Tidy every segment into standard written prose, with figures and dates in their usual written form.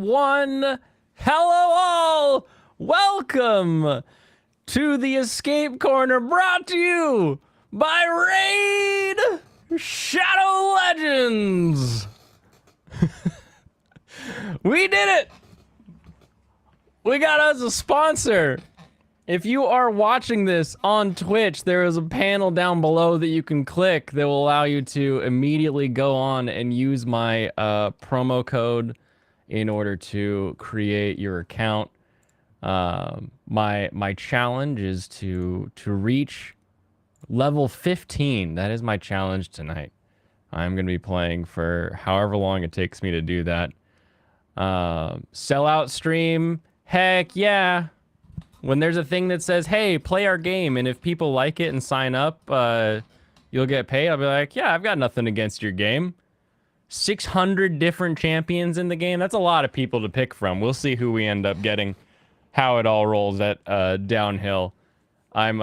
one. Hello, all. Welcome to the Escape Corner, brought to you by Raid Shadow Legends. We did it. We got us a sponsor. If you are watching this on Twitch, there is a panel down below that you can click that will allow you to immediately go on and use my promo code in order to create your account. My challenge is to reach level 15. That is my challenge tonight. I'm going to be playing for however long it takes me to do that. Sellout stream, heck yeah. When there's a thing that says, hey, play our game, and if people like it and sign up, you'll get paid, I'll be like, yeah, I've got nothing against your game. 600 different champions in the game. That's a lot of people to pick from. We'll see who we end up getting, how it all rolls at downhill. I've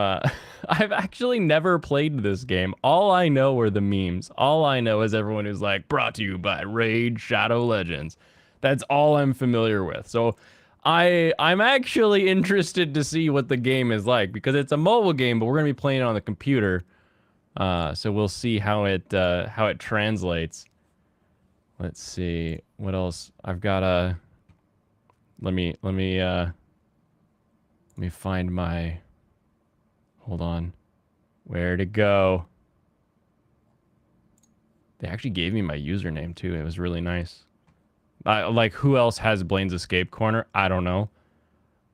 actually never played this game. All I know are the memes. All I know is everyone who's like, brought to you by Raid Shadow Legends. That's all I'm familiar with. So I'm actually interested to see what the game is like, because it's a mobile game, but we're gonna be playing it on the computer. So we'll see how it translates. Let's see what else I've got. Let me find my. Hold on, where'd it go? They actually gave me my username too. It was really nice. Like, who else has Blaine's Escape Corner? I don't know.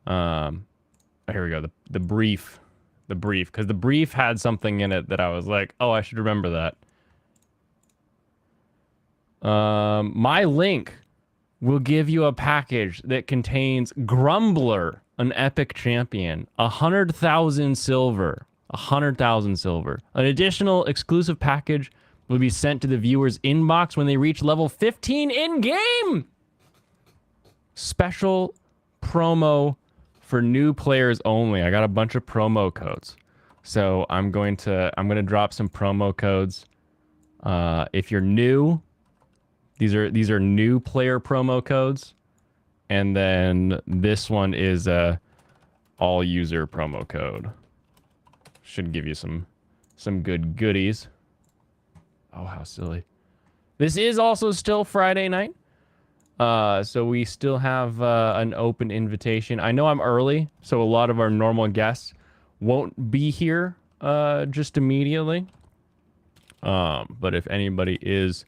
Here we go. The brief, because the brief had something in it that I was like, oh, I should remember that. My link will give you a package that contains Grumbler, an epic champion, 100,000 silver, 100,000 silver. An additional exclusive package will be sent to the viewer's inbox when they reach level 15 in-game. Special promo for new players only. I got a bunch of promo codes. So I'm going to drop some promo codes. If you're new, these are new player promo codes. And then this one is a all user promo code. Should give you some good goodies. Oh, how silly. This is also still Friday night. So we still have an open invitation. I know I'm early, so a lot of our normal guests won't be here just immediately. But if anybody is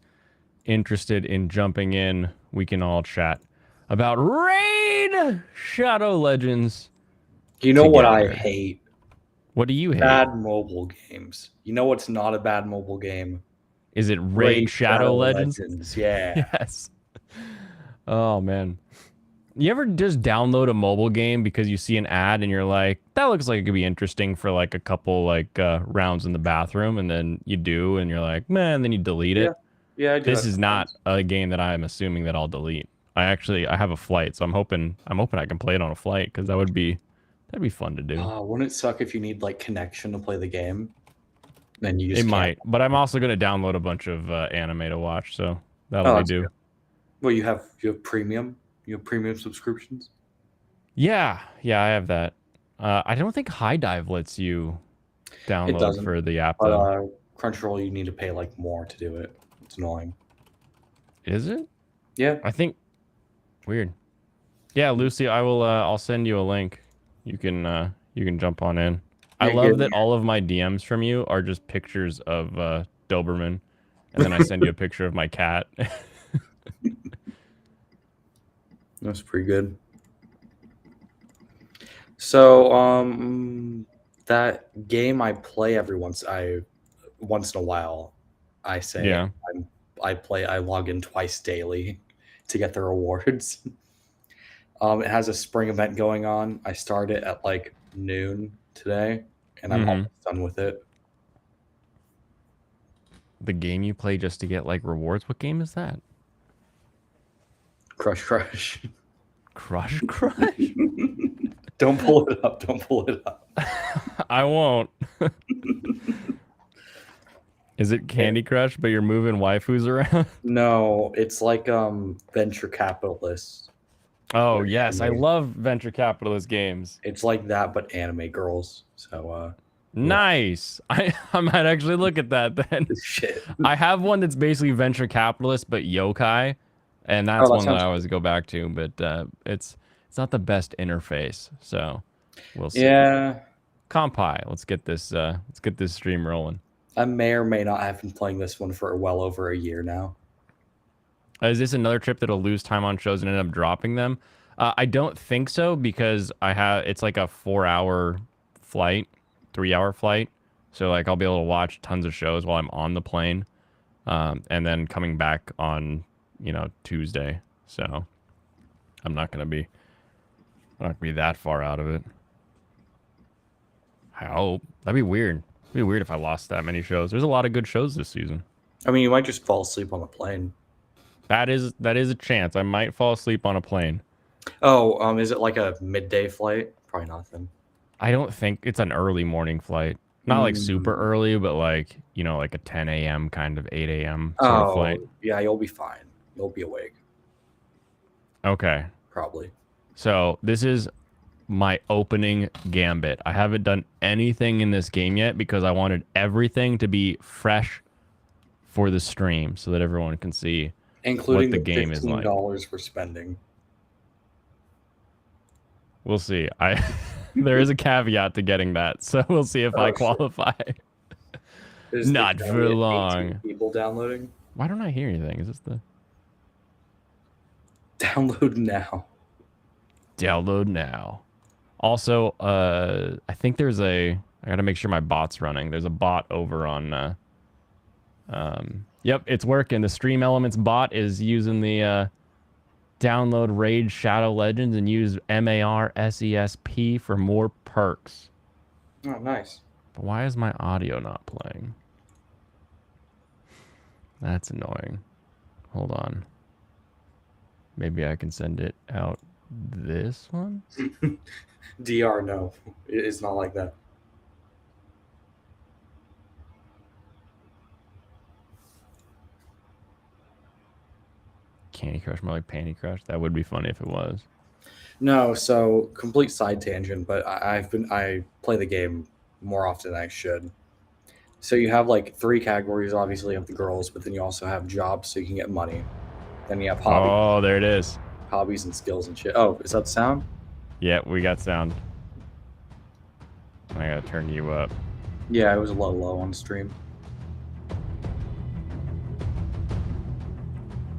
interested in jumping in, we can all chat about Raid Shadow Legends. You know what I hate? What do you hate? Bad mobile games. You know what's not a bad mobile game? Is it Raid Shadow Legends? Yeah. Yes. Oh, man. You ever just download a mobile game because you see an ad and you're like, that looks like it could be interesting for like a couple like rounds in the bathroom, and then you do and you're like, man, and then you delete it? Yeah, I do. This is not a game that I'm assuming that I'll delete. I have a flight, so I'm hoping I can play it on a flight, because that'd be fun to do. Wouldn't it suck if you need like connection to play the game? Then you just might, but I'm also going to download a bunch of anime to watch, so that'll do. Good. Well, you have premium. You have premium subscriptions. Yeah, I have that. I don't think High Dive lets you download for the app though. Crunchyroll, you need to pay like more to do it. It's annoying. Is it? Yeah. I think. Weird. Yeah, Lucy, I'll send you a link. You can jump on in. I love that all of my DMs from you are just pictures of Doberman, and then I send you a picture of my cat. That's pretty good. So, that game I play every once in a while, I say, yeah. I log in twice daily to get the rewards. It has a spring event going on. I started at like noon today, and I'm almost done with it. The game you play just to get like rewards? What game is that? Crush. Crush? Don't pull it up. I won't. Is it Candy Crush, but you're moving waifus around? No, it's like venture capitalists. Oh They're yes, I anime. love venture capitalist games. It's like that, but anime girls. So yeah, Nice. I might actually look at that then. shit. I have one that's basically venture capitalist but yokai, and Oh, that's that one that sounds I cool. always go back to. But it's not the best interface, so we'll see. Yeah, Compi, let's get this stream rolling. I may or may not have been playing this one for well over a year now. Is this another trip that'll lose time on shows and end up dropping them? I don't think so because it's like a 4-hour flight, 3-hour flight. So like I'll be able to watch tons of shows while I'm on the plane, and then coming back on Tuesday. So I'm not gonna be that far out of it. I hope. That'd be weird. It'd be weird if I lost that many shows. There's a lot of good shows this season. I mean, you might just fall asleep on the plane. That is a chance. I might fall asleep on a plane. Oh, is it like a midday flight? Probably not then. I don't think it's an early morning flight. Not like super Mm. early, but like, like a 10 a.m. kind of 8 a.m. sort of flight. Yeah, you'll be fine. You'll be awake, Okay. probably. So this is my opening gambit. I haven't done anything in this game yet because I wanted everything to be fresh for the stream so that everyone can see Including what the the game is like. $15 for spending. We'll see. There is a caveat to getting that, so we'll see if I shit. qualify. Is the Not for caveat 18 long. people downloading? Why don't I hear anything? Is this the Download now. download now? Also, I think I gotta make sure my bot's running. There's a bot over on yep, it's working. The Stream Elements bot is using the download Raid Shadow Legends and use MARSESP for more perks. Oh, nice. But why is my audio not playing? That's annoying. Hold on. Maybe I can send it out this one? DR, no. It's not like that. Candy Crush, more like Panty Crush. That would be funny if it was. No, so complete side tangent, but I play the game more often than I should. So you have like 3 categories, obviously, of the girls, but then you also have jobs, so you can get money. Then you have Oh, there it is. hobbies and skills and shit. Oh, is that the sound? Yeah, we got sound. I gotta turn you up. Yeah, it was low on stream.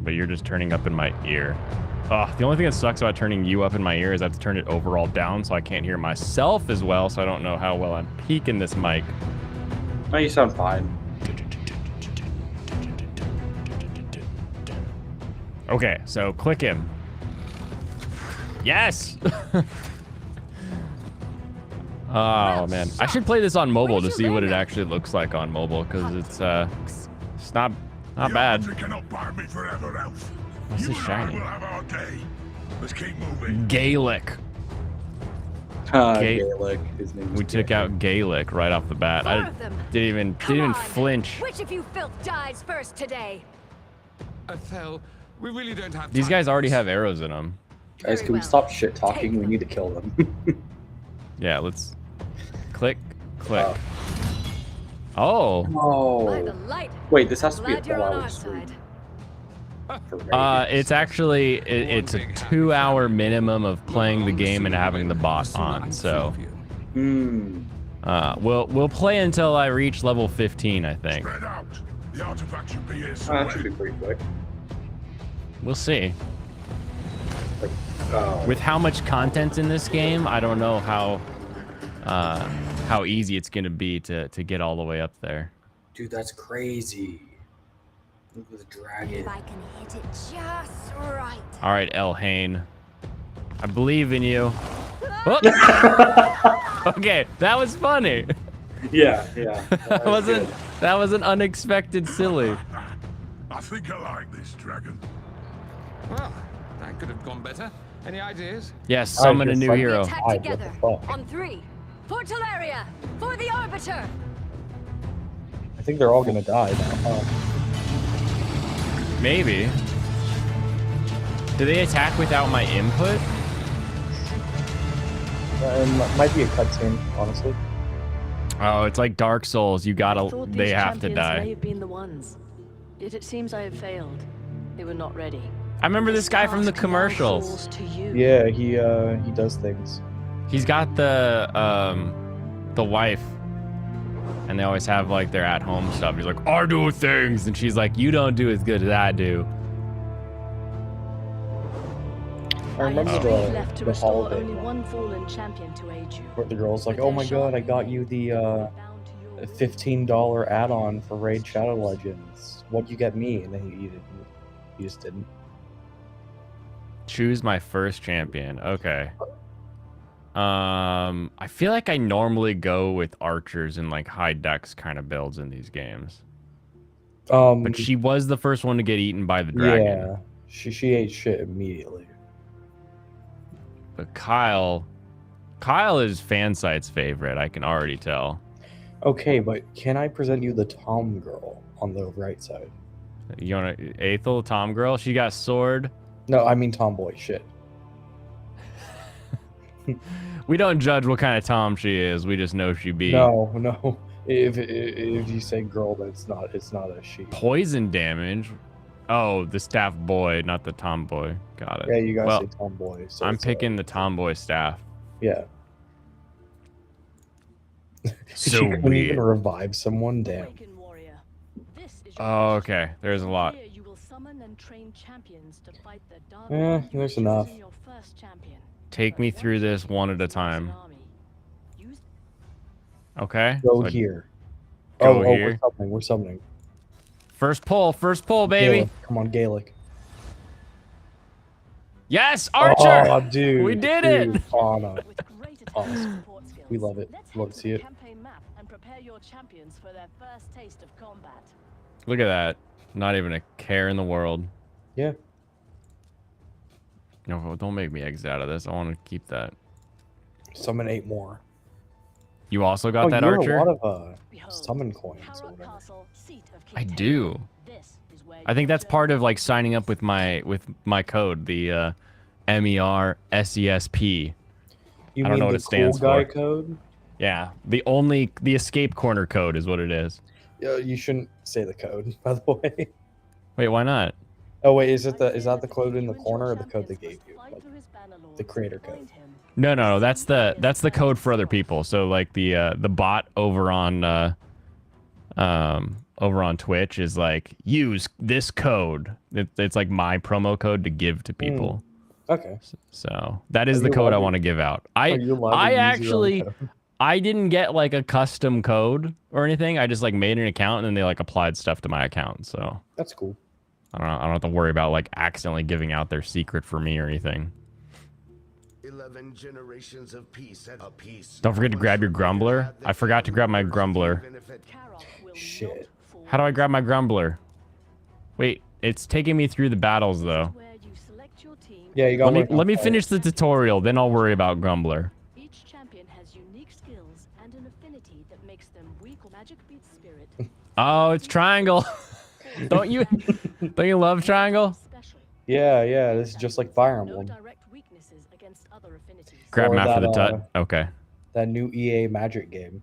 But you're just turning up in my ear. Oh, the only thing that sucks about turning you up in my ear is I have to turn it overall down so I can't hear myself as well, so I don't know how well I'm peaking this mic. No, you sound fine. Okay, so click him. Yes! Oh, man. I should play this on mobile to see what it actually looks like on mobile, because it's not bad. Cannot bar me forever, Elf. What's You this and I shiny? will have our day. Let's keep moving. Gaelic. Gaelic. His name is We took out Gaelic right off the bat. I didn't even flinch. Which of you filth dies first today? Athel, we really don't have These time guys for already this. have arrows in them. Guys, Very can we well. stop shit talking? Take We them. need to kill them. Yeah, let's click, click. Oh. Oh. By the Oh. light. Wait, this has to be a Glad you're on 12-hour our stream. side. for Raid. It's actually it's a 2-hour minimum of playing the game and having the bot on. So we'll play until I reach level 15, I think. Spread out. The artifact should be here That somewhere. should be pretty quick. We'll see. Like, With how much content's in this game, I don't know how easy it's gonna be to get all the way up there. dude, that's crazy. Look at the dragon. If I can hit it just right. All right, El Hain, I believe in you. Oh! Okay, that was funny. Yeah. That was an unexpected silly. I think I like this dragon. Well, that could have gone better. Any ideas? Yes, summon a just new like- hero. Attack What the together. fuck? On 3. For Teleria. For the Arbiter. I think they're all gonna die now. Maybe. Do they attack without my input? Might be a cutscene, honestly. Oh, it's like Dark Souls. You I gotta. thought They these have to champions die. May have been the ones. Yet it seems I have failed. They were not ready. I remember this guy from the Task now commercials. falls to you. Yeah, he does things. He's got the wife, and they always have like their at-home stuff. He's like, I do things, and she's like, you don't do as good as I do. I remember have strength left to the restore holiday only one, one fallen champion to aid you. where the girl's like, With "Oh their my god, I sharp got you the bound to your $15 add-on for Raid Shadow Legends. What'd you get me?" And then he didn't. He just didn't. Choose my first champion. Okay. I feel like I normally go with archers and like high dex kind of builds in these games. But she was the first one to get eaten by the dragon. Yeah, she ate shit immediately. But Kyle is Fansite's favorite. I can already tell. Okay, but can I present you the Tom girl on the right side? You want to Aethel, Tom girl? She got sword. No, I mean tomboy shit. We don't judge what kind of Tom she is. We just know she be. No. If you say girl, then it's not a she. Poison damage. Oh, the staff boy, not the tomboy. Got it. Yeah, you guys Well, say tomboy. So I'm it's, picking the tomboy staff. Yeah. So she couldn't weird. even revive someone. Damn. Awaken warrior. This is your Oh, mission. okay. There's a lot. Here you will summon and train champions to fight the dark Eh, Lord. You there's are enough. choosing your first champion. Take me But through one this champion one at a is an time. army. Use Okay. Go So here. Go oh, here. We're summoning. First pull, baby. Gaelic. Come on, Gaelic. Yes, Archer. Oh, dude. We did it! Dude. Oh, no. with great attack Awesome. and support skills. We love it. Let's Love head to see the it. campaign map and prepare your champions for their first taste of combat. Look at that. Not even a care in the world. Yeah. No, don't make me exit out of this. I want to keep that. Summon 8 more. You also got Oh, that you're Archer? a lot of Behold, summon coins or Harrock whatever. Castle, seat of King I Teoman. do. This is where I think you that's journey part of like signing up with my code, the MERSESP. You I don't mean know what the it stands cool guy for. code? Yeah, the escape corner code is what it is. Yeah, you shouldn't say the code, by the way. Wait, why not? Oh wait, is that the code in the corner or the code they gave you? Like, the creator code. No, that's the code for other people. So like the bot over on Twitch is like, use this code. It's like my promo code to give to people. Okay. So that is Are the you code I allowed want to give out. Are you allowed to I use your own actually code? I didn't get like a custom code or anything. I just like made an account and then they like applied stuff to my account. So That's cool. I don't have to worry about like accidentally giving out their secret for me or anything. 11 generations of peace and a peace. Don't forget to grab your grumbler. I forgot to grab my grumbler. Shit. How do I grab my grumbler? Wait, it's taking me through the battles though. Yeah, you got. Let me finish the tutorial, then I'll worry about grumbler. Each champion has unique skills and an affinity that makes them weak or magic beats spirit. Oh, it's triangle. don't you love triangle? Special. Yeah. This is just like Fire No Emblem. direct weaknesses against other affinities. Grab Or map for the that, tut. Okay. That new EA Magic game.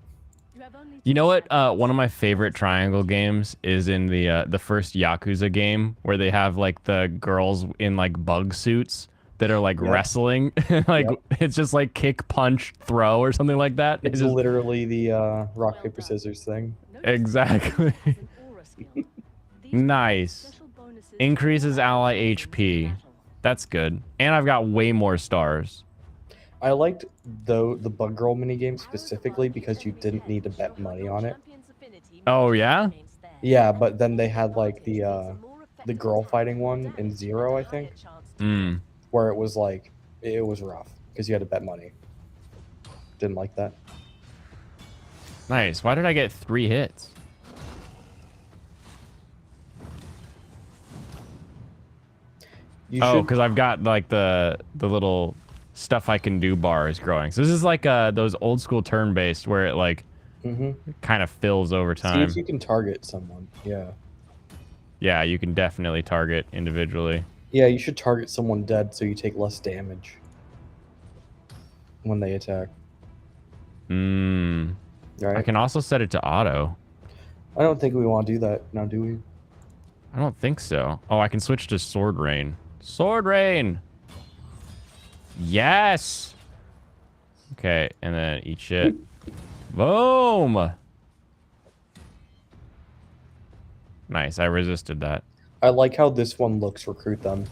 You have only You know two what? champions. One of my favorite triangle games is in the first Yakuza game where they have like the girls in like bug suits that are like Yep. wrestling. like Yep. it's just like kick, punch, throw or something like that. It's just- literally the rock Well paper done. scissors thing. Notice Exactly. has an aura skill. These Nice. special bonuses Increases allow ally enemies to HP. battle. That's good. And I've got way more stars. I liked the Bug Girl minigame specifically because you didn't need to bet money on it. Oh, yeah? Yeah, but then they had like the girl fighting one in Zero, I think, Mm. where it was like it was rough because you had to bet money. Didn't like that. Nice. Why did I get 3 hits? You Oh, should. because I've got like the little stuff I can do bar is growing. So this is like those old school turn based where it like Mm-hmm. kind of fills over See time. if you can target someone. Yeah. Yeah, you can definitely target individually. Yeah, you should target someone dead so you take less damage. when they attack. Mm. Right? I can also set it to auto. I don't think we want to do that now, do we? I don't think so. Oh, I can switch to Sword Rain. Sword Rain! Yes! Okay, and then eat shit. Boom! Nice, I resisted that. I like how this one looks. Recruit them.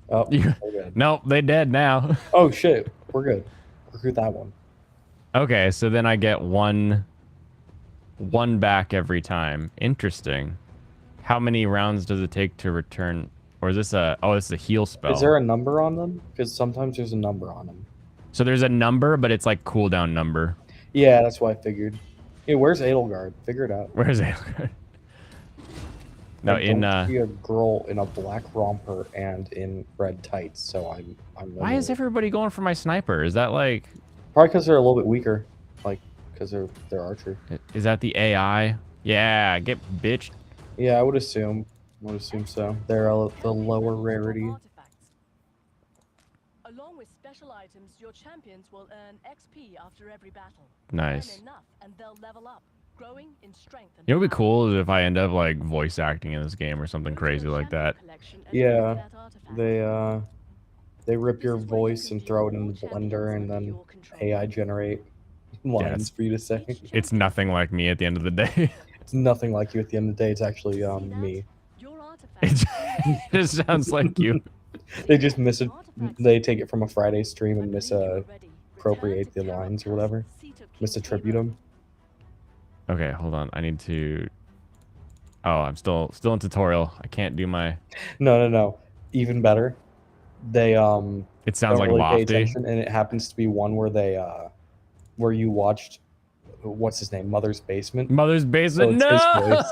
Oh, You- we're good. Nope, they dead now. Oh shit, we're good. Recruit that one. Okay, so then I get one back every time. Interesting. How many rounds does it take to return? Or is this a... Oh, it's a heal spell. Is there a number on them? Because sometimes there's a number on them. So there's a number, but it's like cooldown number. Yeah, that's what I figured. Hey, where's Edelgard? Figure it out. Where's it? No, I in... don't see a girl in a black romper and in red tights, so I'm Why is everybody going for my sniper? Is that like... probably because they're a little bit weaker, like because they're archer. Is that the AI? Yeah, get bitched. Yeah, I would assume. So. They're the lower rarity. Artifacts. Along with special items, your champions will earn XP after every battle. Nice. Earn enough, and they'll level up, growing in strength and You know what would be power. cool is if I end up like voice acting in this game or something Go to crazy your like that. champion collection and Yeah, unlock that artifact. They rip This your is where you voice can and throw it view in all the champions blender and under then your control. AI generate lines for you to say. It's nothing like me at the end of the day. It's nothing like you at the end of the day. It's actually See that? me. Your artifact It is just sounds like you. They just miss it. Artifacts They take it from a Friday stream and I believe you are ready. misappropriate Return the to lines or Terra whatever. Castle, seat of King Misattribute Gabriel. them. Okay, hold on. I need to... Oh, I'm still in tutorial. I can't do my... No. Even better. They It sounds don't like really pay lofty. attention, and it happens to be one where they where you watched what's his name, Mother's Basement. Mother's basement. So it's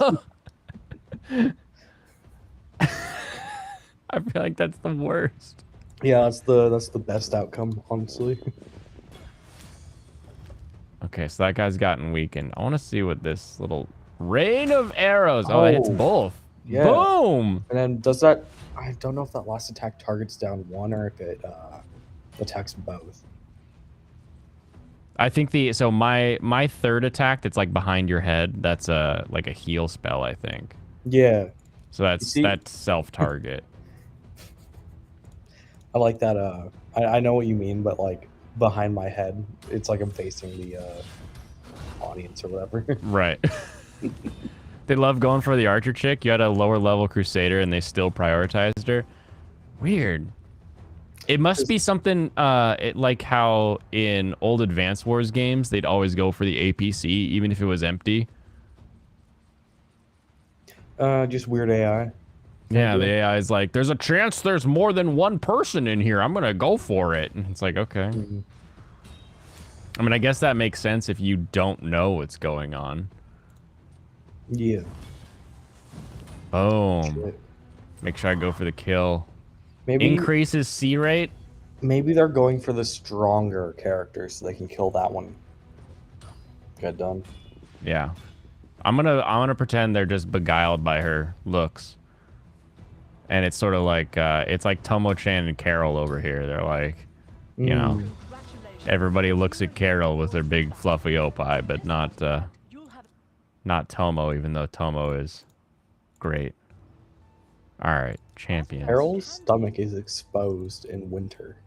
his No! I feel like that's the worst. Yeah, that's the best outcome, honestly. Okay, so that guy's gotten weakened. I want to see what this little rain of arrows. Oh, it hits Oh, both. yeah. Boom! And then does that? I don't know if that last attack targets down one or if it attacks both. I think so my third attack that's like behind your head, that's like a heal spell, I think. Yeah, So that's see- self-target. I like that. I know what you mean, but like behind my head, it's like I'm facing the audience or whatever. Right. They love going for the archer chick. You had a lower level crusader and they still prioritized her. Weird. It must be something like how in old Advance Wars games, they'd always go for the APC, even if it was empty. Just weird AI. Yeah, the AI is like, there's a chance there's more than one person in here. I'm going to go for it. And it's like, okay. Mhm. I mean, I guess that makes sense if you don't know what's going on. Yeah. Boom. Shit. Make sure I go for the kill. Maybe Increases C rate. maybe they're going for the stronger character so they can kill that one. Get done. Yeah. I'm gonna pretend they're just beguiled by her looks. And it's sort of like it's like Tomo-chan and Carol over here. They're like, you know, Congratulations. everybody looks at Carol with their big fluffy opie, but You'll have not Tomo, even though Tomo is great. All right, champions. Carol's stomach is exposed in winter.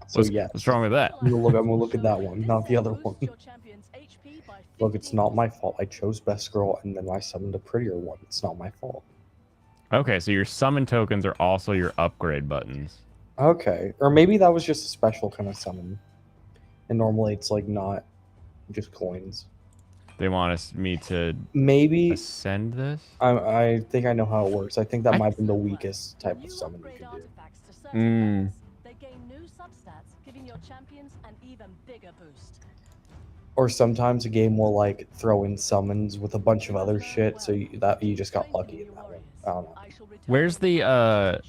So yeah, What's wrong with that? I'm gonna look at that one, not the other one. Boost your champion's HP by Look, it's not 50%. my fault. I chose best girl and then I summoned a prettier one. It's not my fault. Okay, so your summon tokens are also your upgrade buttons. Okay, or maybe that was just a special kind of summon, and normally it's like not just coins. They want me to Maybe ascend this. I think I know how it works. I think that I- might have been the weakest type When of you summon you upgrade could do. artifacts to certain Mm. levels, they gain new substats, giving your champions an even bigger boost. Or sometimes a game will like throw in summons with a bunch of other shit, so you just got lucky in that one. I don't know. Where's the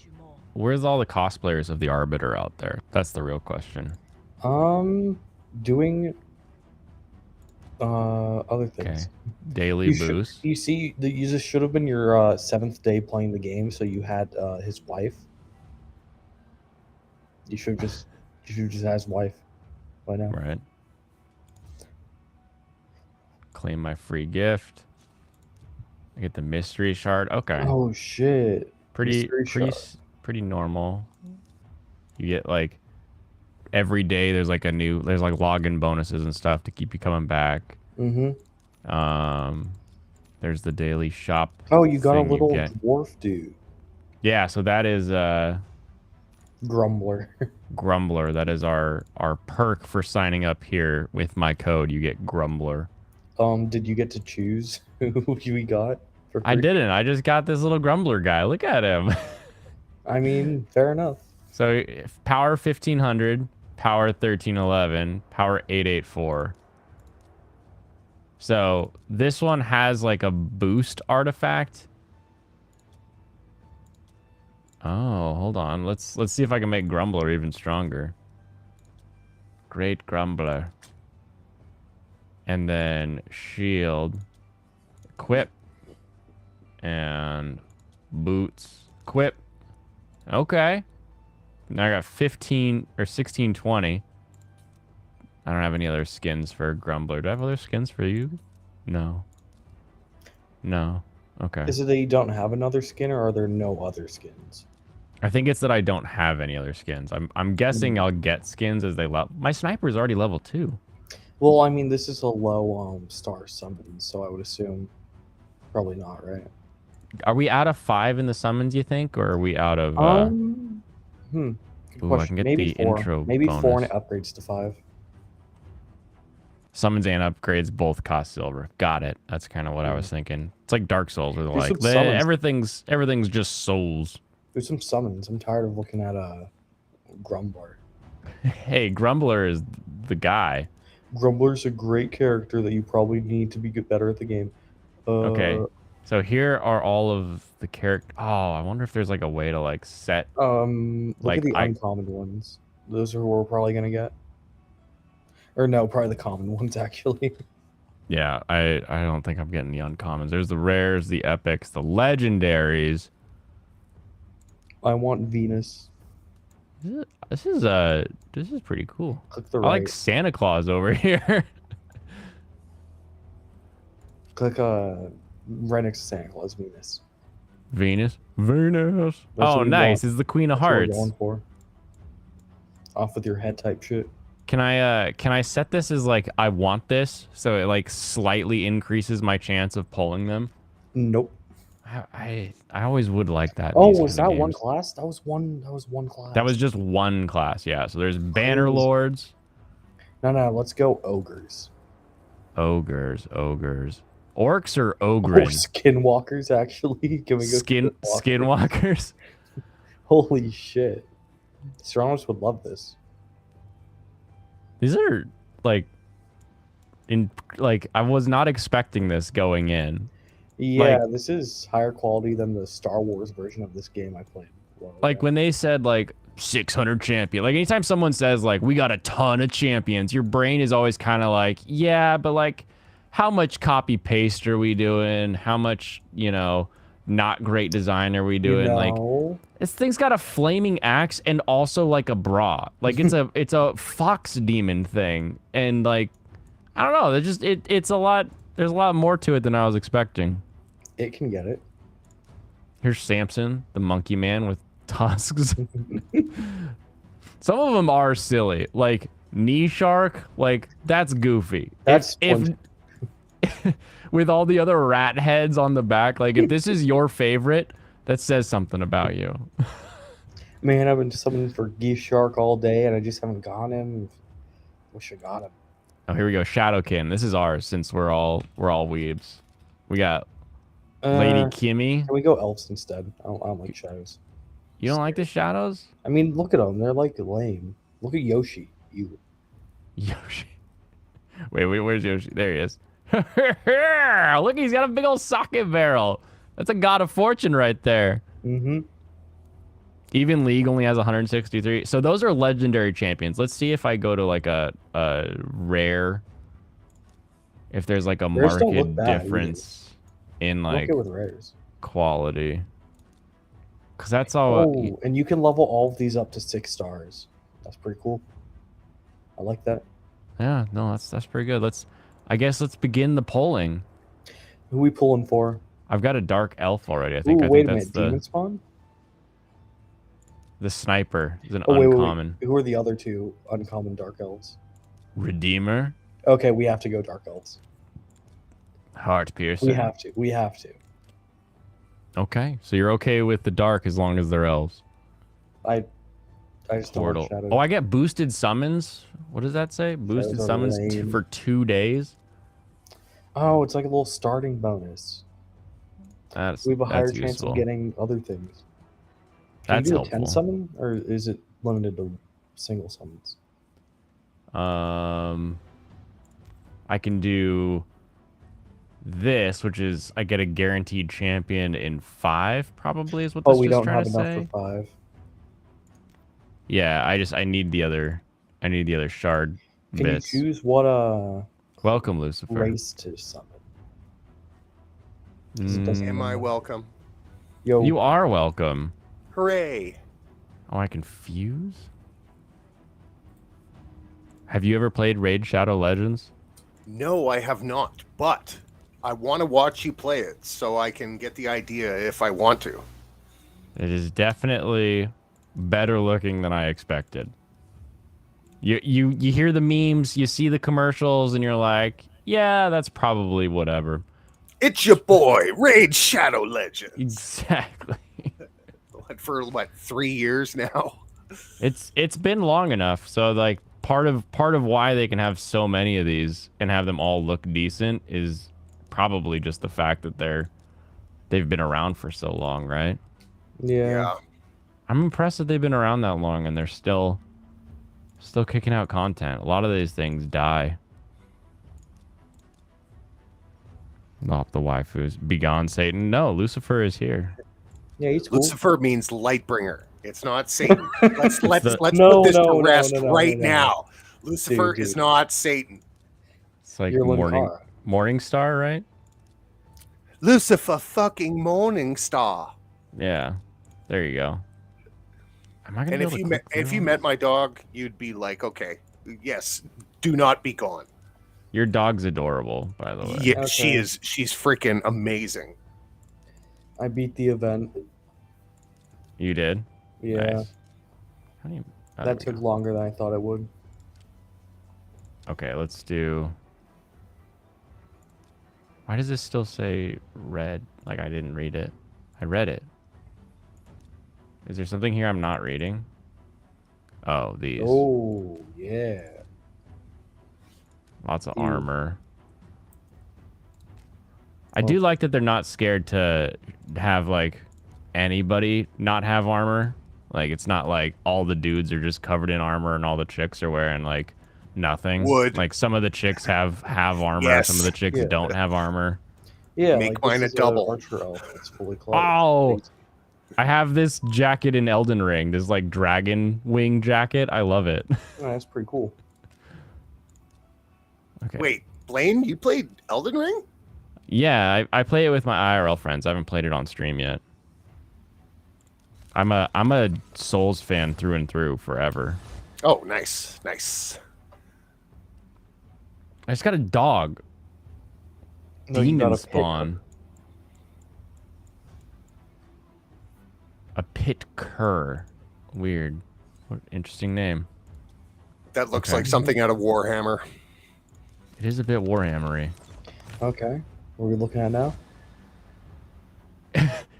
where's all the cosplayers of the Arbiter out there? That's the real question. Doing other Okay. things. Daily boost. You see, this should have been your seventh day playing the game, so you had his wife. You should have just He just has wife. Why not? Right. Claim my free gift. I get the mystery shard. Okay. Oh shit. pretty mystery pretty shard. pretty normal. You get like every day there's like there's like login bonuses and stuff to keep you coming back. There's the daily shop. Oh, you got a thing little get. dwarf dude. Yeah, so that is Grumbler. Grumbler. That is our perk for signing up here with my code. You get Grumbler. Did you get to choose who we got? For I free? didn't. I just got this little Grumbler guy. Look at him. I mean, fair enough. So power 1500, power 1311, power 884. So this one has like a boost artifact. Oh, hold on. Let's see if I can make Grumbler even stronger. Great Grumbler. And then shield, equip, and boots, equip. Okay. Now I got 15 or 1620. I don't have any other skins for Grumbler. Do I have other skins for you? No. No. Okay. Is it that you don't have another skin, or are there no other skins? I think it's that I don't have any other skins. I'm guessing I'll get skins as they level. My sniper is already level 2. Well, I mean, this is a low star summon, so I would assume probably not, right? Are we out of 5 in the summons, you think, or are we out of? Good Ooh, I question. can get Maybe the 4. intro Maybe 4 and bonus. it upgrades to 5. Summons and upgrades both cost silver. Got it. That's kind of what I was thinking. It's like Dark Souls, where they're Do like some summons. everything's just souls. Do some summons. I'm tired of looking at Grumbler. Hey, Grumbler is the guy. Grumbler's a great character that you probably need to be better at the game. Okay. So here are all of the character. Oh, I wonder if there's like a way to like set. Look Like, at the I- uncommon ones. Those are who we're probably gonna get. Or no, probably the common ones actually. Yeah, I don't think I'm getting the uncommons. There's the rares, the epics, the legendaries. I want Venus. This is pretty cool. Click the I right. like Santa Claus over here. Click right next to Santa Claus, Venus. Venus. That's Oh, what we nice. want. Is the Queen of That's what we're Hearts. going for. Off with your head type shit. Can I set this as like I want this so it like slightly increases my chance of pulling them? Nope. I always would like that. in Oh, these was kind that of one games. class? That was one class. That was just one class, yeah. So there's Banner Crazy. Lords, No, let's go ogres. ogres. Orcs or Or ogres? skinwalkers, actually. Can we go Skinwalkers. Holy shit. Serranos would love this. These are like I was not expecting this going in. Yeah, this is higher quality than the Star Wars version of this game I played. Like when they said like 600 champion, like anytime someone says like we got a ton of champions, your brain is always kind of like, yeah, but like how much copy paste are we doing? How much, not great design are we doing? Like this thing's got a flaming axe and also like a bra. Like it's a fox demon thing. And like I don't know, it's a lot, there's a lot more to it than I was expecting. It can get it. Here's Samson, the monkey man with tusks. Some of them are silly. Like Knee Shark, like that's goofy. That's if with all the other rat heads on the back, like if this is your favorite, that says something about you. Man, I've been summoning for Geese Shark all day and I just haven't got him. Wish I got him. Oh, here we go. Shadowkin. This is ours since we're all weebs. We got Lady Kimmy. Can we go elves instead? I don't like shadows. You don't like the shadows? I mean, look at them. They're like lame. Look at Yoshi. You. Yoshi. Wait, where's Yoshi? There he is. Look, he's got a big old socket barrel. That's a god of fortune right there. Mm-hmm. Even League only has 163. So those are legendary champions. Let's see if I go to like a rare. If there's like a Rares don't market look bad difference in I'm like okay with rares. quality. Because that's all. Oh, and you can level all of these up to 6 stars. That's pretty cool. I like that. Yeah, no, that's pretty good. I guess let's begin the polling. Who we pulling for? I've got a dark elf already. I Ooh, think wait a that's minute. Demon spawn? the sniper is an Oh, wait, uncommon. wait. Who are the other two uncommon dark elves? Redeemer, Okay, we have to go dark elves. heart piercer. We have to. We have to. Okay, so you're okay with the dark as long as they're elves. I just don't Portal. like shadow. Oh, I get boosted summons. What does that say? Boosted are summons lame. for 2 days. Oh, it's like a little starting bonus. That's We have a higher that's chance useful. of getting other things. Can That's you do helpful. a 10 summon, or is it limited to single summons? I can do this, which is I get a guaranteed champion in 5. Probably is what this Oh, we was don't trying have to enough say. for 5. Yeah, I need the other shard Can bits. you choose what Welcome, Lucifer. race to summon? 'Cause it doesn't Mm, Am I matter. welcome? Yo, you are welcome. Hooray! Oh, I can fuse? Have you ever played Raid Shadow Legends? No, I have not, but I want to watch you play it so I can get the idea if I want to. It is definitely better looking than I expected. You hear the memes, you see the commercials, and you're like, yeah, that's probably whatever. It's your boy, Raid Shadow Legends. Exactly. For 3 years now? It's been long enough, so like part of why they can have so many of these and have them all look decent is probably just the fact that they've been around for so long, right? yeah. I'm impressed that they've been around that long and they're still kicking out content. A lot of these things die. Not the waifus. Begone Satan. No, Lucifer is here. Yeah, he's cool. Lucifer means Lightbringer. It's not Satan. Let's No, put this no, to rest no, right no. now. Lucifer is Dude. not Satan. It's like You're morning Linkara. star, right? Lucifer fucking Morning Star. Yeah. There you go. Am I gonna And be if able to you click if through you all met my dog, you'd be like, okay, yes, do not be gone. Your dog's adorable, by the way. Yeah, Okay. she's freaking amazing. I beat the event. You did? Yeah. Nice. How do you, oh, there That we took go. longer than I thought it would. Okay, let's do. Why does this still say red? Like I didn't read it. I read it. Is there something here I'm not reading? Oh, these. Oh, yeah. Lots of Ew. armor. I do like that they're not scared to have like anybody not have armor. Like it's not like all the dudes are just covered in armor and all the chicks are wearing like nothing. Wood. Like some of the chicks have armor, Yes. some of the chicks Yeah. don't have armor. Yeah, Make like mine this a is double. Archer elf. It's fully clothed. Oh, I have this jacket in Elden Ring. This like dragon wing jacket. I love it. Oh, that's pretty cool. Okay. Wait, Blaine, you played Elden Ring? Yeah, I play it with my IRL friends. I haven't played it on stream yet. I'm a Souls fan through and through forever. Oh, nice, nice. I just got a dog. No, you got Demon a pit spawn. A pit cur. Weird. What interesting name. That looks Okay. like something out of Warhammer. It is a bit Warhammery. Okay. What are we looking at now?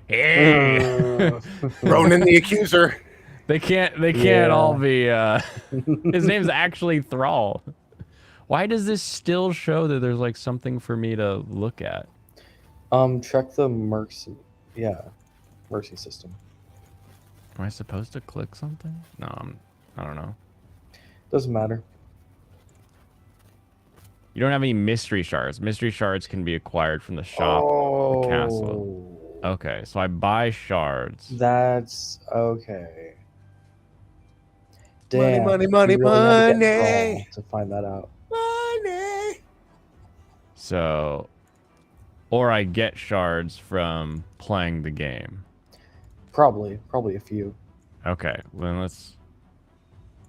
Hey! Ronan the Accuser. They can't Yeah. all be his name's actually Thrall. Why does this still show that there's like something for me to look at? Check the mercy. Yeah, mercy system. Am I supposed to click something? No, I don't know. Doesn't matter. You don't have any mystery shards. Mystery shards can be acquired from the shop, the castle. Okay, so I buy shards. That's okay. Money, Damn, money, you money, really had to get money. Thrall to find that out. Money. So, or I get shards from playing the game. Probably a few. Okay, well, then let's.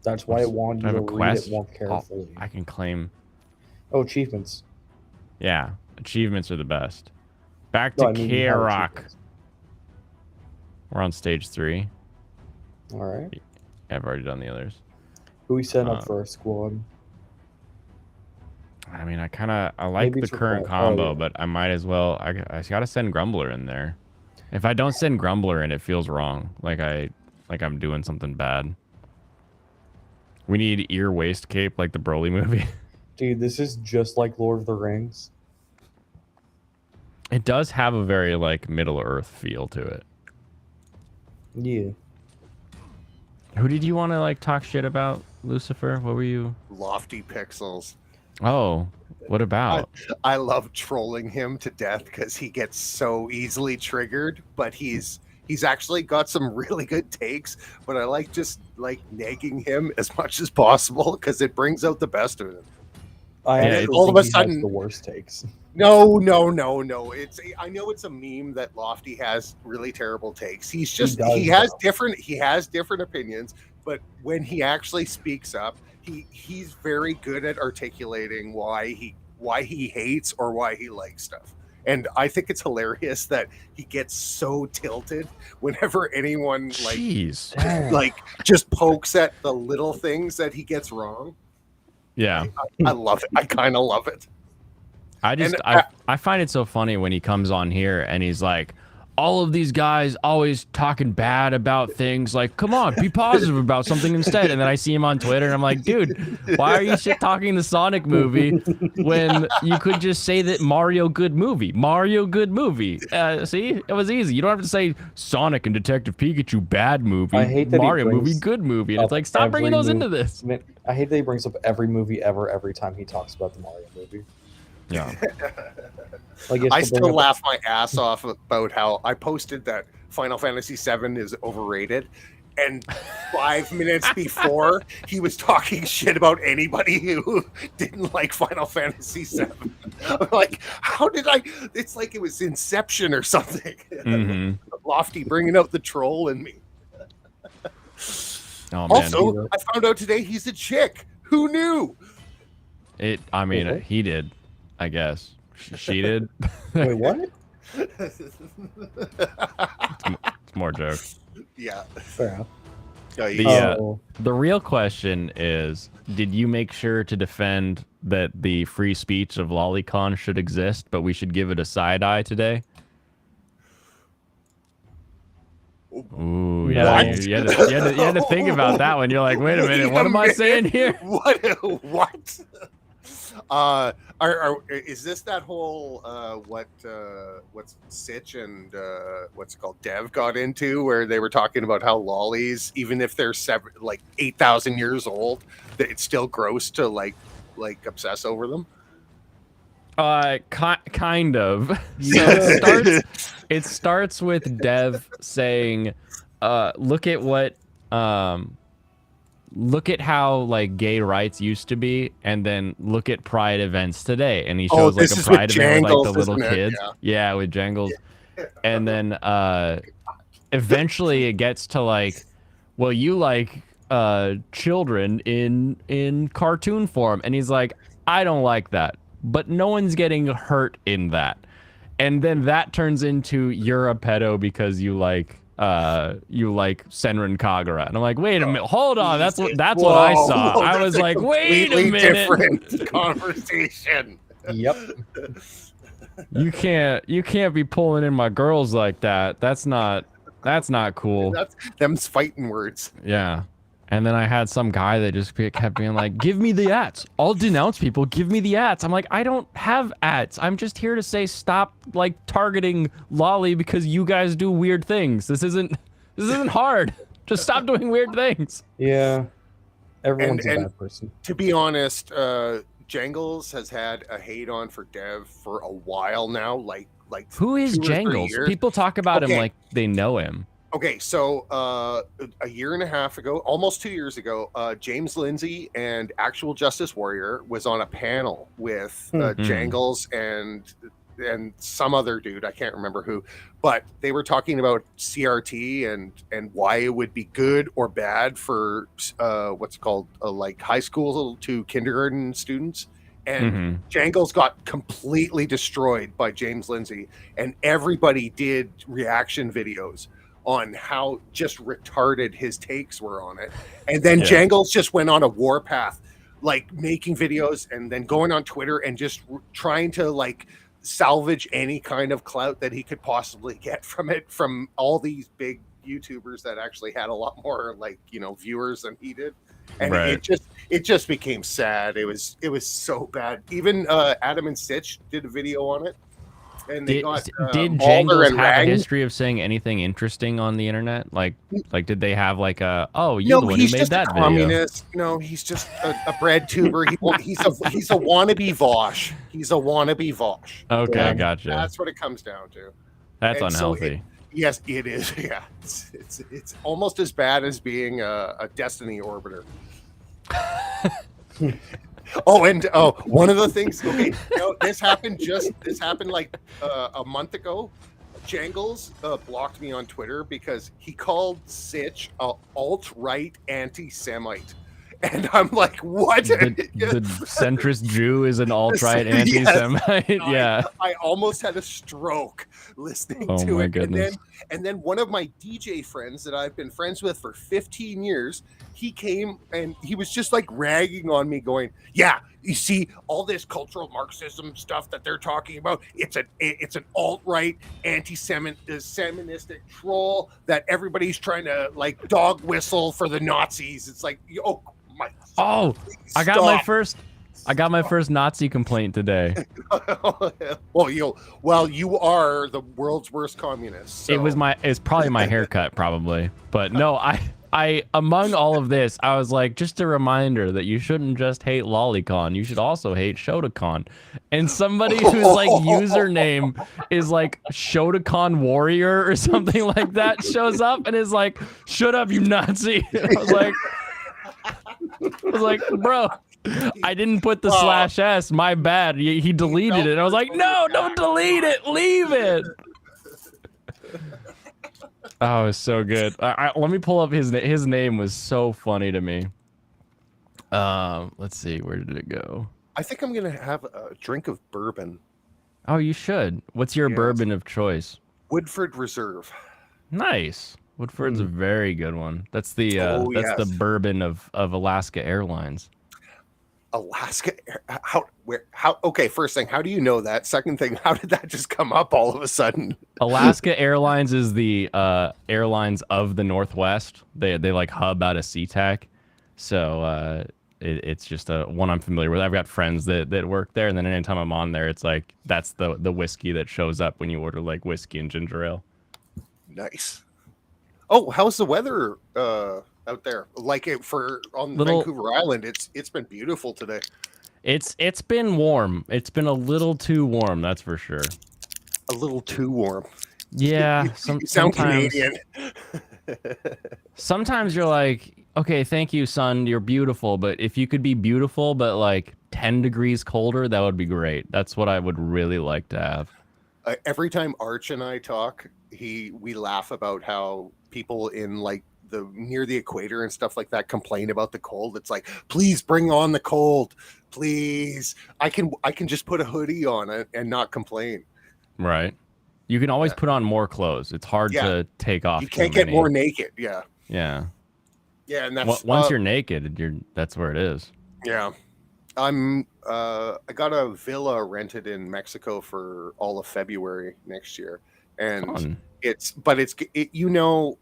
That's why I wanted Do I you have to a read quest? it more carefully. I can claim. Oh, achievements. Yeah, achievements are the best. Back to No, I mean, you have Karok. achievements. We're on stage 3. All right. I've already done the others. Who we set up for a squad? I mean, I like Maybe the it's current required. Oh, combo, yeah. but I might as well. I gotta send Grumbler in there. If I don't send Grumbler in, it feels wrong. Like I'm doing something bad. We need ear waist cape like the Broly movie. Dude, this is just like Lord of the Rings. It does have a very like Middle Earth feel to it. Yeah. Who did you want to like talk shit about, Lucifer? What were you? Lofty Pixels. Oh, what about? I love trolling him to death because he gets so easily triggered, but he's actually got some really good takes. But I like just like nagging him as much as possible because it brings out the best of him. I Yeah, actually all of think a he has sudden- the worst takes. No. I know it's a meme that Lofty has really terrible takes. He has different opinions, but when he actually speaks up, he's very good at articulating why he hates or why he likes stuff. And I think it's hilarious that he gets so tilted whenever anyone Jeez. like just pokes at the little things that he gets wrong. Yeah. I love it. I kind of love it. I find it so funny when he comes on here and he's like, all of these guys always talking bad about things. Like, come on, be positive about something instead. And then I see him on Twitter and I'm like, dude, why are you shit talking the Sonic movie when you could just say that Mario good movie? Mario good movie. See, it was easy. You don't have to say Sonic and Detective Pikachu bad movie. I hate that he Mario movie brings good movie. And it's up like, stop bringing every those into movie. this. Man, I hate that he brings up every movie ever every time he talks about the Mario movie. Yeah. Like, he has I to bring still up- laugh my ass off about how I posted that Final Fantasy VII is overrated, and 5 minutes before he was talking shit about anybody who didn't like Final Fantasy VII. I'm like, how did I? It's like it was Inception or something. Mhm. Lofty bringing out the troll in me. Oh, man. Also, I found out today he's a chick. Who knew? I mean, What? he did, I guess. She did. Wait, what? It's more jokes. Yeah. Fair enough. Yeah, The real question is, did you make sure to defend that the free speech of Lolicon should exist, but we should give it a side eye today? Ooh, yeah. What? You had to think about that one. You're like, wait a minute, what am I saying here? What? Is this that whole what's Sitch and what's it called Dev got into where they were talking about how lollies, even if they're 8,000 years old, that it's still gross to like obsess over them? Kind of. So it starts with Dev saying, look at how like gay rights used to be, and then look at pride events today. And he shows like a pride event with like the little kids. Yeah, with Jangles. And then eventually it gets to like, well, you like children in cartoon form. And he's like, I don't like that. But no one's getting hurt in that. And then that turns into you're a pedo because you like Senran Kagura. And I'm like, wait a minute, hold on. That's what I saw. I was like, wait a minute. Different conversation. Yep. You can't be pulling in my girls like that. That's not cool. That's them's fighting words. Yeah. And then I had some guy that just kept being like, give me the ats. I'll denounce people. Give me the ats. I'm like, I don't have ats. I'm just here to say stop like targeting Lolly because you guys do weird things. This isn't hard. Just stop doing weird things. Yeah. Everyone's And- a bad person. To be honest, Jangles has had a hate on for Dev for a while now. Like Who is 2 or 3 Jangles? years. People talk about him Okay. like they know him. Okay, so a year and a half ago, almost 2 years ago, James Lindsay and Actual Justice Warrior was on a panel with Jangles and and some other dude, I can't remember who, but they were talking about CRT and why it would be good or bad for what's it called, like high school to kindergarten students. And Jangles got completely destroyed by James Lindsay, and everybody did reaction videos on how just retarded his takes were on it. And then Jangles just went on a warpath, like making videos and then going on Twitter and just trying to like salvage any kind of clout that he could possibly get from it, from all these big YouTubers that actually had a lot more like, you know, viewers than he did. And it just became sad. It was so bad. Even Adam and Stitch did a video on it. And they did Jangles have a history of saying anything interesting on the internet? Like did they have like a you're the one who made that video? Communist. No, he's just a bread tuber. He's a wannabe Vosh. He's a wannabe Vosh. Okay, gotcha. That's what it comes down to. That's unhealthy. Yes, it is. Yeah, it's almost as bad as being a Destiny orbiter. One of the things. Okay, this happened like a month ago. Jangles blocked me on Twitter because he called Sitch a alt-right anti-Semite. And I'm like, what? The centrist Jew is an alt-right anti-Semite. Yes, I almost had a stroke listening to it. Oh my goodness. And then one of my DJ friends that I've been friends with for 15 years, he came and he was just like ragging on me going, yeah, you see all this cultural Marxism stuff that they're talking about. It's an alt-right anti-Semitistic troll that everybody's trying to like dog whistle for the Nazis. It's like, I got my first Nazi complaint today. Well, you are the world's worst communist. So. It's probably my haircut, probably. But no, I among all of this, I was like, just a reminder that you shouldn't just hate Lolicon. You should also hate Shotokan. And somebody whose like username is like Shotokan Warrior or something like that shows up and is like, shut up, you Nazi. I was like, bro, I didn't put the /s. My bad. He deleted it. I was like, no, don't delete it. Leave it. Oh, it's so good. Let me pull up his name was so funny to me. Let's see. Where did it go? I think I'm going to have a drink of bourbon. Oh, you should. What's your bourbon of choice? Woodford Reserve. Nice. Woodford's a very good one. That's the the bourbon of Alaska Airlines. Alaska? Okay, first thing, how do you know that? Second thing, how did that just come up all of a sudden? Alaska Airlines is the airlines of the Northwest. They like hub out of SeaTac. So it's just one I'm familiar with. I've got friends that work there, and then anytime I'm on there, it's like that's the whiskey that shows up when you order like whiskey and ginger ale. Nice. Oh, how's the weather out there? Like on Vancouver Island, it's been beautiful today. It's been warm. It's been a little too warm, that's for sure. A little too warm. Yeah, you sound Canadian. Sometimes you're like, okay, thank you, sun. You're beautiful, but if you could be beautiful, but like 10 degrees colder, that would be great. That's what I would really like to have. Every time Arch and I talk, we laugh about how people in like near the equator and stuff like that complain about the cold. It's like, please bring on the cold, please. I can just put a hoodie on it and not complain. Right. You can always put on more clothes. It's hard to take off. You can't get more naked. Yeah. Yeah. Yeah, and that's once you're naked, that's where it is. Yeah. I got a villa rented in Mexico for all of February next year. And Fun. it's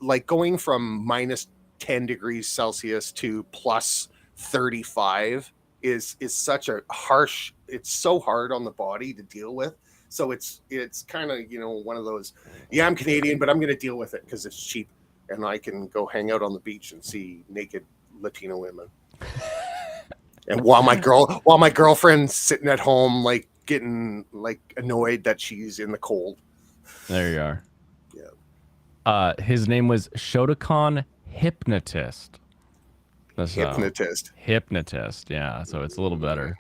like going from minus 10 degrees Celsius to plus 35 is such a harsh, it's so hard on the body to deal with. So it's kind of, one of those, yeah, I'm Canadian, but I'm going to deal with it because it's cheap and I can go hang out on the beach and see naked Latino women. And while my girlfriend's sitting at home, like getting like annoyed that she's in the cold. There you are. Yeah. His name was Shotokan Hypnotist. That's, Hypnotist. Yeah. So it's a little better.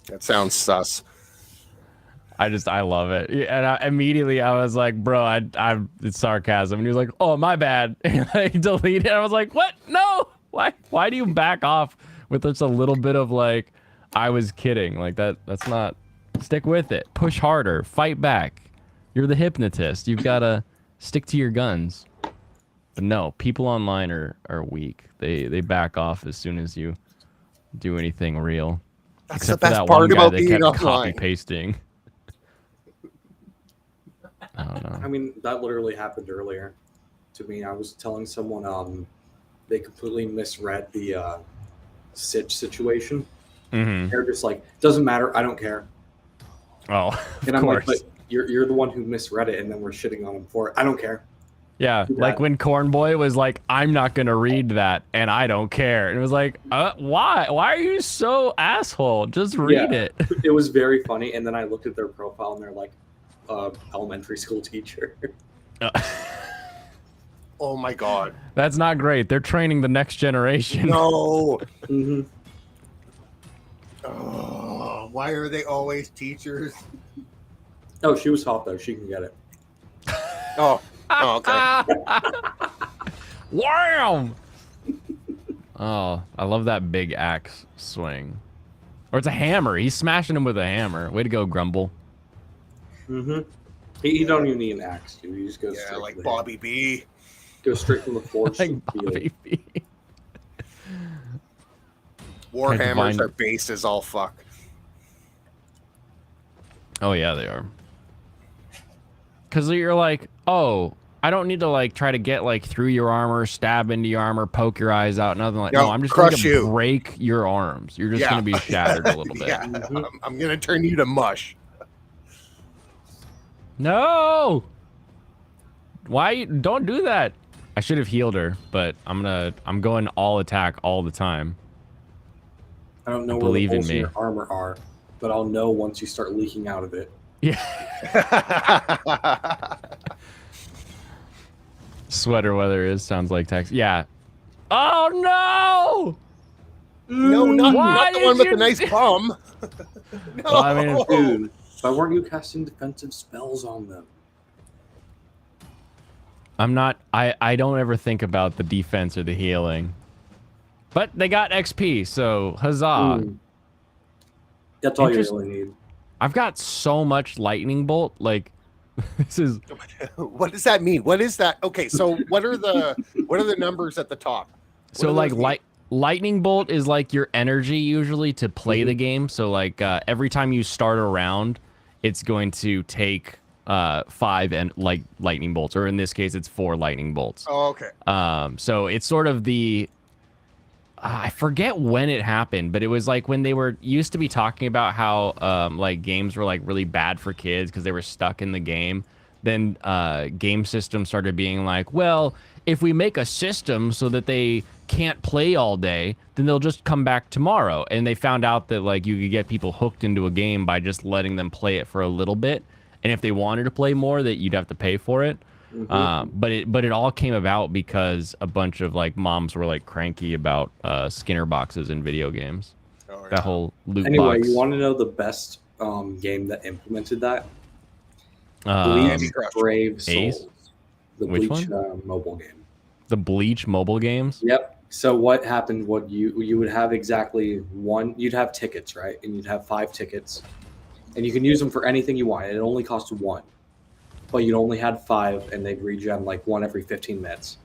That sounds sus. I love it. And immediately I was like, bro, it's sarcasm. And he was like, oh, my bad. And I deleted it. I was like, what? No. Why do you back off with just a little bit of like, I was kidding. Like that's not, stick with it. Push harder. Fight back. You're the hypnotist. You've got to stick to your guns. But no, people online are weak. They back off as soon as you do anything real. That's Except the for best that part one guy about that being kept offline. copy pasting. I don't know. I mean, that literally happened earlier to me. I was telling someone they completely misread the Sitch situation. Mm-hmm. They're just like, doesn't matter. I don't care. Oh, And I'm like, but you're the one who misread it, and then we're shitting on him for it. I don't care. Yeah, like when Corn Boy was like, I'm not going to read that, and I don't care. And it was like, why? Why are you so asshole? Just read it. It was very funny. And then I looked at their profile, and they're like, elementary school teacher. Oh my god. That's not great. They're training the next generation. No. Mm-hmm. Oh, why are they always teachers? Oh, she was hot, though. She can get it. Oh, okay. Wham! Oh, I love that big axe swing. Or it's a hammer. He's smashing him with a hammer. Way to go, Grumble. Mm-hmm. He don't even need an axe, dude. He just goes Yeah, straight like to Bobby B. Go straight from the forge. Like Bobby B. Warhammers are based as all fuck. Oh, yeah, they are. Because you're like, oh, I don't need to like try to get like through your armor, stab into your armor, poke your eyes out, nothing like. No, I'm just going to break your arms. You're just going to be shattered a little bit. Yeah, I'm going to turn you to mush. No. Why? Don't do that. I should have healed her, but I'm going all attack all the time. I don't know where the holes in your armor are, but I'll know once you start leaking out of it. Yeah. Sweater weather sounds like text. Yeah. Oh no! No, not the one with the nice bum. No. Well, I mean, dude, why weren't you casting defensive spells on them? I'm not. I don't ever think about the defense or the healing. But they got XP, so huzzah! That's all you really need. I've got so much lightning bolt. Like, this is. What does that mean? What is that? Okay, so what are the numbers at the top? So like lightning bolt is like your energy usually to play the game. So like every time you start a round, it's going to take 5 and like lightning bolts, or in this case, it's 4 lightning bolts. Oh, okay. So it's sort of the. I forget when it happened, but it was like when they were used to be talking about how like games were like really bad for kids because they were stuck in the game. Then game systems started being like, well, if we make a system so that they can't play all day, then they'll just come back tomorrow. And they found out that like you could get people hooked into a game by just letting them play it for a little bit. And if they wanted to play more, that you'd have to pay for it. But it all came about because a bunch of like moms were like cranky about Skinner boxes in video games. Oh, yeah. That whole loot box. You want to know the best game that implemented that? Bleach Brave Souls. The Which Bleach one? Mobile game. The Bleach mobile games? Yep. So what happened? What you would have exactly one. You'd have tickets, right? And you'd have 5 tickets, and you can use them for anything you want. It only cost 1. But you only had 5, and they'd regen like 1 every 15 minutes.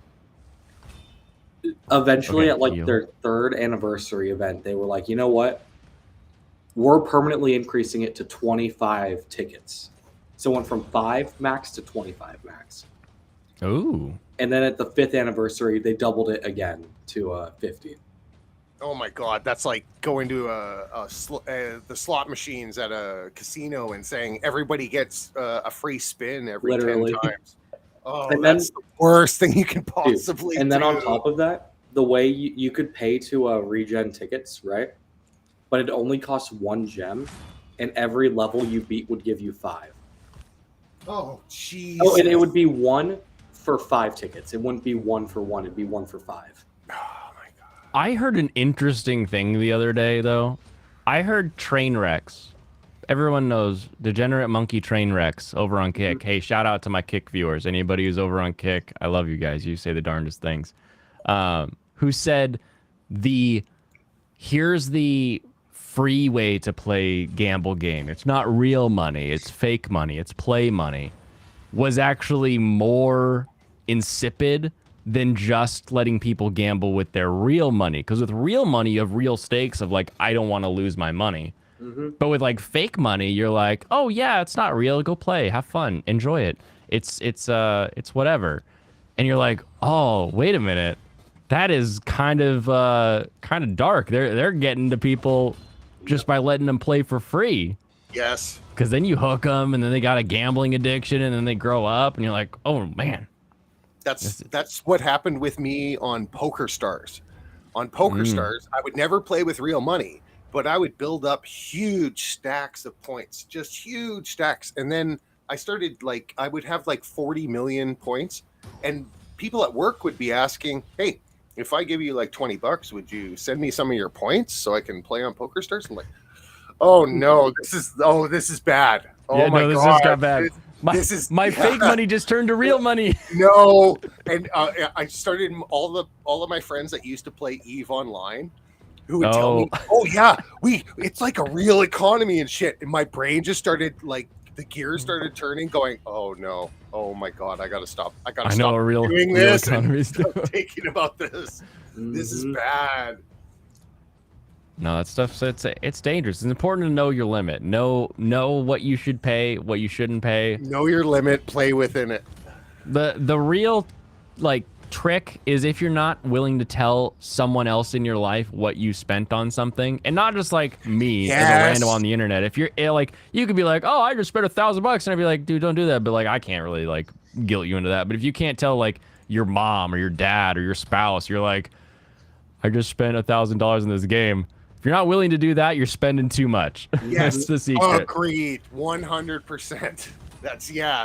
Eventually, at like their 3rd anniversary event, they were like, you know what? We're permanently increasing it to 25 tickets. So it went from 5 max to 25 max. Ooh. And then at the 5th anniversary, they doubled it again to 50. Oh my god, that's like going to the slot machines at a casino and saying everybody gets a free spin every Literally. 10 times. Oh, And that's the worst thing you can possibly And then do. on top of that, the way you could pay to regen tickets, right? But it only costs 1 gem, and every level you beat would give you 5. Oh, jeez. Oh, and it would be 1 for 5 tickets. It wouldn't be 1 for 1. It'd be 1 for 5. I heard an interesting thing the other day, though. I heard train wrecks everyone knows Degenerate Monkey Train Wrecks over on Kick. Hey, shout out to my Kick viewers. Anybody who's over on Kick, I love you guys. You say the darndest things. Who said here's the free way to play gamble game. It's not real money. It's fake money. It's play money. Was actually more insipid than just letting people gamble with their real money. Because with real money, you have real stakes of like, I don't want to lose my money. But with like fake money, you're like, oh yeah, it's not real. Go play, have fun, enjoy it. It's whatever. And you're like, oh, wait a minute. That is kind of dark. They're getting to people just by letting them play for free. Yes. Because then you hook them, and then they got a gambling addiction, and then they grow up, and you're like, oh man. That's what happened with me on Poker Stars. On Poker Stars, I would never play with real money, but I would build up huge stacks of points, just huge stacks. And then I started I would have 40 million points, and people at work would be asking, hey, if I give you $20, would you send me some of your points so I can play on Poker Stars? I'm like, oh no, this is bad. Oh yeah, my no, this God. just got bad. My fake money just turned to real money. No, and I started all of my friends that used to play EVE Online, who would tell me, "Oh yeah, it's like a real economy and shit." And my brain just started the gears started turning, going, "Oh no, oh my God, I gotta stop! I gotta stop doing this and stop thinking about this. This is bad." No, that stuff. It's dangerous. It's important to know your limit. Know what you should pay, what you shouldn't pay. Know your limit. Play within it. The real trick is if you're not willing to tell someone else in your life what you spent on something, and not just me as a random on the internet. If you're you could be like, oh, I just spent $1,000, and I'd be like, dude, don't do that. But I can't really guilt you into that. But if you can't tell your mom or your dad or your spouse, you're like, I just spent $1,000 in this game. If you're not willing to do that, you're spending too much. Yes, that's the secret. Agreed, 100%.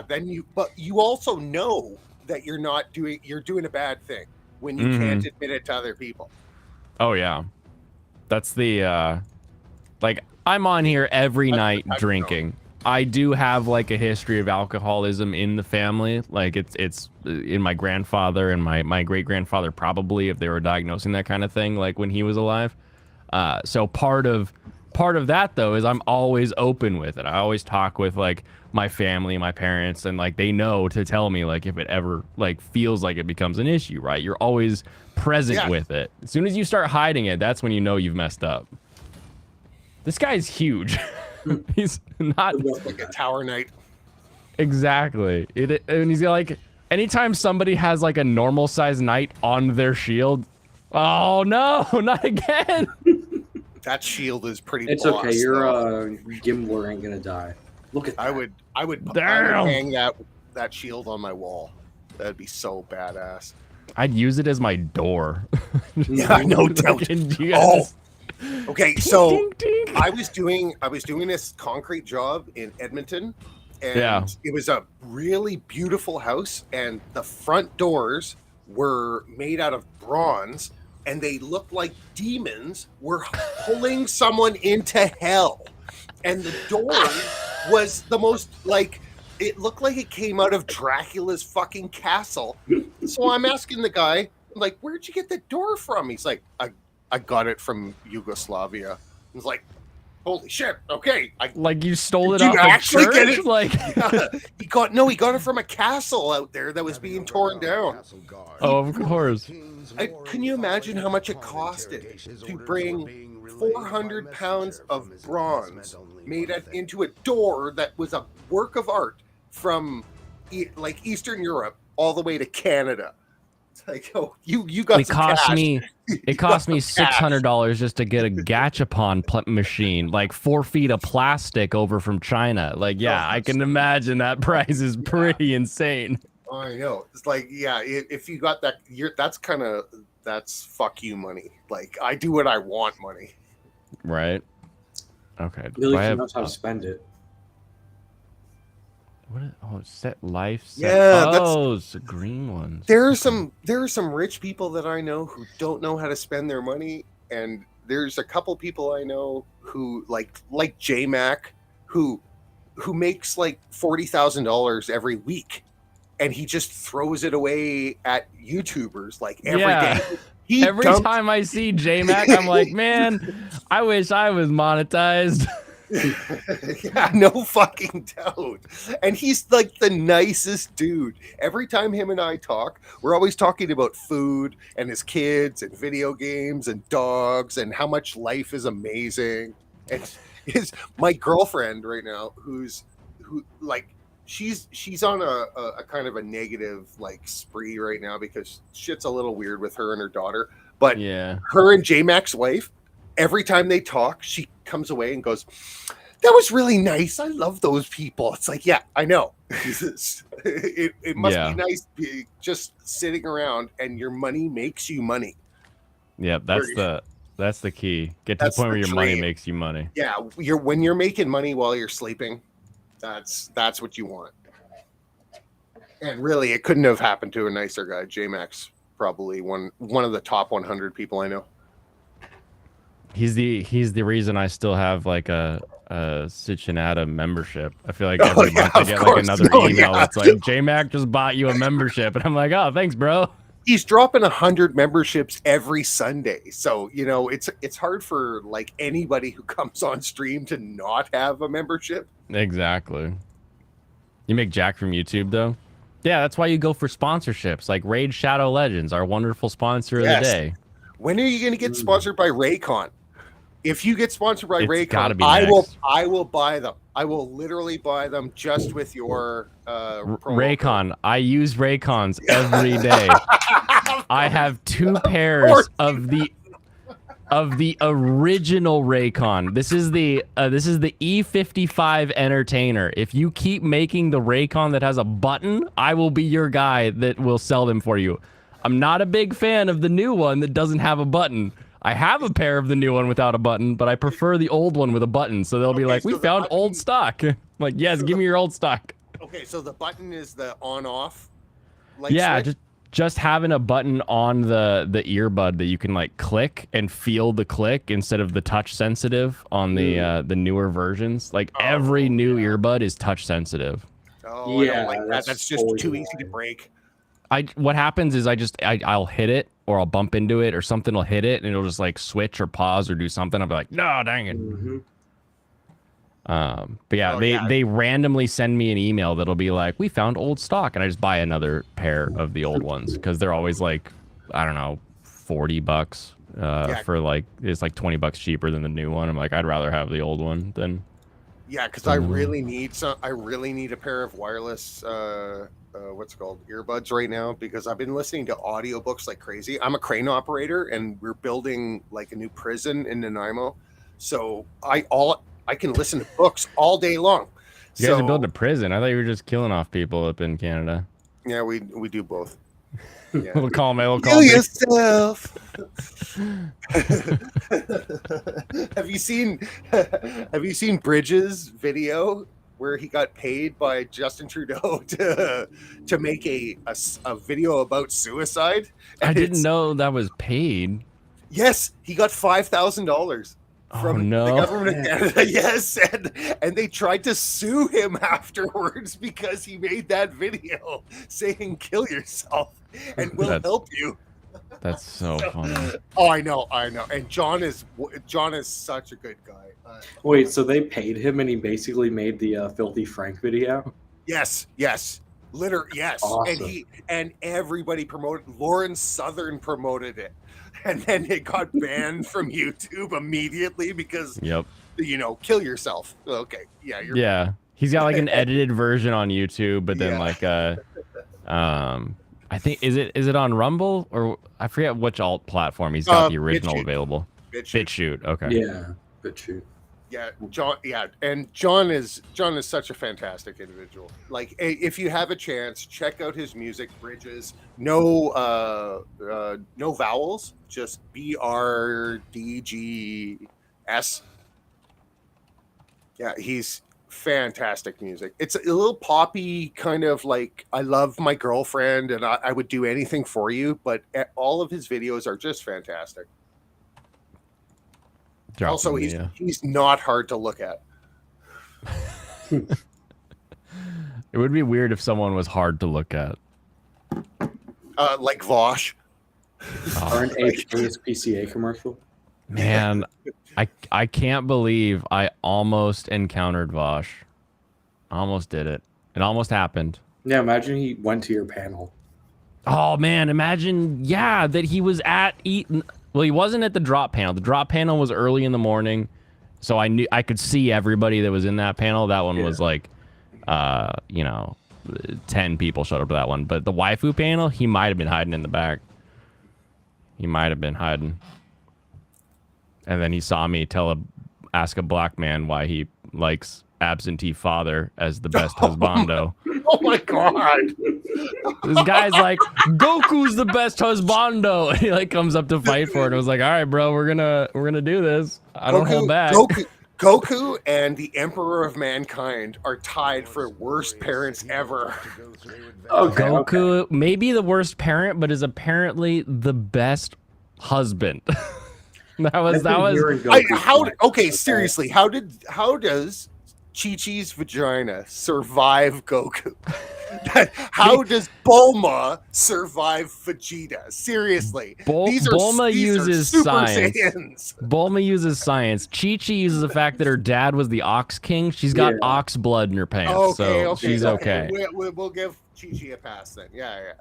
Then you also know that you're doing a bad thing when you can't admit it to other people. Oh yeah, that's the I'm on here every night drinking. I do have a history of alcoholism in the family. It's in my grandfather and my great grandfather, probably, if they were diagnosing that kind of thing when he was alive. So part of that though is I'm always open with it. I always talk with my family, my parents, and they know to tell me if it ever feels like it becomes an issue, right? You're always present with it. As soon as you start hiding it, that's when you know you've messed up. This guy's huge. He's not like a tower knight. Exactly. And he's anytime somebody has a normal size knight on their shield. Oh no, not again. That shield is pretty. It's okay. Your Gimbler ain't gonna die. Look at that. I would hang that shield on my wall. That'd be so badass. I'd use it as my door. Yeah, no doubt. Oh, okay. So ding, ding. I was doing this concrete job in Edmonton, and it was a really beautiful house, and the front doors were made out of bronze, and they looked like demons were pulling someone into hell. And the door was the most it looked like it came out of Dracula's fucking castle. So I'm asking the guy, where'd you get the door from? He's like, I got it from Yugoslavia. I was like, holy shit, okay. You stole it off a church? Get it? He got it from a castle out there that was being torn down. Oh, of course. Can you imagine how much it costed to bring 400 pounds of bronze made into a door that was a work of art from Eastern Europe all the way to Canada? It's you got some cash. It cost me $600 just to get a gachapon machine, 4 feet of plastic over from China. I can imagine that price is pretty insane. I know. It's if you got that, that's fuck you money. I do what I want money. Right. Okay. Really knows how to spend it. Set life. That's the green ones. There are some rich people that I know who don't know how to spend their money, and there's a couple people I know who like J-Mac, who makes like $40,000 every week, and he just throws it away at YouTubers like every day. Every time I see J-Mac, I'm like, man, I wish I was monetized. Yeah, no fucking doubt. And he's like the nicest dude. Every time him and I talk, we're always talking about food and his kids and video games and dogs and how much life is amazing. And my girlfriend right now, she's on a kind of a negative like spree right now because shit's a little weird with her and her daughter. But her and J-Mac's wife, every time they talk, she comes away and goes, "That was really nice. I love those people." It's like, yeah, I know. it must be nice just sitting around and your money makes you money. Yeah, that's the key. Get to the point where your money makes you money. Yeah, when you're making money while you're sleeping, that's what you want. And really, it couldn't have happened to a nicer guy. J-Mac's probably one of the top 100 people I know. He's the reason I still have like a Cincinnati membership. I feel like every month I get like another email that's like, J-Mac just bought you a membership, and I'm like, oh, thanks, bro. He's dropping 100 memberships every Sunday, so it's hard for like anybody who comes on stream to not have a membership. Exactly. You make Jack from YouTube though. Yeah, that's why you go for sponsorships like Raid Shadow Legends, our wonderful sponsor of the day. When are you going to get sponsored by Raycon? If you get sponsored by Raycon, I will buy them. I will literally buy them just with your Raycon. I use Raycons every day. I have 2 pairs of the original Raycon. This is the E55 Entertainer. If you keep making the Raycon that has a button, I will be your guy that will sell them for you. I'm not a big fan of the new one that doesn't have a button. I have a pair of the new one without a button, but I prefer the old one with a button. So they'll be like, we found old stock. I'm like, yes, give me your old stock. Okay, so the button is the on-off? Yeah, just having a button on the earbud that you can like click and feel the click instead of the touch sensitive on the newer versions. Like every new earbud is touch sensitive. Oh, yeah, I don't like that. That's just too easy to break. What happens is I'll hit it or I'll bump into it or something will hit it and it'll just like switch or pause or do something. I'll be like, no, dang it. But yeah, they randomly send me an email that'll be like, we found old stock, and I just buy another pair of the old ones because they're always like, I don't know, $40 for like, it's like $20 cheaper than the new one. I'm like, I'd rather have the old one than. Yeah, because I really need a pair of wireless what's it called, earbuds right now, because I've been listening to audiobooks like crazy. I'm a crane operator and we're building like a new prison in Nanaimo, so I can listen to books all day long. You guys are building a prison? I thought you were just killing off people up in Canada. Yeah, we do both. Yeah. We'll call him. Kill yourself. Have you seen Bridges' video where he got paid by Justin Trudeau to make a video about suicide? I didn't know that was paid. Yes, he got $5,000 from the government of Canada. Yes, and they tried to sue him afterwards because he made that video saying "kill yourself" and we'll help you. That's so funny. Oh, I know. And John is such a good guy. Wait, so they paid him and he basically made the Filthy Frank video? Yes. Literally, yes. Awesome. And everybody promoted. Lauren Southern promoted it. And then it got banned from YouTube immediately because, kill yourself. Okay, yeah. He's got like an edited version on YouTube, but then like I think is it on Rumble or I forget which alt platform he's got the original available. BitChute. Okay. Yeah, BitChute. Yeah, John. Yeah, and John is such a fantastic individual. Like, if you have a chance, check out his music. Bridges, no vowels, just BRDGS. Yeah, he's fantastic music. It's a little poppy, kind of like I love my girlfriend and I would do anything for you. But all of his videos are just fantastic. Also, he's not hard to look at. It would be weird if someone was hard to look at. Like Vosh. Current HA's PCA commercial. Man, I can't believe I almost encountered Vosh. Almost did it. It almost happened. Yeah, imagine he went to your panel. Oh man, imagine, yeah, that he was at Eaton. Well, he wasn't at the drop panel. The drop panel was early in the morning, so I knew I could see everybody that was in that panel. That one was like, 10 people showed up to that one. But the waifu panel, he might have been hiding in the back. He might have been hiding. And then he saw me ask a black man why he likes absentee father as the best husbando. Oh my god! This guy's like, Goku's the best husbando. And he like comes up to fight for it. I was like, all right, bro, we're gonna do this. I don't hold back. Goku and the Emperor of Mankind are tied for worst parents ever. Okay, Goku, maybe the worst parent, but is apparently the best husband. Seriously, how does Chi-Chi's vagina survive Goku? How does Bulma survive Vegeta? Seriously, Bulma uses Super science. Saiyans. Bulma uses science. Chi-Chi uses the fact that her dad was the Ox King. She's got ox blood in her pants, so she's okay. We'll give Chi-Chi a pass then. Yeah.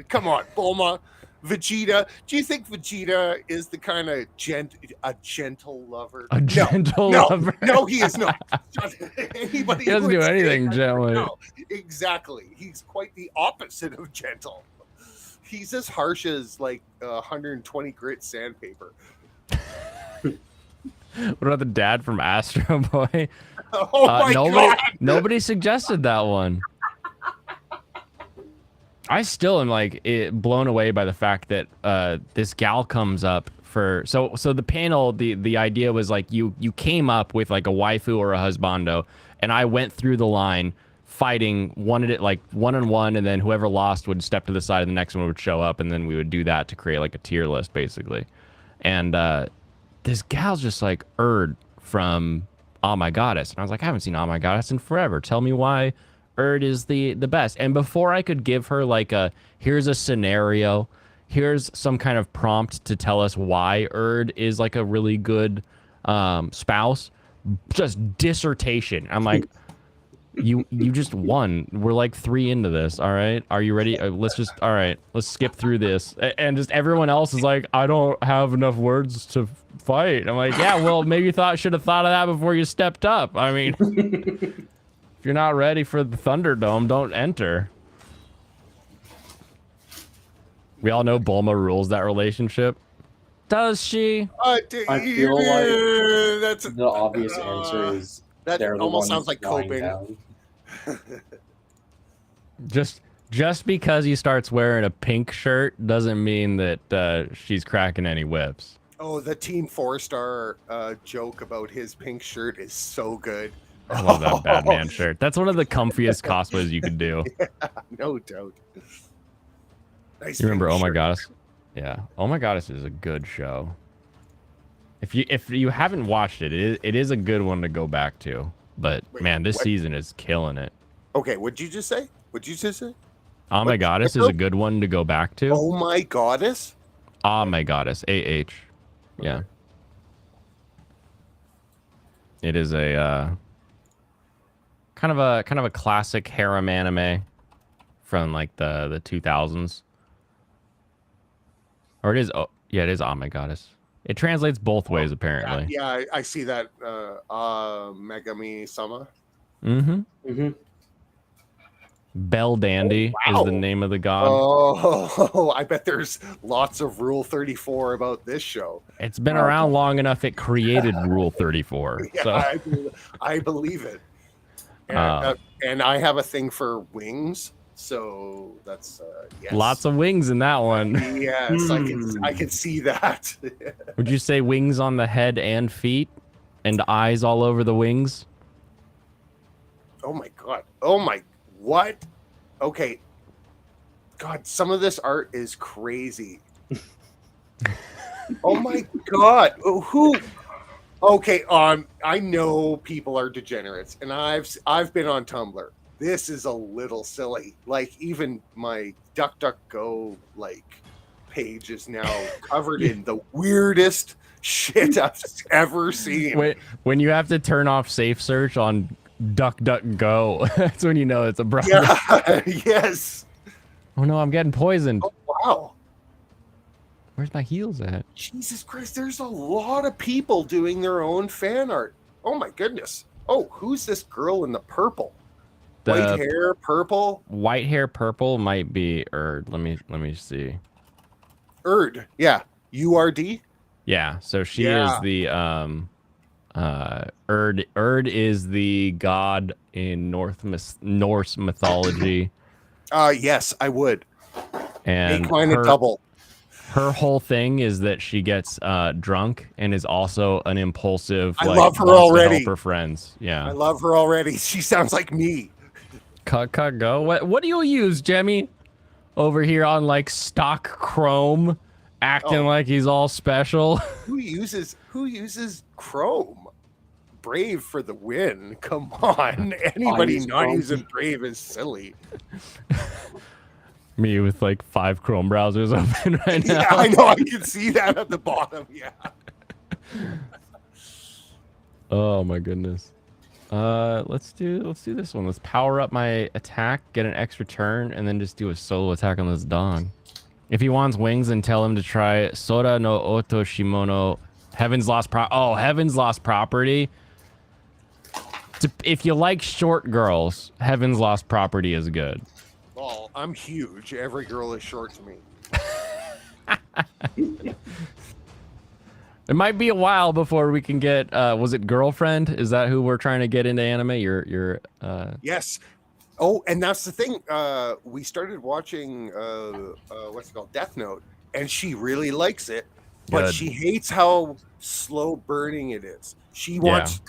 Come on, Bulma. Vegeta, do you think Vegeta is the kind of gentle lover? A gentle lover? No, he is not. Anybody he doesn't do anything gently. No, exactly. He's quite the opposite of gentle. He's as harsh as like 120 grit sandpaper. What about the dad from Astro Boy? Oh my god! Nobody suggested that one. I still am like blown away by the fact that this gal comes up for so the panel. The idea was like you came up with like a waifu or a husbando, and I went through the line fighting one at it like 1-on-1, and then whoever lost would step to the side, and the next one would show up, and then we would do that to create like a tier list basically. And this gal's just like from Oh My Goddess, and I was like, I haven't seen Oh My Goddess in forever. Tell me why is the best. And before I could give her like here's a scenario, here's some kind of prompt to tell us why is like a really good spouse, just dissertation. I'm like, you just won. We're like 3 into this. All right, are you ready? Let's skip through this. And just everyone else is like, I don't have enough words to fight. I'm like, yeah, well, maybe you should have thought of that before you stepped up. I mean, if you're not ready for the Thunderdome, don't enter. We all know Bulma rules that relationship. Does she? I feel like that's the obvious answer is that almost sounds like coping. Just because he starts wearing a pink shirt doesn't mean that she's cracking any whips. Oh, the Team 4-star joke about his pink shirt is so good. I love that Batman shirt. That's one of the comfiest cosplays you could do. Yeah, no doubt. Nice. You remember Oh My Goddess? Yeah. Oh My Goddess is a good show. If you haven't watched it, it is a good one to go back to. But man, this season is killing it. Okay, what'd you just say? Oh My Goddess is a good one to go back to. Oh My Goddess? Oh My Goddess. AH. Yeah. It is a kind of a classic harem anime from like the 2000s. Or it is it is Oh My Goddess. It translates both ways apparently. Yeah, I see that Megami Sama. Mm-hmm. Bell Dandy is the name of the god. Oh, I bet there's lots of Rule 34 about this show. It's been around long enough it created Rule 34. Yeah, so. I believe it. And I have a thing for wings, so that's yes. Lots of wings in that one. Yes, I can see that. Would you say wings on the head and feet, and eyes all over the wings? Oh my god! Oh my what? Okay. God, some of this art is crazy. Oh my god! Who? Okay, I know people are degenerates, and I've been on Tumblr. This is a little silly. Like even my DuckDuckGo page is now covered in the weirdest shit I've ever seen. When you have to turn off safe search on DuckDuckGo, that's when you know it's a problem. Yeah, yes. Oh no, I'm getting poisoned. Oh, wow. Where's my heels at? Jesus Christ, there's a lot of people doing their own fan art. Oh my goodness. Oh, who's this girl in the purple? White hair, purple? White hair, purple might be Erd. Let me see. Erd, yeah. URD? Yeah, so she is the Erd. Erd is the god in Norse mythology. Yes, I would. And make mine a double. Her whole thing is that she gets drunk and is also an impulsive. I love her already. Help her friends. Yeah, I love her already. She sounds like me. Cut, go. What do you use, Jemmy? Over here on like stock Chrome, acting like he's all special. Who uses Chrome? Brave for the win. Come on. Anybody not using Brave is silly. Me with like 5 Chrome browsers open right now. Yeah, I know. I can see that at the bottom. Yeah. Oh my goodness. Let's do this one. Let's power up my attack, get an extra turn, and then just do a solo attack on this dog. If he wants wings, then tell him to try Sora no Oto Shimono, Heaven's Lost Property. If you like short girls, Heaven's Lost Property is good. Well, I'm huge. Every girl is short to me. It might be a while before we can get was it Girlfriend? Is that who we're trying to get into anime? Yes. Oh, and that's the thing. We started watching what's it called? Death Note, and she really likes it, but Good. she hates how slow burning it is. She wants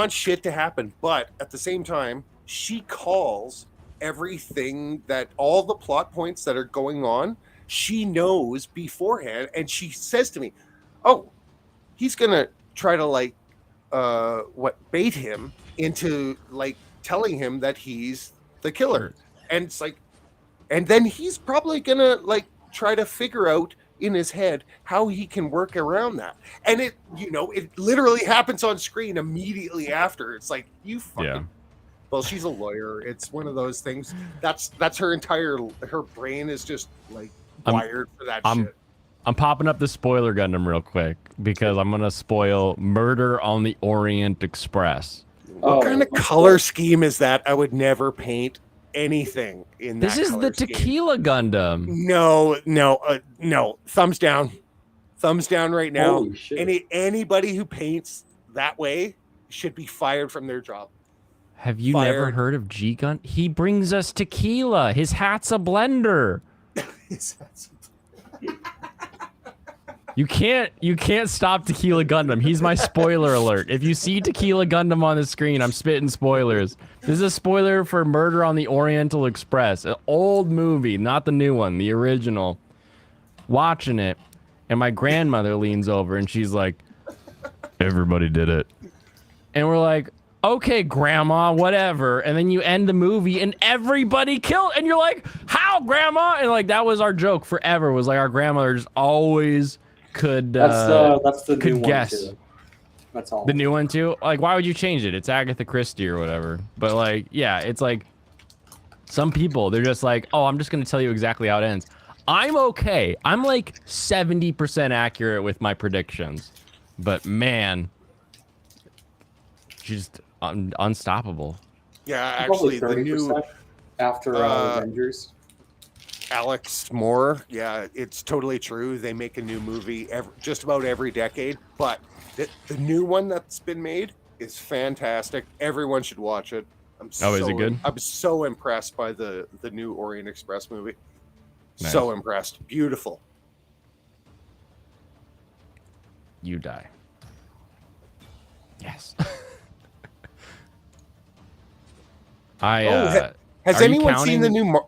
shit to happen, but at the same time, she calls everything that all the plot points that are going on, she knows beforehand, and she says to me, "Oh, he's gonna try to bait him into telling him that he's the killer," and it's like, and then he's probably gonna try to figure out in his head how he can work around that, and it literally happens on screen immediately after. It's like, you fucking. Well, she's a lawyer. It's one of those things. That's her brain is just wired for that shit. I'm popping up the spoiler Gundam real quick because I'm gonna spoil Murder on the Orient Express. What kind of color scheme is that? I would never paint anything in that. This is the Tequila Gundam. No. Thumbs down. Thumbs down right now. Holy shit. Anybody who paints that way should be fired from their job. Have you never heard of G-Gun? He brings us tequila. His hat's a blender. You can't stop Tequila Gundam. He's my spoiler alert. If you see Tequila Gundam on the screen, I'm spitting spoilers. This is a spoiler for Murder on the Oriental Express, an old movie, not the new one, the original. Watching it, and my grandmother leans over and she's like, "Everybody did it." And we're like, "Okay, grandma, whatever." And then you end the movie and everybody killed, and you're like, "How, grandma?" And that was our joke forever, was our grandmother just always could that's the could new guess. one too. That's all. The new one too? Why would you change it? It's Agatha Christie or whatever. But yeah, it's some people, they're just oh, I'm just gonna tell you exactly how it ends. I'm okay. I'm 70% accurate with my predictions. But man, just unstoppable. Yeah, actually, the new after Avengers. Alex Moore. Yeah, it's totally true. They make a new movie just about every decade, but the new one that's been made is fantastic. Everyone should watch it. Is it good? I'm so impressed by the new Orient Express movie. Nice. So impressed. Beautiful. You die. Yes. Has anyone seen the new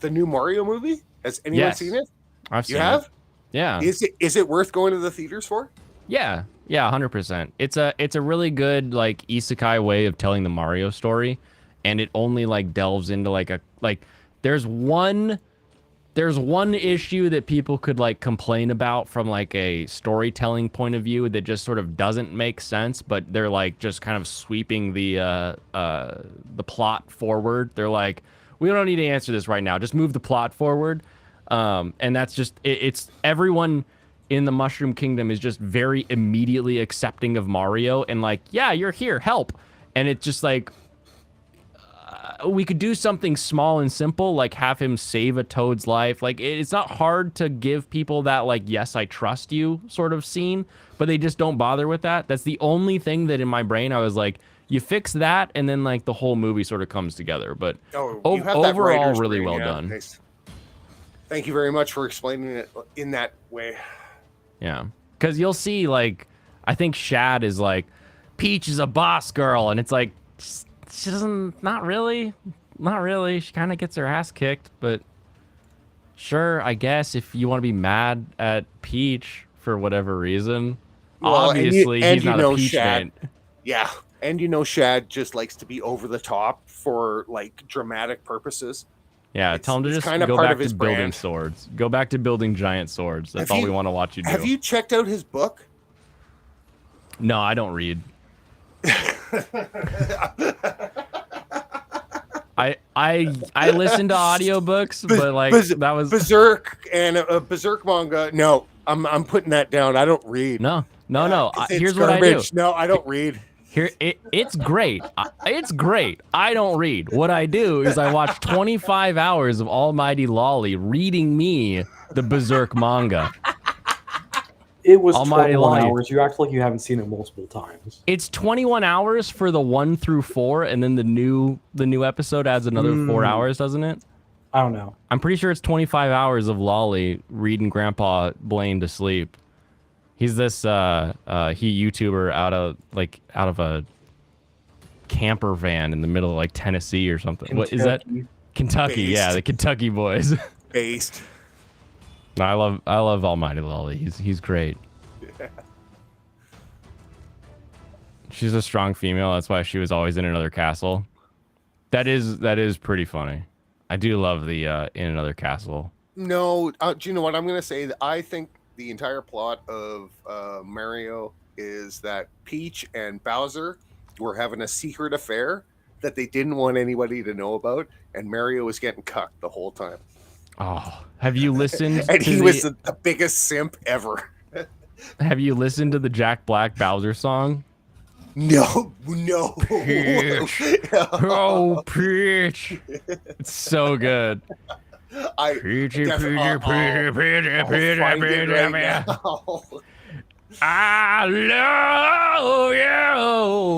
the new Mario movie? Has anyone seen it? I've seen it. You have? Yeah. Is it worth going to the theaters for? Yeah. Yeah, 100%. It's a really good like isekai way of telling the Mario story, and it only like delves into like there's one issue that people could like complain about from like a storytelling point of view that just sort of doesn't make sense, but they're like just kind of sweeping the plot forward. They're like, we don't need to answer this right now. Just move the plot forward. And that's just it's everyone in the Mushroom Kingdom is just very immediately accepting of Mario and like, yeah, you're here, help. And it's just like we could do something small and simple, like have him save a Toad's life. Like it's not hard to give people that like, yes, I trust you sort of scene, but they just don't bother with that. That's the only thing that in my brain I was like, you fix that and then like the whole movie sort of comes together. But overall, really well done. Nice. Thank you very much for explaining it in that way. Yeah, because you'll see, like, I think Shad is like, Peach is a boss girl, and it's like, she doesn't, not really. She kind of gets her ass kicked, but sure, I guess if you want to be mad at Peach for whatever reason, well, obviously he's not a Peach fan. Yeah, and Shad just likes to be over the top for like dramatic purposes. Yeah, tell him to just go back to building swords. Go back to building giant swords. That's all we want to watch you do. Have you checked out his book? No, I don't read. I listen to audiobooks, but like that was Berserk and a Berserk manga. No, I'm putting that down. I don't read. No. Here's what I do. No, I don't read. Here, it's great. It's great. I don't read. What I do is I watch 25 hours of Almighty Lolly reading me the Berserk manga. It was 21 hours. You act like you haven't seen it multiple times. It's 21 hours for the 1 through 4, and then the new episode adds another 4 hours, doesn't it? I don't know. I'm pretty sure it's 25 hours of Lolly reading Grandpa Blaine to sleep. He's this YouTuber out of a camper van in the middle of like Tennessee or something. Kentucky. What is that? Kentucky, Based. Yeah, the Kentucky boys. Based. I love Almighty Lolly. He's great. Yeah. She's a strong female. That's why she was always in Another Castle. That is pretty funny. I do love the In Another Castle. No, do you know what I'm gonna say? I think the entire plot of Mario is that Peach and Bowser were having a secret affair that they didn't want anybody to know about, and Mario was getting cucked the whole time. Oh, have you listened? And he was the biggest simp ever. Have you listened to the Jack Black Bowser song? No. Peach. Oh, Peach. It's so good. I love you.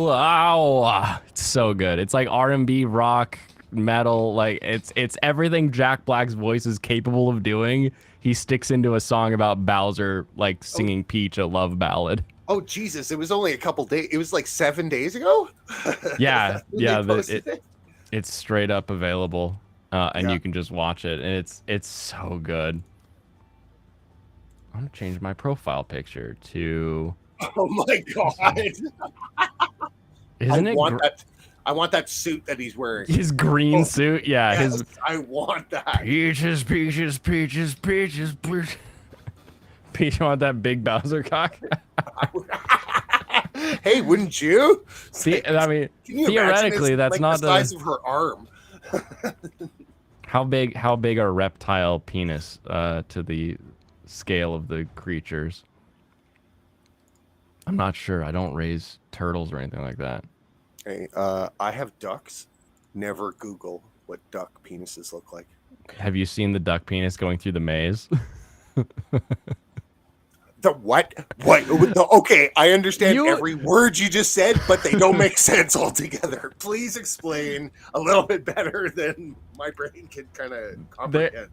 Oh, it's so good. It's like R&B, rock, metal. Like it's everything Jack Black's voice is capable of doing. He sticks into a song about Bowser, like singing Peach, a love ballad. Oh Jesus! It was only a couple days. It was like 7 days ago. Yeah. It's straight up available. And you can just watch it, and it's so good. I'm gonna change my profile picture to. Oh my god! Isn't I want that suit that he's wearing. His green suit, yeah. Yes, I want that. Peaches. Peach, want that big Bowser cock? Hey, wouldn't you? See, I mean, theoretically, that's like not the size of her arm. How big are reptile penis to the scale of the creatures? I'm not sure. I don't raise turtles or anything like that. Hey, I have ducks. Never Google what duck penises look like. Have you seen the duck penis going through the maze? The what? What? Okay, I understand every word you just said, but they don't make sense altogether. Please explain a little bit better than my brain can kind of comprehend.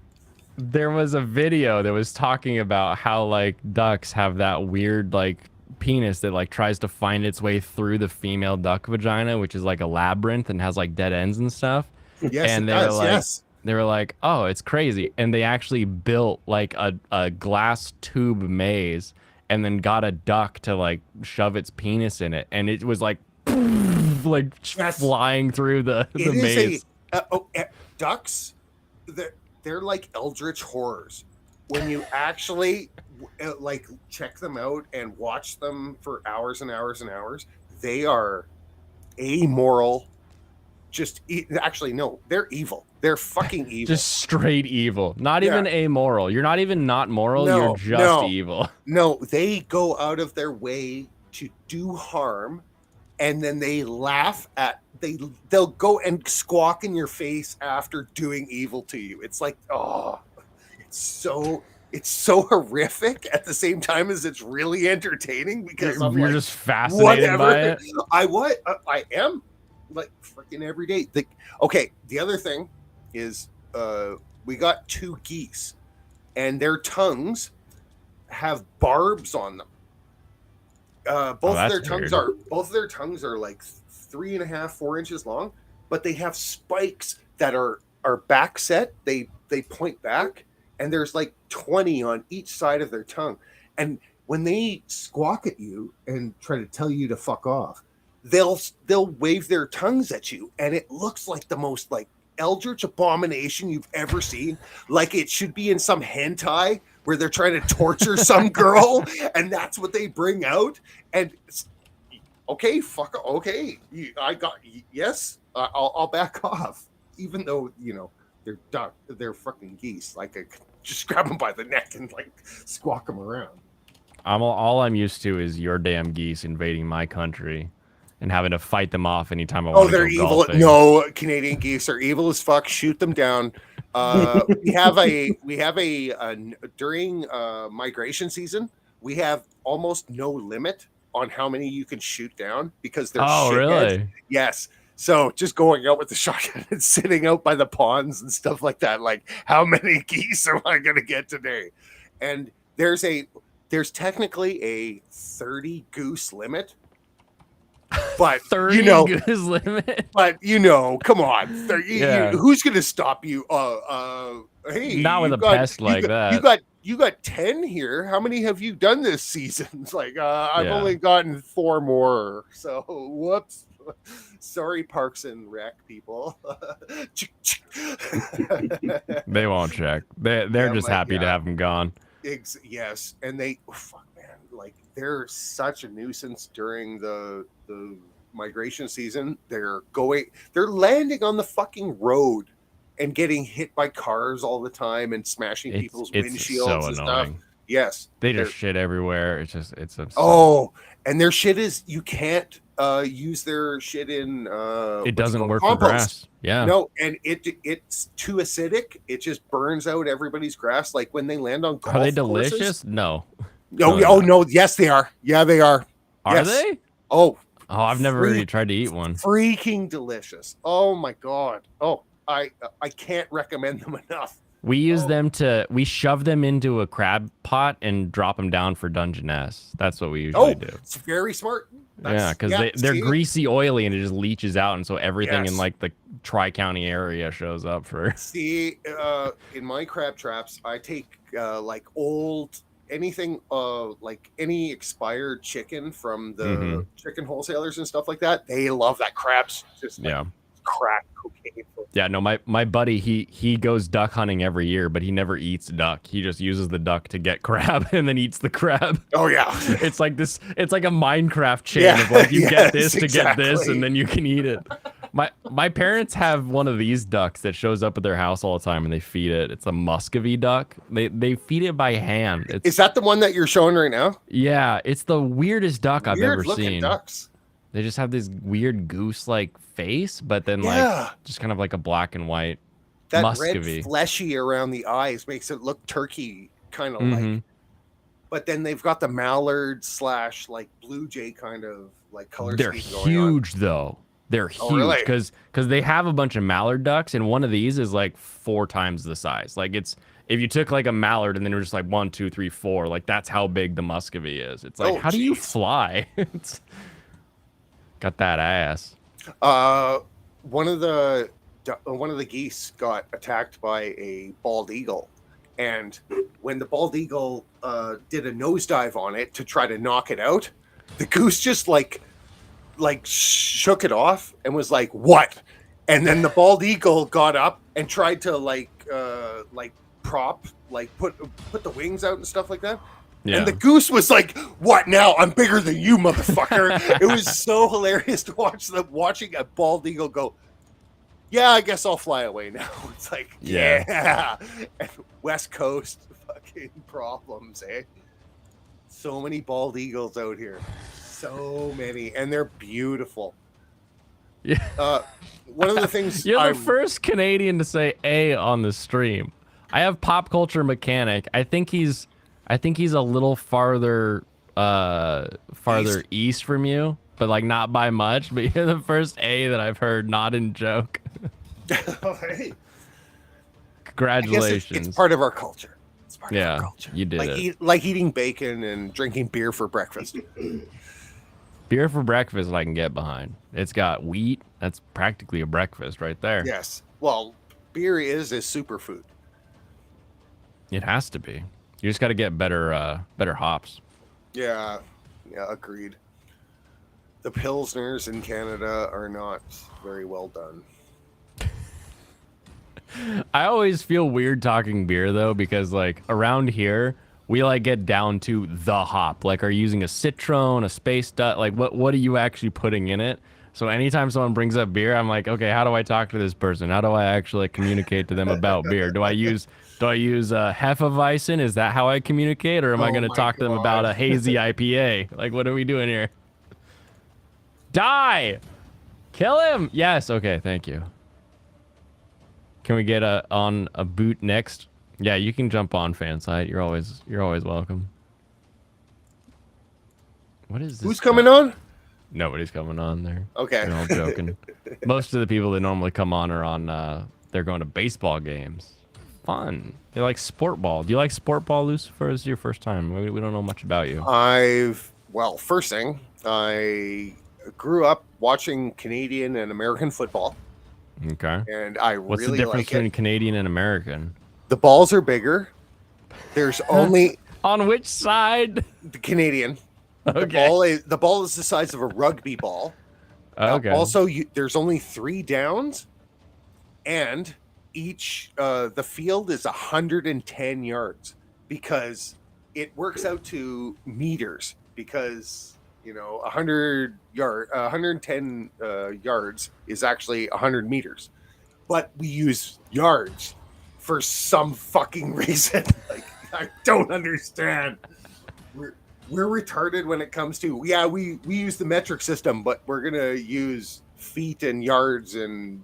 There was a video that was talking about how like ducks have that weird like penis that like tries to find its way through the female duck vagina, which is like a labyrinth and has like dead ends and stuff. Yes, and it does. Yes. They were like, oh, it's crazy. And they actually built like a glass tube maze and then got a duck to like shove its penis in it, and it was like like flying through the maze. Ducks, they're like eldritch horrors. When you actually like check them out and watch them for hours and hours and hours, they are amoral. Actually, no, they're evil. They're fucking evil. Just straight evil. Not even amoral. You're not even not moral. You're just evil. No, they go out of their way to do harm, and then they laugh at they'll go and squawk in your face after doing evil to you. It's like, oh, it's so horrific at the same time as it's really entertaining because you're just fascinated by it. I am like freaking every day. The other thing is we got 2 geese and their tongues have barbs on them. Both of their tongues are like 3.5, 4 inches long, but they have spikes that are back set. They point back, and there's like 20 on each side of their tongue. And when they squawk at you and try to tell you to fuck off, they'll wave their tongues at you, and it looks like the most like eldritch abomination you've ever seen. Like it should be in some hentai where they're trying to torture some girl, and that's what they bring out. And okay, I'll back off, even though they're fucking geese. Like I could just grab them by the neck and like squawk them around. All I'm used to is your damn geese invading my country and having to fight them off anytime I want to go they're evil. golfing. No, Canadian geese are evil as fuck. Shoot them down. We have during migration season, we have almost no limit on how many you can shoot down because they're really? Yes. So just going out with the shotgun and sitting out by the ponds and stuff like that. Like, how many geese am I going to get today? And there's technically a 30 goose limit. But 30 goose limit. But come on, who's going to stop you? Hey, not with a pest like that. You got 10 here. How many have you done this season? It's like I've only gotten 4 more. So whoops. Sorry, Parks and Rec people. They won't check. They're just happy to have them gone. Yes, and they're such a nuisance during the migration season. They're landing on the fucking road and getting hit by cars all the time and smashing people's windshields so and annoying. stuff. Yes, they just shit everywhere. It's absurd. Oh, and their shit is you can't use their shit in it doesn't work for grass. Yeah, no, and it's too acidic. It just burns out everybody's grass. Like when they land on golf Are they delicious? Courses. No. No. Yes, they are. Yeah, they are. Are they? Oh, I've never really tried to eat one. Freaking delicious. Oh my god. Oh, I can't recommend them enough. We use them we shove them into a crab pot and drop them down for Dungeness. That's what we usually do. It's very smart. Because they're greasy, oily, and it just leaches out, and so everything in like the Tri-County area shows up for. See, in my crab traps, I take like old anything like any expired chicken from the chicken wholesalers and stuff like that. They love that crabs. Just crack cocaine. Yeah, no, my buddy, he goes duck hunting every year, but he never eats duck. He just uses the duck to get crab and then eats the crab. Oh yeah. It's like a Minecraft chain of like you get this to get this and then you can eat it. My parents have one of these ducks that shows up at their house all the time and they feed it. It's a Muscovy duck. They feed it by hand. Is that the one that you're showing right now? Yeah, it's the weirdest duck I've ever seen. Ducks. They just have this weird goose-like face, but then just kind of like a black and white that Muscovy. Red fleshy around the eyes makes it look turkey kind of like. But then they've got the mallard / like blue jay kind of like color. They're huge though. They're huge because they have a bunch of mallard ducks, and one of these is like 4 times the size. Like if you took like a mallard and then it was just like 1, 2, 3, 4, like that's how big the Muscovy is. It's like how do you fly? It's got that ass. One of the geese got attacked by a bald eagle, And when the bald eagle did a nosedive on it to try to knock it out, the goose just like shook it off and was like, "What?" And then the bald eagle got up and tried to prop, put the wings out and stuff like that. Yeah. And the goose was like, "What now? I'm bigger than you, motherfucker." It was so hilarious to watching a bald eagle go, "Yeah, I guess I'll fly away now." It's like, yeah. And West Coast fucking problems, eh? So many bald eagles out here. So many. And they're beautiful. Yeah. One of the things You're the first Canadian to say A on the stream. I have Pop Culture Mechanic. I think he's a little farther east from you, but like not by much. But you're the first A that I've heard, not in joke. Hey. Congratulations. It's part of our culture. It's part of Yeah, our culture. you did it. Like eating bacon and drinking beer for breakfast. Beer for breakfast I can get behind. It's got wheat. That's practically a breakfast right there. Yes. Well, beer is a superfood. It has to be. You just got to get better hops. Yeah, agreed. The Pilsners in Canada are not very well done. I always feel weird talking beer though, because like around here we like get down to the hop. Like, are you using a Citron, a Space Dut? Like, what are you actually putting in it? So anytime someone brings up beer, I'm like, okay, how do I talk to this person? How do I actually communicate to them about beer? Do I use Hefeweizen? Is that how I communicate, or am I going to talk to them about a hazy IPA? Like, what are we doing here? Die! Kill him! Yes. Okay. Thank you. Can we get on a boot next? Yeah, you can jump on fan site. You're always welcome. What is this? Who's coming on? Nobody's coming on there. Okay. They're all joking. Most of the people that normally come on are on they're going to baseball games. Fun. They like sport ball. Do you like sport ball, Lucifer? Is your first time? We don't know much about you. First thing, I grew up watching Canadian and American football. Okay. And I What's really the difference like between it. Canadian and American? The balls are bigger. There's only on which side? The Canadian. Okay. The ball is the size of a rugby ball. Okay. Also, there's only 3 downs, and each the field is 110 yards because it works out to meters. Because 110 yards is actually 100 meters, but we use yards for some fucking reason. Like, I don't understand. We're retarded when it comes to we use the metric system, but we're gonna use feet and yards and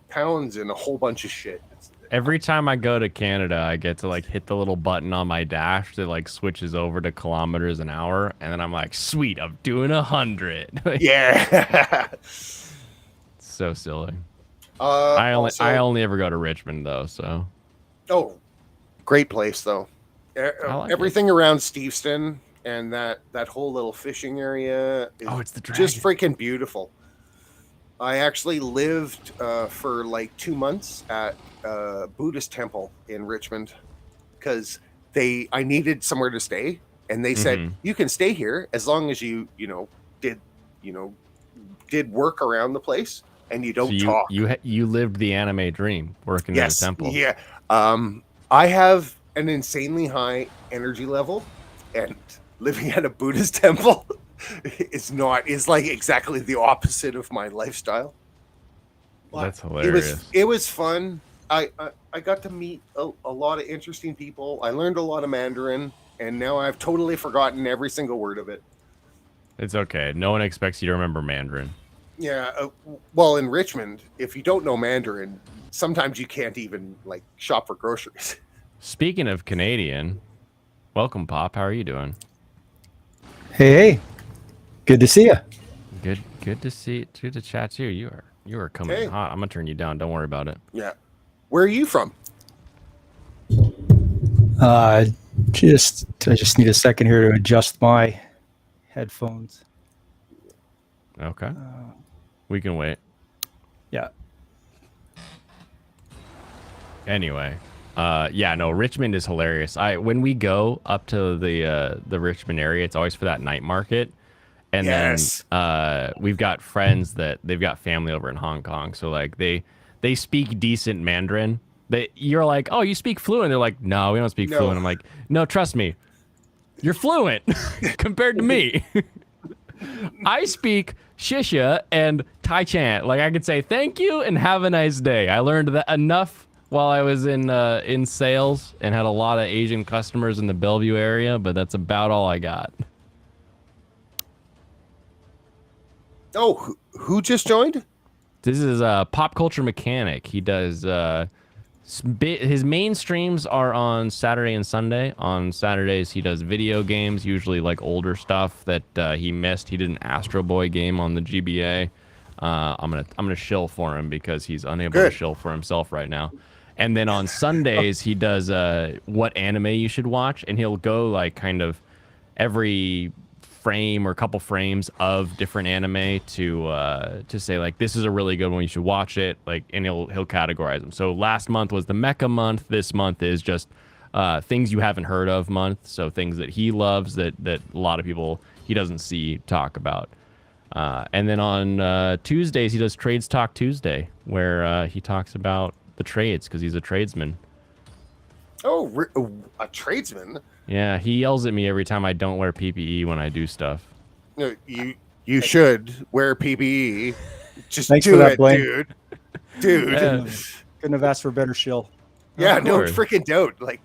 pounds and a whole bunch of shit. Every time I go to Canada, I get to like hit the little button on my dash that like switches over to kilometers an hour, and then I'm like, sweet, I'm doing 100. Yeah. So silly. I only ever go to Richmond though, so. Oh, great place though. Like Everything around Steveston and that whole little fishing area is it's the Dragon. just freaking beautiful. I actually lived for like 2 months at a Buddhist temple in Richmond because I needed somewhere to stay, and they said you can stay here as long as you did work around the place and you don't talk. You lived the anime dream working in a temple. Yeah. I have an insanely high energy level, and living at a Buddhist temple is like exactly the opposite of my lifestyle. But that's hilarious. It was fun. I got to meet a lot of interesting people. I learned a lot of Mandarin, and now I've totally forgotten every single word of it. It's okay. No one expects you to remember Mandarin. Yeah. Well, in Richmond, if you don't know Mandarin, sometimes you can't even like shop for groceries. Speaking of Canadian, welcome, Pop. How are you doing? Hey, good to see you. Good to see. Good to chat to you. You are coming in hot. I'm gonna turn you down. Don't worry about it. Yeah. Where are you from? I just need a second here to adjust my headphones. Okay. We can wait. Yeah. Anyway, Yeah, no, Richmond is hilarious. When we go up to the Richmond area, it's always for that night market. And Yes. then we've got friends that they've got family over in Hong Kong. So like they speak decent Mandarin. You're like, oh, you speak fluent. They're like, no, we don't speak No. fluent. I'm like, no, trust me. You're fluent compared to me. I speak Shisha and Tai Chan. Like I could say thank you and have a nice day. I learned that enough while I was in sales and had a lot of Asian customers in the Bellevue area, but that's about all I got. Oh, who just joined? This is a Pop Culture Mechanic. He does his main streams are on Saturday and Sunday. On Saturdays he does video games, usually like older stuff that he missed. He did an Astro Boy game on the GBA. I'm gonna shill for him because he's unable to shill for himself right now. And then on Sundays he does what anime you should watch, and he'll go like kind of every frame or a couple frames of different anime to say like this is a really good one, you should watch it, like, and he'll categorize them. So last month was the mecha month. This month is just things you haven't heard of month, so things that he loves that a lot of people he doesn't see talk about. And then on Tuesdays he does Trades Talk Tuesday, where he talks about the trades because he's a tradesman. Oh, a tradesman. Yeah, he yells at me every time I don't wear PPE when I do stuff. No, you should wear PPE. Just Thanks do for that, it, Blaine. dude. Yeah. Couldn't have asked for better shill. Yeah, Of no, course. freaking don't. Like,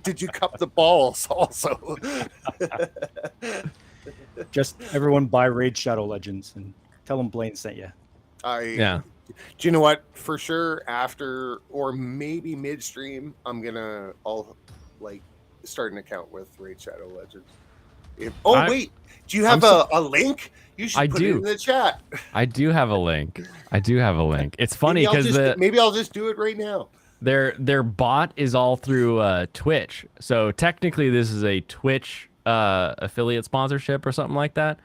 did you cup the balls also? Just everyone buy Raid Shadow Legends and tell them Blaine sent you. Yeah. Do you know what? For sure, after or maybe midstream, I'll like start an account with Raid Shadow Legends. Wait, do you have a link? You should I put do. it in the chat. I do have a link. It's funny because maybe I'll just do it right now. their bot is all through Twitch. So technically this is a Twitch affiliate sponsorship or something like that.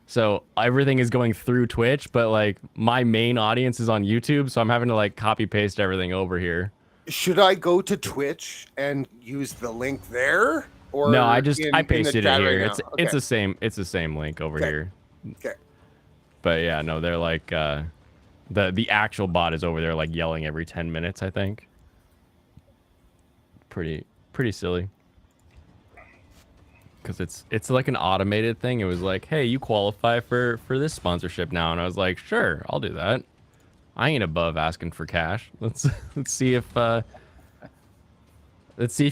So everything is going through Twitch, but like my main audience is on YouTube, so I'm having to like copy paste everything over here. Should I go to Twitch and use the link there? Or No, I in pasted the it chat here. right It's now? it's Okay. the same link over Okay. here. Okay. But yeah, no, they're like the actual bot is over there like yelling every 10 minutes, I think. Pretty silly. Cuz it's like an automated thing. It was like, "Hey, you qualify for this sponsorship now." And I was like, "Sure, I'll do that. I ain't above asking for cash. Let's see if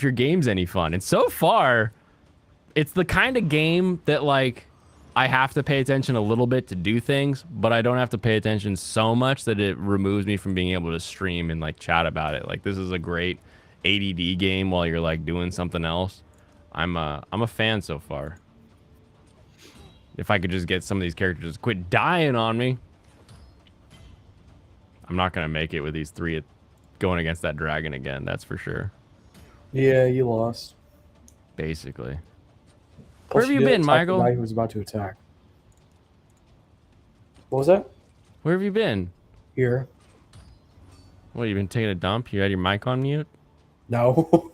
your game's any fun." And so far, it's the kind of game that like I have to pay attention a little bit to do things, but I don't have to pay attention so much that it removes me from being able to stream and like chat about it. Like this is a great ADD game while you're like doing something else. I'm a fan so far. If I could just get some of these characters to quit dying on me. I'm not gonna make it with these three going against that dragon again, that's for sure. Yeah, you lost. Basically. Plus, Where have you didn't been, attack Michael? The guy who was about to attack. What was that? Where have you been? Here. What, you been taking a dump? You had your mic on mute? No.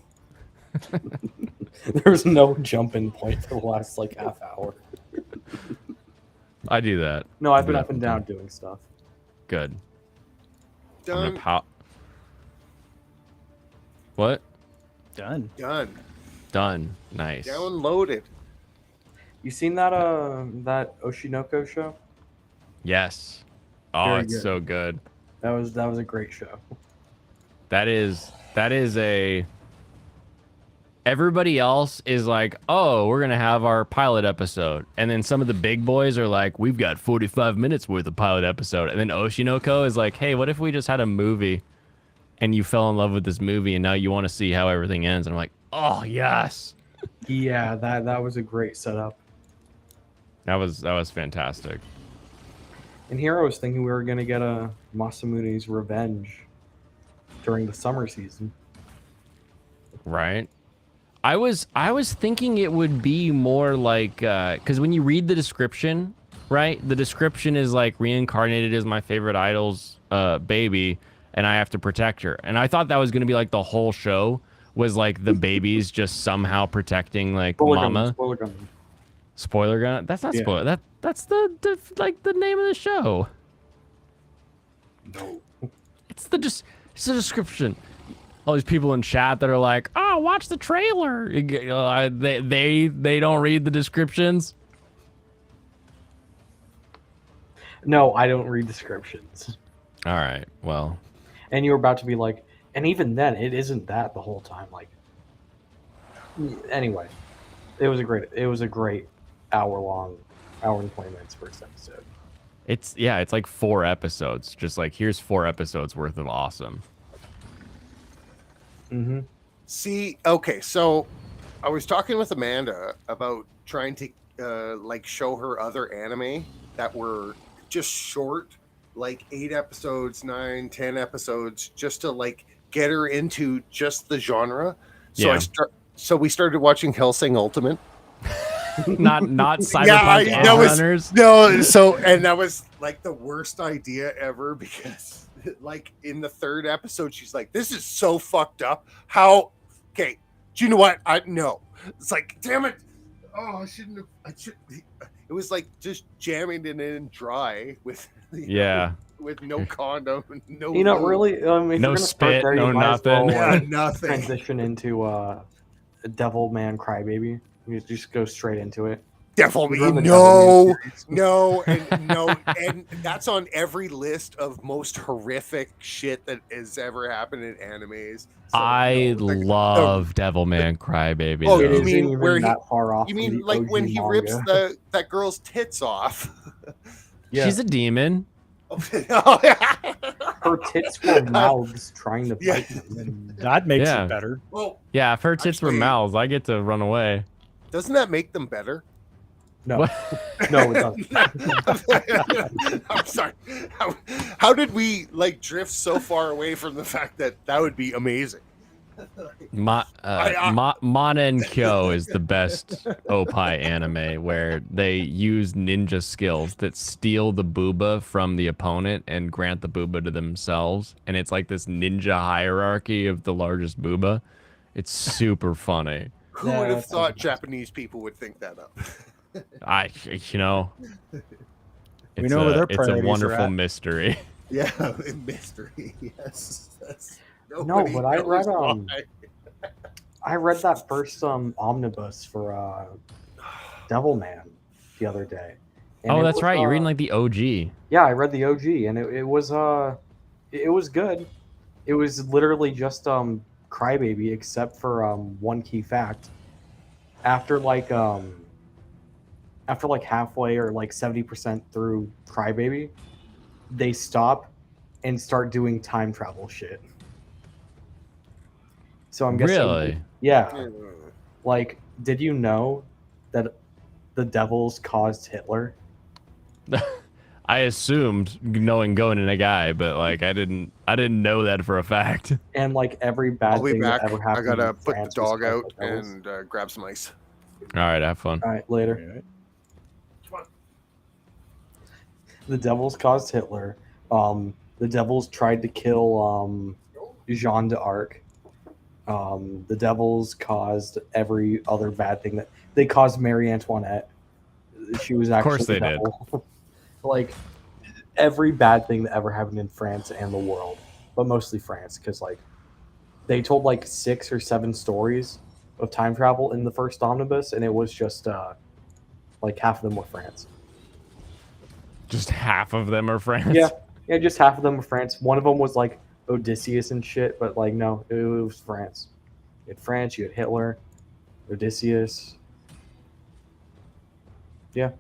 There was no jumping point for the last like half hour. I do that. No, I've I been do up that and down doing stuff. Good. I'm Done. gonna pop. What? Done. Done. Nice. Downloaded. You seen that that Oshinoko show? Yes. Oh, Very it's good. so good. That was a great show. That is a. Everybody else is like, oh, we're gonna have our pilot episode, and then some of the big boys are like, we've got 45 minutes worth of pilot episode, and then Oshinoko is like, hey, what if we just had a movie, and you fell in love with this movie, and now you want to see how everything ends, and I'm like, oh yes. Yeah, that was a great setup. That was fantastic. And here I was thinking we were gonna get a Masamune's Revenge during the summer season. Right. I was thinking it would be more like because when you read the description, right, the description is like reincarnated as my favorite idol's baby, and I have to protect her. And I thought that was going to be like the whole show was like the babies just somehow protecting like Mama. Spoiler gun. That's not spoiler. That's the like the name of the show. No. It's the description. All these people in chat that are like, "Oh, watch the trailer." They don't read the descriptions. No, I don't read descriptions. All right. Well. And you were about to be like, and even then, it isn't that the whole time. Like, anyway, it was a great hour and 20 minutes first episode. It's like 4 episodes. Just like here's 4 episodes worth of awesome. Mm-hmm. See, okay, so I was talking with Amanda about trying to like show her other anime that were just short, like 8 episodes, 9, 10 episodes, just to like get her into just the genre. So Yeah. we started watching Hellsing Ultimate. not Cyberpunk Edgerunners. And that was like the worst idea ever because like in the 3rd episode she's like, this is so fucked up. How okay, do you know what? No. It's like, damn it. Oh, it was like just jamming it in dry with with no condom, no really no spit, there, no nothing. Nothing. Transition into a Devilman Crybaby. You just go straight into it. Devilman, no, and that's on every list of most horrific shit that has ever happened in animes. So, I love Devilman Crybaby. Oh, though. you mean where that far off? You mean the like OG when he manga. rips that girl's tits off? Yeah. She's a demon. Oh, yeah. Her tits were mouths trying to Yeah. bite them. That makes Yeah. it better. Well, Yeah, if her tits were Actually- mouths, I get to run away. doesn't that make them better? No, What? no, it doesn't. I'm sorry. How did we like drift so far away from the fact that would be amazing? Mana and Kyo is the best opai anime where they use ninja skills that steal the booba from the opponent and grant the booba to themselves. And it's like this ninja hierarchy of the largest booba. It's super funny. Who Yeah, would have that sounds thought nice. Japanese people would think that up? You know, it's know where their it's a priorities are wonderful at. mystery. Yeah, mystery. Yes. No, nobody but I knows read why. I read that first omnibus for Devilman the other day. And Oh, it that's was, right. You're reading like the OG. Yeah, I read the OG, and it was good. It was literally just Crybaby, except for one key fact. After like halfway or like 70% through Crybaby, they stop and start doing time travel shit. So I'm guessing, Really? yeah. Like, did you know that the devils caused Hitler? I assumed knowing going in a guy, but like I didn't know that for a fact. And like every bad I'll be thing back. that ever I happened. gotta in put the France was dog caused out by devils. and grab some ice. All right, have fun. All right, later. The devils caused Hitler. The devils tried to kill Jeanne d'Arc. The devils caused every other bad thing that they caused Marie Antoinette. She was actually course they the devil. Like every bad thing that ever happened in France and the world, but mostly France, because like they told like 6 or 7 stories of time travel in the first omnibus, and it was just like half of them were France. Just half of them are friends. Yeah, just half of them were France. One of them was like Odysseus and shit, but like no, it was France. You had France, you had Hitler, Odysseus. Yeah.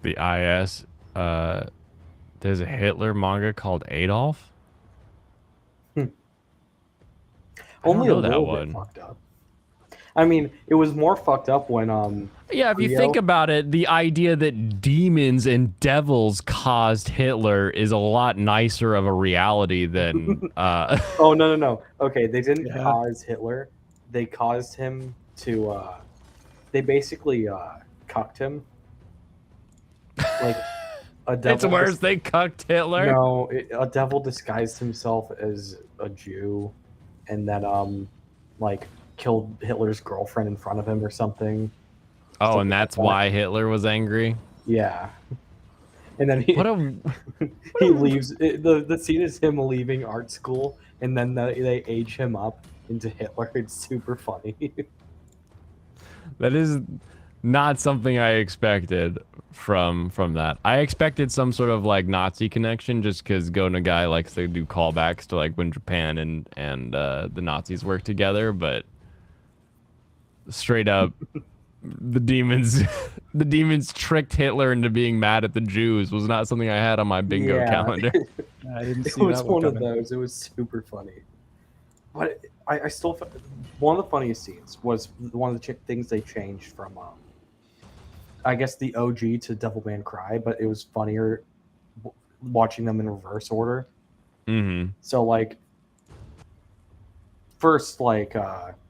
The IS. There's a Hitler manga called Adolf. I Only don't a know that little one. bit fucked up. I mean, it was more fucked up when Yeah, if you Rio- think about it, the idea that demons and devils caused Hitler is a lot nicer of a reality than Oh no. Okay, they didn't Yeah. cause Hitler. They caused him to they basically cucked him. Like a devil. It's worse. They cucked Hitler. No, a devil disguised himself as a Jew, and then like killed Hitler's girlfriend in front of him or something. Oh, and that's why Hitler was angry. Yeah. And then he he leaves. The scene is him leaving art school, and then they age him up into Hitler. It's super funny. That is not something I expected from that. I expected some sort of like Nazi connection, just because Go Nagai likes to do callbacks to like when Japan and the Nazis worked together, but straight up. The demons tricked Hitler into being mad at the Jews was not something I had on my bingo calendar. I didn't see It was that one of coming. those. It was super funny. But I still one of the funniest scenes was one of the things they changed from I guess the OG to Devilman Cry, but it was funnier watching them in reverse order. Mm-hmm. So like first like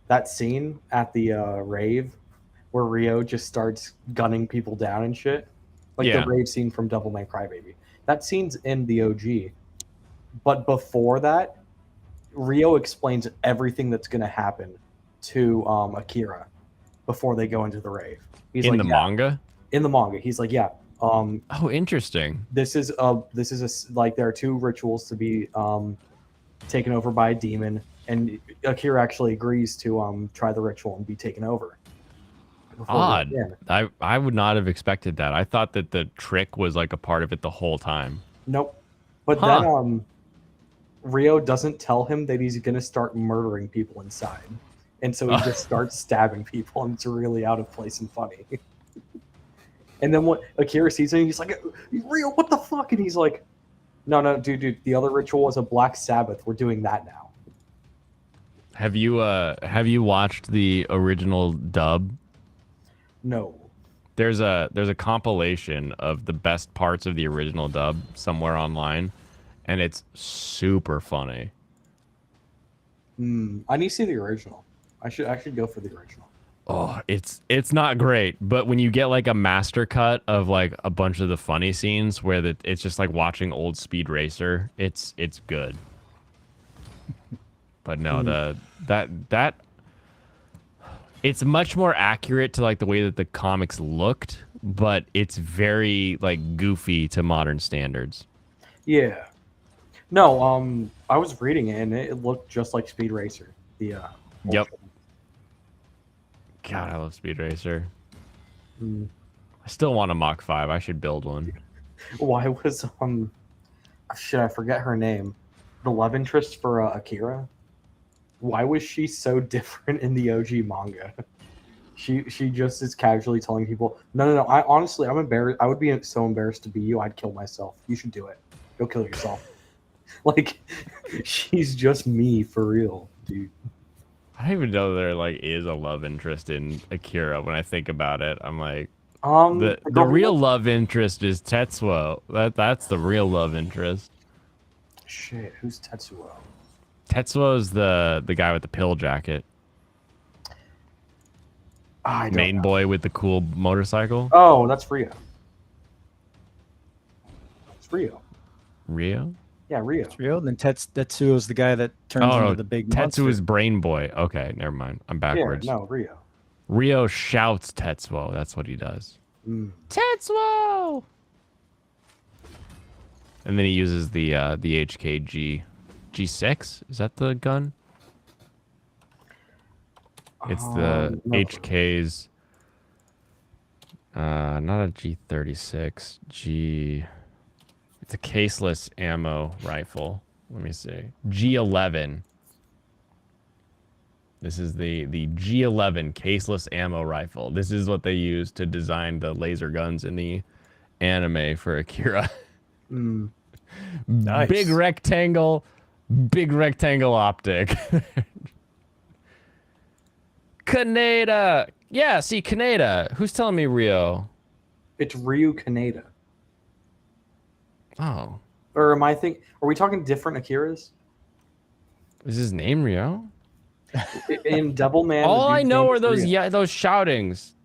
that scene at the rave where Rio just starts gunning people down and shit. Like Yeah. the rave scene from Devilman Crybaby. That scene's in the OG. But before that, Rio explains everything that's going to happen to Akira before they go into the rave. He's In like, the yeah. manga? In the manga. He's like, yeah. Oh, interesting. This is like there are two rituals to be taken over by a demon, and Akira actually agrees to try the ritual and be taken over. Odd. I would not have expected that. I thought that the trick was like a part of it the whole time. Nope. But then Rio doesn't tell him that he's gonna start murdering people inside, and so he just starts stabbing people, and it's really out of place and funny. And then when Akira sees him, he's like, "Rio, what the fuck?" And he's like, "No, dude, the other ritual was a Black Sabbath. We're doing that now." Have you watched the original dub? No. There's a compilation of the best parts of the original dub somewhere online, and it's super funny. I need to see the original. I should go for the original. Oh, it's not great, but when you get like a master cut of like a bunch of the funny scenes where it's just like watching old Speed Racer, it's good. But no, that it's much more accurate to like the way that the comics looked, but it's very like goofy to modern standards. Yeah. No, I was reading it and it looked just like Speed Racer. Yep. God, I love Speed Racer. I still want a Mach 5. I should build one. Why was shit, I forget her name. The love interest for Akira. Why was she so different in the OG manga? She just is casually telling people, no. I'm embarrassed. I would be so embarrassed to be you. I'd kill myself. You should do it. Go kill yourself. Like, she's just me for real, dude. I don't even know there like is a love interest in Akira. When I think about it, I'm like, the real love interest is Tetsuo. That's the real love interest. Shit, who's Tetsuo? Tetsuo's the guy with the pill jacket. Main boy with the cool motorcycle. Oh, that's Rio. It's Rio. Rio? Yeah, Rio. It's real. Then Tetsuo is the guy that turns into the big monster. Tetsuo is Brain Boy. Okay, never mind. I'm backwards. Yeah, no, Rio. Rio shouts Tetsuo. That's what he does. Tetsuo! And then he uses the HK G6. Is that the gun? It's the no. HK's not a G36. It's a caseless ammo rifle. Let me see. G11. This is the G11 caseless ammo rifle. This is what they use to design the laser guns in the anime for Akira. Nice. Big rectangle optic. Kaneda. Yeah, see, Kaneda. Who's telling me Rio? It's Ryu Kaneda. Oh. Or am I are we talking different Akiras? Is his name Rio? In Devilman, all I know are Rio. those shoutings.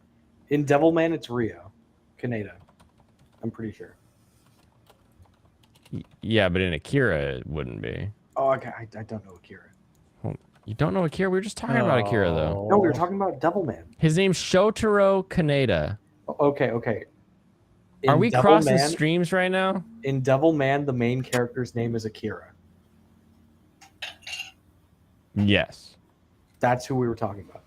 In Devilman, it's Rio Kaneda. I'm pretty sure. Yeah, but in Akira it wouldn't be. Oh, okay. I don't know Akira. You don't know Akira? We were just talking about Akira though. No, we were talking about Devilman. His name's Shotaro Kaneda. Okay. Are we Devilman- crossing streams right now? In Devilman, the main character's name is Akira. Yes. That's who we were talking about.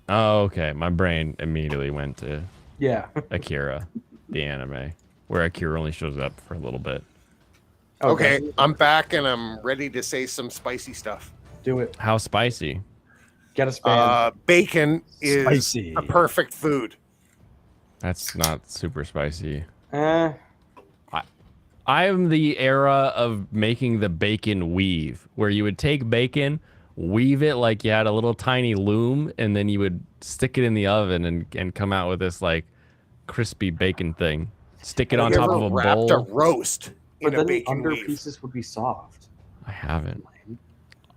Oh, okay. My brain immediately went to Yeah. Akira, the anime, where Akira only shows up for a little bit. Okay, I'm back and I'm ready to say some spicy stuff. Do it. How spicy? Get us banned. Bacon is Spicy. a perfect food. That's not super spicy. Eh. I am the era of making the bacon weave, where you would take bacon, weave it like you had a little tiny loom, and then you would stick it in the oven and come out with this like crispy bacon thing. Stick it on top of a wrapped bowl. a roast But in a then the bacon under weave. pieces would be soft. I haven't.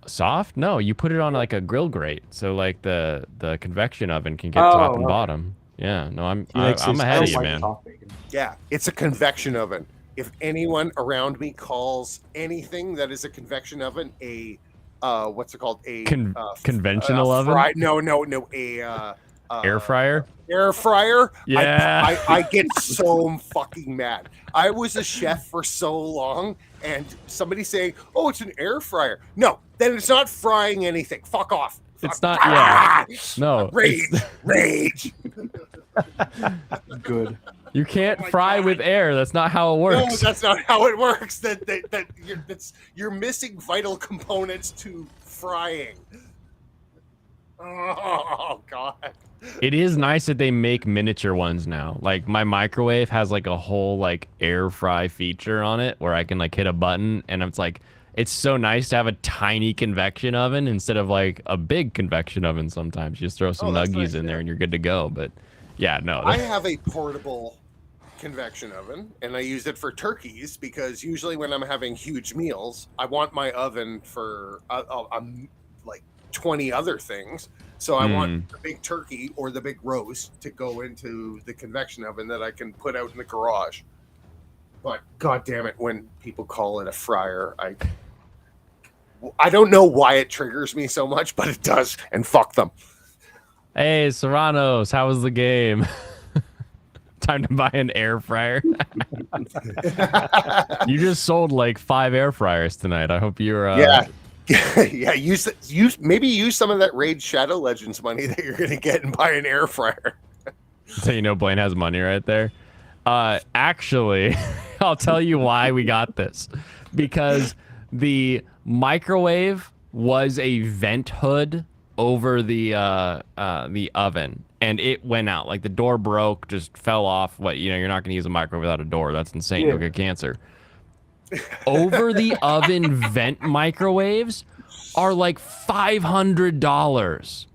Soft? No, you put it on like a grill grate, so like the convection oven can get top and okay. bottom. Yeah, no, I'm likes his- ahead I of don't you, like man. soft bacon. Yeah, it's a convection oven. If anyone around me calls anything that is a convection oven a what's it called? A Conventional oven? No, Air fryer? Air fryer. Yeah. I get so fucking mad. I was a chef for so long, and somebody saying, "Oh, it's an air fryer." No, then it's not frying anything. Fuck off. It's Fuck- not. Yeah. No. Rage, it's- rage. Good. You can't my fry God. with air. That's not how it No, works. that's not how it works. You're missing vital components to frying. Oh God. It is nice that they make miniature ones now. Like my microwave has like a whole like air fry feature on it where I can like hit a button and it's like it's so nice to have a tiny convection oven instead of like a big convection oven sometimes. You just throw some that's nuggies nice, in there yeah. and you're good to go. But yeah, no. I have a portable convection oven and I use it for turkeys because usually when I'm having huge meals, I want my oven for like 20 other things. So I want the big turkey or the big roast to go into the convection oven that I can put out in the garage. But God damn it, when people call it a fryer, I don't know why it triggers me so much, but it does, and fuck them. Hey, Serranos, how was the game? Time to buy an air fryer. You just sold like 5 air fryers tonight. I hope you're Yeah, use some of that Raid Shadow Legends money that you're gonna get and buy an air fryer. So you know Blaine has money right there. Actually, I'll tell you why we got this. Because the microwave was a vent hood over the oven, and it went out. Like the door broke, just fell off. You're not gonna use a microwave without a door. That's insane. You'll get cancer. Over the oven vent microwaves are like $500.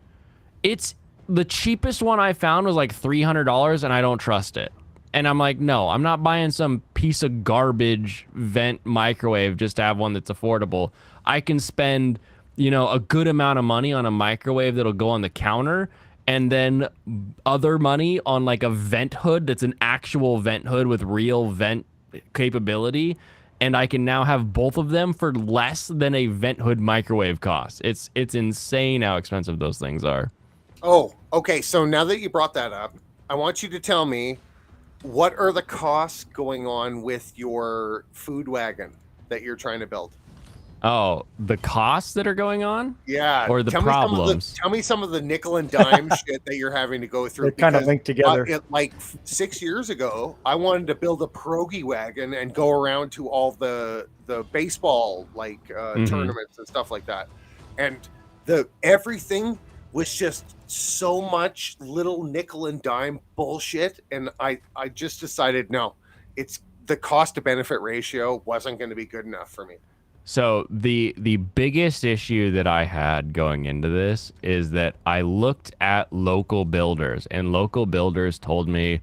It's the cheapest one I found was like $300, and I don't trust it. And I'm like, no, I'm not buying some piece of garbage vent microwave just to have one that's affordable. I can spend, a good amount of money on a microwave that'll go on the counter, and then other money on like a vent hood that's an actual vent hood with real vent capability. And I can now have both of them for less than a vent hood microwave costs. It's insane how expensive those things are. Oh, okay. So now that you brought that up, I want you to tell me what are the costs going on with your food wagon that you're trying to build? Oh, the costs that are going on? Yeah. Or the problems? Tell me some of the nickel and dime shit that you're having to go through. They're kind of because, linked together. like 6 years ago, I wanted to build a pierogi wagon and go around to all the baseball tournaments and stuff like that, and everything was just so much little nickel and dime bullshit, and I just decided no, it's the cost to benefit ratio wasn't going to be good enough for me. So the biggest issue that I had going into this is that I looked at local builders, and local builders told me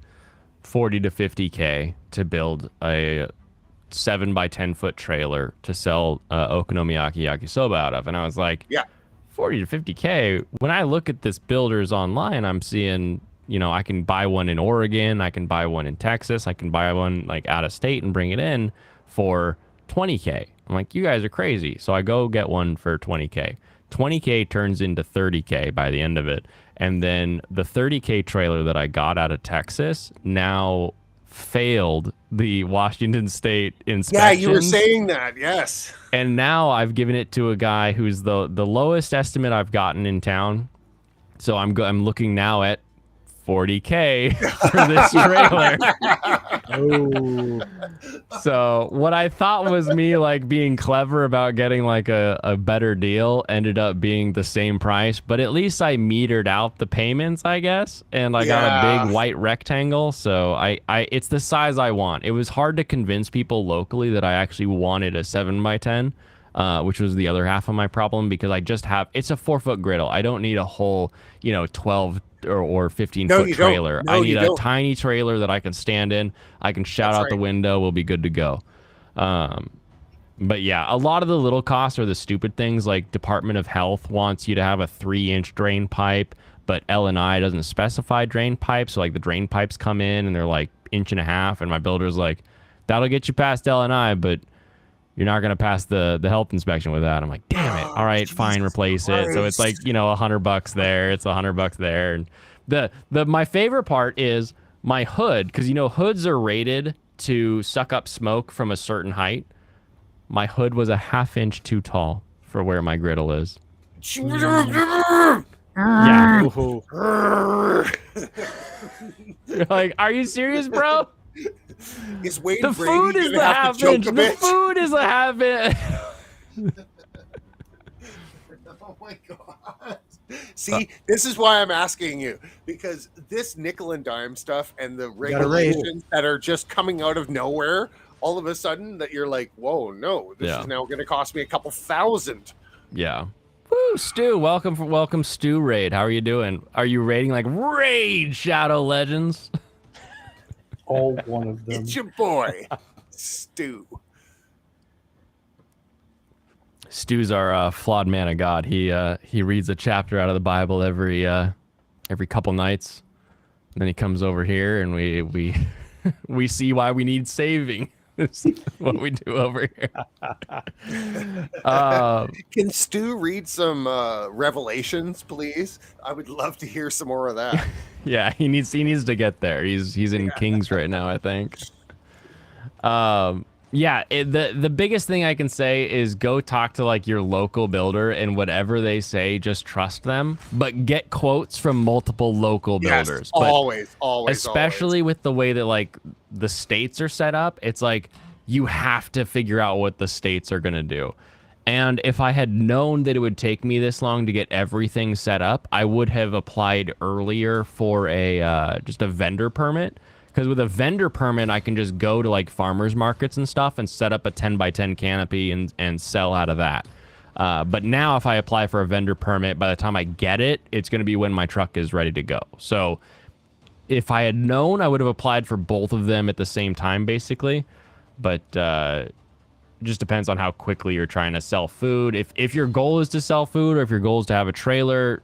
40 to 50K to build a 7 by 10 foot trailer to sell okonomiyaki yakisoba out of. And I was like, yeah, 40 to 50K. When I look at this builders online, I'm seeing, I can buy one in Oregon, I can buy one in Texas, I can buy one like out of state and bring it in for 20K. I'm like, you guys are crazy. So I go get one for 20K. 20K turns into 30K by the end of it. And then the 30K trailer that I got out of Texas now failed the Washington State inspection. Yeah, you were saying that. Yes. And now I've given it to a guy who's the lowest estimate I've gotten in town. So I'm looking now at 40K for this trailer. So what I thought was me like being clever about getting like a better deal ended up being the same price, but at least I metered out the payments, I guess, and I got a big white rectangle. So I it's the size I want. It was hard to convince people locally that I actually wanted a 7x10. Which was the other half of my problem, because I just have, it's a 4-foot griddle. I don't need a whole, 12 or 15-foot trailer. I need a tiny trailer that I can stand in. I can shout out the window. We'll be good to go. But yeah, a lot of the little costs are the stupid things, like Department of Health wants you to have a 3-inch drain pipe, but L&I doesn't specify drain pipe. So like the drain pipes come in and they're like 1.5 inches, and my builder's like, that'll get you past L&I, but you're not going to pass the health inspection with that. I'm like, damn it. All right, fine, replace it. So it's like, $100 there. It's $100 there. And my favorite part is my hood, because, hoods are rated to suck up smoke from a certain height. My hood was a 1/2 inch too tall for where my griddle is. Yeah. You're like, are you serious, bro? Is Wayne the Brady food is the 1/2 inch. The food is a 1/2 inch. Oh my god! See, this is why I'm asking you, because this nickel and dime stuff and the regulations that are just coming out of nowhere, all of a sudden, that you're like, whoa, no, this is now going to cost me a couple thousand. Yeah. Woo, Stu, welcome, Stu Raid. How are you doing? Are you raiding like Raid Shadow Legends? All one of them. It's your boy, Stu. Stu's our flawed man of God. He reads a chapter out of the Bible every couple nights, and then he comes over here and we we see why we need saving. This is what we do over here. Can Stu read some Revelations, please? I would love to hear some more of that. Yeah, he needs to get there. He's in Kings right now, I think. Yeah, the biggest thing I can say is go talk to like your local builder, and whatever they say, just trust them. But get quotes from multiple local builders. But always. Especially with the way that like the states are set up, it's like you have to figure out what the states are gonna do. And if I had known that it would take me this long to get everything set up, I would have applied earlier for a just a vendor permit. Because with a vendor permit, I can just go to like farmers markets and stuff and set up a 10x10 canopy and sell out of that. But now if I apply for a vendor permit, by the time I get it, it's going to be when my truck is ready to go. So if I had known, I would have applied for both of them at the same time, basically. But it just depends on how quickly you're trying to sell food. If your goal is to sell food, or if your goal is to have a trailer,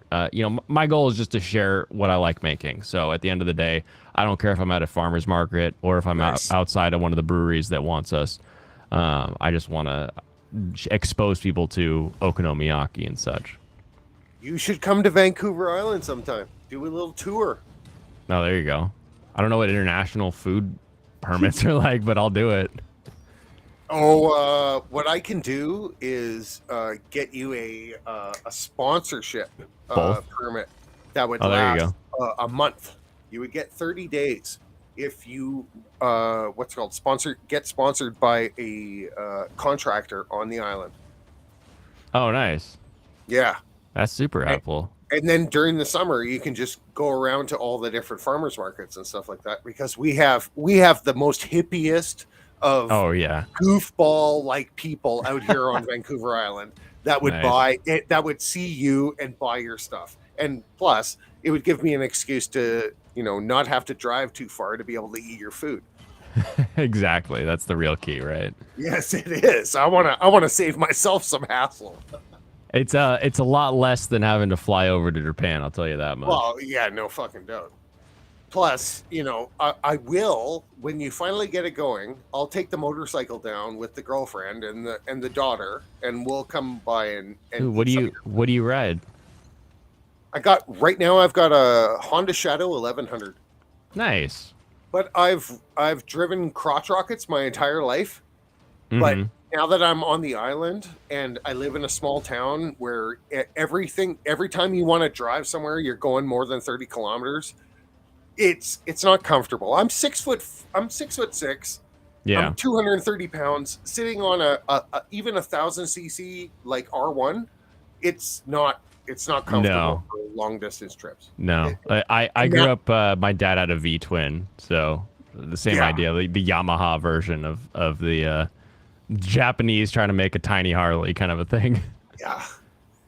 my goal is just to share what I like making. So at the end of the day, I don't care if I'm at a farmer's market or if I'm outside of one of the breweries that wants us. I just want to expose people to okonomiyaki and such. You should come to Vancouver Island sometime. Do a little tour. Oh, there you go. I don't know what international food permits are like, but I'll do it. Oh, what I can do is get you a sponsorship permit that would last a month. You would get 30 days if you get sponsored by a contractor on the island. Oh, nice. Yeah, that's super helpful. And then during the summer, you can just go around to all the different farmers markets and stuff like that, because we have the most hippiest of goofball like people out here on Vancouver Island that would buy it, that would see you and buy your stuff. And plus, it would give me an excuse to, not have to drive too far to be able to eat your food. Exactly. That's the real key, right? Yes, it is. I want to save myself some hassle. It's a lot less than having to fly over to Japan, I'll tell you that much. Well, yeah, no fucking doubt. Plus, you know, I will, when you finally get it going, I'll take the motorcycle down with the girlfriend and the daughter, and we'll come by and Ooh, what do you ride? I've got a Honda Shadow 1100. Nice. But I've driven crotch rockets my entire life. But Mhm. now that I'm on the island and I live in a small town where every time you want to drive somewhere, you're going more than 30 kilometers. It's not comfortable. I'm 6'6". Yeah. I'm 230 pounds, sitting on a even 1,000cc like R1. It's not comfortable No. for long distance trips. No, I grew up. My dad had a V twin, so the same Yeah. idea. The Yamaha version of the Japanese trying to make a tiny Harley kind of a thing. Yeah.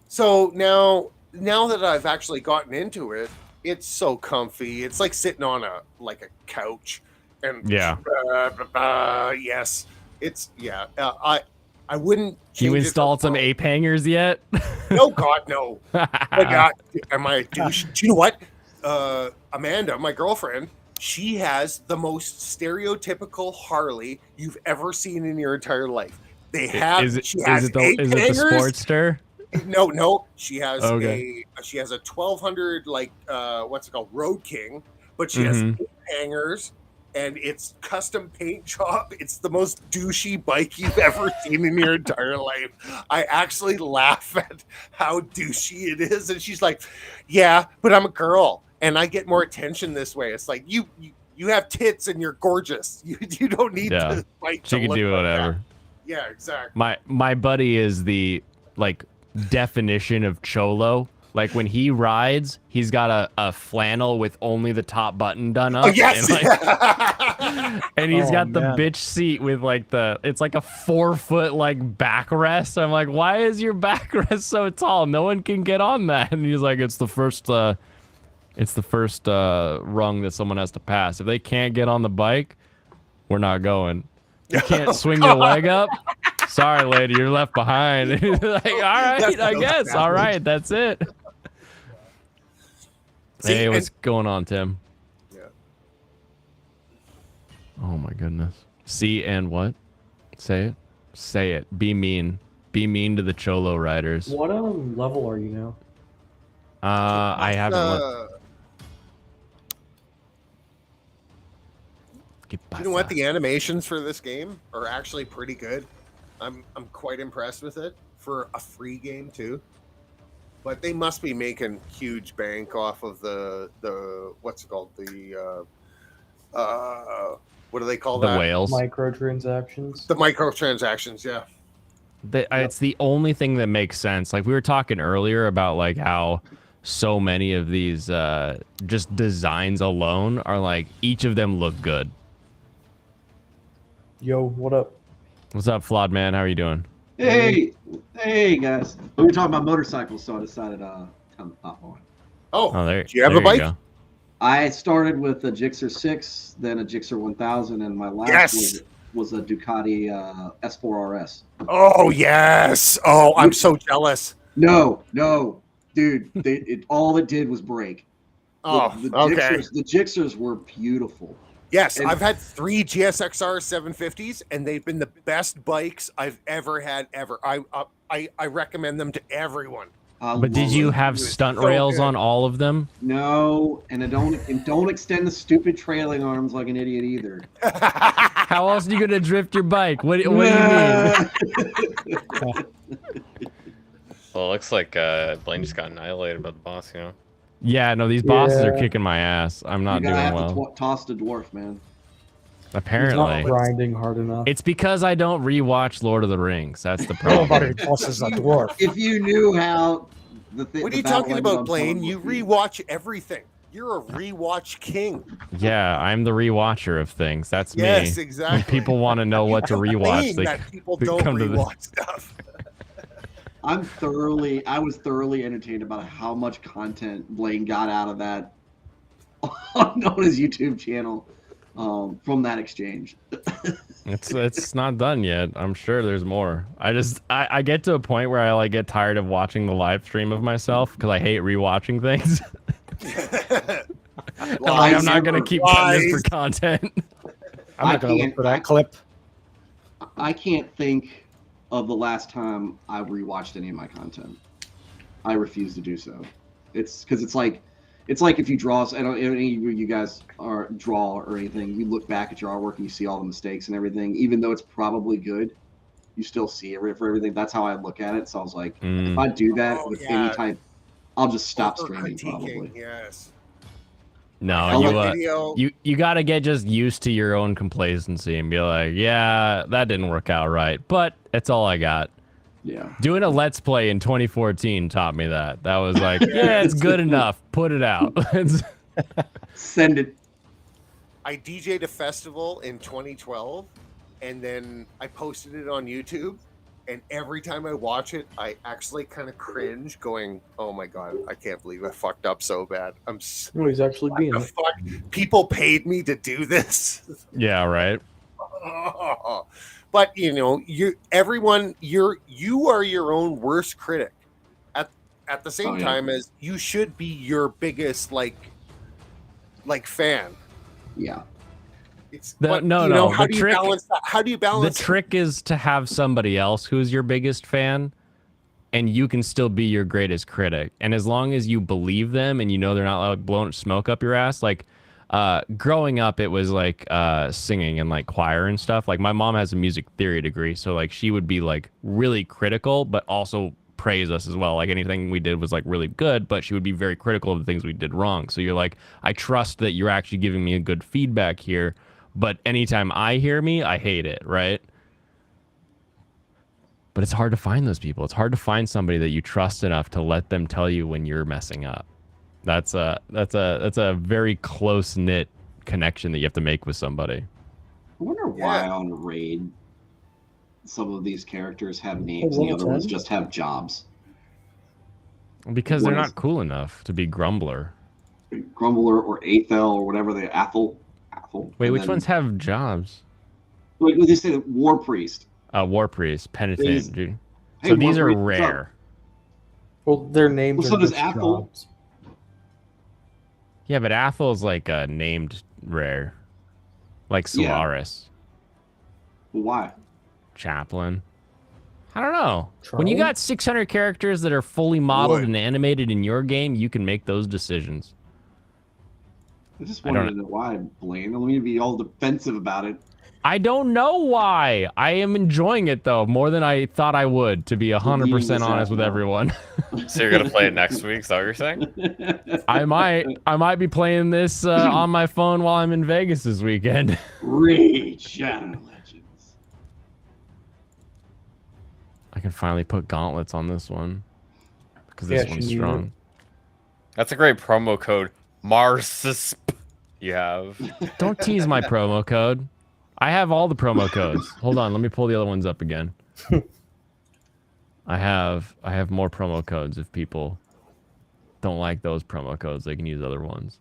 So now that I've actually gotten into it, it's so comfy. It's like sitting on a couch, and Yeah. yes, it's I wouldn't. You change it installed for- some ape hangers yet? No, God, no. Am I a douche? Do you know what? Amanda, my girlfriend, she has the most stereotypical Harley you've ever seen in your entire life. They have. Is it she has the ape Sportster? No. She has Okay. a 1200 what's it called, Road King, but she has Mhm. ape hangers. And it's custom paint job. It's the most douchey bike you've ever seen in your entire life. I actually laugh at how douchey it is. And she's like, yeah, but I'm a girl and I get more attention this way. It's like, you have tits and you're gorgeous. You don't need Yeah. to fight. She can do whatever. Yeah, exactly. My buddy is the definition of cholo. Like when he rides, he's got a flannel with only the top button done up. Oh, yes. And he's Oh, got the man. bitch seat with it's like a 4-foot backrest. I'm like, why is your backrest so tall? No one can get on that. And he's like, it's the first rung that someone has to pass. If they can't get on the bike, we're not going. You can't swing your leg up. Sorry, lady, you're left behind. Like, all right, That's I so guess. All savage. right, that's it. See, Hey, what's and- going on, Tim? Yeah. Oh my goodness. See and what? Say it. Say it. Be mean. Be mean to the cholo riders. What level are you now? I haven't looked. You know what? The animations for this game are actually pretty good. I'm quite impressed with it for a free game too. But they must be making huge bank off of the what's it called, the what do they call The that? whales. Microtransactions. The microtransactions, yeah. It's the only thing that makes sense. Like we were talking earlier about how so many of these just designs alone are each of them look good. Yo, what up? What's up, Flawed Man? How are you doing? Hey guys. We were talking about motorcycles, so I decided to hop on. Oh, there. do you have there a bike? go. I started with a Gixxer 6, then a Gixxer 1000, and my last Yes! was a Ducati S4 RS. Oh yes! Oh, I'm so jealous. No, dude, all it did was break. Oh, the okay. The Gixxers were beautiful. Yes, And- I've had 3 GSXR 750s, and they've been the best bikes I've ever had ever. I recommend them to everyone. But did you have stunt so rails good. on all of them? No, and don't extend the stupid trailing arms like an idiot either. How else are you gonna drift your bike? What do you mean? Well, it looks like Blaine just got annihilated by the boss, you know? Yeah, no, these bosses are Yeah. kicking my ass. I'm not You gotta doing have well. to toss the dwarf, man. He's not Apparently. grinding hard enough. It's because I don't rewatch Lord of the Rings. That's the Nobody problem. tosses a dwarf. If you knew how What are you talking about, Blaine? You rewatch everything. You're a rewatch king. Yeah, I'm the rewatcher of things. That's me. Yes, When exactly. people want to know what to rewatch, Complain they that people they don't come to the- rewatch stuff. I was thoroughly entertained about how much content Blaine got out of that known as YouTube channel from that exchange. It's not done yet. I'm sure there's more. I get to a point where I get tired of watching the live stream of myself because I hate rewatching things. I'm not gonna keep cutting this for content. I'm not going to look for that clip. I can't think of the last time I rewatched any of my content. I refuse to do so. It's because it's like if you draw. I don't. Any of you guys are draw or anything. You look back at your artwork and you see all the mistakes and everything. Even though it's probably good, you still see it for everything. That's how I look at it. So I was like, if I do that with any type, I'll just stop streaming probably. Yes. No, you got to get just used to your own complacency and be like, yeah, that didn't work out right, but it's all I got. Yeah. Doing a Let's Play in 2014 taught me that. That was like, yeah, it's good enough. Put it out. Send it. I DJ'd a festival in 2012, and then I posted it on YouTube. And every time I watch it, I actually kind of cringe, going, "Oh my god, I can't believe I fucked up so bad." No, he's actually being. Fuck? People paid me to do this. Yeah, right. But you know, you are your own worst critic. At the same time as you should be your biggest like fan. Yeah. How do you balance that? How do you balance the trick is to have somebody else who's your biggest fan, and you can still be your greatest critic. And as long as you believe them and you know they're not like blowing smoke up your ass, like growing up, it was like singing and like choir and stuff. Like my mom has a music theory degree, so like she would be like really critical, but also praise us as well. Like anything we did was like really good, but she would be very critical of the things we did wrong. So you're like, I trust that you're actually giving me a good feedback here. But anytime I hear me, I hate it, right? But it's hard to find those people. It's hard to find somebody that you trust enough to let them tell you when you're messing up. That's a very close-knit connection that you have to make with somebody. I wonder why on Raid some of these characters have names and the other ones just have jobs. Because they're not cool enough to be Grumbler. Grumbler or Athel or whatever they Athel. Wait, which ones have jobs? Like they say, War Priest. War Priest, Penitent. Dude. Hey, so these War are Priest, rare. Well, their names well, so are does just Athel. jobs. Yeah, but Athel's like named rare. Like Solaris. Yeah. Why? Chaplain. I don't know. When you got 600 characters that are fully modeled and animated in your game, you can make those decisions. I just wanted to know why, Blaine. Let me be all defensive about it. I don't know why. I am enjoying it though more than I thought I would. To be 100% honest with everyone. So you're gonna play it next week? Is that what you're saying? I might be playing this on my phone while I'm in Vegas this weekend. Raid Shadow Legends. I can finally put gauntlets on this one because this one's strong. That's a great promo code. Marsisp. You have. Don't tease my promo code. I have all the promo codes. Hold on, let me pull the other ones up again. I have more promo codes. If people don't like those promo codes, they can use other ones.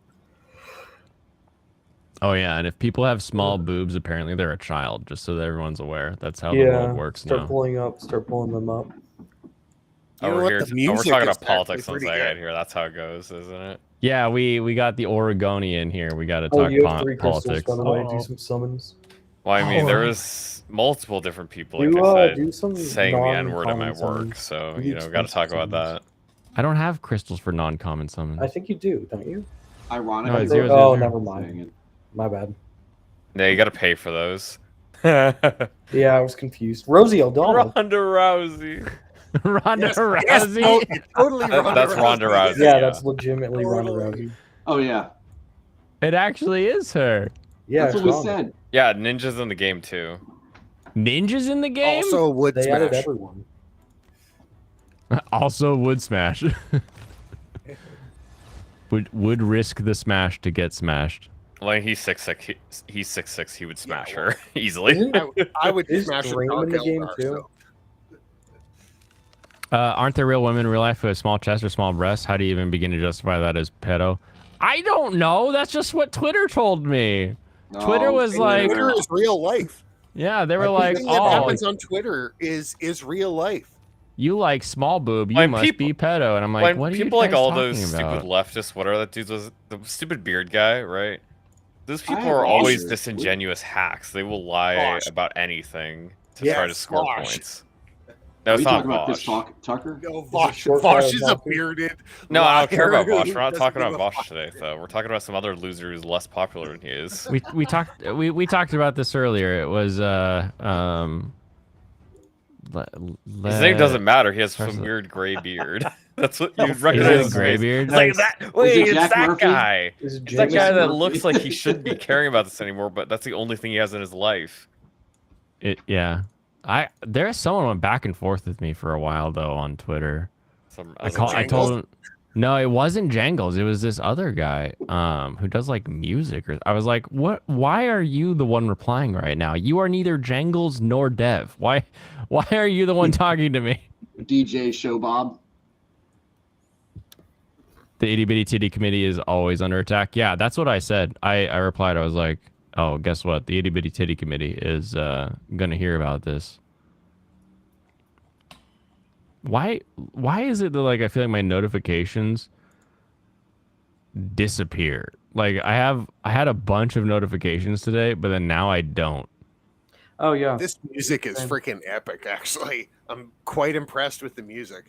Oh yeah, and if people have small boobs, apparently they're a child. Just so that everyone's aware. That's how the world works now. Start pulling them up. Oh, we're talking about politics on Zygote here. That's how it goes, isn't it? Yeah, we got the Oregonian here. We got to talk you have 3 crystals, politics. by the way. Do some summons. Well, I mean, there was multiple different people, like I do said, some saying the N-word at my non-common work. summons. So, You you know, got to talk about that. I don't have crystals for non-common summons. I think you do, don't you? Ironically. No, it's 0, 0, oh, 0. never mind. My bad. Yeah, you got to pay for those. Yeah, I was confused. Rosie O'Donnell. Ronda Rousey. Ronda Rousey. Yes, no, totally That's Ronda Rousey. Yeah, that's legitimately Ronda Rousey. Oh yeah. It actually is her. Yeah, that's what we said. Yeah, Ninja's in the game too. Ninja's in the game? Also, Wood They Smash. added everyone. Also, would smash. would risk the smash to get smashed. Like he's 6'6", he's 6'6", he would smash her easily. I would Is smash Dream in the game too? Aren't there real women in real life who have small chests or small breasts? How do you even begin to justify that as pedo? I don't know. That's just what Twitter told me. Twitter was like, Twitter is real life. yeah, they were like, Everything that happens on Twitter is real life. You like small boob, you When must people- be pedo. And I'm like, When what are you people like guys all talking those about? stupid leftists, what are that dudes? Was the stupid beard guy, right? Those people have are always also- disingenuous hacks. They will lie Bosh. about anything to try to Yes, score Bosh. points. No, Are it's you not talking about Chris Bosch. Tucker? No, a Vosh, short Vosh guy is a about it? bearded. No, I don't care about liar Bosch. who We're not doesn't talking give about a Bosch fuck. today, though. We're talking about some other loser who's less popular than he is. We talked about this earlier. It was His name doesn't matter. He has some President. weird gray beard. That's what you'd Is recognize. it his gray face. beard? It's like that. Wait, it it's Jack that Murphy? guy. Is it It's that James guy that Murphy? looks like he shouldn't be caring about this anymore, but that's the only thing he has in his life. Yeah. There's someone went back and forth with me for a while though on Twitter. I told him no, it wasn't Jangles. It was this other guy who does like music. I was like, what? Why are you the one replying right now? You are neither Jangles nor Dev. Why are you the one talking to me? DJ Show Bob. The itty bitty titty committee is always under attack. Yeah, that's what I said. I replied. I was like, oh, guess what? The itty bitty titty committee is gonna hear about this. Why is it that like I feel like my notifications disappear? Like I had a bunch of notifications today, but then now I don't. Oh yeah. This music is Same. freaking epic. Actually, I'm quite impressed with the music.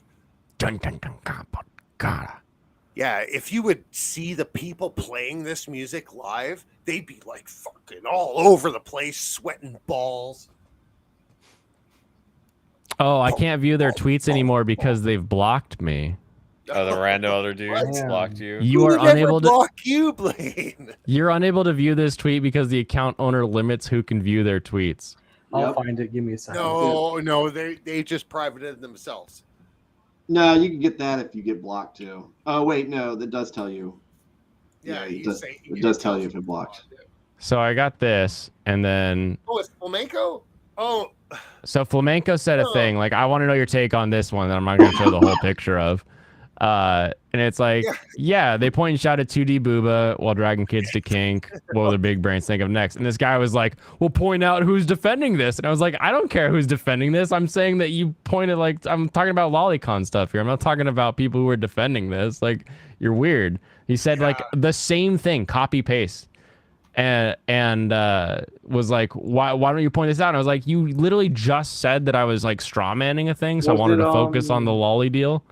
Dun, dun, dun, God. Yeah, if you would see the people playing this music live, they'd be like fucking all over the place, sweating balls. Oh, I can't view their tweets anymore because they've blocked me. Oh, the random other dude Yeah. blocked you. You Who are would ever unable to. block you, Blaine. You're unable to view this tweet because the account owner limits who can view their tweets. I'll Yep. find it. Give me a second. No, they just privated themselves. No, you can get that if you get blocked too. Oh wait, no, that does tell you. Yeah, it you does, say- it does tell you if it blocked. So I got this, and then Oh, it's flamenco. Oh, so Flamenco said a thing like, I want to know your take on this one that I'm not going to show the whole picture of. And it's like, yeah, they point and shout at 2D Booba while dragging kids to kink. What will their big brains think of next? And this guy was like, well, point out who's defending this. And I was like, I don't care who's defending this. I'm saying that you pointed like, I'm talking about lolicon stuff here. I'm not talking about people who are defending this. Like, you're weird. He said like the same thing, copy paste. And was like, why don't you point this out? And I was like, you literally just said that I was like straw manning a thing, so Was I wanted it, to focus on the lolly deal.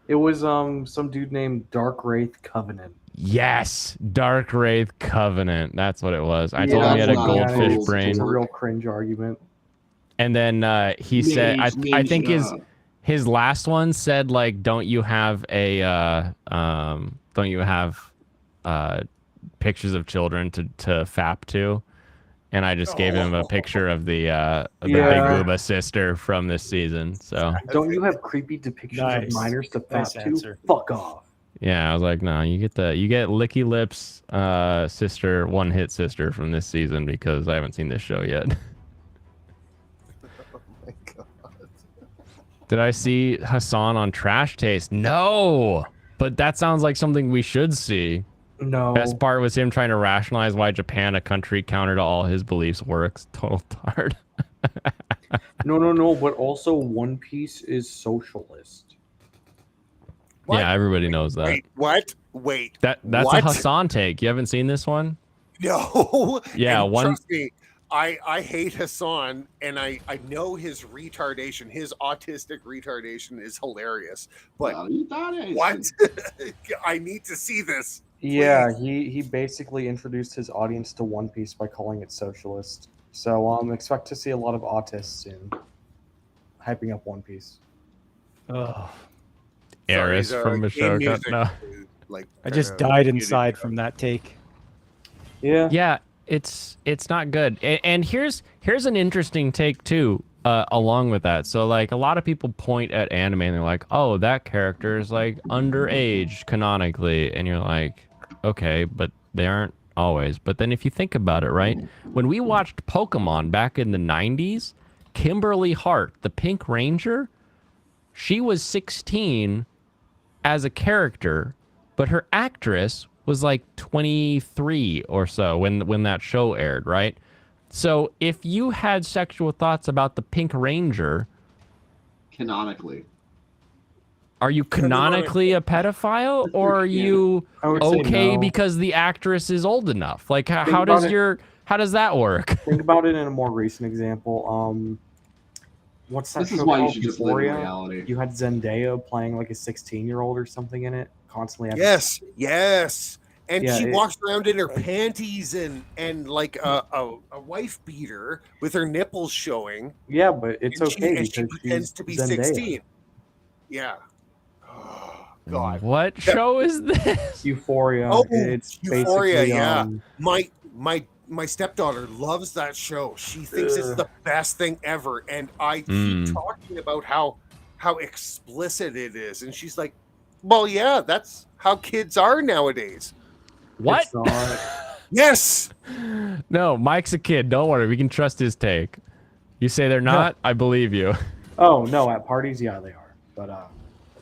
It was some dude named Dark Wraith Covenant. Yes, Dark Wraith Covenant. That's what it was. I Yeah, told him he had a that's not a goldfish cool brain. It's a real cringe argument. And then he said, I think Ninja. his last one said like, don't you have pictures of children to fap to? And I just gave him a picture of the Big Booba sister from this season. So Don't you have creepy depictions Nice. of minors to Nice fap to? answer. Fuck off. yeah, I was like, no, you get Licky Lips sister, one hit sister from this season because I haven't seen this show yet. oh my god. Did I see Hassan on Trash Taste? No, but that sounds like something we should see. No. Best part was him trying to rationalize why Japan, a country counter to all his beliefs, works. Total tard. No. But also, One Piece is socialist. What? Yeah, everybody knows that. Wait, what? Wait. That's what? a Hassan take. You haven't seen this one? No. Yeah, And one- Trust me, I hate Hassan, and I know his retardation, his autistic retardation is hilarious. But what? I need to see this. Yeah, he basically introduced his audience to One Piece by calling it socialist. So expect to see a lot of autists soon, hyping up One Piece. Oh, Eris from Ashoka. No. I just died inside from that take. Yeah. It's not good. And here's an interesting take too, along with that. So like a lot of people point at anime and they're like, oh, that character is like underage canonically, and you're like, okay, but they aren't always. But then if you think about it, right, when we watched Pokemon back in the 90s, Kimberly Hart, the Pink Ranger, she was 16 as a character, but her actress was like 23 or so when that show aired, right? So if you had sexual thoughts about the Pink Ranger, canonically. Are you canonically a pedophile, or are you I would say okay no. because the actress is old enough? Like, how about does it- how does that work? Think about it in a more recent example. What's that This show is why you called? should just live in Euphoria? reality. You had Zendaya playing like a 16-year-old or something in it, constantly. having- Yes. And Yeah, she it- walks around in her panties and like a wife beater with her nipples showing. Yeah, but it's and okay she because pretends she's to be Zendaya. 16. Yeah. Oh, God. What show is this? Euphoria. Oh, it's Euphoria, basically, yeah. My stepdaughter loves that show. She thinks it's the best thing ever, and I keep talking about how explicit it is, and she's like, "Well, yeah, that's how kids are nowadays." What? It's not. Yes. No, Mike's a kid. Don't worry. We can trust his take. You say they're not, I believe you. Oh no, at parties, yeah, they are, but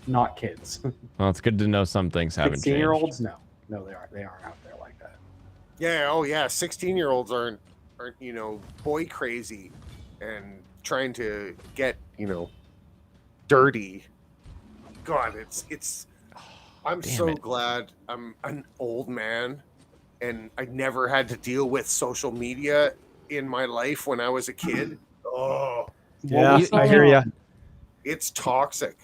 not kids. Well, it's good to know some things haven't changed. 16-year-olds, no, they aren't. They aren't out there like that. Yeah. Oh, yeah. 16-year-olds aren't boy crazy and trying to get dirty. God, it's. I'm so glad I'm an old man, and I never had to deal with social media in my life when I was a kid. Oh, Yeah, I hear you. it's toxic.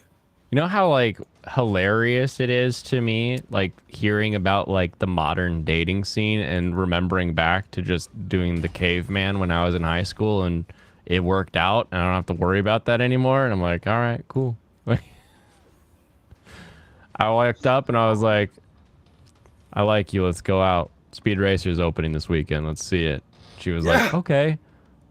You know how like hilarious it is to me, like hearing about like the modern dating scene and remembering back to just doing the caveman when I was in high school, and it worked out and I don't have to worry about that anymore. And I'm like, all right, cool. I walked up and I was like, I like you. Let's go out. Speed Racer's opening this weekend. Let's see it. She was like, okay.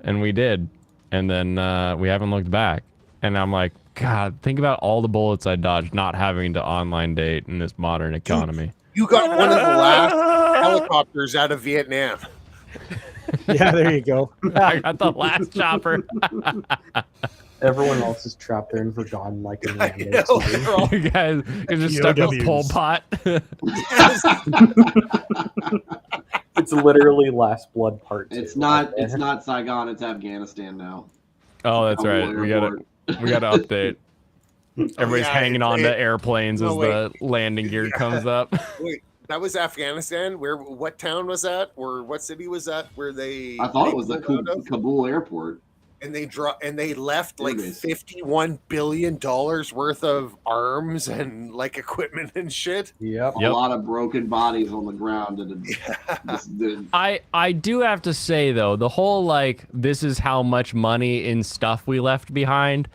And we did. And then we haven't looked back. And I'm like, God, think about all the bullets I dodged not having to online date in this modern economy. You got one of the last helicopters out of Vietnam. Yeah, there you go. I got the last chopper. Everyone else is trapped there and forgotten, like in I random know, city. they're all- You guys are just stuck with Pol POWs. Pot. It's literally Last Blood Part 2. It's not Saigon, it's Afghanistan now. Oh, that's right. Kabul We gotta airport. update. Everybody's yeah, hanging on to it- airplanes no, as the landing gear comes up. Wait, that was Afghanistan. What town was that? Or what city was that? Where they? I thought they it was the pulled out of? Kabul airport. And they left like Anyways. $51 billion worth of arms and like equipment and shit. Yep. A lot of broken bodies on the ground. And I do have to say though, the whole like this is how much money in stuff we left behind.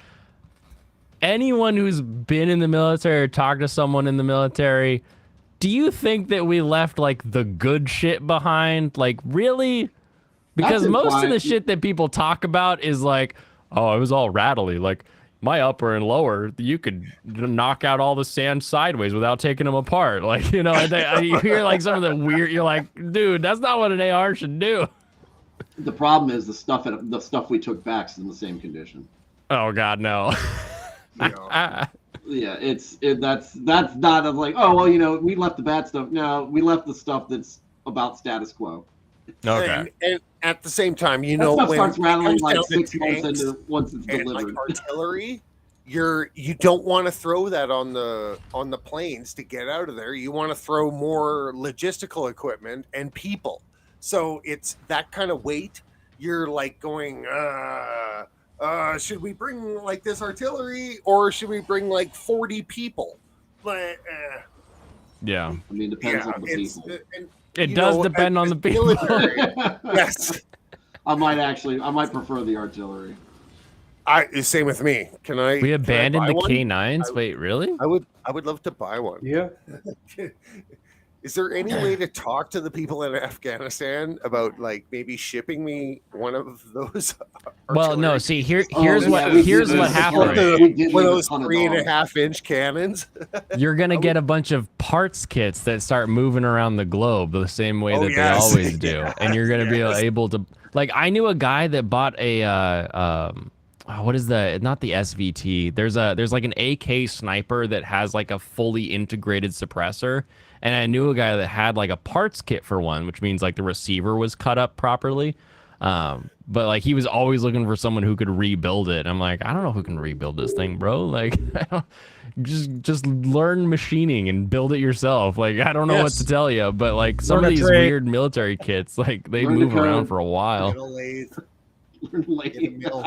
Anyone who's been in the military or talked to someone in the military, do you think that we left like the good shit behind? Like really? Because That's most of the implied. shit that people talk about is like, oh, it was all rattly. Like my upper and lower, you could knock out all the sand sideways without taking them apart. Like, you know, you hear like some of the weird, you're like, dude, that's not what an AR should do. the problem is the stuff we took back is in the same condition. Oh God, no. Yeah, that's not of like, oh well, we left the bad stuff. No, we left the stuff that's about status quo. Okay. And at the same time, That when stuff starts it rattling comes like down to 6 months tanks into once it's and delivered. like artillery, you don't want to throw that on the planes to get out of there. You want to throw more logistical equipment and people. So it's that kind of weight. You're like going, should we bring like this artillery or should we bring like 40 people? But Yeah. I mean, depends yeah, on the it's, people. and, It does depend on the people. military, yes. I might prefer the artillery. Same with me. Can I? We abandoned buy the one? K9s? Wait, really? I would love to buy one. Yeah. Is there any way to talk to the people in Afghanistan about like maybe shipping me one of those? Well, no. artillery See, pieces? here's what happened. One of those 3.5-inch cannons. You're gonna get a bunch of parts kits that start moving around the globe the same way Oh, that yes. they always do, and you're gonna be able to. Like, I knew a guy that bought a what is not the SVT? There's like an AK sniper that has like a fully integrated suppressor, and I knew a guy that had like a parts kit for one, which means like the receiver was cut up properly. But like he was always looking for someone who could rebuild it. I'm like, I don't know who can rebuild this thing, bro. Like, just learn machining and build it yourself. Like, I don't know what to tell you, but like some Learn of a these trade. weird military kits, like they Learn to move around code. for a while. Get a lathe. Like- Get a mill.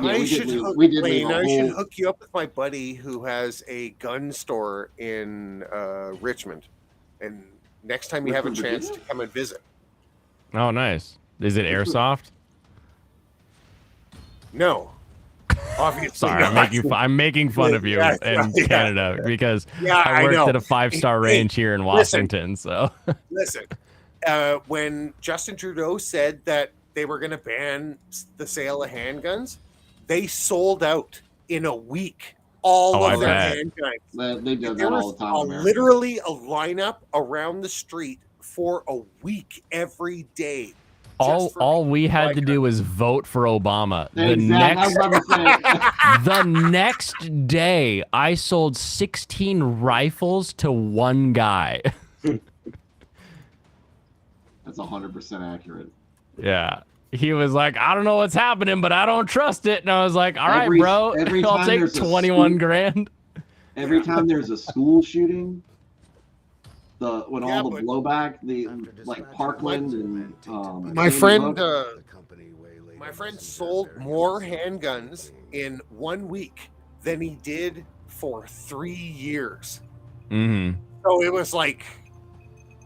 Yeah, I we should did hook, we did Lane, leave a I should whole- hook you up with my buddy who has a gun store in Richmond, and next time you have a Richmond, chance Virginia? to come and visit. Oh, nice. Is it airsoft? No, obviously Sorry, not. I'm making fun of you Yeah, in yeah. Canada because Yeah, I I worked know. at a 5-star Hey, range here in listen. Washington. So Listen, when Justin Trudeau said that they were going to ban the sale of handguns, they sold out in a week. All Oh, I of their bet. handguns. They do There that all was the time. in America. literally a lineup around the street for a week every day. all we had to do was vote for Obama. The Exactly. I was about to say. the next day, I sold 16 rifles to one guy. That's 100% accurate. Yeah. He was like, I don't know what's happening, but I don't trust it. And I was like, all right, Every- bro, every I'll time take there's a 21 school- grand. Every time there's a school shooting, when Yeah, all the but- blowback, like Parkland and My Sandy friend, Hook, my friend sold more handguns in 1 week than he did for 3 years. Mm-hmm. So it was like,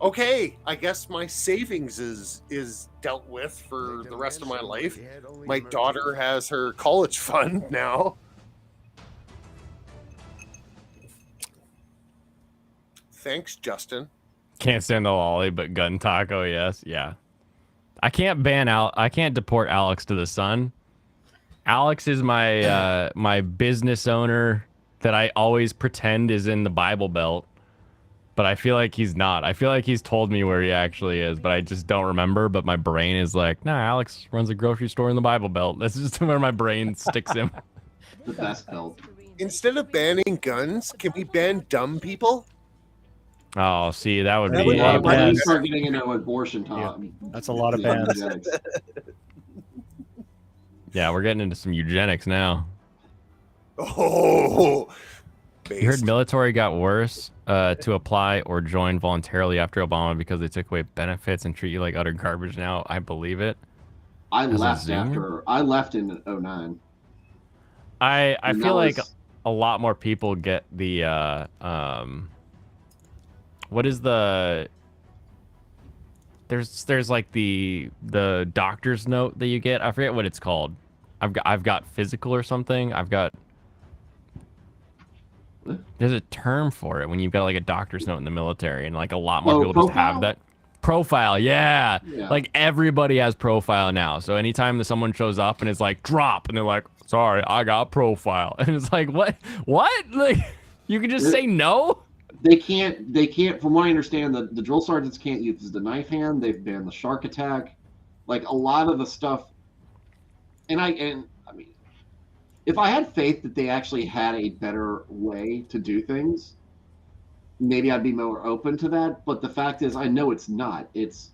okay, I guess my savings is dealt with for the rest of my life. My daughter has her college fund now. Thanks, Justin. Can't stand the lolly, but gun taco, yes. Yeah. I can't I can't deport Alex to the sun. Alex is my my business owner that I always pretend is in the Bible Belt, but I feel like he's not. I feel like he's told me where he actually is, but I just don't remember. But my brain is like, nah, Alex runs a grocery store in the Bible Belt. That's just where my brain sticks him. the best belt. Instead of banning guns, can we ban dumb people? Oh, see, that would That be would be a When bad- you start getting into abortion talk, That's a lot of bans. Yeah, we're getting into some eugenics now. Oh, You heard military got worse to apply or join voluntarily after Obama because they took away benefits and treat you like utter garbage now. I believe it. I As a left Zoomer? I left in 09. I And feel that like was- a lot more people get the what is the there's like the doctor's note that you get. I forget what it's called. I've got physical or something. There's a term for it when you've got like a doctor's note in the military, and like a lot more Oh, people just have profile? that profile. Yeah. Yeah. Like everybody has profile now. So anytime that someone shows up and is like drop, and they're like, sorry, I got profile, and it's like, what? Like you can just say no. They can't, from what I understand, the drill sergeants can't use the knife hand. They've banned the shark attack. Like a lot of the stuff. And I mean, if I had faith that they actually had a better way to do things, maybe I'd be more open to that. But the fact is, I know it's not. It's,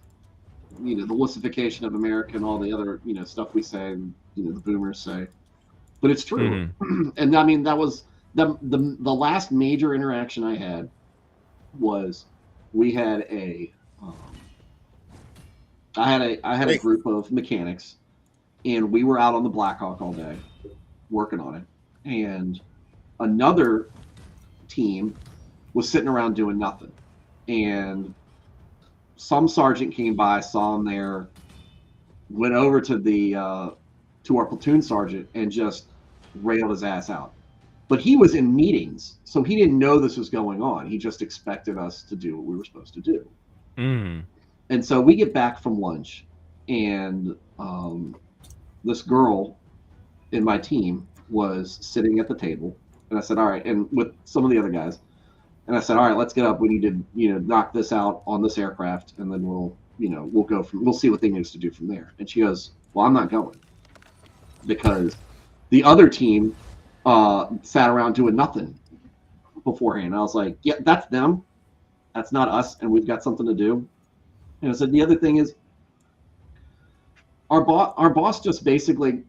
the wussification of America and all the other, stuff we say, and, the boomers say. But it's true. And I mean, that was the last major interaction I had was we had I had a group of mechanics, and we were out on the Blackhawk all day working on it, and another team was sitting around doing nothing, and some sergeant came by, saw him there, went over to to our platoon sergeant and just railed his ass out. But he was in meetings, so he didn't know this was going on. He just expected us to do what we were supposed to do. And so we get back from lunch, and this girl in my team was sitting at the table, and I said, all right, and with some of the other guys, and I said, all right, let's get up. We need to, knock this out on this aircraft, and then we'll see what they need us to do from there. And she goes, well, I'm not going, because the other team sat around doing nothing beforehand. I was like, yeah, that's them. That's not us, and we've got something to do. So the other thing is, our boss just basically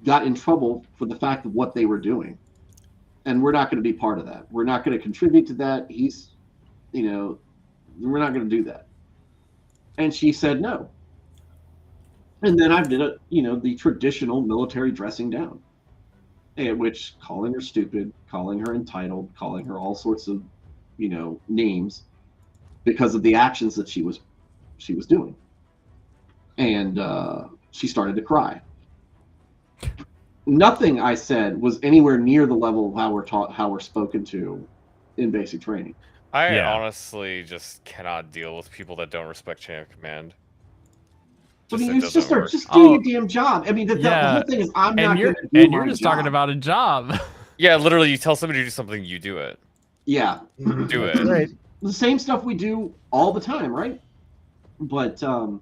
got in trouble for the fact of what they were doing, and we're not going to be part of that. We're not going to contribute to that. We're not going to do that. And she said no. And then I did the traditional military dressing down, which calling her stupid, calling her entitled, calling her all sorts of, names because of the actions that she was doing. And she started to cry. Nothing I said was anywhere near the level of how we're spoken to in basic training. I honestly just cannot deal with people that don't respect chain of command. It's just doing a damn job. I mean, the whole thing is I'm not going to do and you're just talking about a job. Yeah, literally, you tell somebody to do something, you do it. Yeah. Do it. Right. The same stuff we do all the time, right? But, so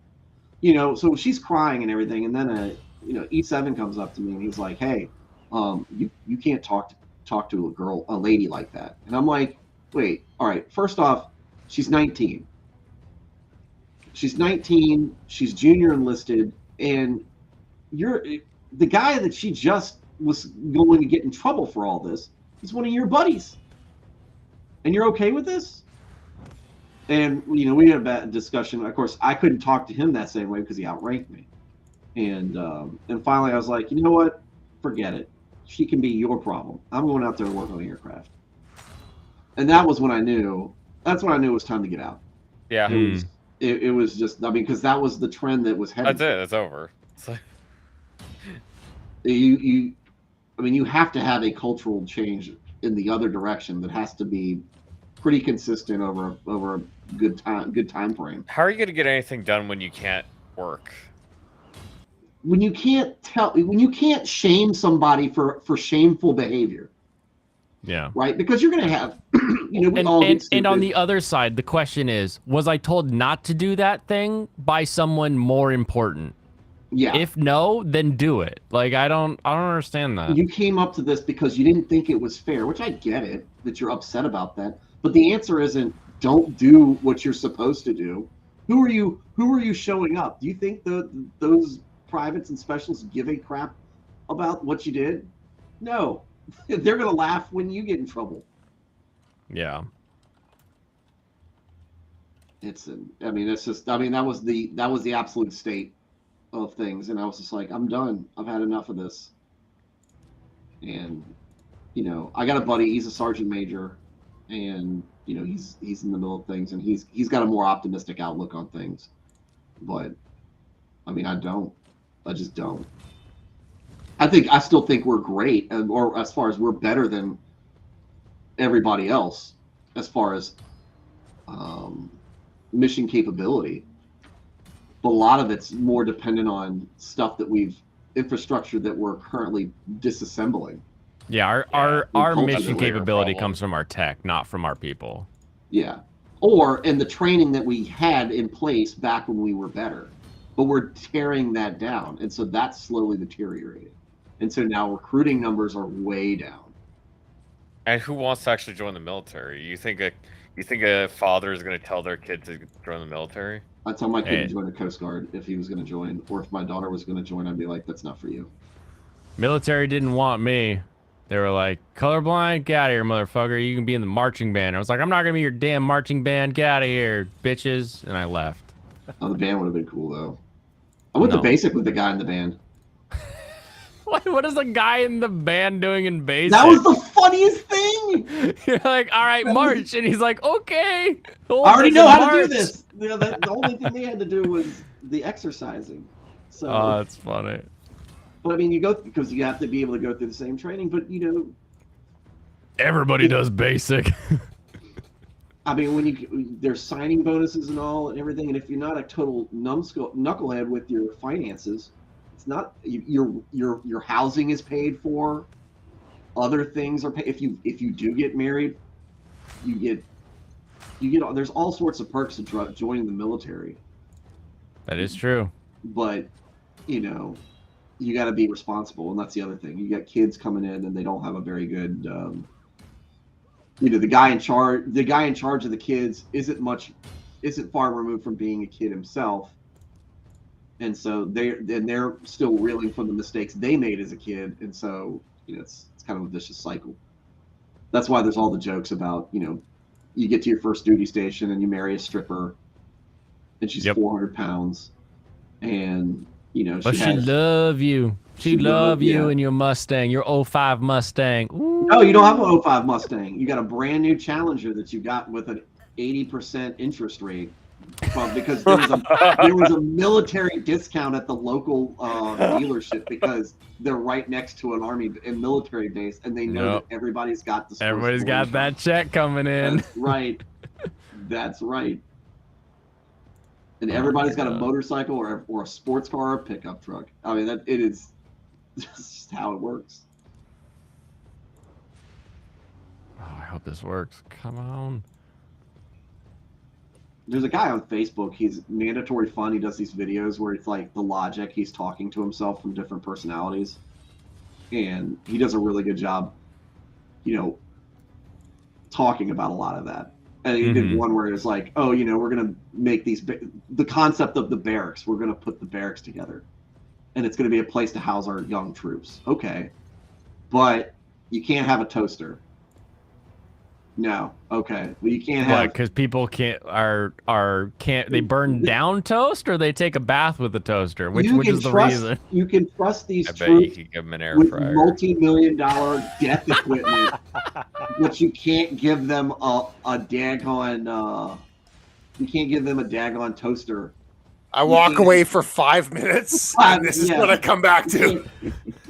she's crying and everything, and then, E7 comes up to me and he's like, hey, you can't talk to a lady like that. And I'm like, wait, all right, first off, she's 19. She's 19, she's junior enlisted, and the guy that she just was going to get in trouble for all this is one of your buddies. And you're okay with this? And, we had a bad discussion. Of course, I couldn't talk to him that same way because he outranked me. And finally I was like, you know what? Forget it. She can be your problem. I'm going out there to work on the aircraft. And that was when I knew, it was time to get out. Yeah. It was just, because that was the trend that was heading. That's it. It's over. It's like... you have to have a cultural change in the other direction that has to be pretty consistent over a good time frame. How are you going to get anything done when you can't work? When you can't shame somebody for shameful behavior. Yeah. Right? Because you're going to have, and on the other side, the question is, was I told not to do that thing by someone more important? Yeah. If no, then do it. Like, I don't understand that. You came up to this because you didn't think it was fair, which I get it, that you're upset about that. But the answer isn't, don't do what you're supposed to do. Who are you showing up? Do you think those privates and specialists give a crap about what you did? No. They're going to laugh when you get in trouble. Yeah. That was the absolute state of things. And I was just like, I'm done. I've had enough of this. And, I got a buddy, he's a sergeant major, and, he's in the middle of things, and he's got a more optimistic outlook on things. But, I just don't. I still think we're great, or as far as we're better than everybody else, as far as mission capability. But a lot of it's more dependent on stuff that infrastructure that we're currently disassembling. Yeah, our mission capability comes from our tech, not from our people. Yeah. And the training that we had in place back when we were better. But we're tearing that down. And so that's slowly deteriorating. And so now recruiting numbers are way down. And who wants to actually join the military? You think a father is going to tell their kid to join the military? I'd tell my kid to join the Coast Guard if he was going to join. Or if my daughter was going to join, I'd be like, that's not for you. Military didn't want me. They were like, colorblind? Get out of here, motherfucker. You can be in the marching band. I was like, I'm not going to be your damn marching band. Get out of here, bitches. And I left. Oh, the band would have been cool, though. I went to basic with the guy in the band. What is the guy in the band doing in basic? That was the funniest thing! You're like, all right, march. And he's like, okay. I already know how to do this. The only thing they had to do was the exercising. So, oh, that's funny. But you go because you have to be able to go through the same training. But everybody does basic. When there's signing bonuses and all and everything, and if you're not a total knucklehead with your finances, it's not your housing is paid for. Other things are paid. If you do get married, you get there's all sorts of perks to joining the military. That is true. But you got to be responsible, and that's the other thing. You got kids coming in, and they don't have a very good. The guy in charge of the kids isn't much isn't far removed from being a kid himself, and so they're still reeling from the mistakes they made as a kid, and so it's kind of a vicious cycle. That's why there's all the jokes about you get to your first duty station and you marry a stripper, and she's 400 pounds, and but she love you. She love you and your Mustang, your 05 Mustang. Ooh. No, you don't have an 05 Mustang. You got a brand new Challenger that you got with an 80% interest rate, because there was a military discount at the local dealership because they're right next to an army and military base, and they know that everybody's got the. Everybody's got that check coming in. That's right. That's right. And everybody's got a motorcycle or a sports car or a pickup truck. I mean, it is just how it works. Oh, I hope this works. Come on. There's a guy on Facebook. He's mandatory fun. He does these videos where it's like the logic. He's talking to himself from different personalities, and he does a really good job, talking about a lot of that. And he did one where it's like, oh, we're going to make the concept of the barracks. We're going to put the barracks together. And it's going to be a place to house our young troops. Okay. But you can't have a toaster. No. Okay. Well, you can't have. Because people can't they burn down toast or they take a bath with the toaster? Which is the reason? You can trust these I bet troops you could give them an air with fryer. multi-million-dollar death equipment, but you can't give them a daggone. You can't give them a daggone toaster. I walk away for 5 minutes, and this is what I come back to.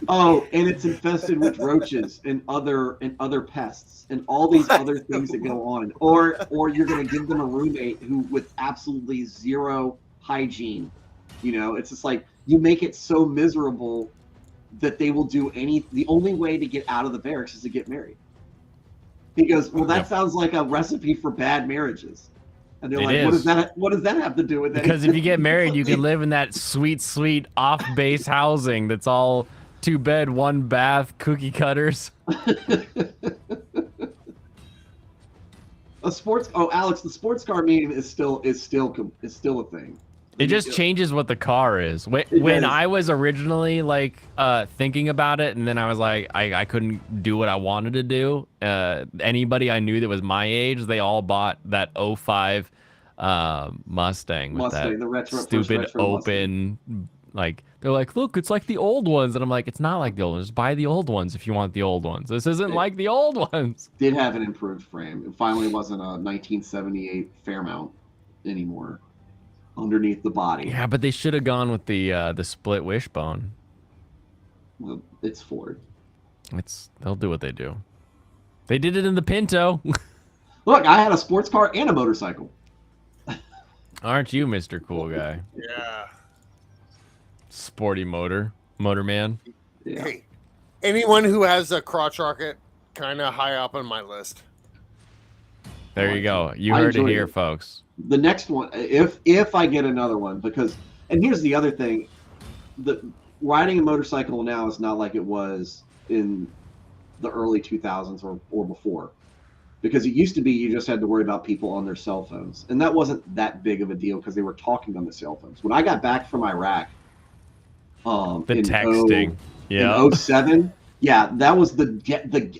Oh, and it's infested with roaches and other pests and all these other things that go on. Or you're going to give them a roommate who with absolutely zero hygiene. It's just like you make it so miserable that they will do the only way to get out of the barracks is to get married. He goes, well, that sounds like a recipe for bad marriages. And they're like, what does that have to do with it? Because if you get married, you can live in that sweet, sweet off-base housing that's all 2 bed, 1 bath, cookie cutters. Alex, the sports car meme is still a thing. It just changes what the car is. When I was originally thinking about it, and then I was like, I couldn't do what I wanted to do. Anybody I knew that was my age, they all bought that 05 Mustang with that the retro, stupid retro open Mustang. They're like, look, it's like the old ones, and I'm like, it's not like the old ones. Just buy the old ones if you want the old ones. This isn't like the old ones. Did have an improved frame. It finally wasn't a 1978 Fairmount anymore underneath the body. Yeah, but they should have gone with the split wishbone. Well, it's Ford. They'll do what they do. They did it in the Pinto. Look, I had a sports car and a motorcycle. Aren't you, Mr. Cool Guy? Yeah. Sporty motor man. Yeah. Hey, anyone who has a crotch rocket, kind of high up on my list. There you go. You heard it here, folks. The next one, if I get another one, and here's the other thing, riding a motorcycle now is not like it was in the early 2000s or before, because it used to be you just had to worry about people on their cell phones, and that wasn't that big of a deal because they were talking on the cell phones. When I got back from Iraq, the texting, in 07, that was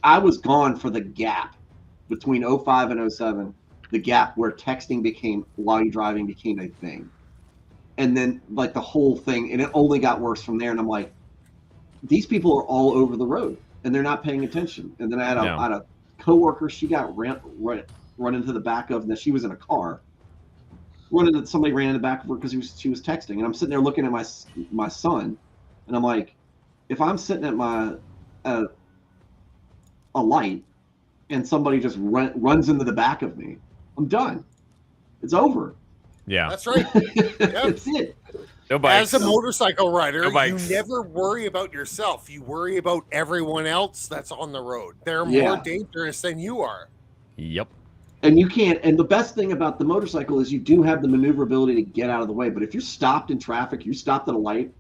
I was gone for the gap between 05 and 07. The gap where texting while you're driving became a thing. And then the whole thing, and it only got worse from there. And I'm like, these people are all over the road and they're not paying attention. And then I had a coworker, she got run into the back of, and she was in a car. Somebody ran in the back of her because she was texting. And I'm sitting there looking at my son, and I'm like, if I'm sitting at a light and somebody just runs into the back of me, I'm done. It's over. Yeah. That's right. That's it. No bikes. As a motorcycle rider, No bikes. you never worry about yourself. You worry about everyone else that's on the road. They're more dangerous than you are. Yep. And you can't. And the best thing about the motorcycle is you do have the maneuverability to get out of the way. But if you're stopped in traffic, you're stopped at a light.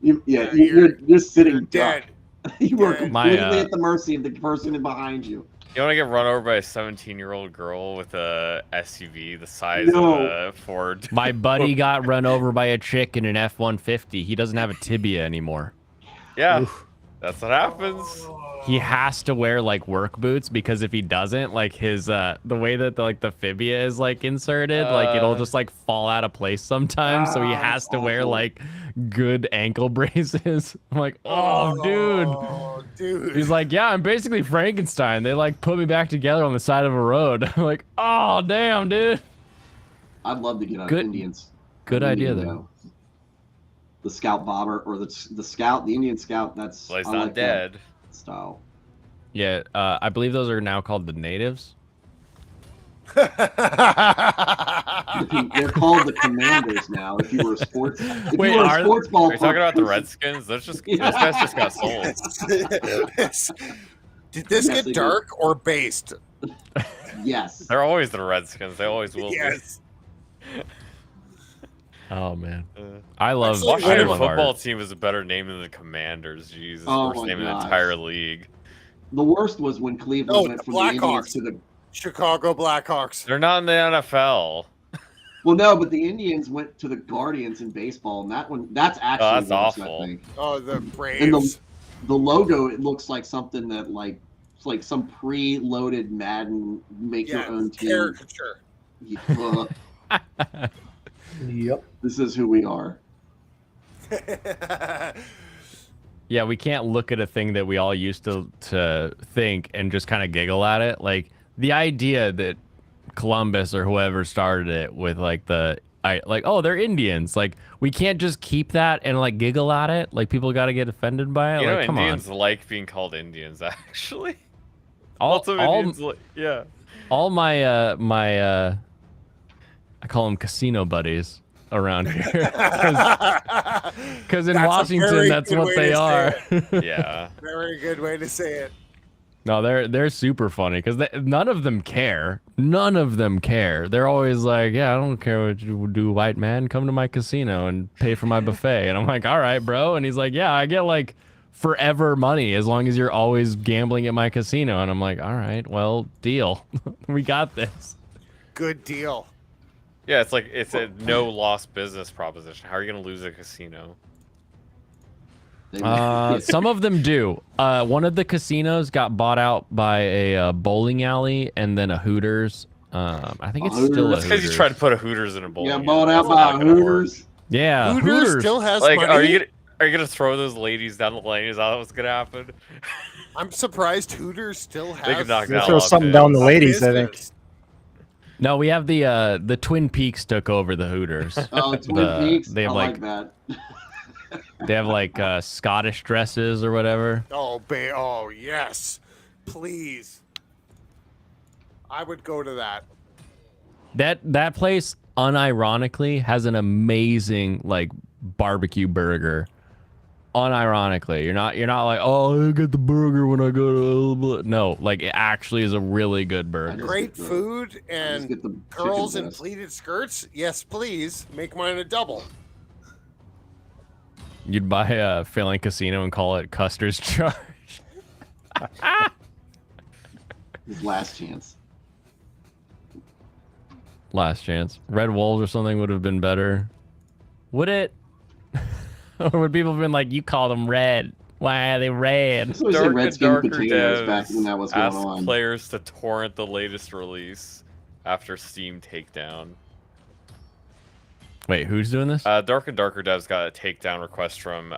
You're sitting dead. You are completely at the mercy of the person behind you. You want to get run over by a 17-year-old girl with a SUV the size of a Ford? My buddy got run over by a chick in an F-150. He doesn't have a tibia anymore. Yeah, that's what happens. He has to wear like work boots because if he doesn't, like his the way that the fibia is like inserted, like it'll just like fall out of place sometimes. So he has to wear like good ankle braces. I'm like, oh, dude. He's like, yeah, I'm basically Frankenstein. They like put me back together on the side of a road. I'm like, oh, damn, dude. I'd love to get on Good- Indians. Good idea, Indian, though. The Scout Bomber or the Scout, the Indian Scout. That's Well, he's I not like that dead. style. Yeah, I believe those are now called the natives. They're called the Commanders now. If you were a sports, if Wait, you were a are sports ball, Are you talking about the Redskins? Those guys just got sold. Did this Yes, get they dark or based? Yes. They're always the Redskins. They always will Yes. Oh man, be. I love. Actually, I Washington love football art. team is a better name than the Commanders. Jesus, Oh worst my name in the gosh. entire league. The worst was when Cleveland Oh, went the from the Indians Blackhawks. to the. Chicago Blackhawks. They're not in the NFL. Well, no, but the Indians went to the Guardians in baseball, and that's actually that's worse, awful. I think. Oh, the And Braves. the logo, it looks like something that it's like some pre-loaded Madden make your own team. Caricature. Ugh, Yep. this is who we are. Yeah, we can't look at a thing that we all used to think and just kind of giggle at it. Like the idea that Columbus or whoever started it with like oh, they're Indians. Like we can't just keep that and like giggle at it. Like people got to get offended by it. You know, Like come Indians on. like being called Indians, actually. All Lots of Indians yeah. all my I call them casino buddies around here. Because in That's a Washington, very that's good what way they to are. say Yeah. Very good way to say it. No, they're super funny because none of them care. None of them care. They're always like, yeah, I don't care what you do, white man. Come to my casino and pay for my buffet. And I'm like, all right, bro. And he's like, yeah, I get like forever money as long as you're always gambling at my casino. And I'm like, all right, well, deal. We got this. Good deal. Yeah, it's a no loss business proposition. How are you gonna lose a casino? Some of them do. One of the casinos got bought out by a bowling alley and then a Hooters. I think it's still a That's because you Hooters. tried to put a Hooters in a bowl. Yeah, bought out by Hooters. Yeah, Hooters still has Like, money. are you gonna throw those ladies down the lane? Is that what's gonna happen? I'm surprised Hooters still has. They could knock We'll down throw a something lot of down the bids. ladies, I think. Business. No, we have the Twin Peaks took over the Hooters. Oh, Twin Peaks. They have I like that. they have like Scottish dresses or whatever. Oh, yes. Please. I would go to that. That place unironically has an amazing like barbecue burger. Unironically, you're not like, oh, I get the burger when I go to no, like it actually is a really good burger. Great food get and the girls chicken in breast. pleated skirts. Yes, please. Make mine a double. You'd buy a failing casino and call it Custer's Charge. His last chance. Last chance. Red Wolves or something would have been better. Would it? Or would people have been like, you call them red? Why are they red? So we said Dark red and skin darker potatoes back devs when that was going ask on. players to torrent the latest release after Steam takedown. Wait, who's doing this? Dark and Darker devs got a takedown request from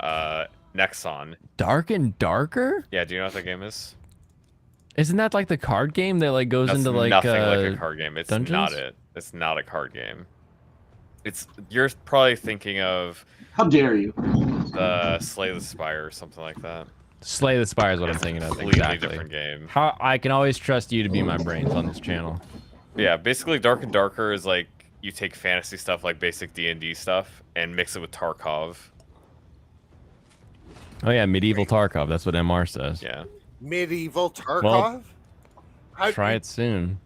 Nexon. Dark and Darker? Yeah, do you know what that game is? Isn't that like the card game that like goes That's into like nothing like a card game. It's dungeons? not it. It's not a card game. You're probably thinking of How dare you? Slay the Spire or something like that. Slay the Spire is what I'm It's a thinking of. completely Exactly. different game. How I can always trust you to be my brains on this channel. Yeah, basically Dark and Darker is like you take fantasy stuff like basic D&D stuff and mix it with Tarkov. Oh yeah, medieval Tarkov. That's what MR says. Yeah. Medieval Tarkov? Well, How- Try it soon.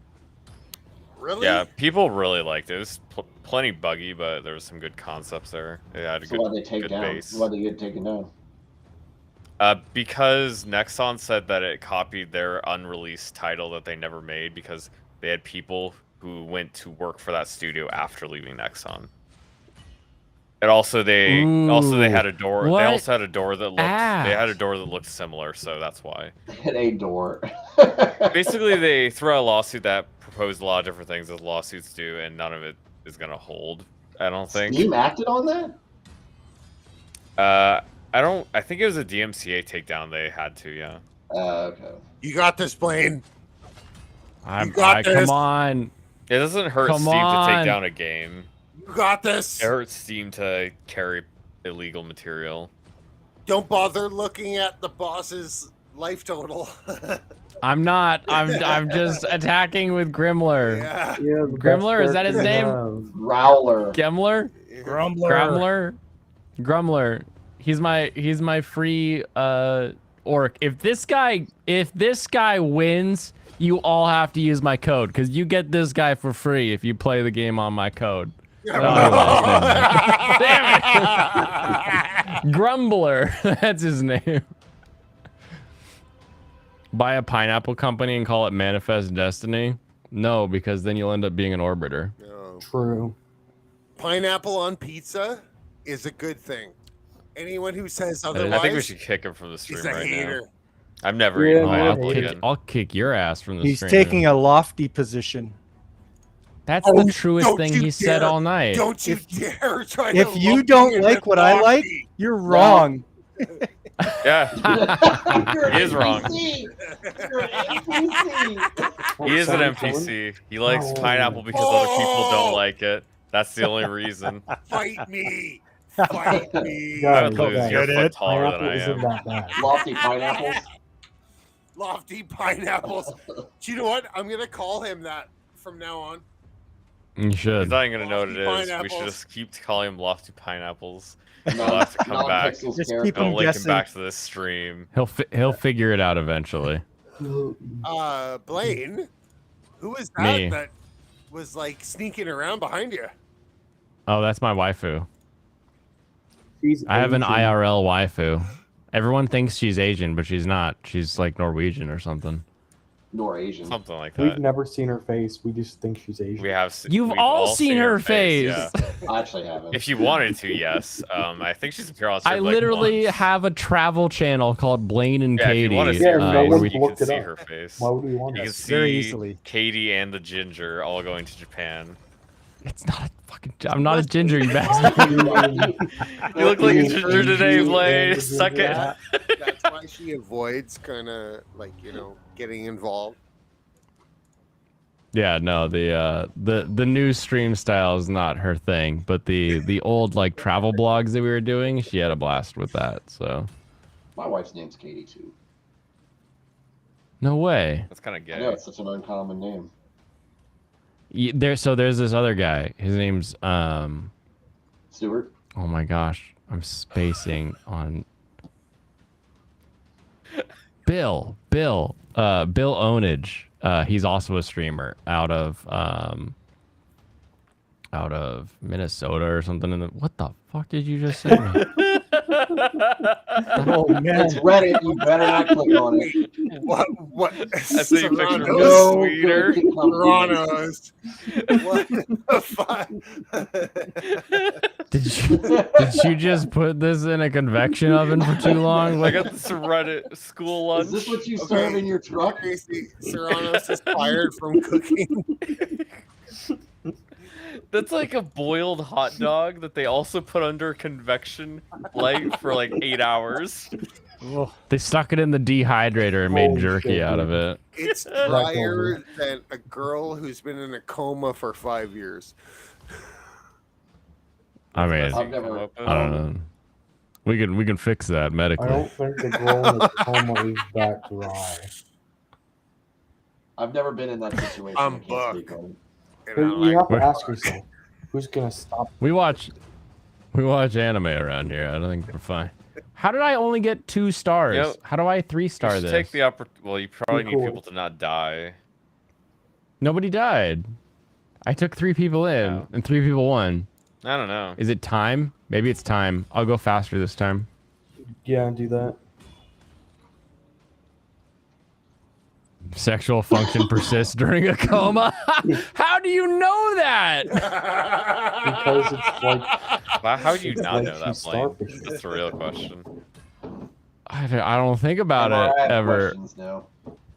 Really? Yeah, people really liked it. It was plenty buggy, but there was some good concepts there. It had a So good, why they take good down? base. Why they get taken down? Because Nexon said that it copied their unreleased title that they never made because they had people who went to work for that studio after leaving Nexon. And also they had a door. They also had a door that looked. They had a door that looked similar, so that's why. Hit a door. Basically, they threw out a lawsuit that proposed a lot of different things as lawsuits do, and none of it is gonna hold. I don't think. Steam acted on that? I think it was a DMCA takedown. They had to, yeah. Okay. You got this, Blaine. Come this. on. It doesn't hurt Come Steam to take on. down a game. You got this. It hurts Steam to carry illegal material. Don't bother looking at the boss's life total. I'm not. I'm just attacking with Grimler. Yeah. Grimler, is that his name? Growler. Gemler? Grumbler. Grumbler. He's my free orc. If this guy wins, you all have to use my code because you get this guy for free if you play the game on my code. Damn it. Grumbler. That's his name. Buy a pineapple company and call it Manifest Destiny? No, because then you'll end up being an orbiter. No. True. Pineapple on pizza is a good thing. Anyone who says otherwise, I think we should kick him from the stream is a right hater. now. I'm never eating pineapple again. I'll kick your ass from the He's stream. taking a lofty position. That's the truest thing he said all night. Don't you dare try If to you look don't me like in what the I like, lofty. you're wrong. Yeah, he is wrong. You're an NPC. He is an NPC. He likes pineapple because other people don't like it. That's the only reason. Fight me. Fight me. I would lose. You're a Get foot it? taller than I am. Lofty pineapples. Lofty pineapples. Do you know what? I'm gonna call him that from now on. You should. He's not even gonna know what it is. We Pineapples. should just keep calling him Lofty Pineapples. No, He'll have to come back. non-pixels Just character. keep him He'll link him guessing. back to this stream. He'll figure it out eventually. Blaine, who was that Me. that was like sneaking around behind you? Oh, that's my waifu. She's I have an Asian. IRL waifu. Everyone thinks she's Asian, but she's not. She's like Norwegian or something. Nor Asian. Something like We've that. never seen her face. We just think she's Asian. We have. You've we've all seen her face. Yeah. I actually haven't. If you wanted to, yes. I think she's appeared on I stream, like, literally once. have a travel channel called Blaine and Yeah, if Katie. you want to see Yeah, her no face, one's you can looked it see up. her face. Why would we want You can that? see Very easily. Katie and the Ginger all going to Japan. It's not a fucking. I'm not a ginger, you bastard. You look like a ginger today, Blaine. Suck it. That's why she avoids kind of like getting involved. Yeah, no, the new stream style is not her thing, but the old like travel blogs that we were doing, she had a blast with that. So My wife's name's Katie too. no way. That's kind of I know gay. it's such an uncommon name. There's this other guy. His name's Stuart. oh my gosh, I'm spacing on Bill Onage. He's also a streamer out of Minnesota or something. What the fuck did you just say? Oh man. It's Reddit. You better not click on it. What? I see a picture of Serrano's? a sweeter. Serrano's. What the fuck? Did you just put this in a convection oven for too long? I got this Reddit school lunch. Is this what you serve in your truck? Casey, Serrano's is fired from cooking. That's like a boiled hot dog that they also put under convection light for like 8 hours. They stuck it in the dehydrator and made Holy jerky shit, out of dude. it. It's drier than a girl who's been in a coma for 5 years. I mean, I've never. I don't know. We can fix that I medically. don't think the girl in the coma is that dry. I've never been in that situation. I'm I can't speak Buck. on it. And I'm You like, have to Where- ask yourself, who's gonna stop? We watch anime around here. I don't think we're fine. How did I only get 2 stars? Yep. How do I 3-star You should this? take the Well, you probably need Cool. people to not die. Nobody died. I took 3 people in Oh. and 3 people won. I don't know. Is it time? Maybe it's time. I'll go faster this time. Yeah, do that. Sexual function persists during a coma. How do you know that? Because it's like. Wow, how do you It's not like know that, she's Blaine? starfish. That's a real question. I don't think about MR, I it have ever. questions now.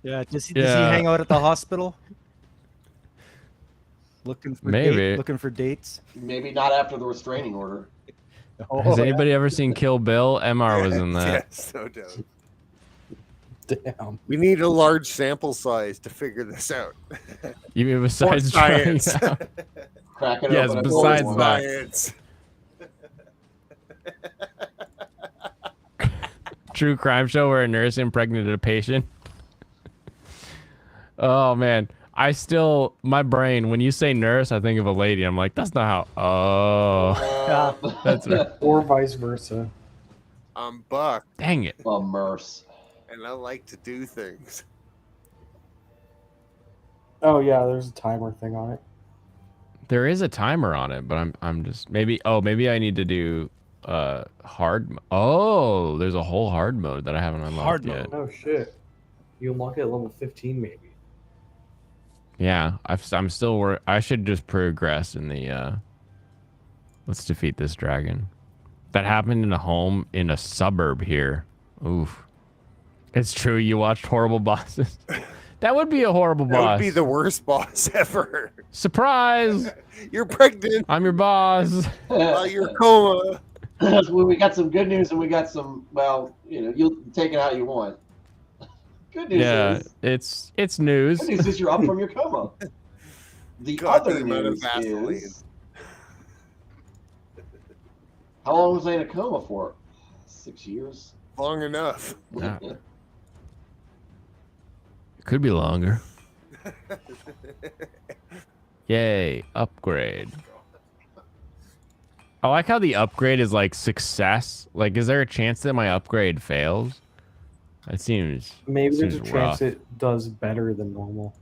Yeah, does he Yeah. hang out at the hospital? Looking for Maybe. looking for dates. Maybe not after the restraining order. Has anybody ever seen Kill Bill? MR was in that. Yes, no doubt. Damn. We need a large sample size to figure this out. You mean besides For trying science. out? Crack it Yes, open. besides For that. science. True crime show where a nurse impregnated a patient. Oh man, my brain, when you say nurse, I think of a lady. I'm like, that's not how. Oh, that's right. Or vice versa. I'm Buck, Dang it. Merce. and I like to do things. Oh yeah, there's a timer thing on it. There is a timer on it, but I'm just maybe I need to do hard. Oh, there's a whole hard mode that I haven't unlocked Hard yet. Oh shit. You unlock it at level 15 maybe. Yeah, I'm still I should just progress in the let's defeat this dragon. That happened in a home in a suburb here. Oof. It's true, you watched horrible bosses. That would be a horrible That boss. would be the worst boss ever. Surprise! You're pregnant I'm your boss. while you're coma. Well, we got some good news and we got some, well, you'll take it how you want. Good news Yeah, is, it's news. good news is you're up from your coma. The God, the other amount of news Vaseline. is, how long was I in a coma for? 6 years? Long enough. Yeah. It could be longer. Yay, upgrade. I like how the upgrade is like success. Like, is there a chance that my upgrade fails? It seems Maybe there's a seems chance rough. it does better than normal.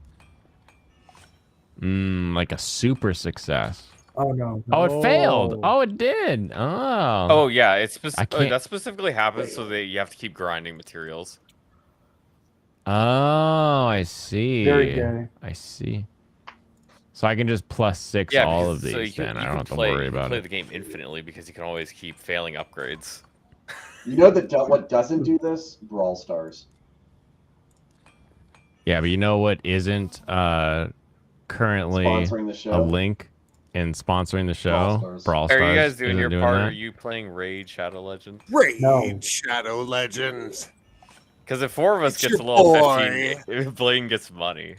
Like a super success. Oh no. Oh, it failed. No. Oh, it did. Oh. Oh yeah, it's I can't- that specifically happens so that you have to keep grinding materials. Oh, I see. Very gay. I see. So I can just +6 Yeah, all because- of these. so you can, then I you don't can have to play, worry you can about play it. the game infinitely because you can always keep failing upgrades. You know what doesn't do this? Brawl Stars. Yeah, but you know what isn't currently Sponsoring the show. a link in sponsoring the show? Stars. Brawl Stars. Are you guys doing isn't your part? Or that? are you playing Raid Shadow Legends? Raid No. Shadow Legends. Because if 4 of us It's gets a your level boy. 15, Blaine gets money.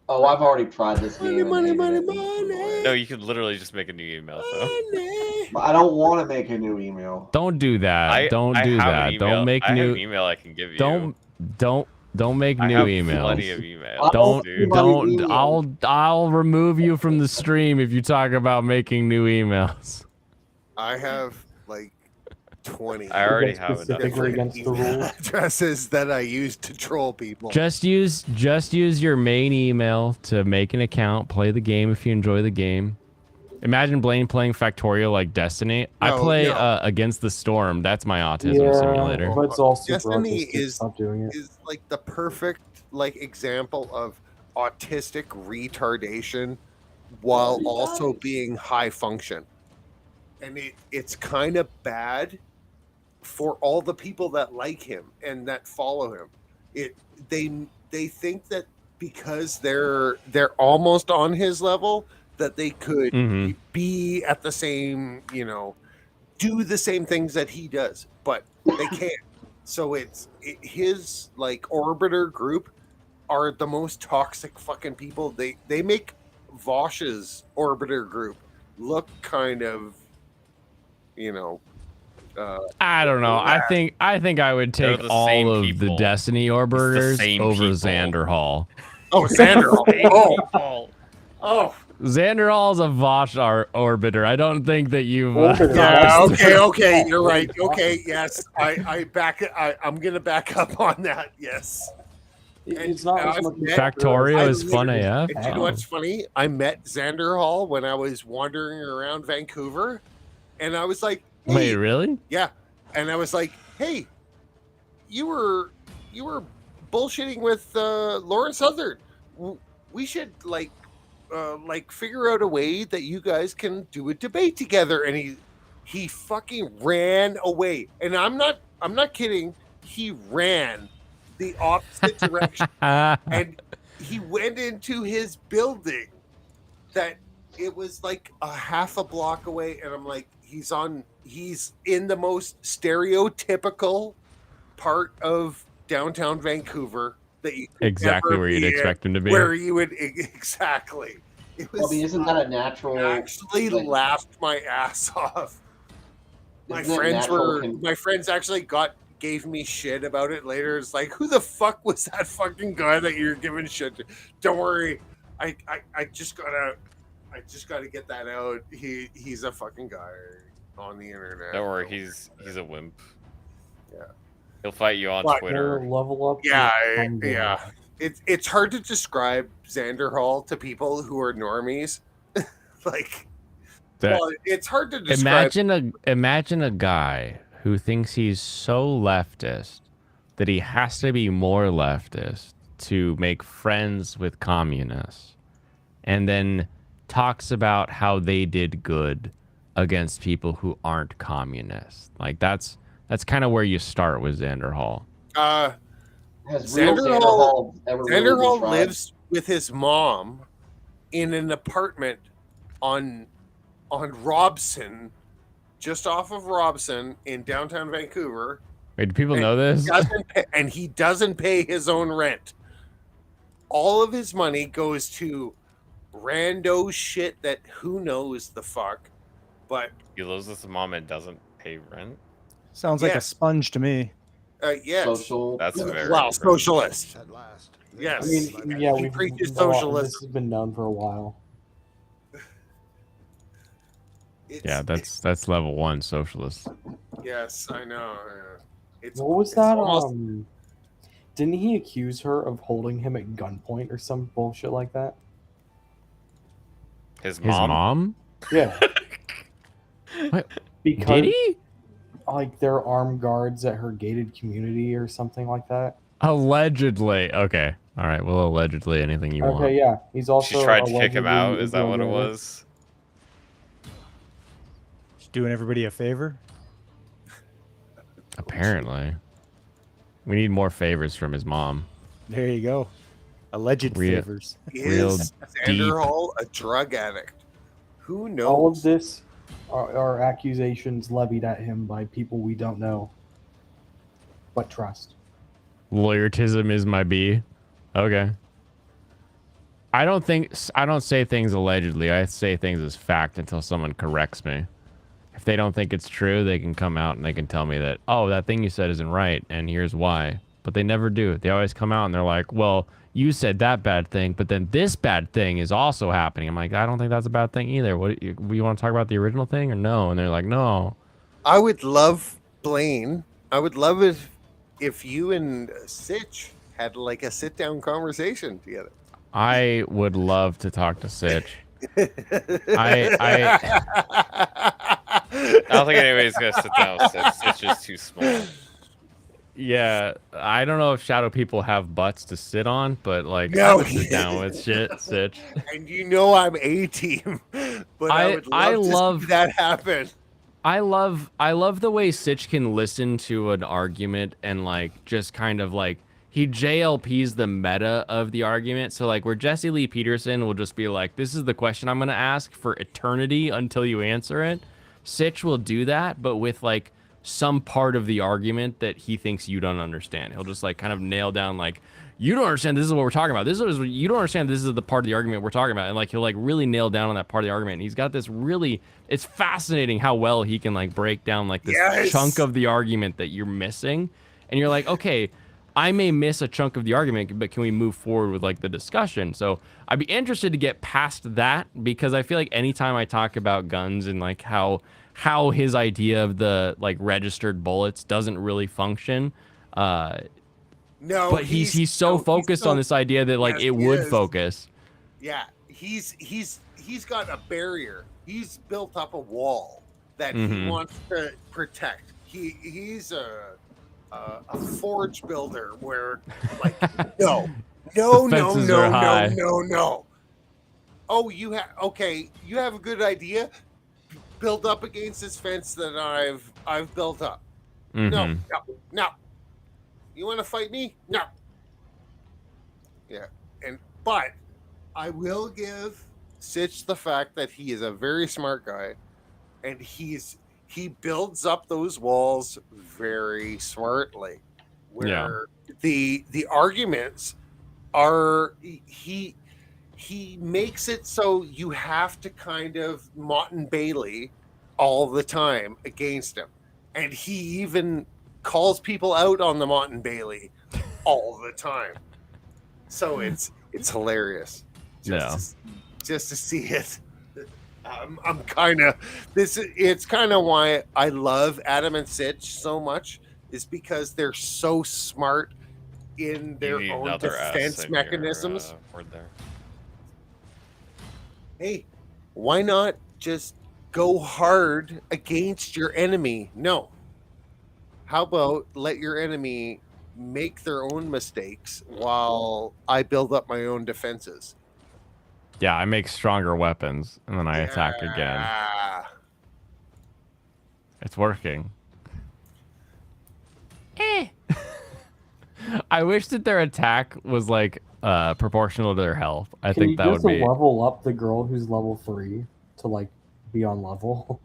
Oh, I've already tried this game. and Money, hated money, it. money. No, you could literally just make a new email though. But I don't want to make a new email. Don't do that. Don't do have an that. email. Don't make I have new. an email I can give you. Don't make I new have emails. plenty of emails. Don't dude. I'll remove you from the stream if you talk about making new emails. I have like 20 I already Against have enough. specifically against the email rules. addresses that I use to troll people. Just use your main email to make an account, play the game if you enjoy the game. Imagine Blaine playing Factorio like Destiny. I No, play no. Against the Storm. That's my autism simulator. But it's all super Destiny autistic. Stop doing it. is like the perfect example of autistic retardation while also being high function. And it's kind of bad for all the people that like him and that follow him. They think that because they're almost on his level that they could Mhm. be at the same, do the same things that he does, but they can't. So his like orbiter group are the most toxic fucking people. They make Vosh's orbiter group look kind of, I don't know. I think I would They're take the all same of the people. Destiny orbiters same over people. Xander Hall. oh Xander. Oh, Xander Hall's a Vosh orbiter. I don't think that you've. Orbiter. yeah. Okay. You're right. Okay. Yes. I'm gonna back up on that. Yes. It's not as much Factorio I is fun literally- AF. And you know what's funny? I met Xander Hall when I was wandering around Vancouver, and I was like, hey, Wait, really? yeah, and I was like, hey, you were bullshitting with Laura Southern. We should like figure out a way that you guys can do a debate together." And he fucking ran away. And I'm not kidding. He ran the opposite direction, and he went into his building that it was like a half a block away. And I'm like, he's in the most stereotypical part of downtown Vancouver that you could Exactly ever where you'd be in, expect him to be. where you would exactly. It was, I mean, isn't that a natural? I actually laughed my ass off. My friends actually gave me shit about it later. It's like, who the fuck was that fucking guy that you're giving shit to? Don't worry, I just gotta get that out. He's a fucking guy on the internet. Don't worry, he's a wimp. Yeah, he'll fight you on Twitter. Level up. Yeah. It's hard to describe Xander Hall to people who are normies. It's hard to describe. Imagine a guy who thinks he's so leftist that he has to be more leftist to make friends with communists, and then talks about how they did good against people who aren't communists. Like that's kind of where you start with Xander Hall. Xander Hall lives with his mom in an apartment on Robson, just off of Robson in downtown Vancouver. Wait, do people know this? He doesn't pay his own rent. All of his money goes to rando shit that who knows the fuck. But he lives with his mom and doesn't pay rent. Sounds like a sponge to me. Yes. That's very socialist. At last. Yes. I mean, yeah, he preaches socialism. This has been done for a while. Yeah, that's level 1 socialist. Yes, I know. What was that? Didn't he accuse her of holding him at gunpoint or some bullshit like that? His mom? Yeah. What? Because, did he? Like, they're armed guards at her gated community or something like that. Allegedly. Okay. All right. Well, allegedly anything you want. Okay, yeah. He's also She tried to kick him out. Is that what it was? Just doing everybody a favor? Apparently. We need more favors from his mom. There you go. Alleged favors. Is Xander Hall a drug addict? Who knows? All of this are accusations levied at him by people we don't know but trust. Lawyertism is my B. Okay. I don't say things allegedly. I say things as fact until someone corrects me. If they don't think it's true, they can come out and they can tell me that, oh, that thing you said isn't right, and here's why. But they never do. They always come out and they're like, well, you said that bad thing, but then this bad thing is also happening. I'm like, I don't think that's a bad thing either. What you want to talk about the original thing or no? And they're like, no. I would love, Blaine, I would love if you and Sitch had like a sit down conversation together. I would love to talk to Sitch. I don't think anybody's gonna sit down with Sitch. It's just too small. Yeah, I don't know if shadow people have butts to sit on, but like No. I would sit down with Sitch. And you know I'm A team, but I would love to see that happen. I love the way Sitch can listen to an argument and like just kind of like he JLPs the meta of the argument. So like where Jesse Lee Peterson will just be like, this is the question I'm gonna ask for eternity until you answer it. Sitch will do that, but with like some part of the argument that he thinks you don't understand. He'll just like kind of nail down like, you don't understand this is what we're talking about. This is what you don't understand, this is the part of the argument we're talking about. And like he'll like really nail down on that part of the argument. And he's got this really, it's fascinating how well he can like break down like this chunk of the argument that you're missing. And you're like, okay, I may miss a chunk of the argument, but can we move forward with like the discussion? So I'd be interested to get past that, because I feel like anytime I talk about guns and like how his idea of the like registered bullets doesn't really function, No, but he's so focused on this idea that like it would focus. Yeah, he's got a barrier. He's built up a wall that he wants to protect. He's a forge builder where, like, no. Oh, you have you have a good idea. Build up against this fence that I've built up. No. You want to fight me? No. Yeah, but I will give Sitch the fact that he is a very smart guy, and he builds up those walls very smartly. Where the arguments are he makes it so you have to kind of Mott and Bailey all the time against him, and he even calls people out on the Mott and Bailey all the time. So it's hilarious just to see it. I'm kind of it's kind of why I love Adam and Sitch so much, is because they're so smart in their own defense mechanisms. Hey, why not just go hard against your enemy? No. How about let your enemy make their own mistakes while I build up my own defenses? Yeah, I make stronger weapons and then I attack again. It's working. I wish that their attack was like proportional to their health. I think that would be level up the girl who's level 3 to like be on level.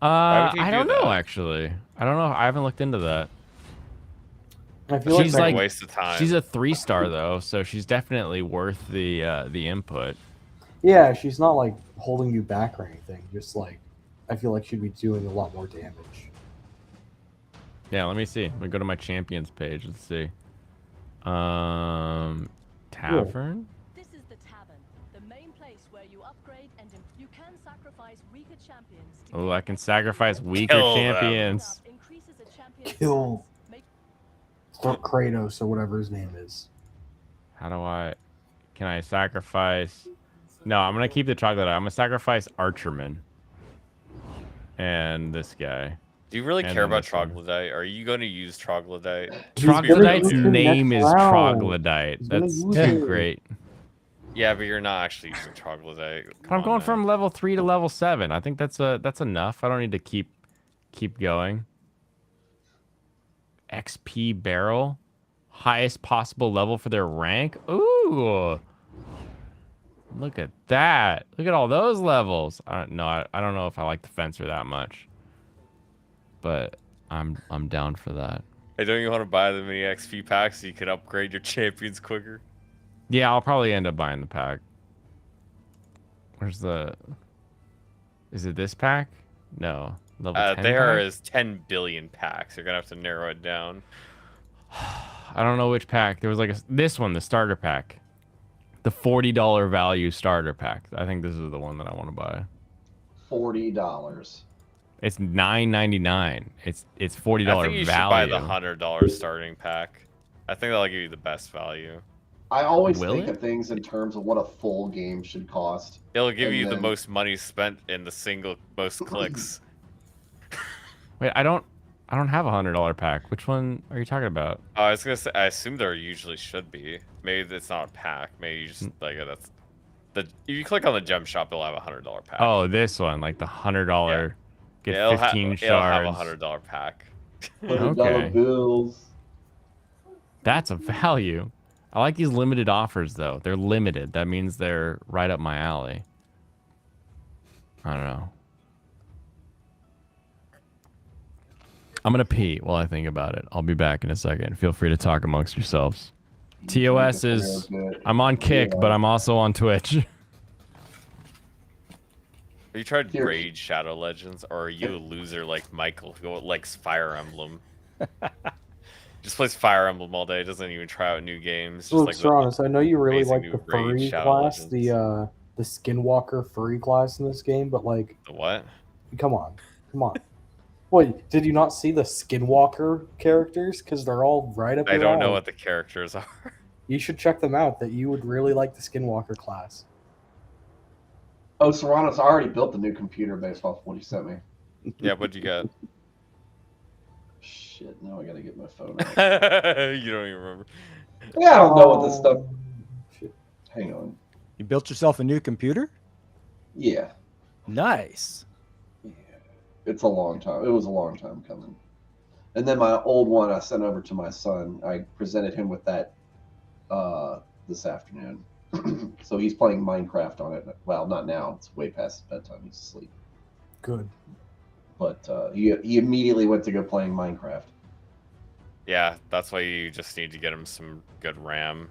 I don't know actually. I don't know. I haven't looked into that. I feel she's like a waste of time. She's a 3-star though, so she's definitely worth the input. Yeah, she's not like holding you back or anything. Just like I feel like she'd be doing a lot more damage. Yeah, let me see. Let me go to my champions page. Let's see. Tavern. This is the tavern, the main place where you upgrade and you can sacrifice weaker champions. Oh, I can sacrifice weaker champions. Kill Kratos or whatever his name is. How do I? Can I sacrifice? No, I'm gonna keep the troglodyte. I'm gonna sacrifice Archerman. And this guy. Do you really care about Troglodyte? Are you going to use Troglodyte? Troglodyte's name is Troglodyte. That's too great. Yeah, but you're not actually using Troglodyte. I'm going from level 3 to level 7. I think that's enough. I don't need to keep going. XP barrel, highest possible level for their rank. Ooh, look at that! Look at all those levels. I don't know if I like the fencer that much, but I'm down for that. Hey, don't you want to buy the mini XP pack so you can upgrade your champions quicker? Yeah, I'll probably end up buying the pack. Where's the? Is it this pack? No. Level 10 there pack? is 10 billion packs. You're gonna have to narrow it down. I don't know which pack. There was like this one, the starter pack, the $40 value starter pack. I think this is the one that I want to buy. $40. It's $9.99. It's $40 I think you value. should buy the $100 starting pack. I think that'll give you the best value. I always think of things in terms of what a full game should cost. It'll give you the most money spent in the single most clicks. Wait, I don't have a $100 pack. Which one are you talking about? I was gonna say, I assume there usually should be. Maybe it's not a pack. Maybe you just like that's the. If you click on the gem shop, it'll have a $100 pack. Oh, this one, like the $100. Get 15 shards. It'll have a $100 pack. Okay. Bills. That's a value. I like these limited offers though. They're limited. That means they're right up my alley. I don't know. I'm going to pee while I think about it. I'll be back in a second. Feel free to talk amongst yourselves. TOS is... I'm on Kick, but I'm also on Twitch. Have you tried Raid Shadow Legends? Or are you a loser like Michael who likes Fire Emblem? Just plays Fire Emblem all day. Doesn't even try out new games. Look, Just Serranus, I know you really like the Raid furry Shadow class, Legends. the Skinwalker furry class in this game, but like... The what? Come on. Wait, did you not see the Skinwalker characters? Because they're all right up I your don't know alley. what the characters are. You should check them out. That you would really like the Skinwalker class. Oh, Serrano's already built the new computer based off what he sent me. Yeah, what'd you get? Shit. shit. Now I gotta get my phone You out. don't even remember. Yeah, I don't know what this stuff. Hang on. You built yourself a new computer? Yeah. Nice. It's a long time. It was a long time coming. And then my old one I sent over to my son. I presented him with that this afternoon. So he's playing Minecraft on it. Well, not now. It's way past his bedtime. He's asleep. Good. But he immediately went to go playing Minecraft. Yeah, that's why you just need to get him some good RAM.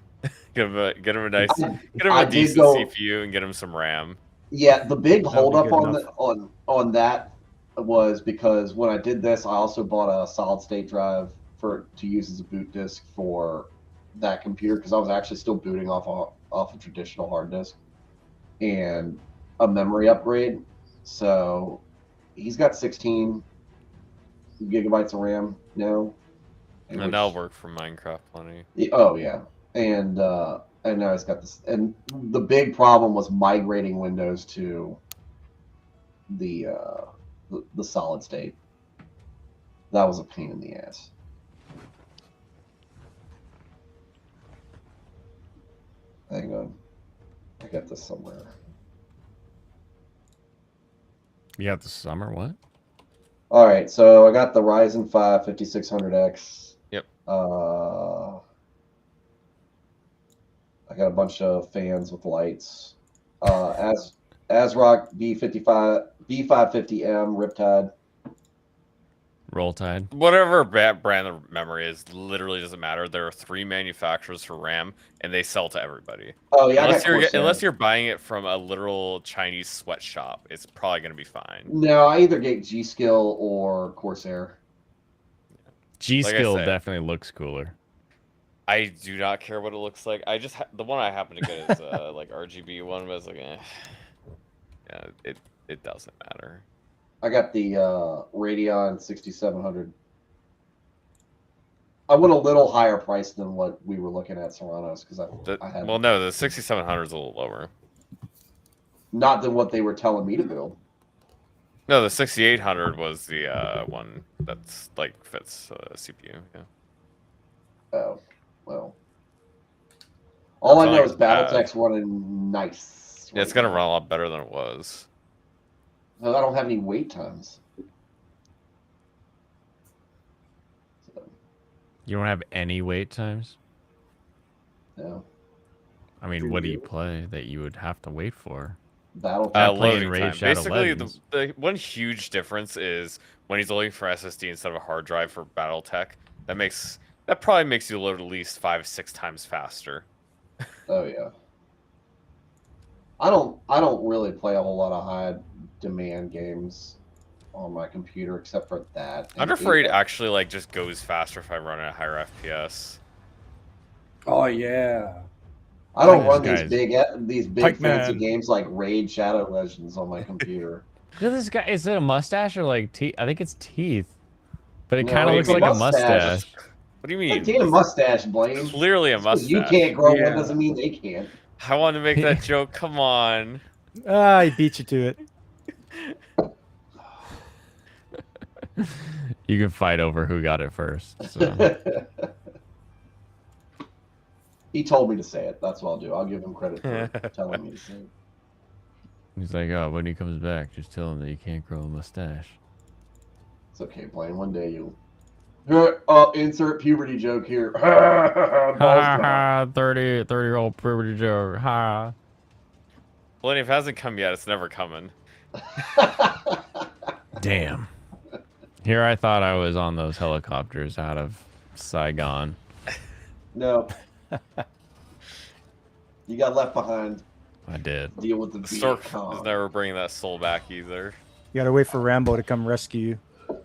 get him a nice, get him I a did decent go- CPU and get him some RAM. Yeah, the big That'll be holdup good on that was because when I did this, I also bought a solid state drive to use as a boot disk for that computer because I was actually still booting off a traditional hard disk and a memory upgrade. So he's got 16 gigabytes of RAM now. And that'll work for Minecraft plenty. Oh yeah, and now he's got this. And the big problem was migrating Windows to the solid state. That was a pain in the ass. Hang on, I got this somewhere. You got the summer what? All right, so I got the Ryzen 5 5600X. Yep. I got a bunch of fans with lights. ASRock B550M Riptide. Roll Tide. Whatever brand of memory is, literally doesn't matter. There are 3 manufacturers for RAM, and they sell to everybody. Oh yeah, Unless you're buying it from a literal Chinese sweatshop, it's probably gonna be fine. No, I either get G-Skill or Corsair. G-Skill said, definitely looks cooler. I do not care what it looks like. I just the one I happen to get is like RGB one, but it's like, yeah, it doesn't matter. I got the Radeon 6700. I went a little higher price than what we were looking at Serranos because I had Well, no, the 6700 is a little lower. not than what they were telling me to build. No, the 6800 was the one that's like fits CPU. Yeah. Oh, well. All I So, know like, is BattleTech's running nice. Yeah, it's gonna run a lot better than it was. No, I don't have any wait times. You don't have any wait times? No. I mean, what do you play that you would have to wait for? BattleTech. playing Loading Raid time. Shadow Basically, Legends. the one huge difference is when he's loading for SSD instead of a hard drive for BattleTech. That probably makes you load at least 5-6 times faster. Oh yeah. I don't really play a whole lot of high demand games on my computer except for that. And Under Freight actually like just goes faster if I run at a higher FPS. Oh yeah. I don't Look run at these big Pike fancy Man. games like Raid Shadow Legends on my computer. Look at this guy. Is it a mustache or like teeth? I think it's teeth. But it No, kind of it's looks a like a mustache. mustache. What do you I mean? can't a mustache, Blaine. Clearly a Just 'cause mustache. You can't grow Yeah. one doesn't mean they can't. I want to make that joke. Come on. Ah, I beat you to it. You can fight over who got it first. So. He told me to say it. That's what I'll do. I'll give him credit for telling me to say it. He's like, oh, when he comes back, just tell him that you can't grow a mustache. It's okay, Blaine. One day you'll. Insert puberty joke here. Ha Balls ha down. ha, 30-year-old puberty joke. Ha. Well, if it hasn't come yet, it's never coming. Damn. Here I thought I was on those helicopters out of Saigon. No. You got left behind. I did. Deal with the The Stork Viet Cong. is never bringing that soul back either. You gotta wait for Rambo to come rescue you.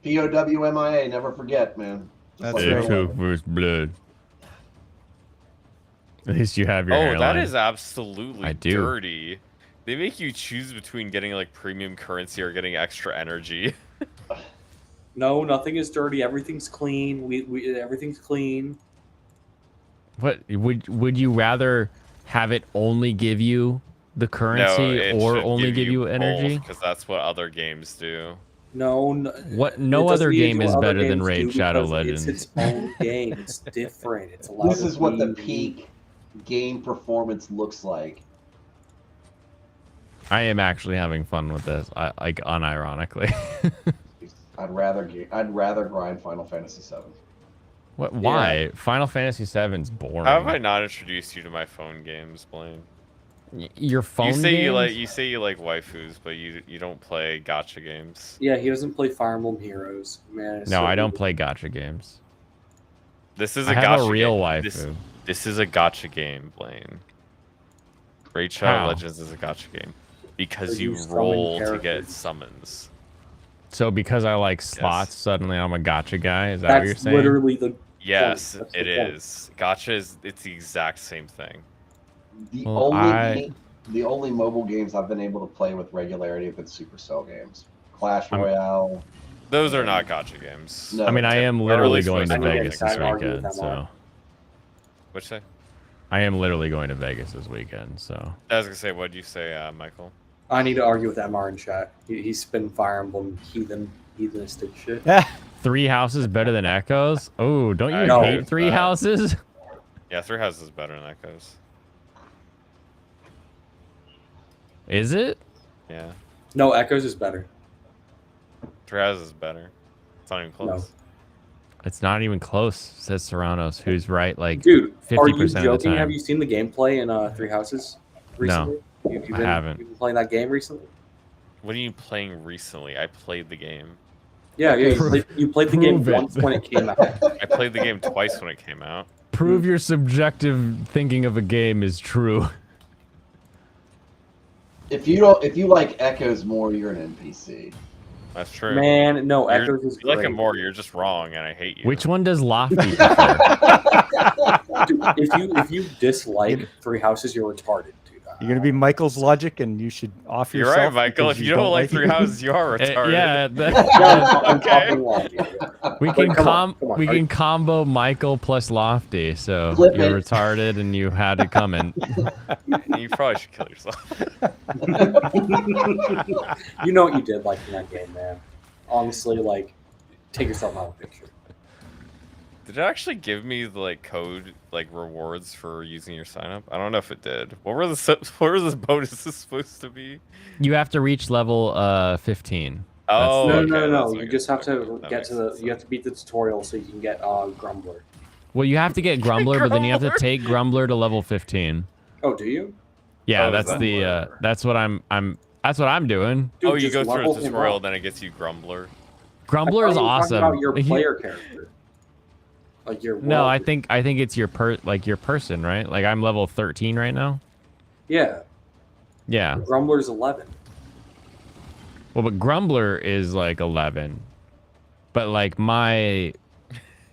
POWMIA, never forget, man. Just That's like They right. took first blood. At least you have your Oh, hairline. that is absolutely I do. dirty. They make you choose between getting like premium currency or getting extra energy. No, nothing is dirty. Everything's clean. We everything's clean. What would you rather have it only give you the currency or only give you energy? because that's what other games do. No, What? it No doesn't other need game to is what other better than games Raid do Shadow because Legends. It's its own game. It's different. It's allowed. This is what the peak game performance looks like. I am actually having fun with this. Like unironically. I'd rather grind Final Fantasy VII. What? Why? Final Fantasy VII's boring. How have I not introduced you to my phone games, Blaine? Your phone You say games? you say you like waifus, but you don't play gotcha games. Yeah, he doesn't play Fire Emblem Heroes. Man, No, I don't play gotcha games. This is I a have gotcha a real game. waifu. This is a gotcha game, Blaine. Raid Shadow Legends is a gotcha game because you roll to get summons. So because I like slots, suddenly I'm a gotcha guy. Is that That's what you're saying? literally the Yes, point. That's it the point. is. Gotcha is it's the exact same thing. The Well, the only mobile games I've been able to play with regularity have been Supercell games. Clash I'm- Royale. Those are not gotcha games. No, I mean, I am They're literally really going to supposed to be Vegas like this that. I argue with weekend, that, so Mark. What'd you say? I am literally going to Vegas this weekend. So I was gonna say, what'd you say, Michael? I need to argue with MR in chat. He's spin Fire Emblem heathenistic shit. Three Houses better than Echoes? Oh, don't you No. hate Three Houses? Yeah, Three Houses is better than Echoes. Is it? Yeah, No, Echoes is better. Three Houses is better. It's not even close. It's not even close, says Serranos, who's right like Dude, are 50% you of the joking? time. Have you seen the gameplay in Three Houses recently? You've I been, haven't. You've been playing that game recently? What are you playing recently? I played the game. Yeah, you played the game Prove it. once when it came out. I played the game twice when it came out. Prove your subjective thinking of a game is true. If you like Echoes more, you're an NPC. That's true. Man, no, You're- Echoes is you like it great. more. You're just wrong, and I hate you. Which one does Lofty prefer? Dude, if you dislike Three Houses, you're retarded, dude. You're gonna be Michael's logic, and you should off You're yourself. right, Michael. because If you don't like Three it. Houses, you are retarded. Yeah, I'm Okay. talking Lofty. we Wait, can come on, come on. we can combo Michael plus Lofty. So Flip you're it. retarded and you had it coming. You probably should kill yourself. You know what you did like in that game, man. Honestly, like, take yourself out of the picture. Did it actually give me the code rewards for using your sign up? I don't know if it did. What were the bonuses supposed to be? You have to reach level 15. Oh, No, okay, no. that's You okay, just have to that get makes to the. sense. You have to beat the tutorial so you can get Grumbler. Well, you have to get Grumbler, but then you have to Grumbler? take Grumbler to level 15. Oh, do you? Yeah, Oh, is that's that the that's what I'm that's what I'm doing. Dude, Oh, you just go through level a him tutorial, up. then it gets you Grumbler. Grumbler is I thought you were talking awesome. About your He- player character. Like your. No, world. I think it's your your person, right? Like I'm level 13 right now. Yeah, Yeah. Grumbler's 11. Well, but Grumbler is like 11. But like my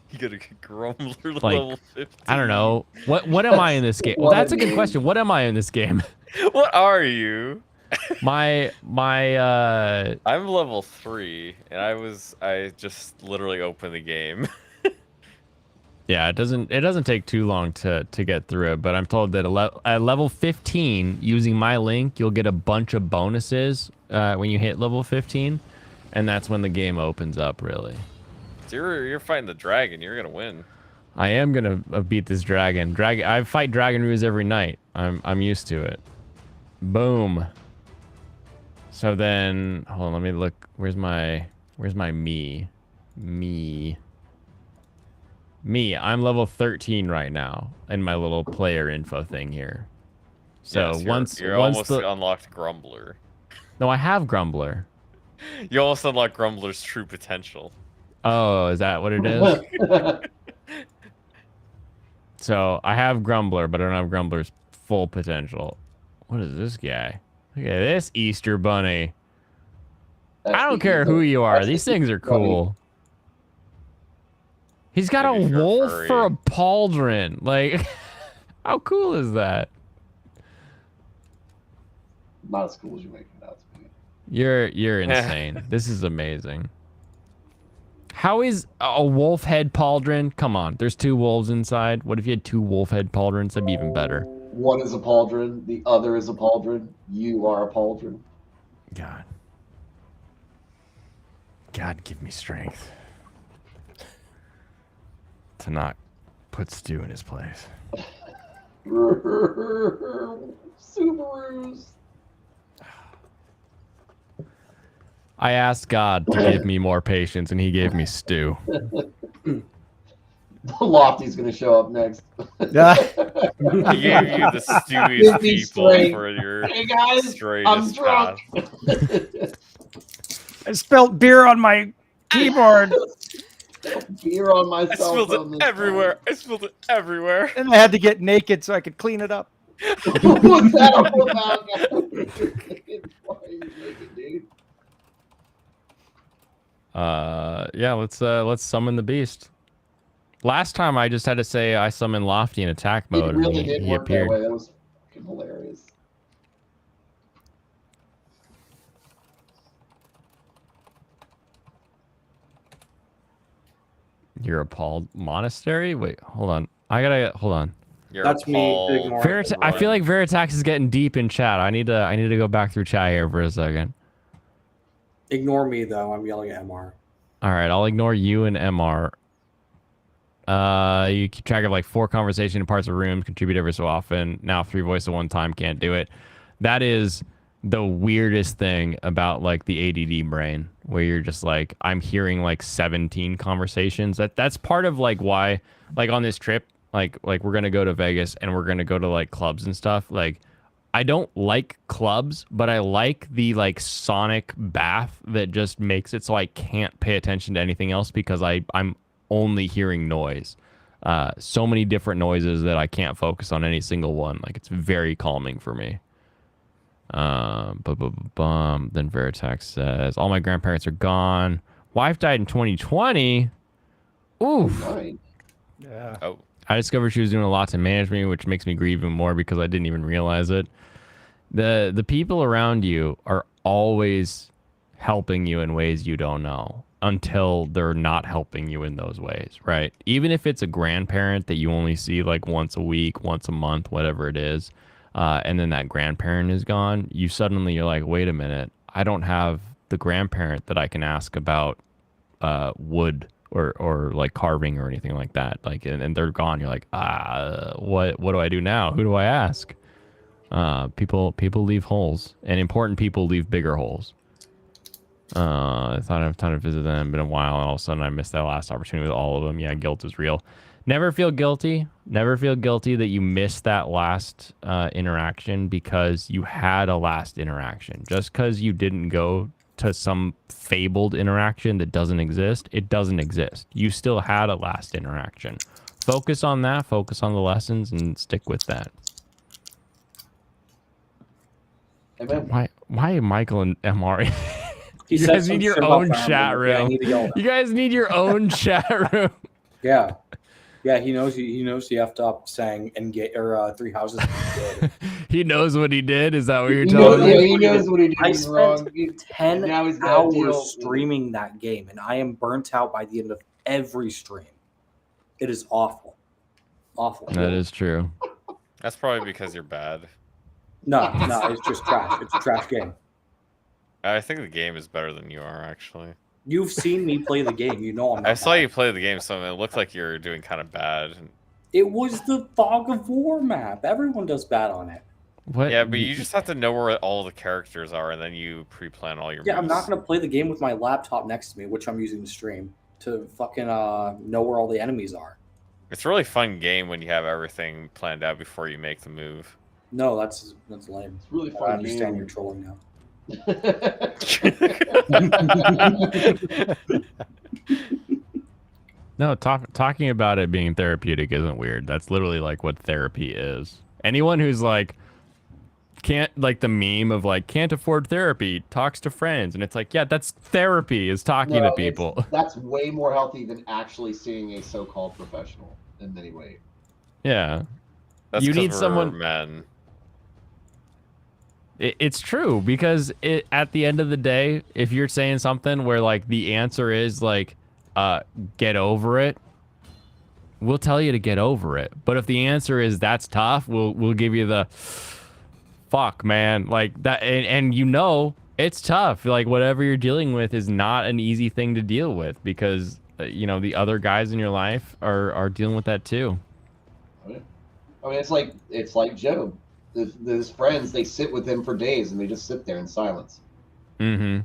You gotta get Grumbler to Like, level 15. I don't know. What am I in this game? Well, What that's a a good game. question. What am I in this game? What are you? My I'm level 3, and I just literally opened the game. yeah, it doesn't take too long to get through it, but I'm told that at level 15 using my link, you'll get a bunch of bonuses when you hit level 15, and that's when the game opens up really. So you're fighting the dragon. You're gonna win. I am going to beat this dragon. I fight dragon roos every night. I'm used to it. Boom. So then, hold on, let me look. Where's my me? Me. I'm level 13 right now in my little player info thing here. So Yes, once you're almost unlocked Grumbler. No, I have Grumbler. You almost unlocked Grumbler's true potential. Oh, is that what it is? So I have Grumbler, but I don't have Grumbler's full potential. What is this guy? Look at this Easter bunny. I don't care who you are. These things are cool. He's got Maybe a if you're a wolf furry. for a pauldron. Like, how cool is that? Not as cool as you make it out to be. You're insane. This is amazing. How is a wolf head pauldron? Come on, there's 2 wolves inside. What if you had 2 wolf head pauldrons? That'd be even better. One is a pauldron, the other is a pauldron. You are a pauldron. God. God, give me strength to not put Stu in his place. Subarus. I asked God to give me more patience, and he gave me Stu. Lofty's gonna show up next. He gave you the Stewie's people for your Hey guys, straightest I'm drunk. I spilled beer on my keyboard. Beer on my I cell spilled phone it this everywhere. time. I spilled it everywhere. And I had to get naked so I could clean it up. What's that up about, guys? Why are you naked, dude? Yeah, let's summon the beast. Last time I just had to say I summoned Lofty in attack mode. It really and did he work appeared. that way. That was fucking hilarious. You're appalled. Monastery? Wait, hold on. Hold on. You're That's me appalled. ignoring I feel like Veritax is getting deep in chat. I need to go back through chat here for a second. Ignore me though. I'm yelling at MR. All right, I'll ignore you and MR. You keep track of like 4 conversation in parts of rooms, contribute every so often. Now 3 voice at one time, can't do it. That is the weirdest thing about like the ADD brain, where you're just like, I'm hearing like 17 conversations. That's part of like why, like on this trip, like we're gonna go to Vegas and we're gonna go to like clubs and stuff. Like, I don't like clubs, but I like the like sonic bath that just makes it so I can't pay attention to anything else because I'm only hearing noise. So many different noises that I can't focus on any single one. Like, it's very calming for me. Then Veritex says, all my grandparents are gone. Wife died in 2020. Oof. Yeah. Oh. I discovered she was doing a lot to manage me, which makes me grieve even more because I didn't even realize it. The people around you are always helping you in ways you don't know until they're not helping you in those ways, right? Even if it's a grandparent that you only see like once a week, once a month, whatever it is, and then that grandparent is gone, you're like, wait a minute, I don't have the grandparent that I can ask about wood or like carving or anything like that. Like, and they're gone. You're like, what do I do now? Who do I ask? People leave holes, and important people leave bigger holes. I thought I'd have time to visit them. Been a while, and all of a sudden I missed that last opportunity with all of them. Yeah, guilt is real. Never feel guilty. Never feel guilty that you missed that last interaction because you had a last interaction. Just because you didn't go to some fabled interaction that doesn't exist, it doesn't exist. You still had a last interaction. Focus on that. Focus on the lessons and stick with that. Why Michael and MR? You guys need your own chat room. You guys need your own chat room. Yeah. Yeah, he knows he effed up saying engage or 3 houses. He knows what he did. Is that what you're telling me? Yeah, he knows what he did I spent 10 Now he's got a deal. hours streaming that game, and I am burnt out by the end of every stream. It is awful. Awful. That is true. That's probably because you're bad. No, it's just trash. It's a trash game. I think the game is better than you are, actually. You've seen me play the game. You know I'm not I saw bad. you play the game, so it looked like you're doing kind of bad. It was the Fog of War map. Everyone does bad on it. What? Yeah, but you just have to know where all the characters are, and then you pre-plan all your Yeah, I'm moves. not going to play the game with my laptop next to me, which I'm using to stream, to fucking know where all the enemies are. It's a really fun game when you have everything planned out before you make the move. No, that's lame. It's really I fun understand game. you're trolling now. No, talking about it being therapeutic isn't weird. That's literally like what therapy is. Anyone who's like can't, like the meme of like can't afford therapy, talks to friends, and it's like, yeah, that's therapy, is talking to people. That's way more healthy than actually seeing a so-called professional in many ways. Yeah. That's You 'cause need we're someone- men. It's true, because at the end of the day, if you're saying something where like the answer is like get over it, we'll tell you to get over it. But if the answer is that's tough, we'll give you the fuck, man, like that. And you know It's tough. Like whatever you're dealing with is not an easy thing to deal with because you know the other guys in your life are dealing with that too. I mean, it's like Job. His friends, they sit with him for days and they just sit there in silence. Mm-hmm.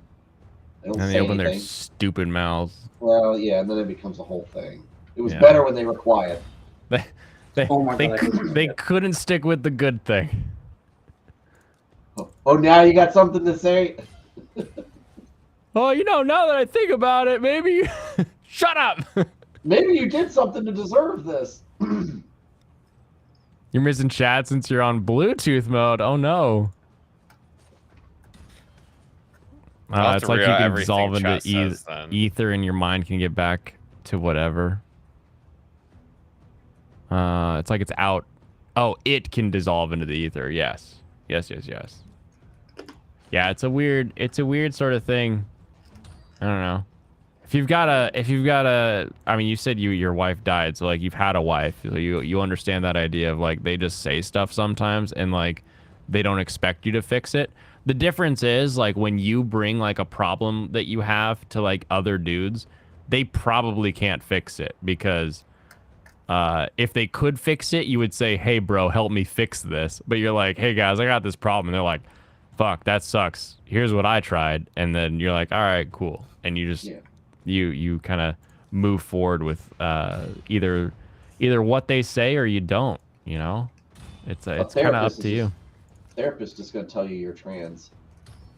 They don't And say they open their anything. stupid mouths. Well, yeah, and then it becomes a whole thing. It was Yeah. better when they were quiet. They couldn't stick with the good thing. Oh, now you got something to say? Oh, you know, now that I think about it, maybe shut up. Maybe you did something to deserve this. You're missing chat since you're on Bluetooth mode. Oh no. I'll have It's to like you read can everything dissolve into chat says then. ether and your mind can get back to whatever. It's like it's out. Oh, it can dissolve into the ether. Yes. Yes. Yeah, it's a weird sort of thing. I don't know. If you've got a, I mean, you said your wife died, so like you've had a wife, so you understand that idea of like they just say stuff sometimes and like they don't expect you to fix it. The difference is like when you bring like a problem that you have to like other dudes, they probably can't fix it because if they could fix it, you would say, "Hey, bro, help me fix this." But you're like, "Hey guys, I got this problem." And they're like, "Fuck, that sucks. Here's what I tried." And then you're like, "All right, cool." And you just you kind of move forward with either what they say or you don't. You know, it's kind of up to you. Therapist is going to tell you you're trans.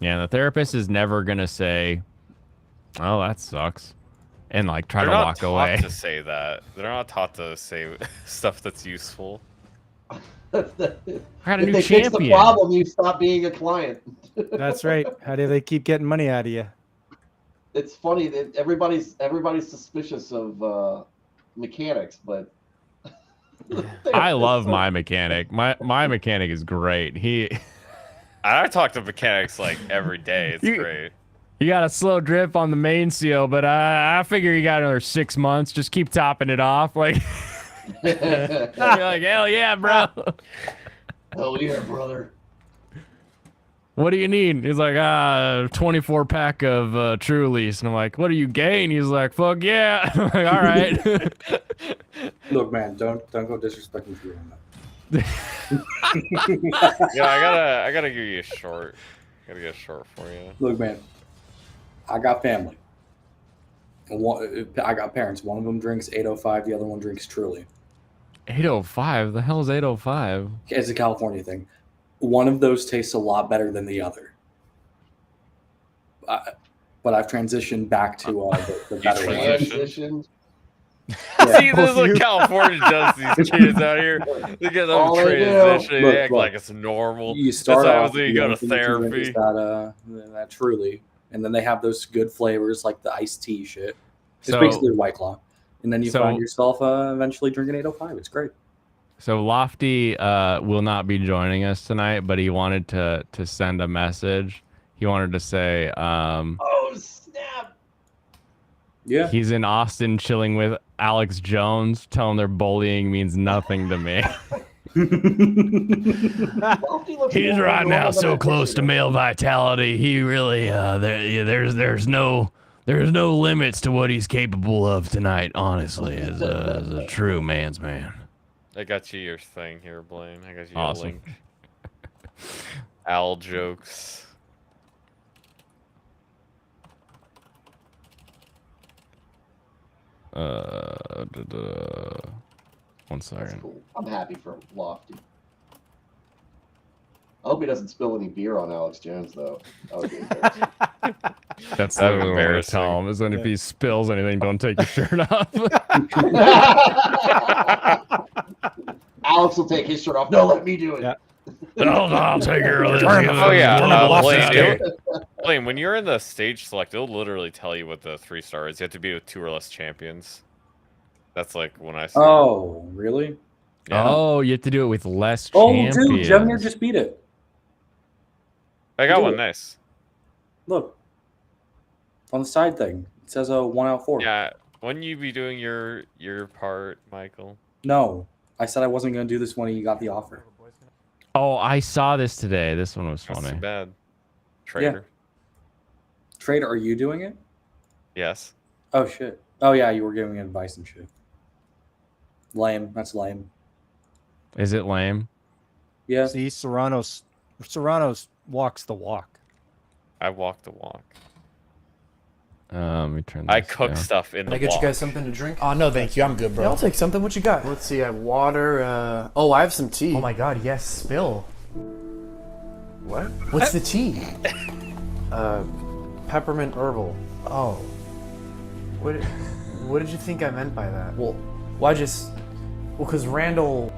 Yeah, the therapist is never gonna say, "Oh, that sucks," and like try They're to not walk taught away. to say that. They're not taught to say stuff that's useful. I got a If new they fix the champion. problem, you stop being a client. That's right. How do they keep getting money out of you? It's funny that everybody's suspicious of mechanics, but I love my mechanic. My mechanic is great. I talk to mechanics like every day. It's great. You got a slow drip on the main seal, but I figure you got another 6 months. Just keep topping it off. Like, you're like, hell yeah, bro. Hell yeah, brother. What do you need? He's like, 24 pack of True Lease. And I'm like, what are you gay? And he's like, fuck yeah. I'm like, all right. Look, man, don't go disrespecting you on that. Yeah, I gotta give you a short. Gotta get a short for you. Look, man, I got family. And I got parents. One of them drinks 805. The other one drinks Truly. 805? The hell is 805? It's a California thing. One of those tastes a lot better than the other. But I've transitioned back to the better one. Transitioned. Yeah. See, this is what California does to these kids out here. They get them All they do. transition. They Look, act look. like it's normal. You start That's off, how you go to the only thing you drink therapy. is that Truly, and then they have those good flavors like the iced tea shit. It's So- basically a White Claw, and then you so- find yourself eventually drinking 805. It's great. So Lofty will not be joining us tonight, but he wanted to send a message. He wanted to say Oh, snap. Yeah. he's in Austin chilling with Alex Jones, telling their bullying means nothing to me. Lofty looks He's more right now normal than so I close to figured. male vitality. He really there's no limits to what he's capable of tonight. Honestly, as a true man's man. I got you your thing here, Blaine. I got you Awesome. a link. Al jokes. One That's second. cool. I'm happy for Lofty. I hope he doesn't spill any beer on Alex Jones, though. That would be embarrassing. That's That'd what be I want to embarrassing. tell him. Is that if he spills anything, don't take your shirt off. Alex will take his shirt off. No, let me do it. Yeah. I'll take care of this. Oh yeah, Turn the Blaine, left Blaine, when you're in the stage select, it'll literally tell you what the 3-star is. You have to be with 2 or less champions. That's like when I see. Oh, really? Yeah. Oh, you have to do it with less Oh, champions. dude, Jevnir just beat it. I got do one. it. Nice. Look. On the side thing. It says 1 out of 4. Yeah. Wouldn't you be doing your part, Michael? No. I said I wasn't going to do this when you got the offer. Oh, I saw this today. This one was That's too funny. bad. Traitor. Trader, are you doing it? Yes. Oh shit. Oh yeah, you were giving advice and shit. Lame. That's lame. Is it lame? Yeah. See, Serrano's walks the walk. I walk the walk. Let me turn. I this cook down. stuff in Can the I get walk. you guys something to drink? Oh no, thank you. I'm good, bro. Yeah, I'll take something. What you got? Let's see. I have water. Oh, I have some tea. Oh my god, yes, spill. What? What's the tea? Peppermint herbal. Oh. What did you think I meant by that? Well, because Randall.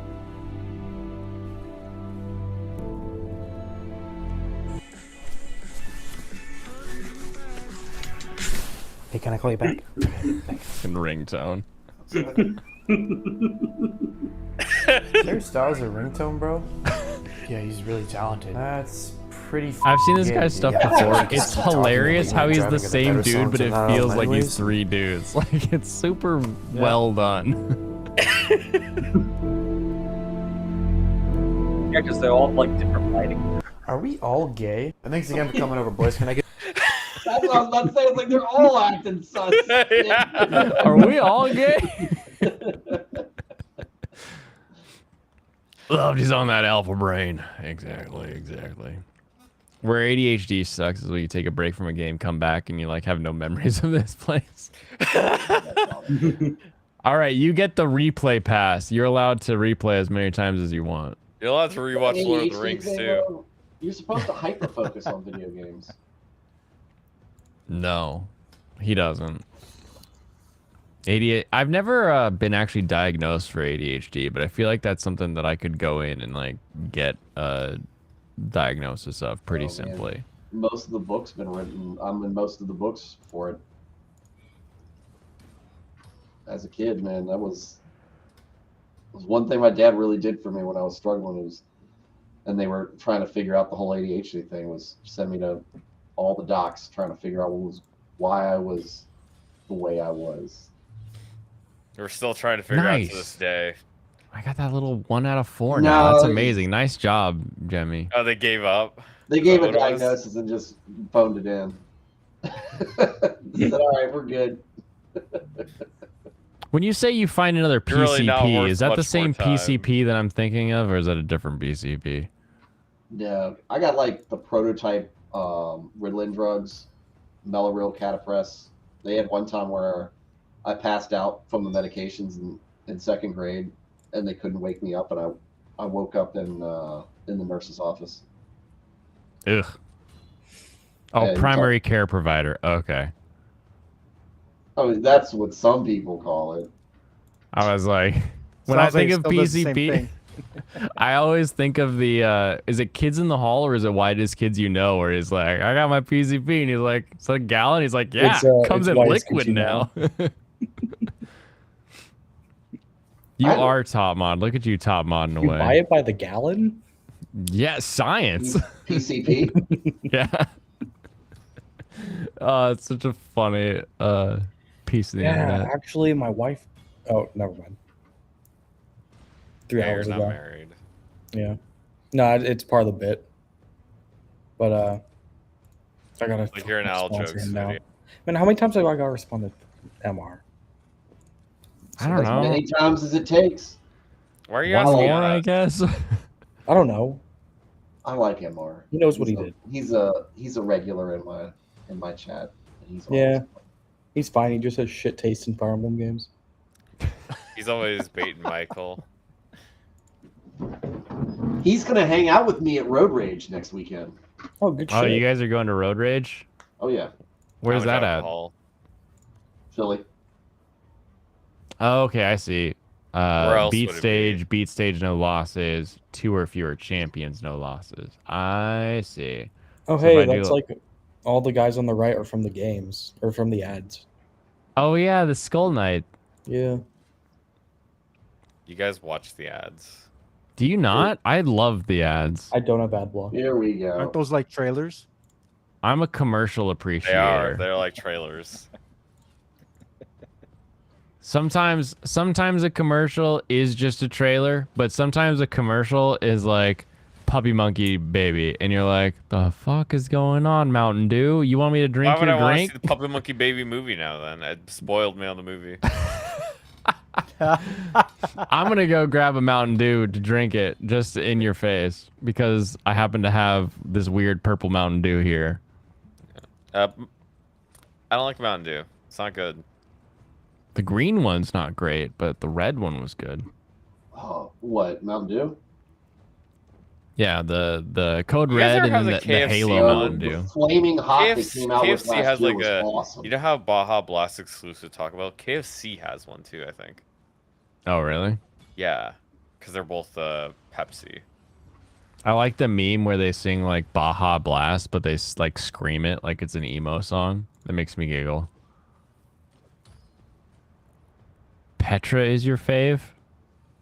Hey, can I call you back? Fucking ringtone. Harry Styles a ringtone, bro? Yeah, he's really talented. That's pretty. I've seen this good, guy's stuff yeah. before. It's hilarious how he's the same better dude, songs but it than that feels album like he's anyways. 3 dudes. Like it's super well done. Yeah, because they all have like different lighting. Are we all gay? Thanks again for coming over, boys. Can I get? That's what I was about to say. It's like they're all acting sus. Are we all gay? Loved he's on that alpha brain. Exactly. Where ADHD sucks is when you take a break from a game, come back, and you like have no memories of this place. All right, you get the replay pass. You're allowed to replay as many times as you want. You're allowed to rewatch Lord of the Rings too. You're supposed to hyper focus on video games. No, he doesn't. ADHD. I've never been actually diagnosed for ADHD, but I feel like that's something that I could go in and like get a diagnosis of pretty simply. Most of the books been written. I'm in most of the books for it. As a kid, man, that was one thing my dad really did for me when I was struggling. And they were trying to figure out the whole ADHD thing, was send me to all the docs trying to figure out why I was the way I was. We're still trying to figure out to Nice. this day. I got that little 1 out of 4 now. That's No, amazing. Nice job, Jemmy. Oh, they gave up. They gave Is a that what it was? diagnosis and just phoned it in. They said, all right, we're good. When you say you find another You're really not PCP, worth is that the much more same time. PCP that I'm thinking of, or is that a different PCP? Yeah, I got like the prototype Ritalin drugs, Mellaril, Catapress. They had one time where I passed out from the medications in 2nd grade, and they couldn't wake me up, and I woke up in the nurse's office. Ugh. Oh, Yeah, primary care provider. Okay. I mean, that's what some people call it. I was like, when I Sounds like think it of still does the same PCP, thing. I always think of the, is it Kids in the Hall or is it Whitest Kids You Know? Where he's like, I got my PCP, and he's like, it's a gallon. He's like, yeah, comes it's in Whitest Kids liquid You now. You are top mod. Look at you top modding You buy away. it by the gallon? Yeah, science. PCP. Yeah. It's such a funny piece of the Yeah, internet. actually, my wife. Oh, never mind. 3 Yeah, you're hours not ago. married. Yeah. No, it's part of the bit. But I gotta. Like you're an Al sponsor jokes him now. video. Man, how many times have I got to respond to MR? I don't As know. many times as it takes. Why are you One asking me more, I that? guess. I don't know. I like MR. He knows what he did. He's a regular in my chat. And he's Yeah. always- He's fine. He just has shit taste in Fire Emblem games. He's always baiting Michael. He's gonna hang out with me at Road Rage next weekend. Oh, good Oh, shit. you guys are going to Road Rage? Oh yeah, Where's How much that at? alcohol? Philly. Oh, okay, I see. Where else Beat would it stage, no losses. 2 or fewer champions, no losses. I see. Oh, So if hey, I do- that's like all the guys on the right are from the games or from the ads. Oh yeah, the Skull Knight. Yeah. You guys watch the ads. Do you not? I love the ads. I don't have ad block. Here we go. Aren't those like trailers? I'm a commercial appreciator. They are. They're like trailers. Sometimes a commercial is just a trailer, but sometimes a commercial is like Puppy Monkey Baby, and you're like, the fuck is going on, Mountain Dew? You want me to drink Why would your I want to drink? see the Puppet Monkey Baby movie now? Then it spoiled me on the movie. I'm gonna go grab a Mountain Dew to drink it just in your face because I happen to have this weird purple Mountain Dew here. I don't like Mountain Dew. It's not good. The green one's not great, but the red one was good. Oh, what Mountain Dew? Yeah, the Code You guys Red ever have and the KFC Halo one? Mountain Dew. Flaming Hot that KFC, came out with KFC last has year like was a. awesome. You know how Baja Blast exclusive Taco Bell? KFC has one too, I think. Oh, really? Yeah, because they're both Pepsi. I like the meme where they sing like Baja Blast, but they like scream it like it's an emo song. That makes me giggle. Petra is your fave?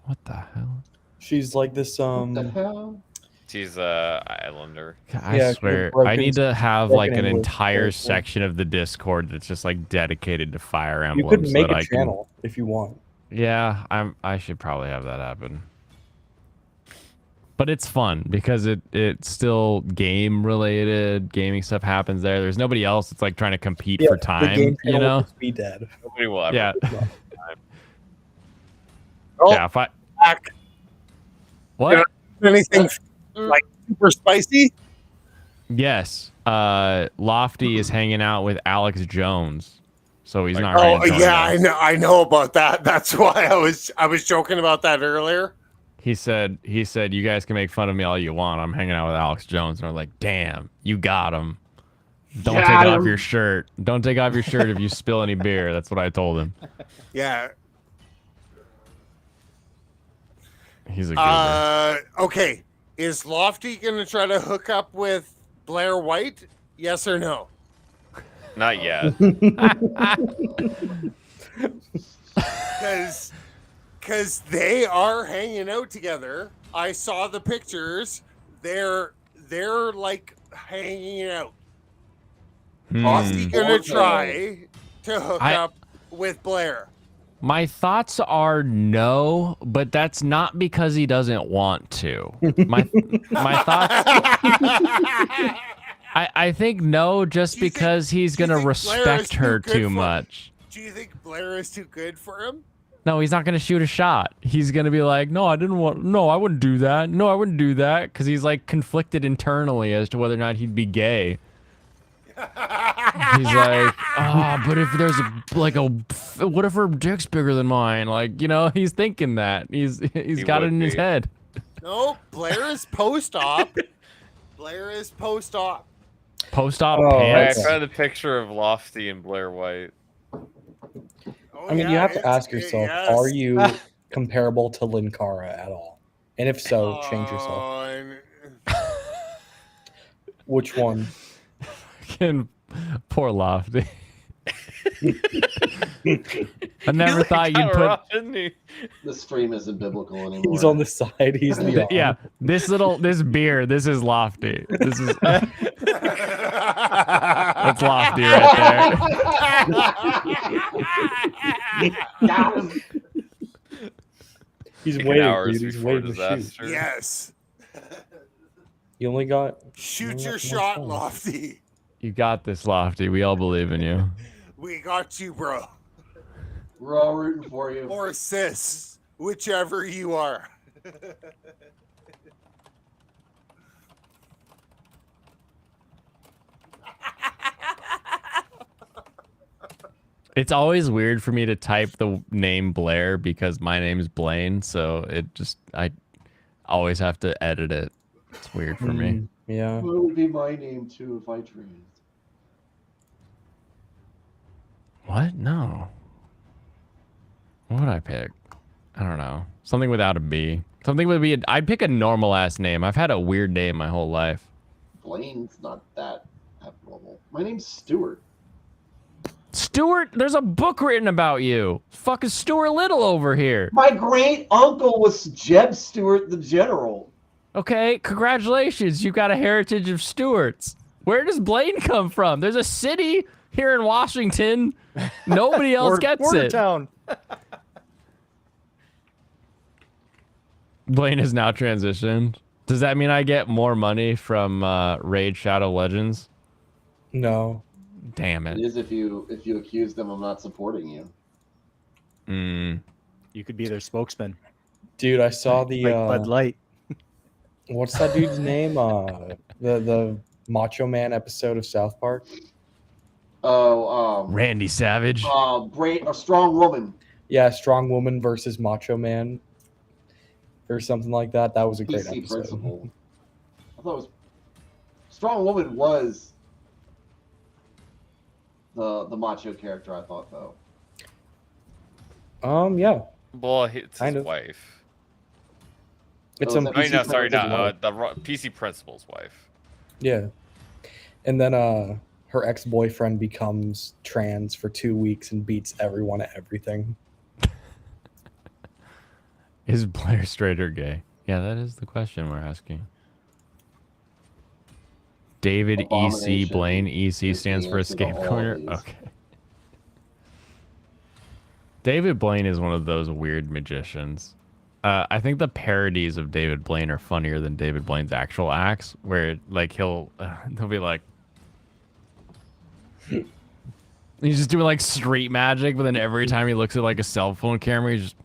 What the hell? She's like this. What the hell? She's Islander. I Yeah, swear, broken- I need to have broken like an English, entire broken. section of the Discord that's just like dedicated to Fire You Emblem. could make so a that channel if you want. Yeah, I should probably have that happen. But it's fun because it's still game related. Gaming stuff happens there. There's nobody else that's like trying to compete for the time. game You channel will know? just be dead. Nobody will ever. Yeah. Oh, Yeah. If I back. what? Anything like super spicy? Yes. Lofty is hanging out with Alex Jones, so he's not. Oh gonna join yeah, us. I know about that. That's why I was joking about that earlier. He said, you guys can make fun of me all you want. I'm hanging out with Alex Jones. And we're like, damn, you got him. Don't take off your shirt. Don't take off your shirt if you spill any beer. That's what I told him. Yeah. He's a goober. Okay. Is Lofty gonna try to hook up with Blair White? Yes or no? Not yet. Because they are hanging out together. I saw the pictures. They're like hanging out. Lofty gonna try to hook up with Blair. My thoughts are no, but that's not because he doesn't want to. My thoughts. I think no, just because he's gonna respect her too much. Do you think Blair is too good for him? No, he's not gonna shoot a shot. He's gonna be like, no, I wouldn't do that. No, I wouldn't do that, because he's like conflicted internally as to whether or not he'd be gay. He's like, but if there's what if her dick's bigger than mine? Like, you know, he's thinking that. He's got it in his head. No, Blair is post-op. Blair is post-op. Post-op I pants. found the picture of Lofty and Blair White. Oh, I mean, you have to ask yourself, yes. are you comparable to Linkara at all? And if so, change yourself. Which one? Fucking poor Lofty. I never thought you'd put. The stream isn't biblical anymore. He's on the side. He's the arm. Yeah, this beer. This is Lofty. This is. That's Lofty right there. Got him. He's Taking waiting, hours dude. He's before waiting to shoot. disaster. Yes. You only got. Shoot your shot, Lofty. You got this, Lofty. We all believe in you. We got you, bro. We're all rooting for you. Or sis, whichever you are. It's always weird for me to type the name Blair because my name's Blaine, so I always have to edit it. It's weird for me. Yeah. What would be my name too if I trained? What? No. What would I pick? I don't know. Something without a B. Something would be. I'd pick a normal ass name. I've had a weird name my whole life. Blaine's not that abnormal. My name's Stuart. Stuart, there's a book written about you. Fucking Stuart Little over here. My great uncle was Jeb Stuart the General. Okay, congratulations. You got a heritage of Stuarts. Where does Blaine come from? There's a city here in Washington. Nobody else gets it. Bordertown. Blaine has now transitioned. Does that mean I get more money from Raid Shadow Legends? No. Damn It it. is if you accuse them of not supporting you. You could be their spokesman. Dude, I saw the Like Bud Light. what's that dude's name? The Macho Man episode of South Park. Oh, Randy Savage. A strong woman. Yeah, Strong Woman versus Macho Man, or something like that. That was a great PC episode. principle. I thought it was strong woman was the macho character. I thought though. Yeah. Well, it's Kind his of. wife. It's Oh, a is that I mean, no, PC sorry, Principal's not wife? the PC principal's wife. Yeah. And then her ex-boyfriend becomes trans for 2 weeks and beats everyone at everything. Is Blair straight or gay? Yeah, that is the question we're asking. David EC Abomination Blaine. EC is the stands for answer to Escape all Corner. these. Okay. David Blaine is one of those weird magicians. I think the parodies of David Blaine are funnier than David Blaine's actual acts, where like he'll be like, he's just doing like street magic, but then every time he looks at like a cell phone camera, he's just.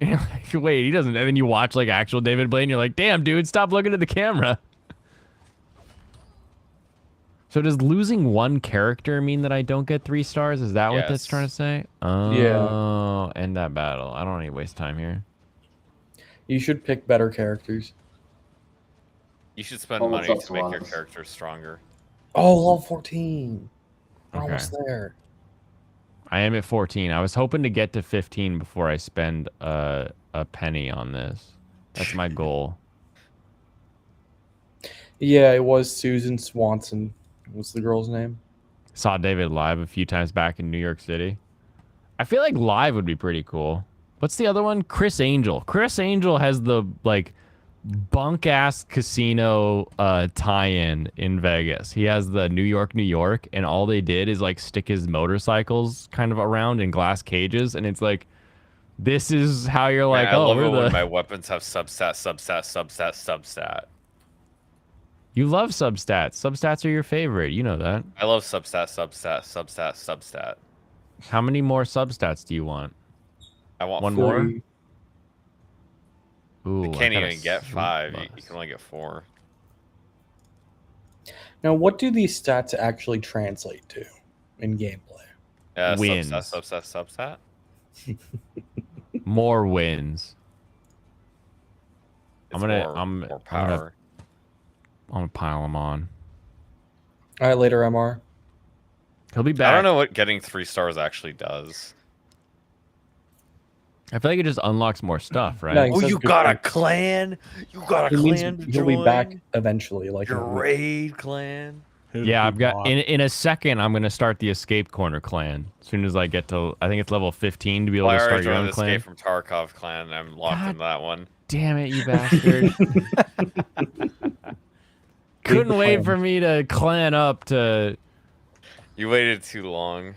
You're like, wait, he doesn't. And then you watch like actual David Blaine, you're like, damn, dude, stop looking at the camera. So does losing one character mean that I don't get 3 stars? Is that what that's Yes. trying to say? Oh, Yeah. End that battle. I don't need to waste time here. You should pick better characters. You should spend Almost money up to to make your us. character stronger. Oh, level 14. We're Okay. almost there. I am at 14. I was hoping to get to 15 before I spend a penny on this. That's my goal. Yeah, it was Susan Swanson. What's the girl's name? Saw David live a few times back in New York City. I feel like live would be pretty cool. What's the other one? Chris Angel. Chris Angel has the like bunk ass casino tie-in in Vegas. He has the New York, and all they did is like stick his motorcycles kind of around in glass cages, and it's like, this is how you're like, Man, I oh, love we're it when the. my weapons have substat. You love substats. Substats are your favorite. You know that. I love substat. How many more substats do you want? I want One 4. more? Ooh, I can't got a even get sweet 5. You bus. can only get 4. Now, what do these stats actually translate to in gameplay? Wins. Substat. More wins. It's I'm more power. I'm gonna pile them on. All right, later, MR. He'll be back. I don't know what getting 3 stars actually does. I feel like it just unlocks more stuff, right? Yeah, he says good things. clan? You got It means he'll be back eventually. Like in a week. raid clan? Yeah, I've got in a second. I'm gonna start the Escape Corner clan as soon as I get to. I think it's level 15 to be able Well, I to already start your joined own the clan. Escape from Tarkov clan, and I'm locked God in that one. Damn it, you bastard! Couldn't wait clan. for me to clan up to. You waited too long.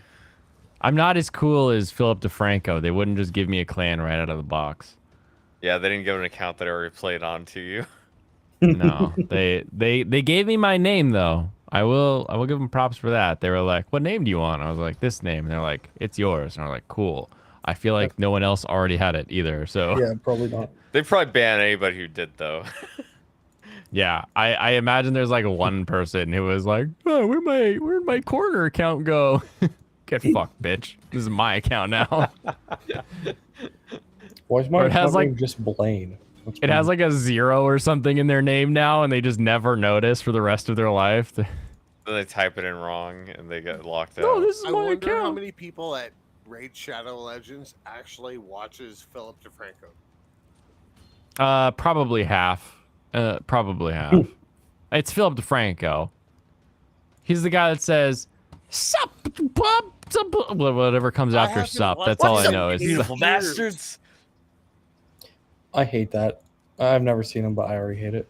I'm not as cool as Philip DeFranco. They wouldn't just give me a clan right out of the box. Yeah, they didn't give an account that I already played on to you. No, they gave me my name though. I will give them props for that. They were like, "What name do you want?" I was like, "This name." And they're like, "It's yours." And I was like, "Cool." I feel like no one else already had it either. So Yeah, probably not. They probably ban anybody who did though. yeah, I imagine there's like one person who was like, "Oh, where'd my corner account go?" Get fucked, bitch. This is my account now. Why is my Or it has, account like- name just Blaine? What's It has like a 0 or something in their name now, and they just never notice for the rest of their life. Then they type it in wrong and they get locked out. No, this is I my wonder how account. many people at Raid Shadow Legends actually watches Philip DeFranco. Probably half. Probably half. It's Philip DeFranco. He's the guy that says, "Sup, bub, sup," whatever comes after haven't sup. watched That's all I it know. in It's Beautiful years. bastards. I hate that. I've never seen him, but I already hate it.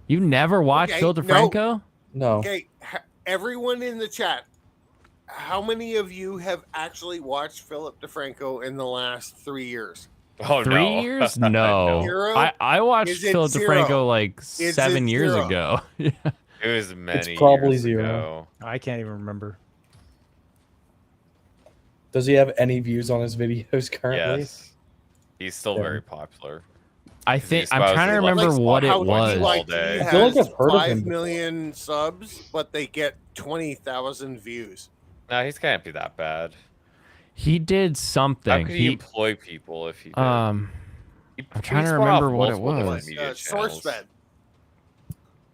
You never watched Okay, Phil no. DeFranco? No. Okay, everyone in the chat, How many of you have actually watched Philip DeFranco in the last 3 years? Oh, 3 no. years? No. Zero? I watched Is it Philip zero? DeFranco like Is 7 it years zero? ago. Yeah. It was many probably years zero. ago. I can't even remember. Does he have any views on his videos currently? Yes. He's still Yeah. very popular. I Because think he I'm trying to espouses, remember Like, what it how- was. all Like, day. he I feel like has I've heard of him 5 before. million subs, but they get 20,000 views. No, he can't be that bad. He did How something. could he employ people if he did? I'm He trying to spun off remember what it multiple different was. media Source channels. fed.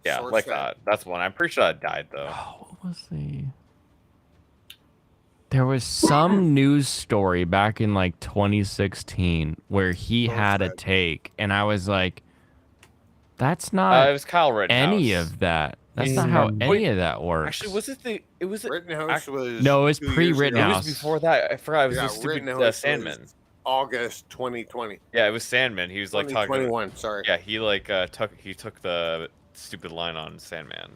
Yeah, Source like fed. that. That's one. I'm pretty sure that died though. What was the? There was some news story back in like 2016 where he had a take, and I was like, "That's It not was Kyle Rittenhouse. any of that. That's not how any of that works." Actually, was it the? It was. Rittenhouse was No, it was 2 years pre-Rittenhouse. It was before that. I forgot. It was Yeah, the stupid Rittenhouse Sandman. was August 2020. Yeah, it was Sandman. He was like talking. 2021, sorry. Yeah, he like took the stupid line on Sandman.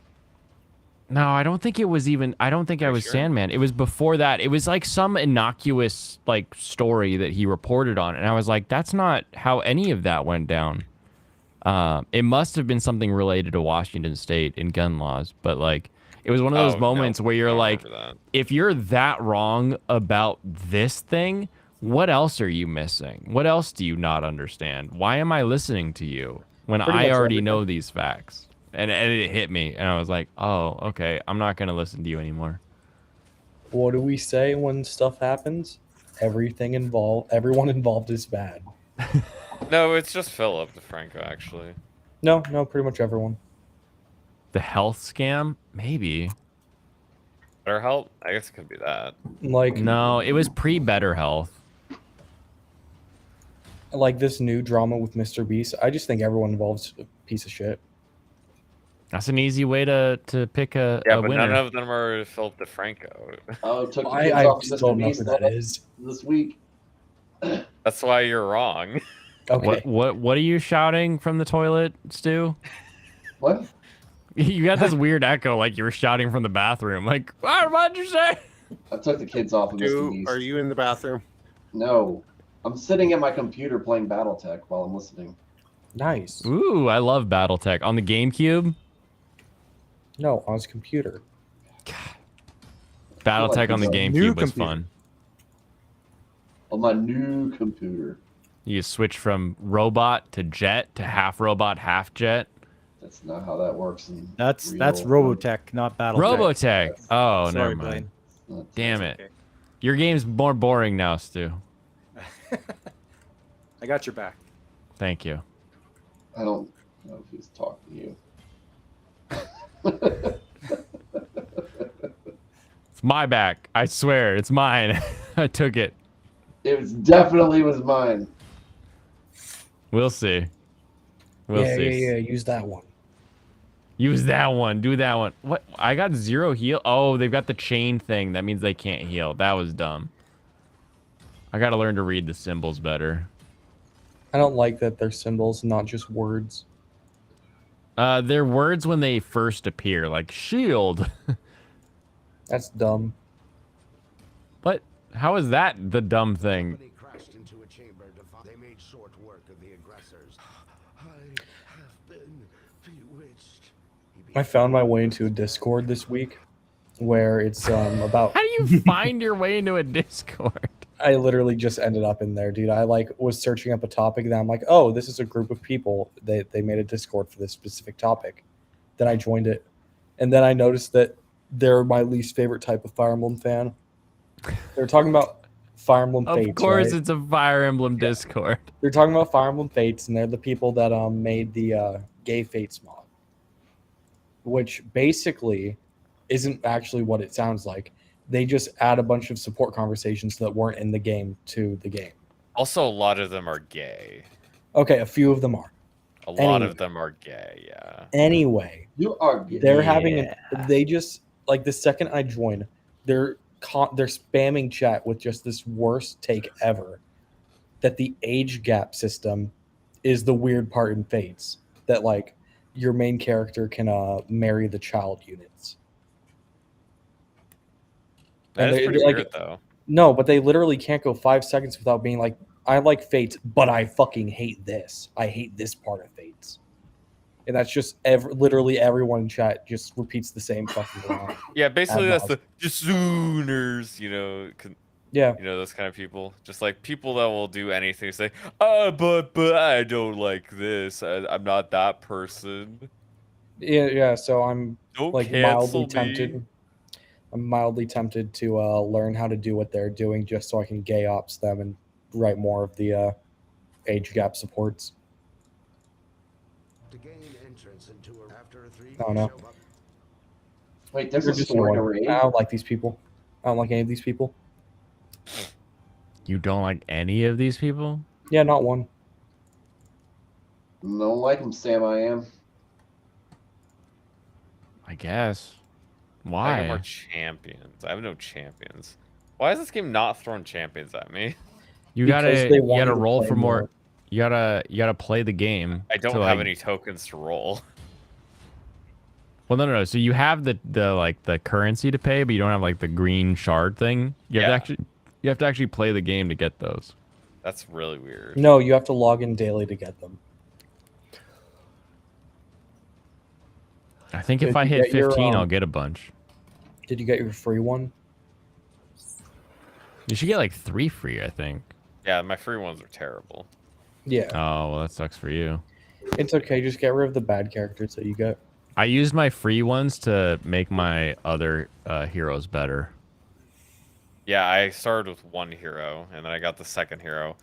No, I don't think it was even. I don't think I was sure? Sandman. It was before that. It was like some innocuous like story that he reported on, and I was like, "That's not how any of that went down." It must have been something related to Washington State and gun laws, but like, it was one of those Oh, moments no, where I you're don't like, remember that. if you're that wrong about this thing, what else are you missing? What else do you not understand? Why am I listening to you when Pretty I much already everything. know these facts? And it hit me, and I was like, oh, okay, I'm not gonna listen to you anymore. What do we say when stuff happens? Everyone involved is bad. No, it's just Philip DeFranco actually. No, pretty much everyone. The health scam, maybe. Better help? I guess it could be that. Like No, it was pre-Better Health. like this new drama with Mr. Beast. I just think everyone involved is a piece of shit. That's an easy way to pick a Yeah, but winner. none of them are Philip DeFranco. Oh, took the I kids off still Mr. don't know Beast who that is. this week. That's why you're wrong. Okay. What are you shouting from the toilet, Stu? What? You got this weird echo, like you were shouting from the bathroom. Like, what'd you say? I took the kids off of Mr. Dude, Beast. are you in the bathroom? No. I'm sitting at my computer playing Battletech while I'm listening. Nice. Ooh, I love BattleTech on the GameCube. No, on his computer. BattleTech on the it's a GameCube new was computer. fun. On my new computer. You switch from robot to jet to half robot, half jet. That's not how that works. That's real Robotech, not Battletech. Robotech. Oh, Sorry, never mind. Damn it. Your game's more boring now, Stu. I got your back. Thank you. I don't know if he's talking to you. It's my back. I swear, it's mine. I took it. It was definitely was mine. We'll see. We'll see. Yeah. Use that one. Use that one. Do that one. What? I got 0 heal. Oh, they've got the chain thing. That means they can't heal. That was dumb. I gotta learn to read the symbols better. I don't like that they're symbols, not just words. They're words when they first appear, like shield. That's dumb. But how is that the dumb thing? They crashed into a chamber. They made short work of the aggressors. I have been bewitched. I found my way into a Discord this week where it's about. How do you find your way into a Discord? I literally just ended up in there, dude. I was searching up a topic, and I'm like, oh, this is a group of people. They made a Discord for this specific topic. Then I joined it, and then I noticed that they're my least favorite type of Fire Emblem fan. They're talking about Fire Emblem Fates. Of course, right? it's a Fire Emblem Discord. They're talking about Fire Emblem Fates, and they're the people that made the Gay Fates mod, which basically isn't actually what it sounds like. They just add a bunch of support conversations that weren't in the game to the game. Also, a lot of them are gay. Okay, a few of them are. A lot of them are gay, yeah. Anyway, You are gay. they're having they just like the second I join, they're spamming chat with just this worst take ever, that the age gap system is the weird part in Fates, that like your main character can marry the child units. That And is they- pretty like, weird, though. No, but they literally can't go 5 seconds without being like, I like Fates, but I fucking hate this. I hate this part of Fates. And that's just literally everyone in chat just repeats the same fucking line. Yeah, basically Ad that's the nauseam. Jasooners, you know. Yeah. You know, those kind of people. Just like people that will do anything. Say, but I don't like this. I'm not that person. Yeah, so I'm Don't like cancel mildly me. tempted. I'm mildly tempted to learn how to do what they're doing just so I can gay ops them and write more of the age gap supports. To gain entrance into a after a 3 I don't know. Wait, there's They're a just story to annoying. read? I don't like these people. I don't like any of these people. You don't like any of these people? Yeah, not one. Don't like him, Sam. I am. I guess. I Why? have more champions. I have no champions. Why is this game not throwing champions at me? You Because gotta they you want gotta you to roll play for more. more. You gotta play the game. I don't to, have like- any tokens to roll. Well, no. So you have the like the currency to pay, but you don't have like the green shard thing. You have to actually play the game to get those. That's really weird. No, you have to log in daily to get them. I think Did if I you hit get your, 15, I'll get a bunch. Did you get your free one? You should get like 3 free, I think. Yeah, my free ones are terrible. Yeah. Oh, well, that sucks for you. It's okay. Just get rid of the bad characters that you get. I used my free ones to make my other heroes better. Yeah, I started with one hero, and then I got the second hero.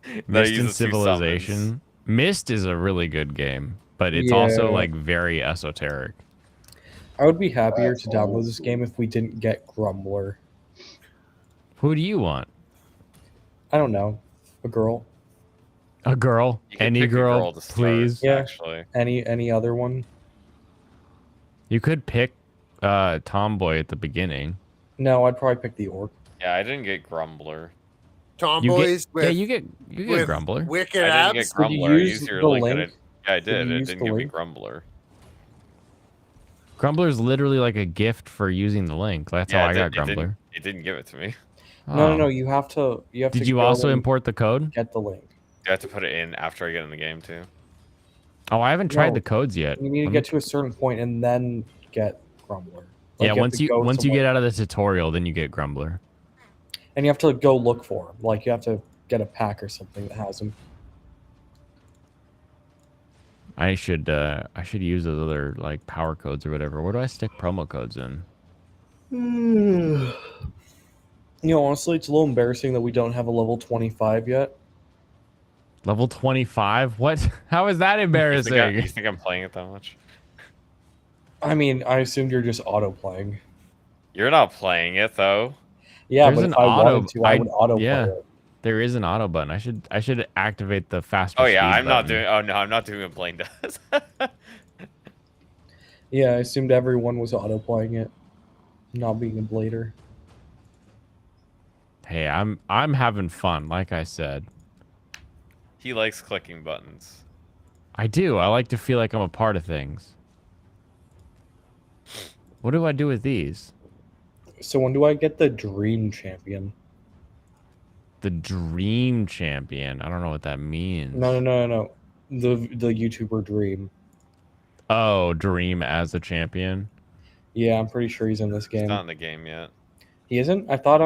Then I Mist used and the 2 summons. Civilization. Mist is a really good game, but it's also Yeah. like very esoteric. I would be happier to download this game if we didn't get Grumbler. Who do you want? I don't know. A girl. A girl? You can Any pick a girl, girl to start, please? Yeah. Actually. Any other one? You could pick Tomboy at the beginning. No, I'd probably pick the orc. Yeah, I didn't get Grumbler. Tomboys with yeah, you get with Grumbler. wicked I didn't get abs. Grumbler. I use used your the link. link? Yeah, I did. you It use didn't the give me link? Grumbler. Grumbler is literally like a gift for using the link. That's how I got Grumbler. It didn't give it to me. No, Oh. you have to. You have to. Did you go also and import the code? Get the link. You have to put it in after I get in the game too. Oh, I haven't tried No. the codes yet. You need to Let get me- to a certain point and then get Grumbler. Yeah, have once to you go once you somewhere- get out of the tutorial, then you get Grumbler. and you have to go look for him. Like you have to get a pack or something that has him. I should use those other like power codes or whatever. Where do I stick promo codes in? You know, honestly, it's a little embarrassing that we don't have a level 25 yet. Level 25? What? How is that embarrassing? You think I'm playing it that much? I mean, I assumed you're just auto playing. You're not playing it though. Yeah, There's but an if I auto- wanted to, I would auto play yeah. it. There is an auto button. I should activate the fast. Oh yeah, I'm not doing. Oh no, I'm not doing what Blaine does. Yeah, I assumed everyone was auto playing it, not being a blader. Hey, I'm having fun. Like I said, He likes clicking buttons. I do. I like to feel like I'm a part of things. What do I do with these? So when do I get the Dream Champion? The Dream Champion. I don't know what that means. No. The YouTuber Dream. Oh, Dream as a champion. Yeah, I'm pretty sure he's in this He's game. not in the game yet. He isn't? I thought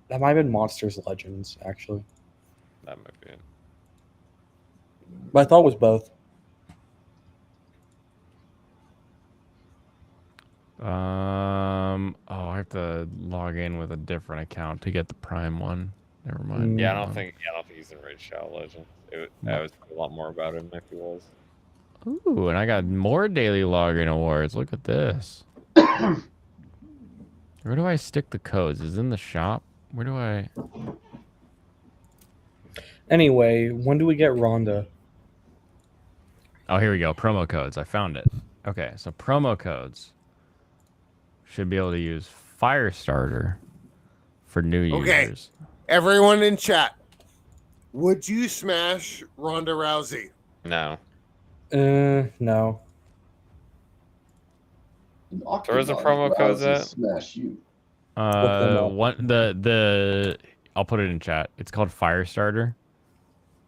that might have been Monsters Legends, actually. That might be it. But I thought it was both. Oh, I have to log in with a different account to get the Prime one. Never mind. Yeah, I don't think he's in Raid Shadow Legends. I was a lot more about him if he was. Ooh, and I got more daily login awards. Look at this. Where do I stick the codes? Is it in the shop? Where do I? Anyway, when do we get Rhonda? Oh, here we go. Promo codes. I found it. Okay, so promo codes should be able to use Firestarter for new Okay. users. Everyone in chat, would you smash Ronda Rousey? No. No. So where's the promo codes at? Smash you. I'll put it in chat. It's called Firestarter,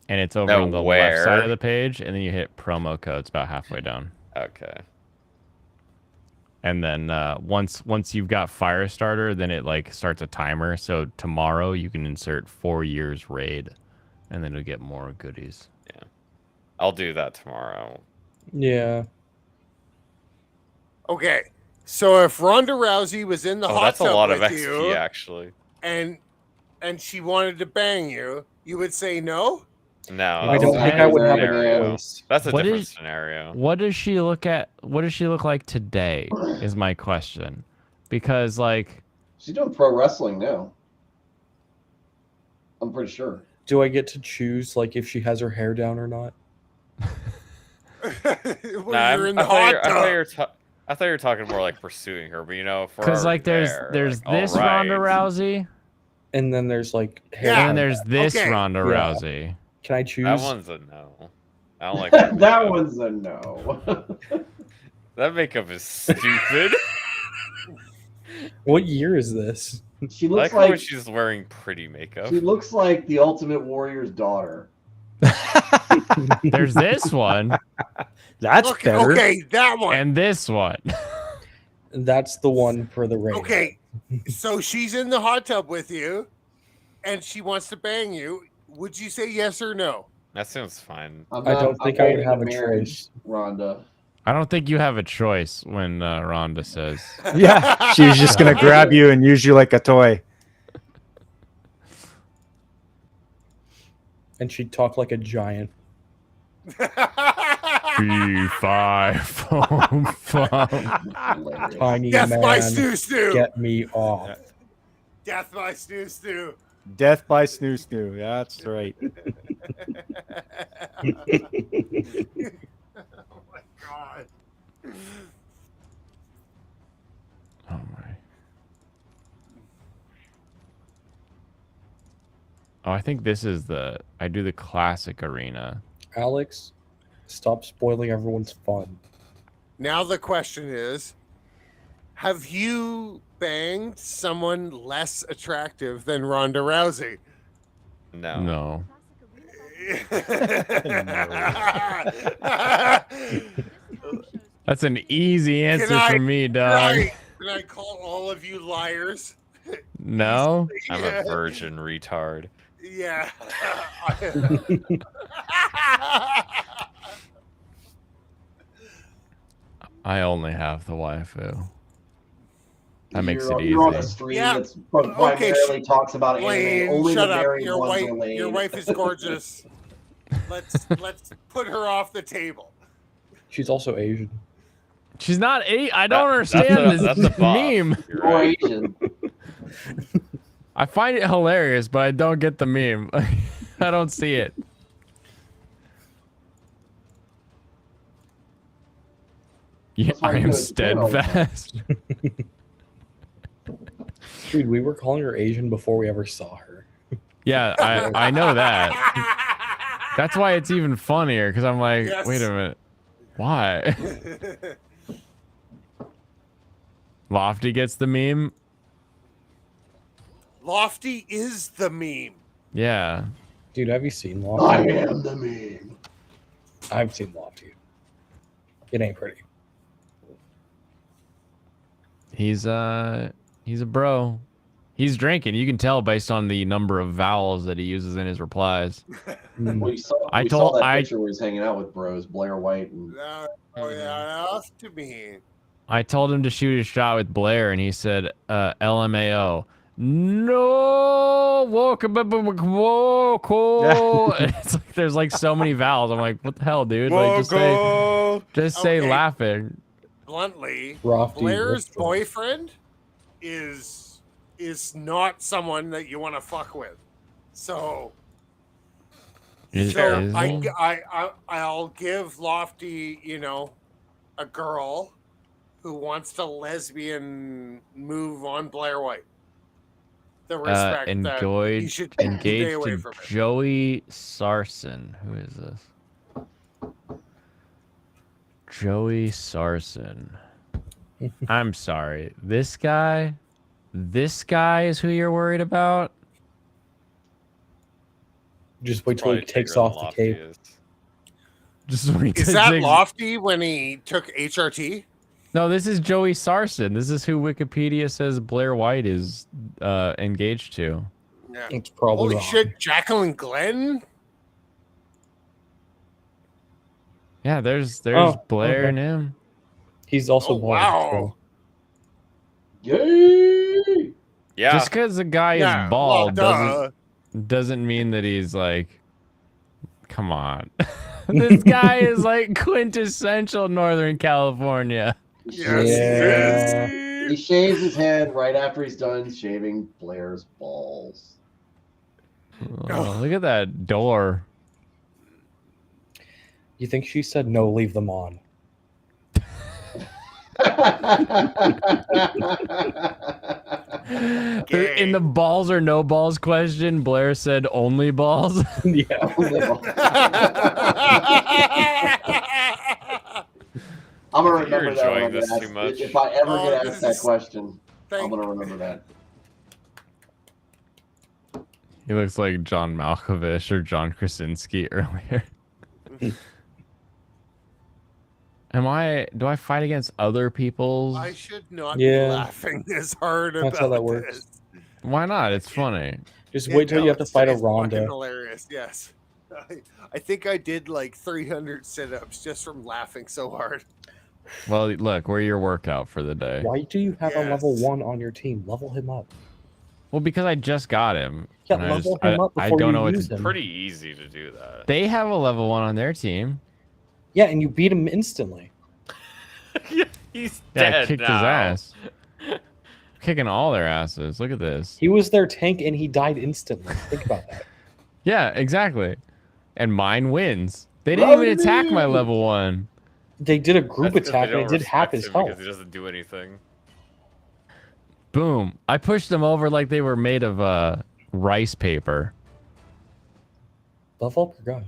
and it's over No, on the where? left side of the page, and then you hit promo codes about halfway down. Okay. And then once you've got Firestarter, then it like starts a timer. So tomorrow you can insert 4 years raid, and then you'll get more goodies. Yeah, I'll do that tomorrow. Yeah. Okay, so if Ronda Rousey was in the Oh, hot that's a tub lot of with XP you, actually. and she wanted to bang you, you would say no? No, I don't think I would have a choice. That's a What different is- scenario. What does she look at? What does she look like today? Is my question, because like She's doing pro wrestling now. I'm pretty sure. Do I get to choose like if she has her hair down or not? Well, Nah, you're in the I thought hot you- I thought tub. you were I thought you were talking more like pursuing her, but you know, for because like there's this Ronda Rousey, And then there's like hair. Yeah. and there's this Okay. Ronda Yeah. Rousey. Can I choose? That one's a no. I don't like that. That one's a no. That makeup is stupid. What year is this? She I looks like how like she's wearing pretty makeup. she looks like the Ultimate Warrior's daughter. There's this one That's Okay, better. okay, that one. and this one. That's the one for the raid. Okay, so she's in the hot tub with you, and she wants to bang you. Would you say yes or no? That sounds fine. I don't think I would have a choice. Rhonda. I don't think you have a choice when Ronda says. Yeah, she was just gonna grab you and use you like a toy. And she'd talk like a giant. B5 foam foam. Tiny Death man. by Snoo Snoo. Get me off. Death by Snoo Snoo. Death by Snoo Snoo. That's right. Oh my god. Oh my. Oh, I think this is I do the classic arena. Alex, stop spoiling everyone's fun. Now the question is, have you banged someone less attractive than Ronda Rousey? No. No. That's an easy answer for me, dog. Can I call all of you liars? No. I'm Yeah. a virgin retard. Yeah. I only have the waifu. That makes it You're on a easy. stream Yeah. that's primarily talks about anime. Lane, Only shut the up. married Your ones wife, are Lane. your wife is gorgeous. Let's put her off the table. She's also Asian. She's not I don't understand this that's a bop. meme. You're More right. Asian. I find it hilarious, but I don't get the meme. I don't see it. Yeah, That's why I you am go to Spain all the time. steadfast. Dude, we were calling her Asian before we ever saw her. Yeah, I know that. That's why it's even funnier because I'm like, Yes. wait a minute, why? Lofty gets the meme. Lofty is the meme. Yeah. Dude, have you seen I Lofty? am the meme. I've seen Lofty. It ain't pretty. He's a bro. He's drinking. You can tell based on the number of vowels that he uses in his replies. We saw, I we told- saw that I- picture where he's hanging out with bros, Blair White and Oh yeah, off to me. I told him to shoot his shot with Blair, and he said LMAO. No, whoa, it's like there's like so many vowels. I'm like, what the hell, dude? Like, just say Okay. laughing. Bluntly, Lofty, Blair's Lofty. boyfriend is not someone that you want to fuck with. So Is I'll give Lofty, a girl who wants to lesbian move on Blair White. The respect that he should stay engaged away to from it. Joey Sarson. Who is this? Joey Sarson. I'm sorry. This guy this guy is who you're worried about. Just wait till Probably he takes bigger than off the Lofty cape. is. Just wait Is till that he takes- Lofty when he took HRT? No, this is Joey Sarson. This is who Wikipedia says Blair White is engaged to. Yeah. It's probably Holy wrong. shit, Jacqueline Glenn? Yeah, there's Oh, Blair okay. and him. He's also Oh, bald, wow. Yay! Yeah. Just because a guy Yeah, is bald well, doesn't mean that he's like, come on. This guy is like quintessential Northern California. Yes, Yeah. He shaves his head right after he's done shaving Blair's balls. Oh, look at that door. You think she said no, leave them on? In the balls or no balls question, Blair said only balls. Yeah. I'm gonna You're remember that. enjoying When I this get too asked- much. If I ever Oh, get this asked that is- question, I'm Thank gonna remember that. He looks like John Malkovich or John Krasinski earlier. Do I fight against other people's? I should not Yeah. be laughing as hard That's about how that works. this. Why not? It's funny. Just wait till you have to It's fight a fucking Ronda. hilarious, yes. I think I did like 300 sit-ups just from laughing so hard. Well, look, we're your workout for the day. Why do you have a level Yes. 1 on your team? Level him up. Well, because I just got him. Yeah, and I level just- him up I before don't you know what use to. him. Pretty easy to do that. They have a level 1 on their team. Yeah, and you beat him instantly. He's Yeah, I dead kicked now. his ass. Kicking all their asses. Look at this. He was their tank and he died instantly. Think about that. Yeah, exactly. And mine wins. They didn't even attack my level 1. They did a group That's 'cause they attack and don't it did half respect his him health. because he doesn't do anything. Boom. I pushed them over like they were made of rice paper. Level up your guy.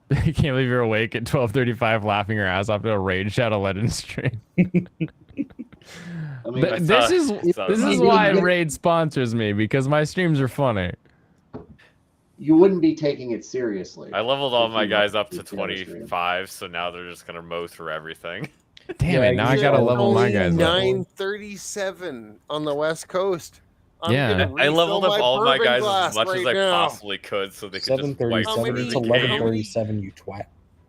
You can't believe you're awake at 12:35 laughing your ass off to a Raid Shadow Legends stream. I mean, This is You why wouldn't- Raid sponsors me, because my streams are funny. You wouldn't be taking it seriously. I leveled all if my you guys watched up to the other stream. 25, so now they're just gonna mow through everything. Damn it, now I gotta level my guys up. 937 on the West Coast. I'm Yeah. gonna I leveled refill up my all my bourbon guys glass as much right as I now. possibly could, so they could just wipe 737 through to the game. 1137, you twat.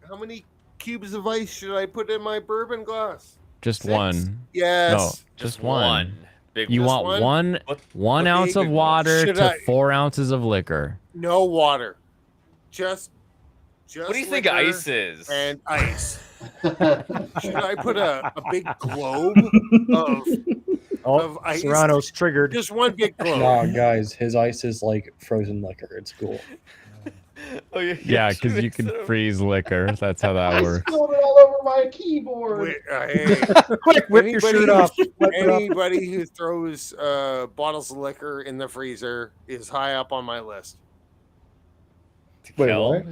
How many cubes of ice should I put in my bourbon glass? Just 6? one. Yes. No, just one. Big You Just want one? one The ounce big of one. water Should to I- 4 ounces of liquor. No water. Just What do you think liquor ice is? And ice. Should I put a big globe of ice? Serrano's triggered. Just one big globe. Nah, guys, his ice is like frozen liquor. It's cool. Oh, Yeah, because you can freeze liquor. That's how that I works. spilled it all over my keyboard. Wait, hey, Quick, whip your shirt off. Wipe it off. anybody who throws bottles of liquor in the freezer is high up on my list. Wait, Kel? what?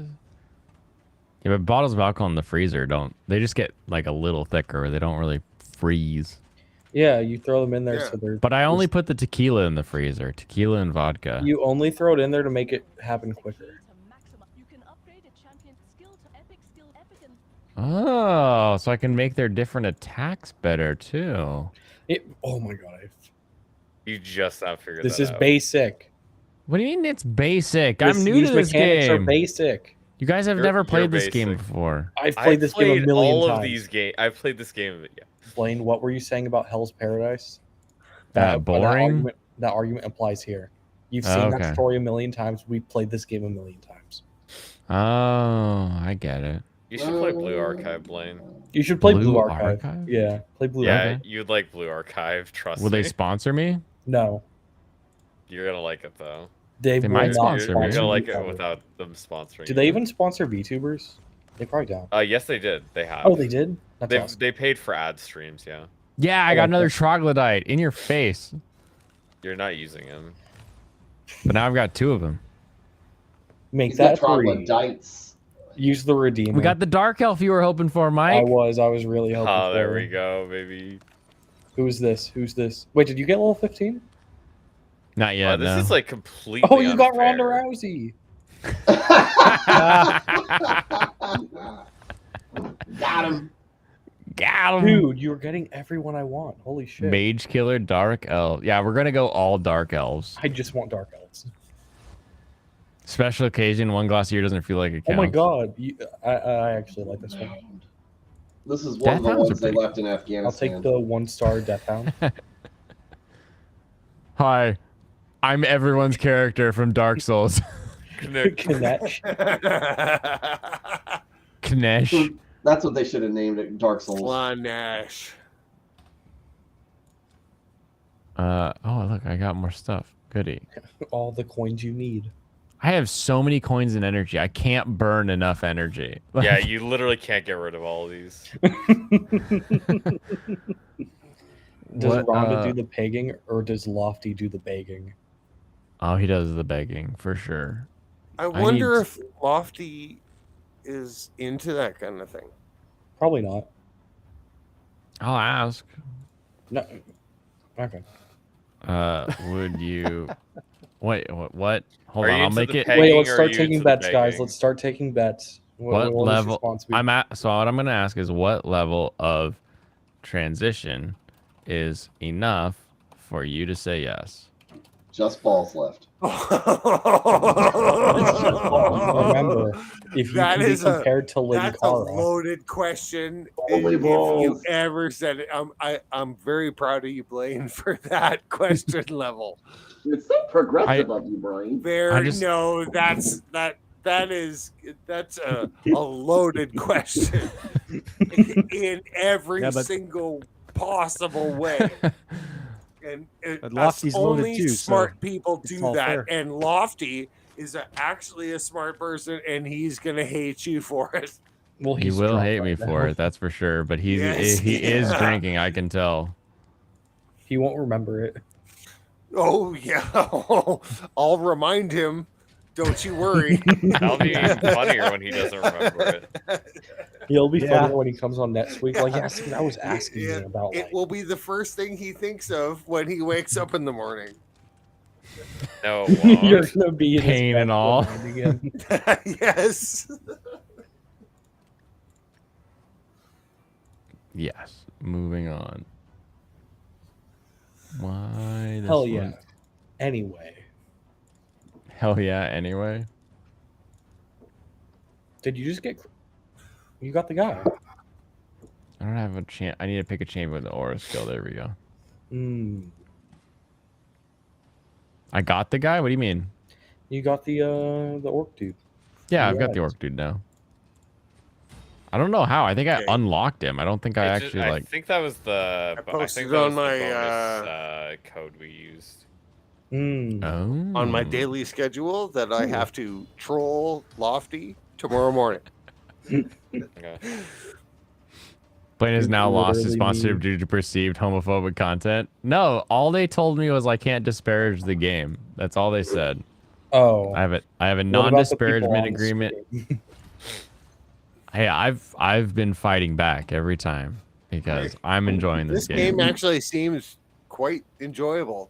Yeah, but bottles of alcohol in the freezer they just get like a little thicker. They don't really freeze. Yeah, you throw them in there Yeah. so they're. But I only put the tequila in the freezer. Tequila and vodka. You only throw it in there to make it happen quicker. You can upgrade a champion's skill to epic skill epic and Oh, so I can make their different attacks better too. Oh my god, You just now figured this that is out. basic. What do you mean it's basic? These I'm new to this mechanics are game. basic. You guys have You're- never played you're this game basic. before. I've played this game a million all times. of these games. I've played this game. Yeah. Blaine, what were you saying about Hell's Paradise? Boring? That argument applies here. You've Oh, seen okay. that story a million times. We played this game a million times. Oh, I get it. You should play Blue Archive, Blaine. You should play Blue, Blue Archive. Archive? Yeah, play Blue Yeah, Archive. you'd like Blue Archive. Trust Will me. they sponsor me? No, You're gonna like it though. they, They will might not sponsor me. You're sponsor gonna like VTubers. it without them sponsoring. Do you. they even sponsor VTubers? They probably don't. Yes, they did. They have. Oh, they did. That's They awesome. they paid for ad streams. Yeah. Yeah, I I got like another that. troglodyte in your face. You're not using him. But now I've got 2 of them. Make He's that got free. troglodytes. Use the redeemer. We got the dark elf you were hoping for, I Mike. was really hoping. Oh, there for we go, baby. Who's this? Who's this? Wait, did you get level 15? Not yet. This no. is like completely. Oh, you got unfair. Ronda Rousey. Got him. Got him. Dude, you're getting everyone I want. Holy shit. Mage Killer, Dark Elf. Yeah, we're gonna go all Dark Elves. I just want Dark Elves. Special occasion, one glass a year doesn't feel like it Oh counts. my god. I actually like this one. This is one of the Death Hounds ones are they pretty left in Afghanistan. I'll take the 1-star Death Hound. Hi, I'm everyone's character from Dark Souls. Kanesh. Kanesh. That's what they should have named it, Dark Souls. Slanesh. Oh look, I got more stuff. Goody. All the coins you need. I have so many coins and energy. I can't burn enough energy. Yeah, you literally can't get rid of all of these. Does What, Rhonda do the pegging or does Lofty do the begging? Oh, he does the begging for sure. I wonder need- if Lofty is into that kind of thing. Probably not. I'll ask. No. Okay. Would you? Wait, what? Hold Are on, you I'll into make the it. pegging Wait, let's or are start you taking into the bets, guys. begging? Let's start taking bets. What will this level? response be? I'm at. So what I'm gonna ask is, what level of transition is enough for you to say yes? Just balls left. Remember, if you That can be is a- compared to That's a Linkara, loaded question. Holy If you balls. ever said it, I'm very proud of you, Blaine, for that question level. It's so progressive of you, Brian. That's a loaded question in every Yeah, but- single possible way. And But us Lofty's loaded only too, so smart people it's do all that. fair. And Lofty is actually a smart person, and he's gonna hate you for it. well, He he's will drunk me right for now. it, that's for sure. But he Yes, is yeah. drinking. I can tell. He won't remember it. Oh yeah, I'll remind him. Don't you worry. That'll be even funnier when he doesn't remember it. He'll be Yeah. funnier when he comes on next week. Like, yeah, see, I was asking Yeah, you about. it Like, will be the first thing he thinks of when he wakes up in the morning. No, it won't. you're gonna be in his Pain and bed all. one night again. Yes. Yes. Moving on. Why? This Hell yeah. one- Anyway, Hell yeah. Anyway. did you just get? You got the guy. I don't have a chance. I need to pick a champion with the aura skill. There we go. Hmm. I got the guy. What do you mean? You got the orc dude. Yeah, I've got the Yes. orc dude now. I don't know how. I think I unlocked him. I don't think I actually I like. think that was the. I posted think that was on my, the bonus code we used. Mm. Oh. On my daily schedule that I have to troll Lofty tomorrow morning. Okay. Blaine has now lost his Literally sponsorship me. due to perceived homophobic content. No, all they told me was I can't disparage the game. That's all they said. Oh. I have a What about the non-disparagement people on the agreement. stream? Hey, I've been fighting back every time because I'm enjoying this, This game actually seems quite enjoyable.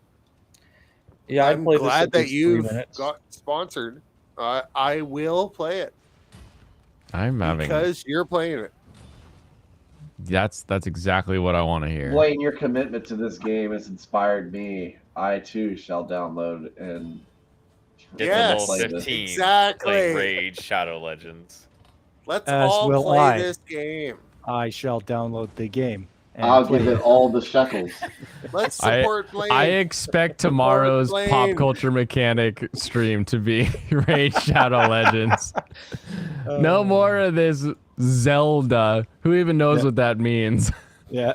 Yeah, I I'm played this glad at that least 3 you've minutes. got sponsored. I will play it I'm having. because you're playing it. That's exactly what I want to hear. Blaine, your commitment to this game has inspired me. I too shall download and Get Yes, to level 15. exactly. Play Raid Shadow Legends. Let's As all will play I. this game. I shall download the game. and I'll play give it all the shekels. Let's I, support Blaine. I expect tomorrow's Blaine. pop culture mechanic stream to be Raid Shadow Legends. No more of this Zelda. Who even knows what that means? Yeah.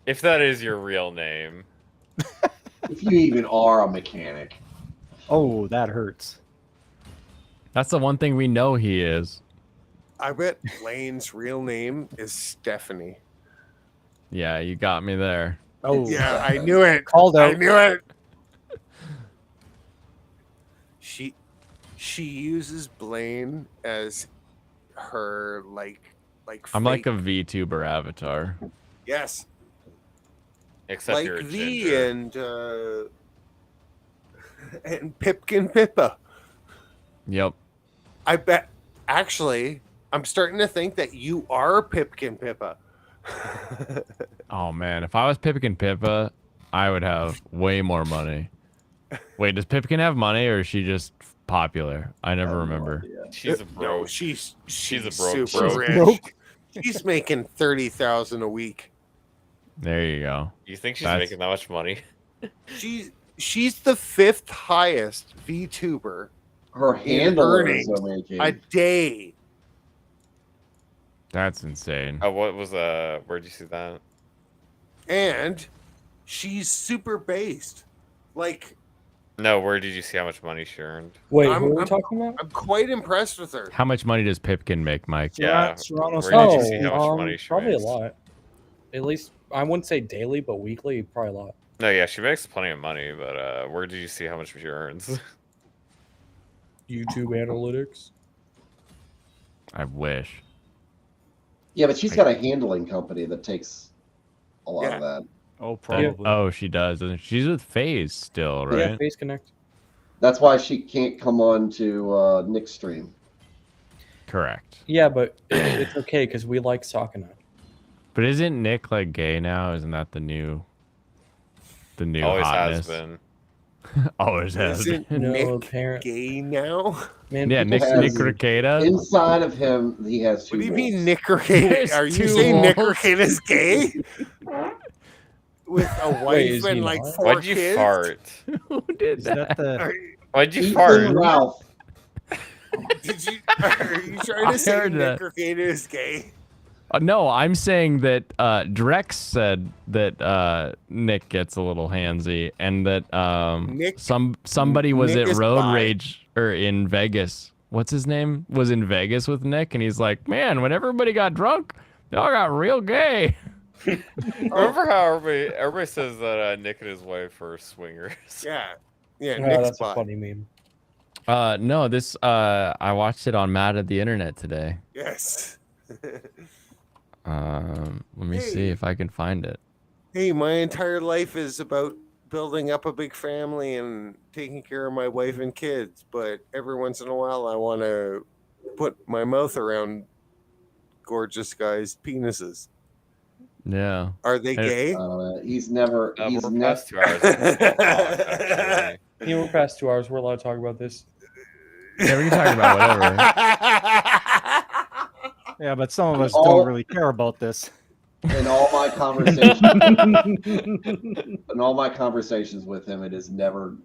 If that is your real name. If you even are a mechanic. Oh, that hurts. That's the one thing we know he is. I bet Blaine's real name is Stephanie. Yeah, you got me there. Oh, Yeah, I knew it. Called I out. knew it. She uses Blaine as her like I'm like a fake- VTuber avatar. yes. Except like you're a V ginger. and Pipkin Pippa. Yep. I bet. Actually, I'm starting to think that you are Pipkin Pippa. Oh man, if I was Pipkin Pippa, I would have way more money. Wait, does Pipkin have money or is she just popular? I never remember. She's a bro. No, she's a broke super broke. rich. She's making 30,000 a week. There you go. You think she's That's- making that much money? She's the 5th highest VTuber. Her in handlers earnings are making. a day. That's insane. Oh, what was where'd you see that? And she's super based. Like, No, where did you see how much money she earned? Wait, I'm- who are we I'm- talking about? I'm quite impressed with her. How much money does Pipkin make, Mike? Yeah. Serrano Where did you see how much money she probably makes? a lot. At least I wouldn't say daily, but weekly, probably a lot. No, yeah, she makes plenty of money, but where did you see how much she earns? YouTube analytics. I wish. Yeah, but she's got a handling company that takes a lot of that. Oh, probably. Oh, she does. Doesn't she? She's with FaZe still, right? Yeah, Face Connect. That's why she can't come on to Nick's stream. Correct. Yeah, but it's okay because we like Sakana. But isn't Nick like gay now? Isn't that the new Always hotness? has been. Always has been. Isn't No, Nick apparent. gay now? Man, Yeah, people Nick have- Ricada. Inside of him, he has two. What do you wolves. mean Nick Ricada? There's Are you two saying Nick wolves. Ricada's gay? With a wife is he and like not? 4 Why'd you kids? fart? Who did Is that the? Are, Why'd you Ethan fart? Ralph. are you trying I to say heard Nick that. Ricada is gay? No, I'm saying that Drex said that Nick gets a little handsy, and that Nick- somebody was Nick at is Road bi. Rage or in Vegas. What's his name? Was in Vegas with Nick, and he's like, "Man, when everybody got drunk, y'all got real gay." Remember how everybody says that Nick and his wife are swingers? Yeah. Yeah, Oh, Nick's that's bi. a funny meme. No, this I watched it on Mad at the Internet today. Yes. Let me see Hey. if I can find it. Hey, my entire life is about building up a big family and taking care of my wife and kids, but every once in a while I want to put my mouth around gorgeous guys' penises. Yeah. Are they gay? He's never. He's we're never. past 2 hours. Actually. Yeah, we're past 2 hours. We're allowed to talk about this. Yeah, we can talk about whatever. Yeah, but some of us All- don't really care about this. In all my conversations, in all my conversations with him, it has never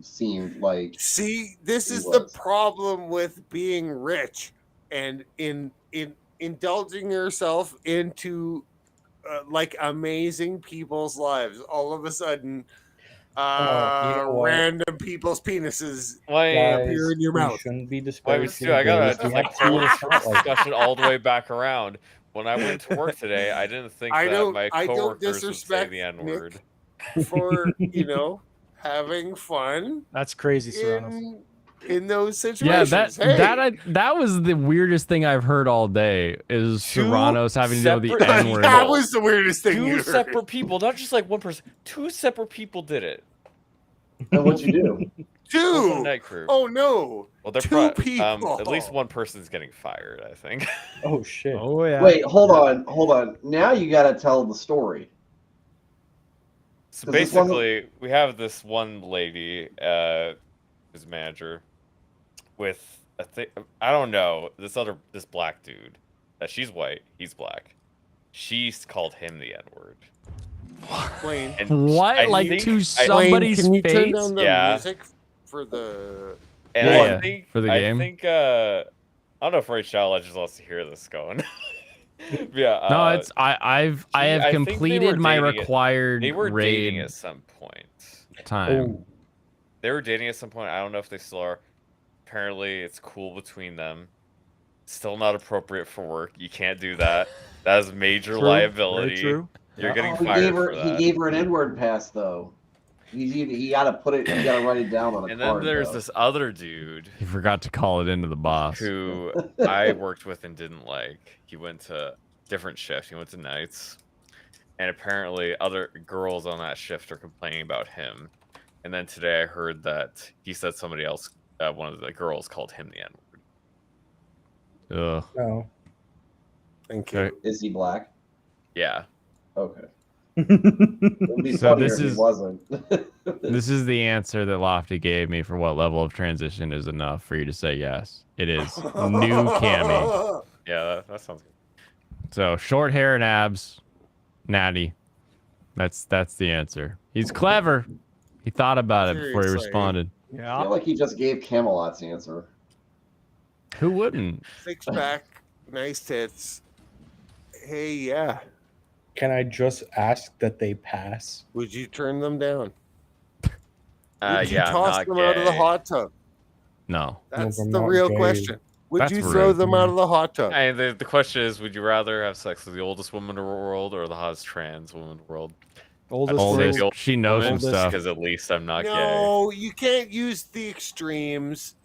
seemed like. See, this He is the was. problem with being rich and in indulging yourself into like amazing people's lives. All of a sudden, you know what? random people's penises Why? appear in your we mouth. shouldn't be Why disparaging. was I gotta gays. We like have pull to this it's not like- discussion all the way back around. When I went to work today, I didn't think I that don't- my I don't coworkers would say disrespect the N Nick. word. For having fun That's crazy, Serrano. in those Yeah, situations. that was the weirdest thing I've heard all day. Is Two Serrano's having to deal with the separate- N word. that was the weirdest thing. Two you heard. separate people, not just like one person. Two separate people did it. And what'd you do? Two. Night crew. Oh no. Well, they're two at least people. one person's getting fired, I think. Oh shit. Oh yeah. Wait, hold on. Now you got to tell the story. So 'Cause this one- basically, we have this one lady, who's manager, with I don't know, this black dude. She's white, he's black. She's called him the N word. Wayne, What? I Like think- to I- somebody's can you turn face? down the Yeah. music for the? And Yeah, I yeah, think for the game. I think I don't know if Rachel Legends wants to hear this going. Yeah. No, it's I have I think they were completed my dating required They were dating raid at some point. time. They were dating at some point. I don't know if they still are. Apparently, it's cool between them. Still not appropriate for work. You can't do that. That is major True, liability. very true. You're getting He fired gave her. for He that. gave her an N-word pass though. He got to put it. He got to write it down on a And card. then there's though. this other dude He forgot to call it into the boss. who I worked with and didn't like. He went to different shift. He went to nights, and apparently other girls on that shift are complaining about him. And then today I heard that he said somebody else, one of the girls, called him the N-word. Ugh. No. Thank you. Is he black? Yeah. Okay. It would be So funnier this if is he wasn't. this is the answer that Lofty gave me for what level of transition is enough for you to say yes. It is new Cammy. Yeah, that sounds good. So short hair and abs, Natty. That's the answer. He's clever. He thought about it before he Seriously. responded. I feel like he just gave Camelot's answer. Who wouldn't? Six pack, nice tits. Hey, yeah. Can I just ask that they pass? Would you turn them down? Would you Yeah, toss not them out of the gay. hot tub? No. That's they're the not real gay. question. Would That's you throw rude. them out of the hot tub? And the question is, would you rather have sex with the oldest woman in the world or the hottest trans woman in the world? Oldest. She knows some stuff. Because at least I'm not gay. No, you can't use the extremes.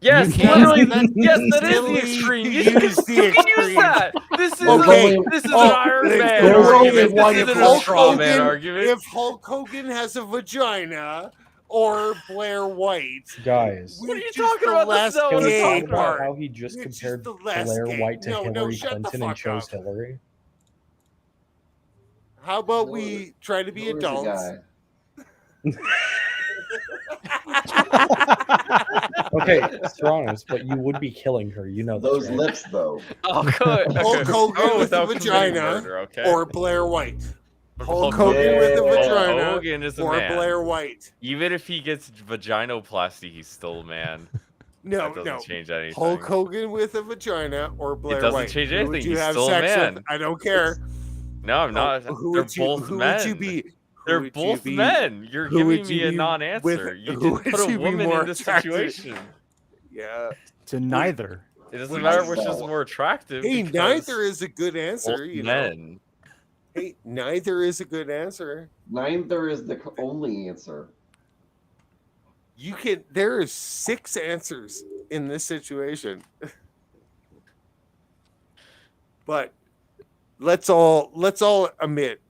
Yes, You can't- literally. that's Yes, that is silly the extreme. to You use the can use extremes. that. This is Okay. this is Oh, an Iron Man there's argument. only one. This If isn't a Hulk straw man Hogan- argument. If Hulk Hogan has a vagina or Blair White, Guys. What are you which is talking the about? less That's not Can what we gay talk talking about part? how he just Which is compared the less Blair gay. White to No, Hillary shut the Clinton and fuck chose up. Hillary? How about we try to be Who is the adults? guy? Okay, Serranos, but you would be killing her. You know this, Those right? lips, though. Oh, good. Hulk Hogan Oh, with a without committing vagina murder, okay. or Blair White. Hulk Hulk Hogan with a Hogan. vagina Hulk Hogan is a or man. Blair White. Even if he gets vaginoplasty, he's still a man. No, That doesn't no. change anything. Hulk Hogan with a vagina or Blair doesn't White. change Who anything. would you He's have still a sex man. with? I don't care. No, I'm not. Who They're would you? both Who men. would you be? Who They're would you both be- men. You're who giving would me you a be non-answer. with- You who didn't would put a you be woman more in this attracted? situation. Yeah. To neither. It doesn't matter which is more attractive. Hey, because neither is a good answer. both You know. men. Hey, neither is a good answer. Neither is the only answer. You can. There is 6 answers in this situation. But let's all admit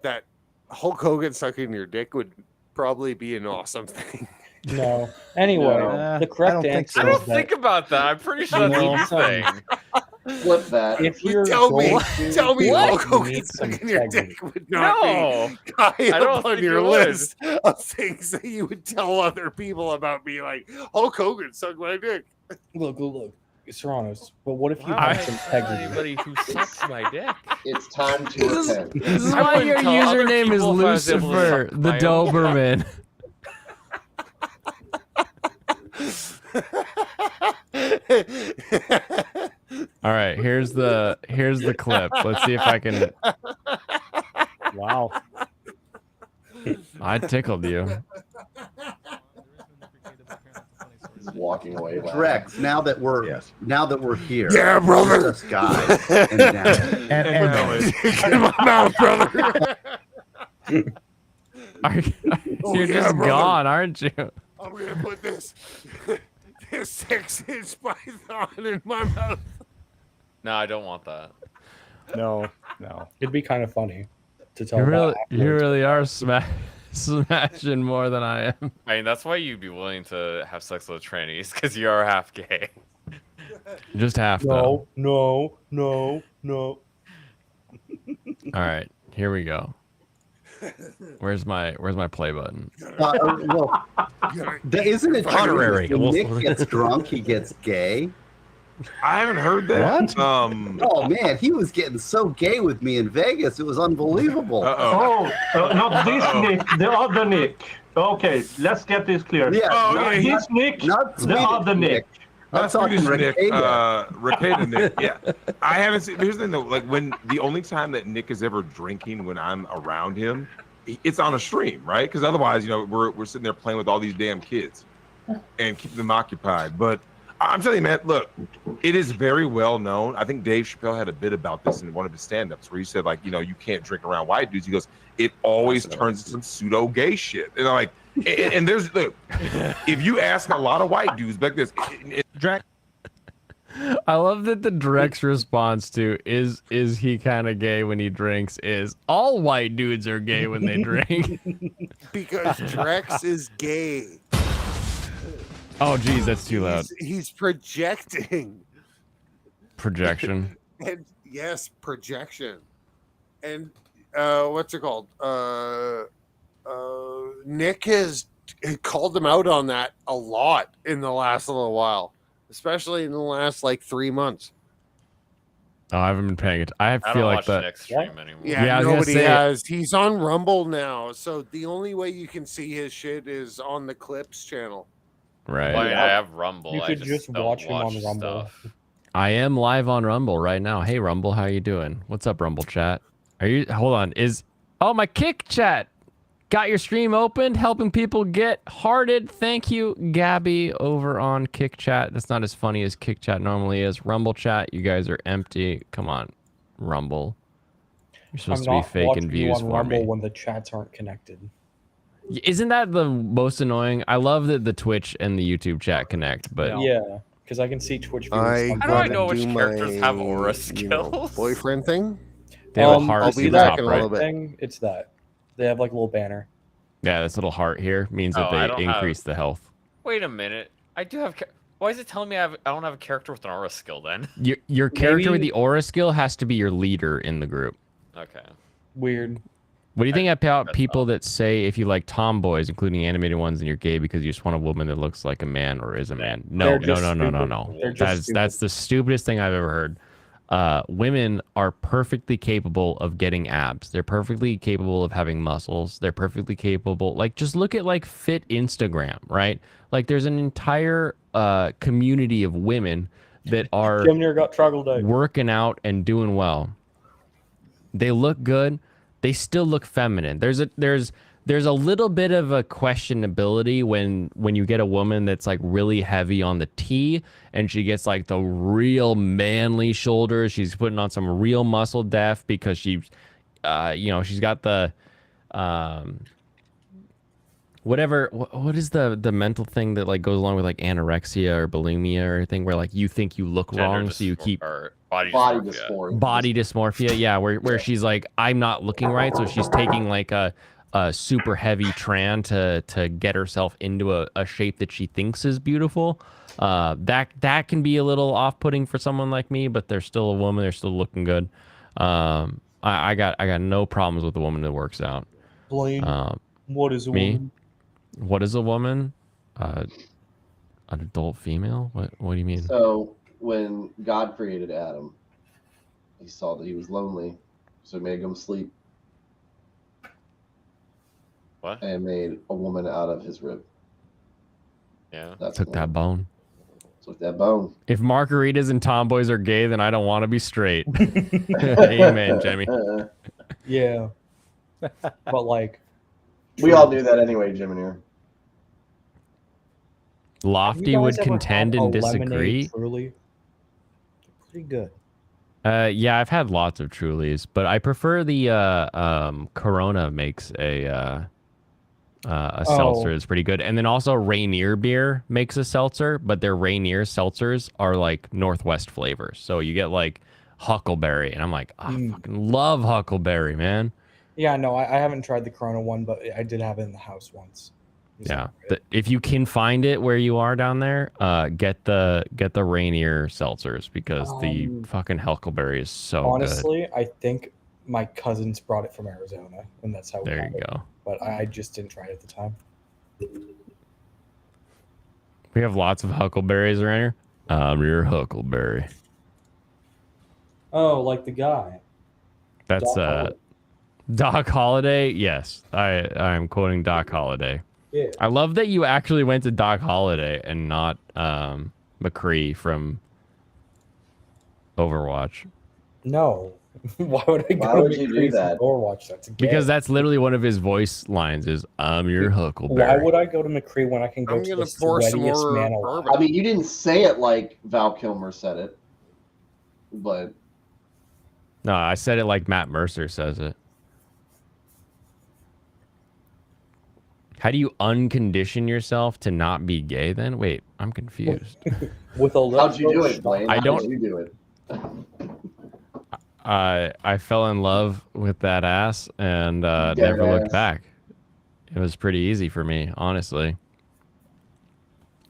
that Hulk Hogan sucking your dick would probably be an awesome thing. No. Anyway, No. the correct I don't think answer so. I don't is that think about that. I'm pretty sure that's No. a thing. Flip that. if you're Tell me, going to, tell me, what? Hulk You Hogan need some sucking your integrity. dick would not No. be high I don't up on think your it would. list of things that you would tell other people about me, like Hulk Hogan sucked my dick. Look, Serranos. But what if you Wow. have some integrity? Anybody who sucks my dick. It's time to repent. This is I why wouldn't your tell other username is people if I was able to Lucifer, suck the my own dick. Doberman. All right, here's the clip. Let's see if I can. Wow. I tickled you. He's walking away. laughing. Rex, now that we're here, Yeah, brother. this guy and now. Get in my mouth, brother. Oh, You're yeah, just brother. gone, aren't you? I'm gonna put this 6-inch python in my mouth. No, I don't want that. No. It'd be kind of funny to tell You really, about you really are smashing more than I am. I mean, that's why you'd be willing to have sex with trannies, because you are half gay. Just half though. No. All right, here we go. Where's my play button? Well, isn't it Honorary. true when Nick gets drunk, he gets gay? I haven't heard that. What? Oh man, he was getting so gay with me in Vegas. It was unbelievable. Not this Nick, the other Nick. Okay, let's get this clear. Yeah, Not this Nick, the other Nick. Not talking Swedish Nick, Ricada. Ricada Nick. Yeah, I haven't seen. Here's the thing though, like when the only time that Nick is ever drinking when I'm around him, it's on a stream, right? Because otherwise, we're sitting there playing with all these damn kids and keeping them occupied. But I'm telling you, man, look, it is very well known. I think Dave Chappelle had a bit about this in one of his stand-ups where he said, like, you can't drink around white dudes. He goes, it always turns into some pseudo gay shit. And I'm like, and there's look, if you ask a lot of white dudes back this, I love that the Drex response to is he kind of gay when he drinks is all white dudes are gay when they drink. Because Drex is gay. Oh, geez, that's too loud. He's projecting. Projection. And yes, projection. And what's it called? Nick has called him out on that a lot in the last little while, especially in the last like 3 months. Oh, I haven't been paying it. I don't feel like watch that. Nick's stream anymore. Yeah, I was gonna nobody say- has. He's on Rumble now, so the only way you can see his shit is on the Clips channel. Right. Well, I mean, I have Rumble. You I could just just don't watch him on watch Rumble. stuff. I am live on Rumble right now. Hey, Rumble, how you doing? What's up, Rumble chat? Are you? Hold on. My Kick chat got your stream opened, helping people get hearted. Thank you, Gabby, over on Kick chat. That's not as funny as Kick chat normally is. Rumble chat, you guys are empty. Come on, Rumble. You're supposed to be faking views on for Rumble me. when the chats aren't connected. Isn't that the most annoying? I love that the Twitch and the YouTube chat connect, but Yeah, because I can see Twitch viewers. I How do I gotta know which do characters my, have aura you know, skills? boyfriend thing. they have a heart I'll at be the back top, in a right? little bit. Thing, it's that they have like a little banner. Yeah, this little heart here means that Oh, I they don't have- increase the health. Wait a minute. I do have. Why is it telling me I don't have a character with an aura skill then? Your character with Maybe- the aura skill has to be your leader in the group. Okay. Weird. What do you think about people that say if you like tomboys, including animated ones, and you're gay because you just want a woman that looks like a man or is a man? No, They're no, just no, no, no, stupid. no. They're just That's the stupidest thing I've ever heard. Women are perfectly capable of getting abs. They're perfectly capable of having muscles. They're perfectly capable. Like, just look at like fit Instagram, right? Like, there's an entire community of women that are Jimner got troglodyte. working out and doing well. They look good. They still look feminine. There's a little bit of a questionability when you get a woman that's like really heavy on the T and she gets like the real manly shoulders. She's putting on some real muscle depth because she's got the whatever. What is the mental thing that like goes along with like anorexia or bulimia or anything where like you think you look wrong, so you keep body dysphoria. body dysmorphia. Yeah, where she's like, I'm not looking right, so she's taking like a super heavy tran to get herself into a shape that she thinks is beautiful. That can be a little off-putting for someone like me, but they're still a woman. They're still looking good. I got no problems with a woman that works out. Blaine, what is a Me? woman? What is a woman? An adult female? What do you mean? So when God created Adam, he saw that he was lonely, so he made him sleep. What? And made a woman out of his rib. Yeah. That's Took that bone. Took that bone. If margaritas and tomboys are gay, then I don't want to be straight. Amen, Jimmy. Yeah. But like, we all knew that anyway, Jim and here. Lofty would contend and disagree. Truly, pretty good. Yeah, I've had lots of Trulies, but I prefer the Corona makes a seltzer. It's pretty good. And then also Rainier beer makes a seltzer, but their Rainier seltzers are like Northwest flavors. So you get like Huckleberry, and I'm like, I fucking love Huckleberry, man. Yeah, no, I haven't tried the Corona one, but I did have it in the house once. Yeah, if you can find it where you are down there, get the Rainier seltzers because the fucking Huckleberry is so good. Honestly, I think my cousins brought it from Arizona, and that's how we There got you it. go. But I just didn't try it at the time. We have lots of Huckleberries around here. Your Huckleberry. Oh, like the guy. That's Doc Holliday. Doc Holliday. Yes, I'm quoting Doc Holliday. Yeah. I love that you actually went to Doc Holliday and not McCree from Overwatch. No. Why would I go Why to would you do McCree's that? Overwatch? That's gay. Because that's literally one of his voice lines is "I'm your Huckleberry." Why would I go to McCree when I can go I'm to gonna the pour some sweatiest more man alive? I mean, you didn't say it like Val Kilmer said it, but No, I said it like Matt Mercer says it. How do you uncondition yourself to not be gay then? Wait, I'm confused. With a How'd you do it, Blaine? I How don't- did you do it? I fell in love with that ass and never looked ass. back. It was pretty easy for me, honestly.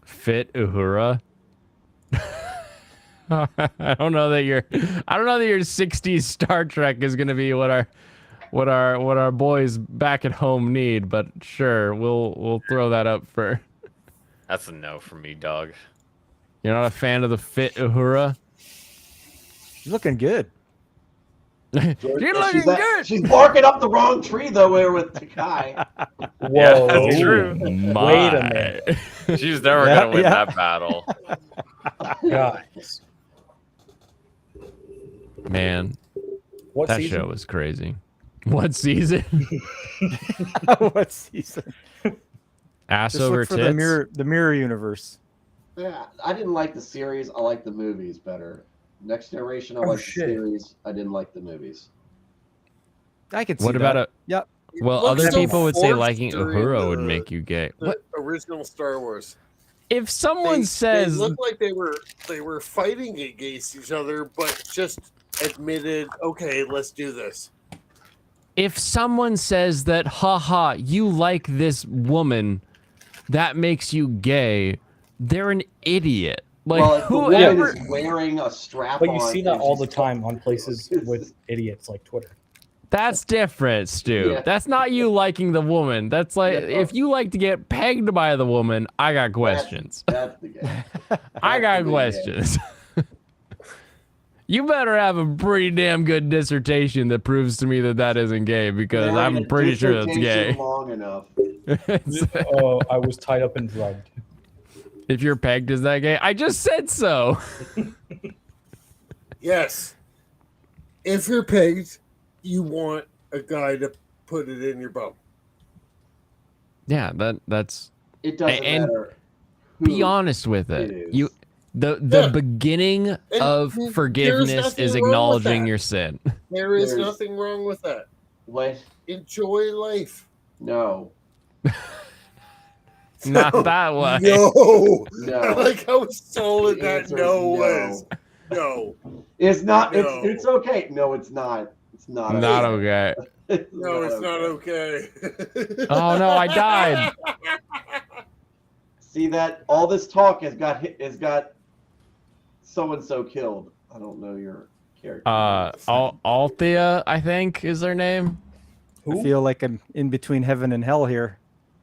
Fit Uhura. I don't know that your 60s Star Trek is gonna be what our boys back at home need, but sure, we'll throw that up for. That's a no for me, dog. You're not a fan of the Fit Uhura? She's looking good. You're looking good. She's barking up the wrong tree though. Where with Takai. Whoa. Yeah, that's true. Wait a minute. She's never gonna win that battle. Guys. Man, What that season? show was crazy. What season? What season? Ass Just over look for tits. the mirror universe. Yeah, I didn't like the series. I like the movies better. Next Generation, I liked the series. I didn't like the movies. I could see What about that. a? Yep. Well, Looks other so people would say forced liking during Uhura would the- make you gay. The What original Star Wars. if someone They says? looked like they were fighting against each other, but just admitted, okay, let's do this. If someone says that, haha, you like this woman, that makes you gay, they're an idiot. Like, Well, if the whoever. woman is wearing a strap But on. you see that and all she's- the time on places with idiots like Twitter. That's different, Stu. Yeah. That's not you liking the woman. That's like, Yeah. if you like to get pegged by the woman, I got questions. That's the gay. I got the big questions. You better have a pretty damn good dissertation that proves to me that that isn't gay, because There I'm ain't a pretty sure that's dissertation gay. Long enough. Oh, I was tied up and drugged. If you're pegged, is that gay? I just said so. Yes. If you're pegged, you want a guy to put it in your bum. Yeah, that's. It doesn't And matter. Be who honest with it. is. You, the Yeah. beginning of there's forgiveness nothing is wrong with acknowledging that. your sin. There is There's- nothing wrong with that. What? Enjoy life. No. Not that way. No. No. I like how solid The that answer no is was. No. It's not. No. It's okay. No, it's not. It's not. Not okay. No, it's not okay. Oh no, I died. See that all this talk has got so and so killed. I don't know your character. Althea, I think, is their name. I feel like I'm in between heaven and hell here.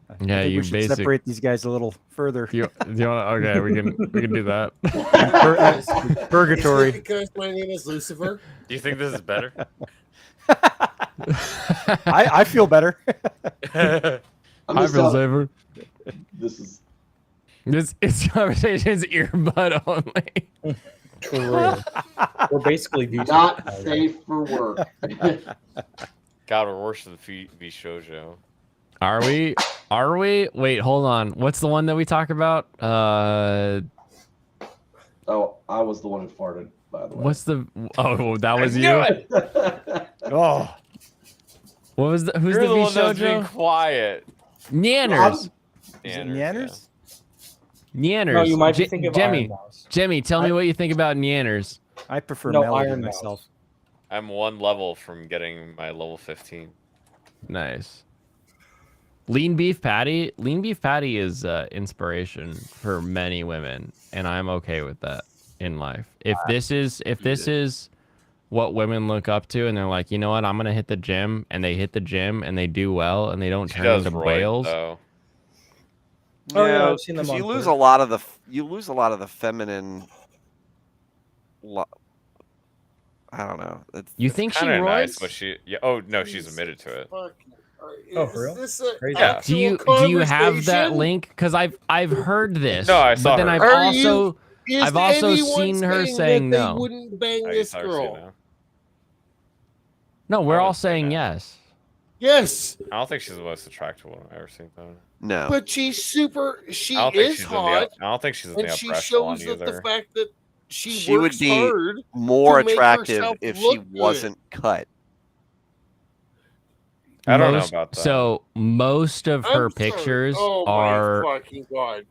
I Yeah, think you we should basic. separate these guys a little further. Do you want? Okay, we can do that. Purgatory. Is it because my name is Lucifer? Do you think this is better? I feel better. I'm I just feel telling- safer. This is This conversation's earbud only. True. We're basically not safe for work. God, we're worse than be shoujo. Are we? Are we? Wait, hold on. What's the one that we talk about? Oh, I was the one who farted, by the way. What's the? Oh, that was you. knew it! Oh, What was the? Who's You're the the one that's being Shoujo? quiet. Neanners. is it Neanners? Neanners. No, you might be thinking of Jimmy. Iron Mouse. Jimmy, tell me what you think about Neanners. I prefer No, Melody Iron Mouse. myself. I'm one level from getting my level 15. Nice. Lean beef patty. Lean beef patty is inspiration for many women, and I'm okay with that in life. If this is what women look up to, and they're like, you know what, I'm gonna hit the gym, and they hit the gym, and they do well, and they don't She turn does into roid, whales. though. Oh, yeah, No, I've seen them 'cause on you lose Twitter. a lot of the feminine. I don't know. You think she Kinda nice, roids? but she. Yeah. Oh no, she's admitted to it. Oh, for real? This a Crazy. Yeah. Do you have that conversation? link? Because I've heard this. No, I saw but then her. I've Are also Is I've also anyone seen her saying saying that no. They wouldn't bang I this saw her say girl. no. No, we're I all would say saying no. yes. Yes, I don't think she's the most attractive one I've ever seen though. No. but she's super. She I don't think is she's hot, I don't think she's in and the she upper echelon shows that the either. fact that she She would works be hard. more to make attractive herself if she look good. wasn't cut. I don't know Most- about that. So most of I'm her sorry. pictures Oh are my fucking god!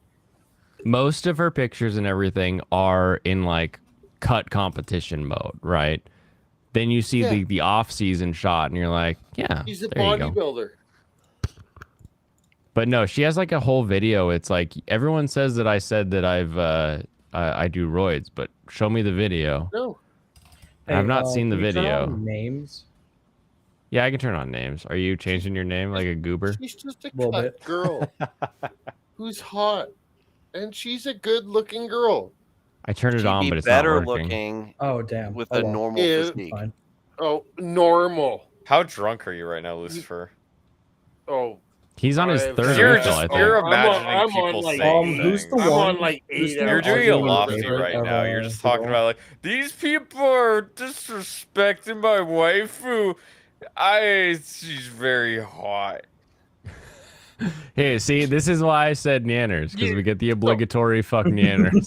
most of her pictures and everything are in like cut competition mode, right? Then you see the off-season shot, and you're like, yeah, She's a there you go. bodybuilder. But no, she has like a whole video. It's like everyone says that I said that I do roids, but show me the video. No. I've not seen the can you turn video. on names. Yeah, I can turn on names. Are you changing your name like a goober? She's just a Little cut bit. girl who's hot, and she's a good-looking girl. I turned it She'd on, be but it's better not working. looking Oh damn! with Oh, a well. normal Yeah. physique. Fine. Oh, normal. How drunk are you right now, Lucifer? Oh, He's on his I've- third You're refill, just I think. you're I'm on- imagining I'm on, people like, saying who's the things. I'm one? on like who's 8 the You're hours. doing a arguing lofty favorite right of, now. You're just the talking girl? about like these people are disrespecting my waifu. She's very hot. Hey, see, this is why I said Nanners, because we get the obligatory fuck Nanners.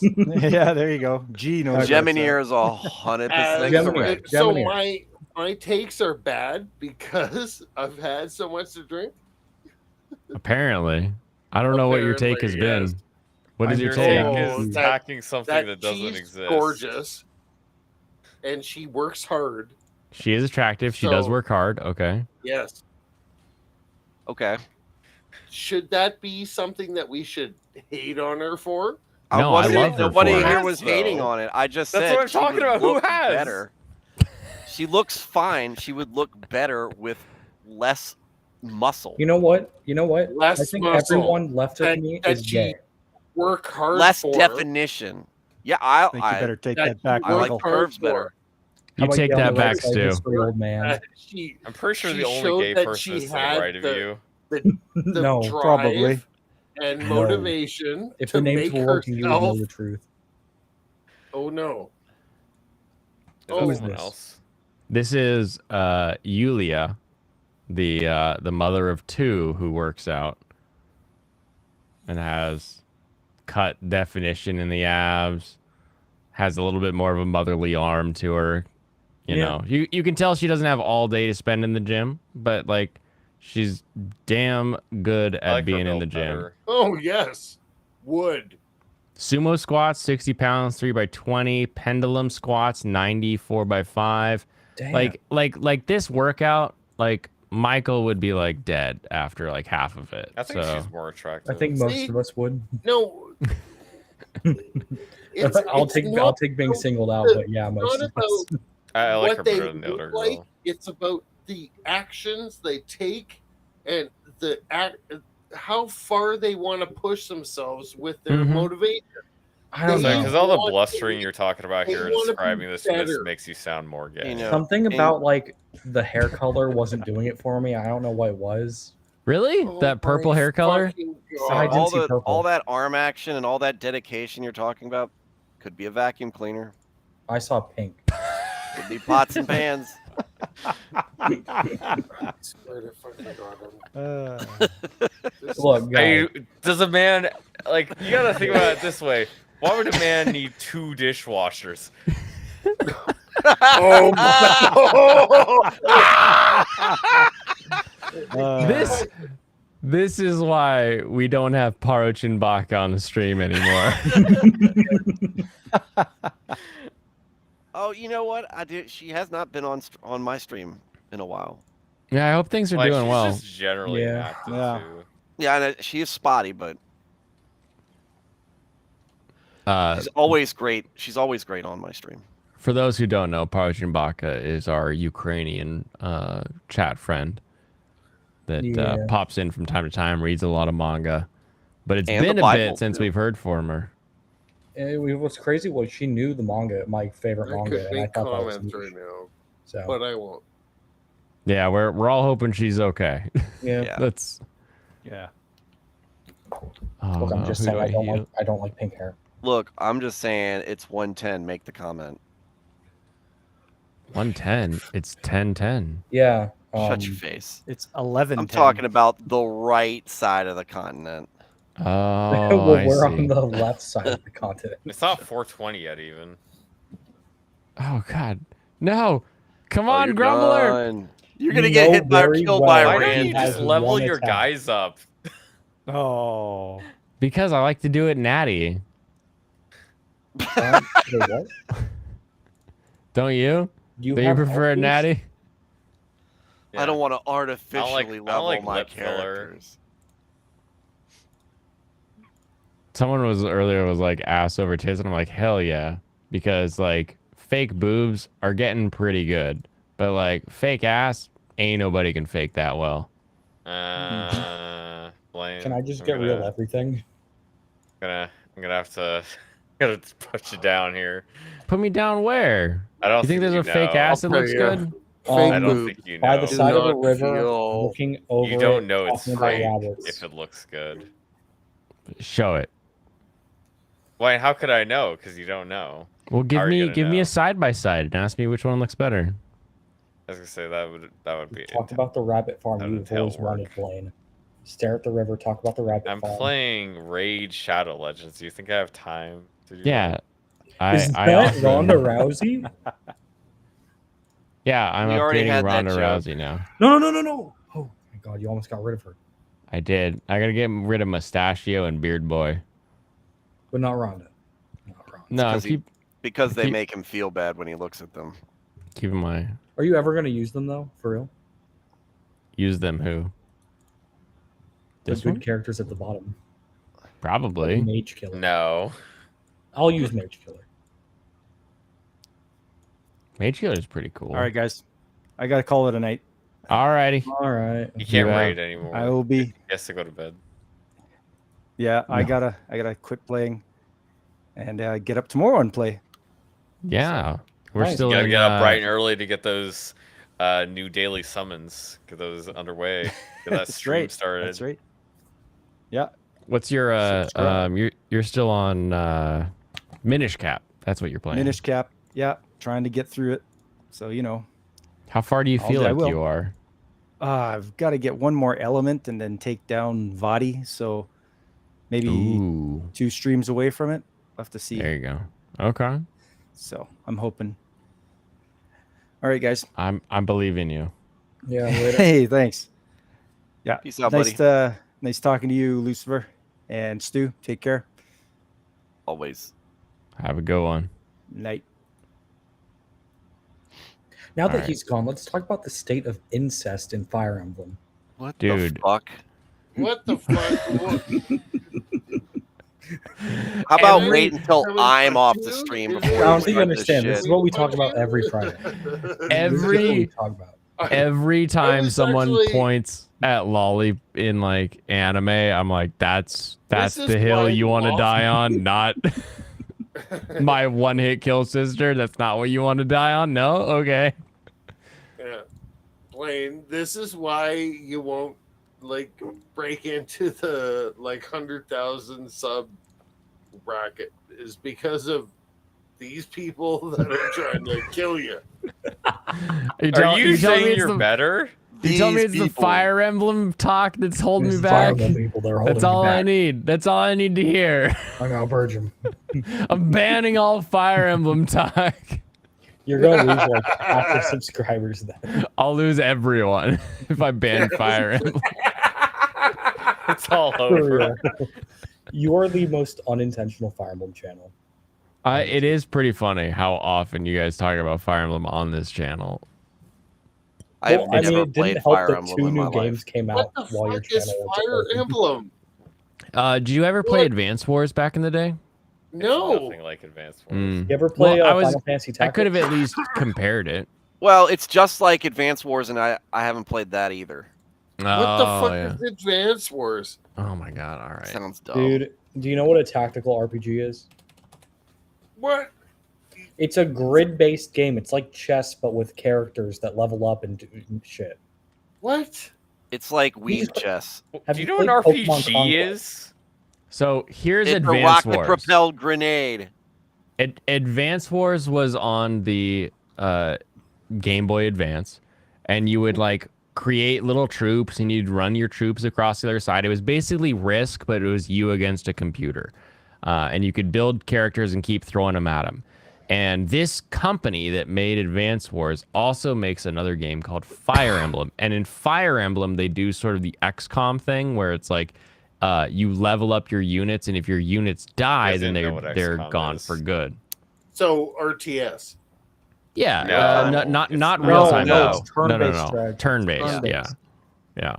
Yeah, there you go. G knows. Geminier is 100% Gemini. correct. So Gemini. my takes are bad because I've had so much to drink. Apparently. I don't know what your take has Apparently, been. What is your Your take? take Oh, is that- attacking something that doesn't she's exist. gorgeous, and she works hard. She is attractive. She does So- work hard. Okay. Yes. Okay. Should that be something that we should hate on her for? No, I wasn't- love her Nobody for it. here was Has, hating though. on it. I just That's said what I'm she talking would about. Who look has? better. She looks fine. She would look better with less muscle. You know what? You know what? Less I think muscle. everyone left of That- me that is she gay. Work hard Less for. definition. Yeah, I think you better take that that back, I like Michael. curves better. You How about take on the that right back, side, Stu. this sweet old man. She, I'm pretty sure she the only showed gay that person she is to the had right of the- you. the No, drive probably. and No. motivation If to the names make were working, you would know herself. the truth. Oh no! Is Oh, that Who is someone this? else? This is Yulia, the mother of two who works out and has cut definition in the abs, has a little bit more of a motherly arm to her. You Yeah. know, you can tell she doesn't have all day to spend in the gym, but like she's damn good I at like her being in the build gym. better. Oh yes, wood. Sumo squats 60 pounds 3x20, pendulum squats 90 4x5. Damn. Like this workout, like Michael would be like dead after like half of it. I think so she's more attractive. I think most See? of us would. No. I'll take being singled out, but yeah, It's most not of us. about I like her what they better than the other look like. girl. It's about the actions they take and the how far they want to push themselves with their Mhm. motivation. I don't They know. Because all the want blustering to- you're talking about they here wanna be describing this better. makes you sound more gay. You know, Something and- about like the hair color wasn't doing it for me. I don't know what it was. really? Oh that purple my hair color? fucking I God. didn't all see the purple. all that arm action and all that dedication you're talking about could be a vacuum cleaner. I saw pink. Could be pots and pans. I swear to fucking God, this Look, guys, Does a man like you gotta think about it this way? Why would a man need two dishwashers? Oh This is why we don't have Parochin Baka on the stream anymore. Oh, you know what? I did. She has not been on my stream in a while. Yeah, I hope things are Like, doing she's well. just generally Yeah. active Yeah. too. Yeah, and she is spotty, but Uh, she's always great. She's always great on my stream. for those who don't know, Parochin Baka is our Ukrainian chat friend that Yeah. pops in from time to time, reads a lot of manga. But it's And been the a Bible, bit since too. we've heard from her. what's crazy was she knew the manga, my favorite I manga, could and I make thought that was comments neat. right now, So but I won't. Yeah, we're all hoping she's okay. yeah. Yeah. That's Yeah. Look, I'm just who saying do I don't like pink hair. Look, I'm just saying it's 110. Make the comment. 110. It's 1010. Yeah. Shut your face. It's 11. I'm talking about the right side of the continent. Oh, well, I we're see. on the left side of the continent. It's not 420 yet even. Oh God, no! Come Oh, on, you're Grumbler. done. You're gonna You get know hit by or very killed well by a Why Rand don't you Rand. has just level one your attack. guys up? Oh. Because I like to do it natty. Wait, what? Don't you? You Do you have prefer a elfies? natty? I don't want to artificially I don't level like my lip filler. characters. Someone was earlier was like ass over tits, and I'm like, hell yeah, because like fake boobs are getting pretty good, but like fake ass, ain't nobody can fake that well. Blaine, Can I just I'm get gonna- real everything? I'm gonna have to gotta put you down here. Put me down where? I don't You think there's you a fake know. ass that looks good? I don't think you know. By the side of a river, looking over You don't it, know it's talking about fake rabbits. if it looks good. Show it. Why? How could I know? Because you don't know. Well, How give are you me gonna know? a side by side and ask me which one looks better. I was gonna say that would be. Talk about the rabbit farm That you've entail always wanted, Blaine. Stare at the river, talk about the rabbit I'm farm. playing Raid Shadow Legends. Do you think I have time to do Yeah, that? Is I that also- Ronda Rousey? Yeah, I'm We already updating had that Ronda joke. Rousey now. No. Oh my god, you almost got rid of her. I did. I gotta get rid of Mustachio and Beard Boy. But not Ronda. No, because keep because they keep- make him feel bad when he looks at them. keep in mind. Are you ever going to use them, though? For real? Use them who? The This good one? characters at the bottom. Probably. Mage Killer. No. I'll use Mage Killer. Mage Killer is pretty cool. All right, guys. I got to call it a night. Alrighty. All right. You can't Yeah. raid anymore. I will be. He has to go to bed. Yeah, I gotta quit playing and get up tomorrow and play. Yeah. We're Nice. still You gotta in, get up bright and early to get those new daily summons. Get those underway. Get that That's stream right. started. That's right. Yeah. What's your Subscribe. you're still on Minish Cap. That's what you're playing. Minish Cap. Yeah, trying to get through it. So How far do you feel I like will. you are? I've got to get one more element and then take down Vadi. So maybe Ooh. 2 streams away from it. We'll have to see. There you go. Okay. So I'm hoping. All right, guys. I'm believing you. Yeah, later. Hey, thanks. Yeah. Peace out, nice, buddy. Nice talking to you, Lucifer and Stu. Take care. Always. Have a good one. Night. Now that Alright. he's gone, let's talk about the state of incest in Fire Emblem. What Dude. the fuck? What the fuck? How about Every- wait until I'm off the stream I before don't we think you start understand. This This is shit? what we talk about every Friday. This is what we Every talk about. every time was someone actually- points at Lolly in like anime, I'm like, that's This the is hill why you want to Lolly- die on, not my one hit kill sister. That's not what you want to die on. No, okay. Yeah. Blaine, this is why you won't like break into the 100,000 sub bracket, is because of these people that are trying to kill you. Are you tell me saying it's you're the- better? You tell me These it's the people. Fire Emblem talk that's holding It's me Fire back. Emblem people, they're holding That's me all I back. need. That's all I need to hear. I'm gonna purge him. I'm banning all Fire Emblem talk. You're gonna lose like half the subscribers then. I'll lose everyone if I ban Fire Emblem. It's all For over. real. You are the most unintentional Fire Emblem channel. It is pretty funny how often you guys talk about Fire Emblem on this channel. I've Well, I never mean, it played didn't help Fire that Emblem 2 in my new games life. came out What the while your fuck is channel was Fire open. Emblem? Did you ever play What? Advance Wars back in the day? No. Nothing like Advanced Wars. Mm. You ever play Well, Final Fantasy I Tactics? could have at least compared it. Well, it's just like Advance Wars, and I haven't played that either. What the fuck yeah. is Advance Wars? Oh my god! All right. Sounds dumb. Dude, do you know what a tactical RPG is? What? It's a grid-based game. It's like chess, but with characters that level up and do shit. What? It's like weed chess. Have Do you you know what played an Pokemon RPG Conquest? is? So here's It's a Advance Wars. rocket-propelled grenade. Advance Wars was on the Game Boy Advance, and you would like create little troops, and you'd run your troops across the other side. It was basically Risk, but it was you against a computer, and you could build characters and keep throwing them at them. And this company that made Advance Wars also makes another game called Fire Emblem. And in Fire Emblem, they do sort of the XCOM thing where it's like you level up your units, and if your units die, then know what they're XCOM gone is. for good. So RTS. Yeah, No, not it's real time. no, No, it's turn-based strategy. Turn-based. Turn-based. Yeah.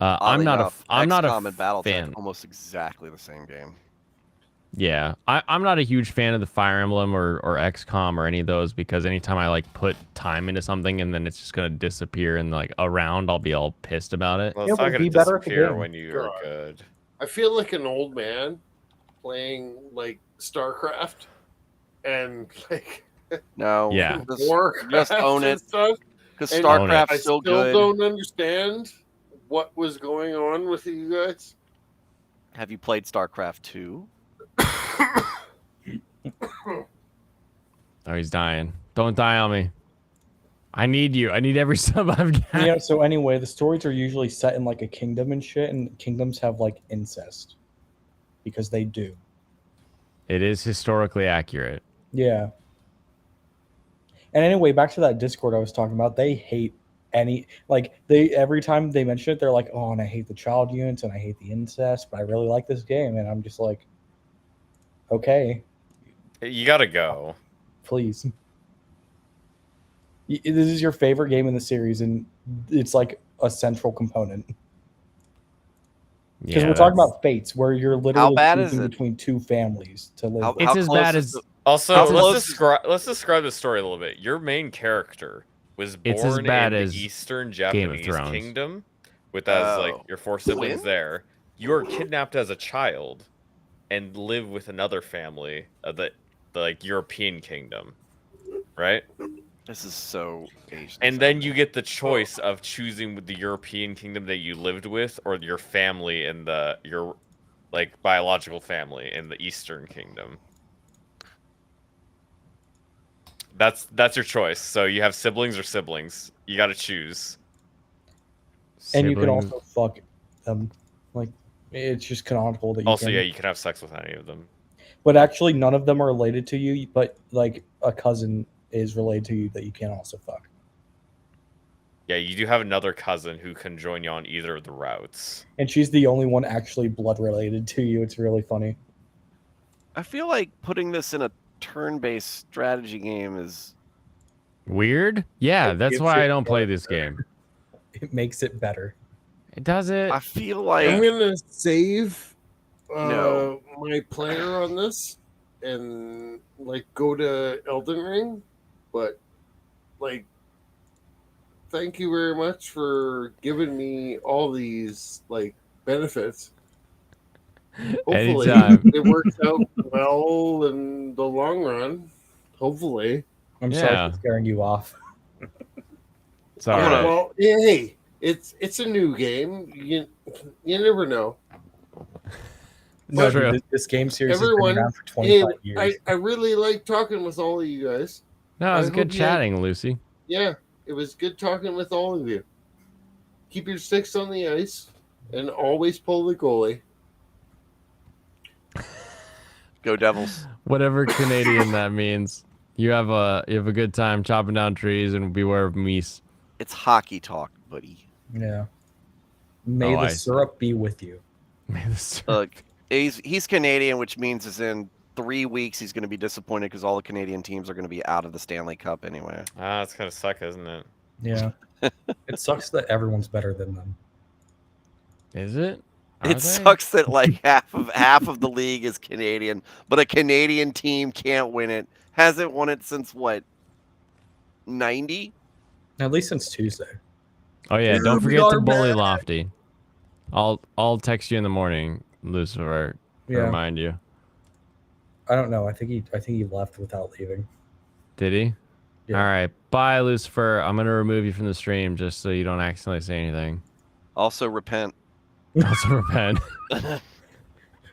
Oddly enough, I'm not a XCOM and BattleTech fan. almost exactly the same game. Yeah, I'm not a huge fan of the Fire Emblem or XCOM or any of those, because anytime I like put time into something and then it's just gonna disappear and like around, I'll be all pissed about it. Well, Yeah, it's not but gonna be better at the disappear game. when you're God. good. I feel like an old man playing like StarCraft and like No, Yeah. Warcraft just own and it. stuff. Because And StarCraft's I still still good. don't understand what was going on with you guys. Have you played StarCraft 2? Oh, he's dying. Don't die on me. I need you. I need every sub I've got. Yeah, so anyway, the stories are usually set in like a kingdom and shit, and kingdoms have like incest. Because they do. It is historically accurate. Yeah. And anyway, back to that Discord I was talking about, they hate every time they mention it, they're like, oh, and I hate the child units and I hate the incest, but I really like this game. And I'm just like, okay, You gotta go. please. This is your favorite game in the series, and it's like a central component. Because Yeah, we're talking about fates, where you're literally bad is choosing it? between two families to live. How- with. It's how as close bad is as the- Also, How close let's describe the story a little bit. Your main character was It's as born bad in as the Eastern Game of Japanese Thrones. kingdom, with as like Oh. your 4 siblings When? there. You were kidnapped as a child, and live with another family of the like European kingdom, right? This is so aged. And then you get the choice of choosing with the European kingdom that you lived with, or your family in your like biological family in the Eastern kingdom. That's your choice. So you have siblings or siblings. You got to choose. And you can Siblings. also fuck them. Like, it's just canonical that you Also, can. yeah, you can have sex with any of them. But actually, none of them are related to you. But like a cousin is related to you that you can also fuck. Yeah, you do have another cousin who can join you on either of the routes. And she's the only one actually blood related to you. It's really funny. I feel like putting this in a turn-based strategy game is Weird? Yeah, It that's gives why I it don't play this game. It makes it better. It does it. I feel like I'm gonna save No. my player on this and like go to Elden Ring, but like thank you very much for giving me all these like benefits. Hopefully Anytime. it works out well in the long run. Hopefully. I'm sorry Yeah. for scaring you off. It's all right. Well, hey, it's a new game. You never know. No, True. dude, this game series Everyone, has been around for hey, 25 years. I really like talking with all of you guys. No, it was I good hope you- chatting, Lucy. Yeah, it was good talking with all of you. Keep your sticks on the ice and always pull the goalie. go Devils. Whatever Canadian that means. You have a good time chopping down trees and beware of meese. It's hockey talk, buddy. Yeah. May Oh, the I see. syrup be with you. Look, he's Canadian, which means is in 3 weeks he's going to be disappointed because all the Canadian teams are going to be out of the Stanley Cup anyway. Ah, it's kind of suck, isn't it? Yeah. It sucks that everyone's better than them. Is it? Are It they? sucks that like half of the league is Canadian, but a Canadian team can't win it. Hasn't won it since what? 90? At least since Tuesday. Oh yeah, Yeah, don't we forget to are bully back. Lofty. I'll text you in the morning, Lucifer, to Yeah. remind you. I don't know. I think he left without leaving. Did he? Yeah. All right. Bye, Lucifer. I'm gonna remove you from the stream just so you don't accidentally say anything. Also repent. Also repent.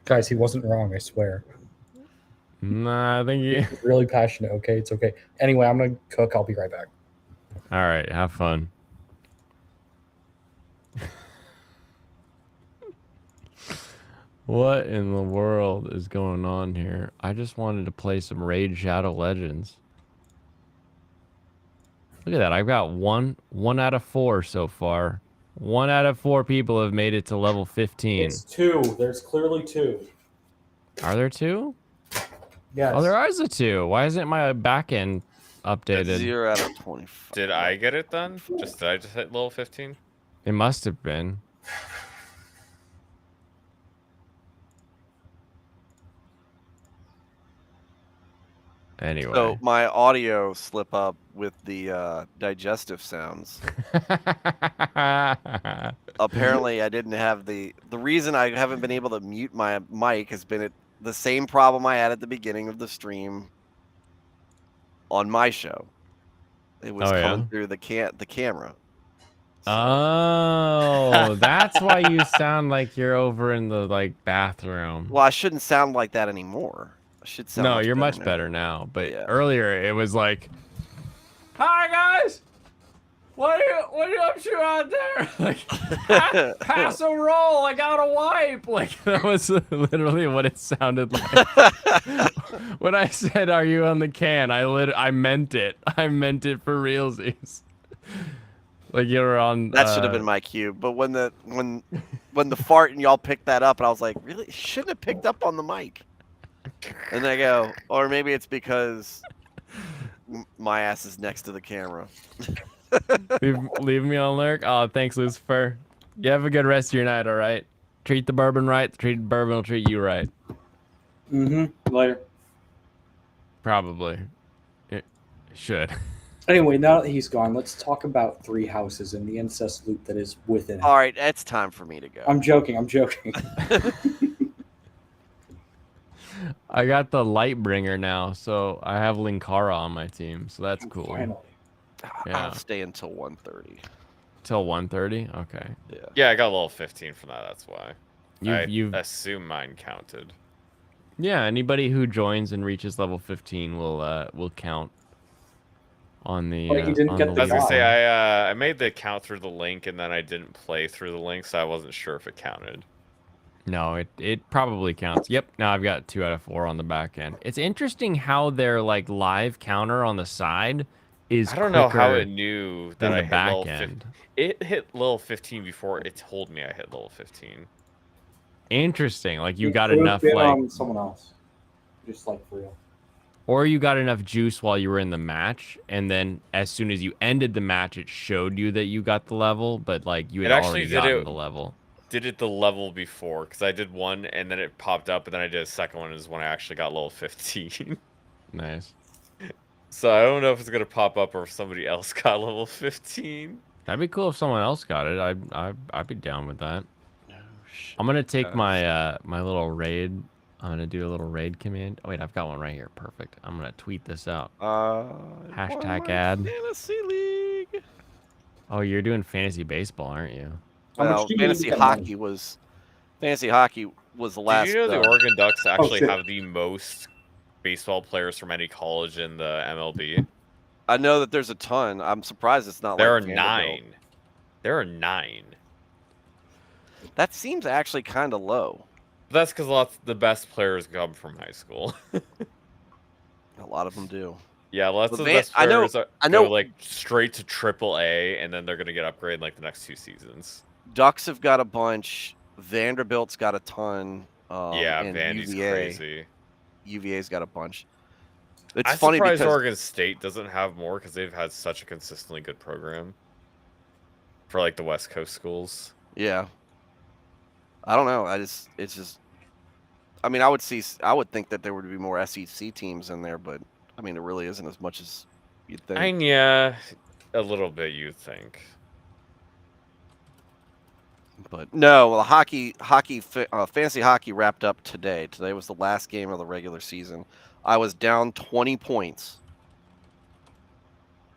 Guys, he wasn't wrong, I swear. Nah, I think you. He's really passionate, okay? It's okay. Anyway, I'm gonna cook. I'll be right back. All right. Have fun. What in the world is going on here? I just wanted to play some Raid Shadow Legends. Look at that. I've got one out of 4 so far. 1 out of 4 people have made it to level 15. It's 2. There's clearly 2. Are there 2? Yes. Oh, there is a 2. Why isn't my back end updated? 0 out of 25. Did I get it then? Did I just hit level 15? It must have been. Anyway. So my audio slip up with the digestive sounds. Apparently, I didn't have the reason I haven't been able to mute my mic has been the same problem I had at the beginning of the stream on my show. It was coming through the camera. Oh, that's why you sound like you're over in the bathroom. Well, I shouldn't sound like that anymore. I should sound. No, much you're better much now. better now. But earlier it was like, "Hi guys, what are you up to out there? Like, pass a roll. I got a wipe." Like that was literally what it sounded like. When I said, "Are you on the can?" I meant it. I meant it for realsies. Like you were on. That should have been my cue. But when the fart and y'all picked that up, and I was like, really, shouldn't have picked up on the mic. And I go, or maybe it's because my ass is next to the camera. leave me on lurk. Oh, thanks, Lucifer. You have a good rest of your night. All right. Treat the bourbon right. The bourbon will treat you right. Later. Probably. It should. Anyway, now that he's gone, let's talk about Three Houses and the incest loop that is within it. All right, it's time for me to go. I'm joking. I got the Lightbringer now, so I have Linkara on my team, so that's cool. Finally. Yeah. I'll stay until 1:30. Till 1:30? Okay. Yeah, I got level 15 from that. That's why. You've I assume mine counted. Yeah, anybody who joins and reaches level 15 will count on the. But he didn't get I was gonna say I made the count through the link, and then I didn't play through the link, so I wasn't sure if it counted. No, it probably counts. Yep. Now I've got 2 out of 4 on the back end. It's interesting how their live counter on the side is. I don't know how quicker it knew that than I the hit back level end. 15. It hit level 15 before it told me I hit level 15. Interesting. Like you It got could have enough been like, on someone else, just like for real. or you got enough juice while you were in the match, and then as soon as you ended the match, it showed you that you got the level, but like you had already gotten the level. Did it the level before, because I did one and then it popped up, and then I did a second one is when I actually got level 15. Nice. So I don't know if it's gonna pop up or if somebody else got level 15. That'd be cool if someone else got it. I'd be down with that. I'm gonna take my my little raid. I'm gonna do a little raid command. Oh wait, I've got one right here. Perfect. I'm gonna tweet this out. Hashtag ad. Fantasy League. Oh, you're doing fantasy baseball, aren't you? Well, fantasy hockey was the last. Did you know the Oregon Ducks actually shit. have the most baseball players from any college in the MLB? I know that there's a ton. I'm surprised it's not. There like are Vanderbilt. 9. There are 9. That seems actually kind of low. That's because the best players come from high school. A lot of them do. Yeah, lots But of the best I know- players I know- go like straight to AAA, and then they're gonna get upgraded in, like the next 2 seasons. Ducks have got a bunch. Vanderbilt's got a ton. Yeah, and Vandy's UVA, crazy. UVA's got a bunch. It's I'm funny surprised because Oregon State doesn't have more because they've had such a consistently good program for like the West Coast schools. yeah, I don't know. It's just. I mean, I would think that there would be more SEC teams in there, but I mean, it really isn't as much as you'd think. I mean, yeah, a little bit. You'd think. But no, well, fantasy hockey wrapped up today. Today was the last game of the regular season. I was down 20 points,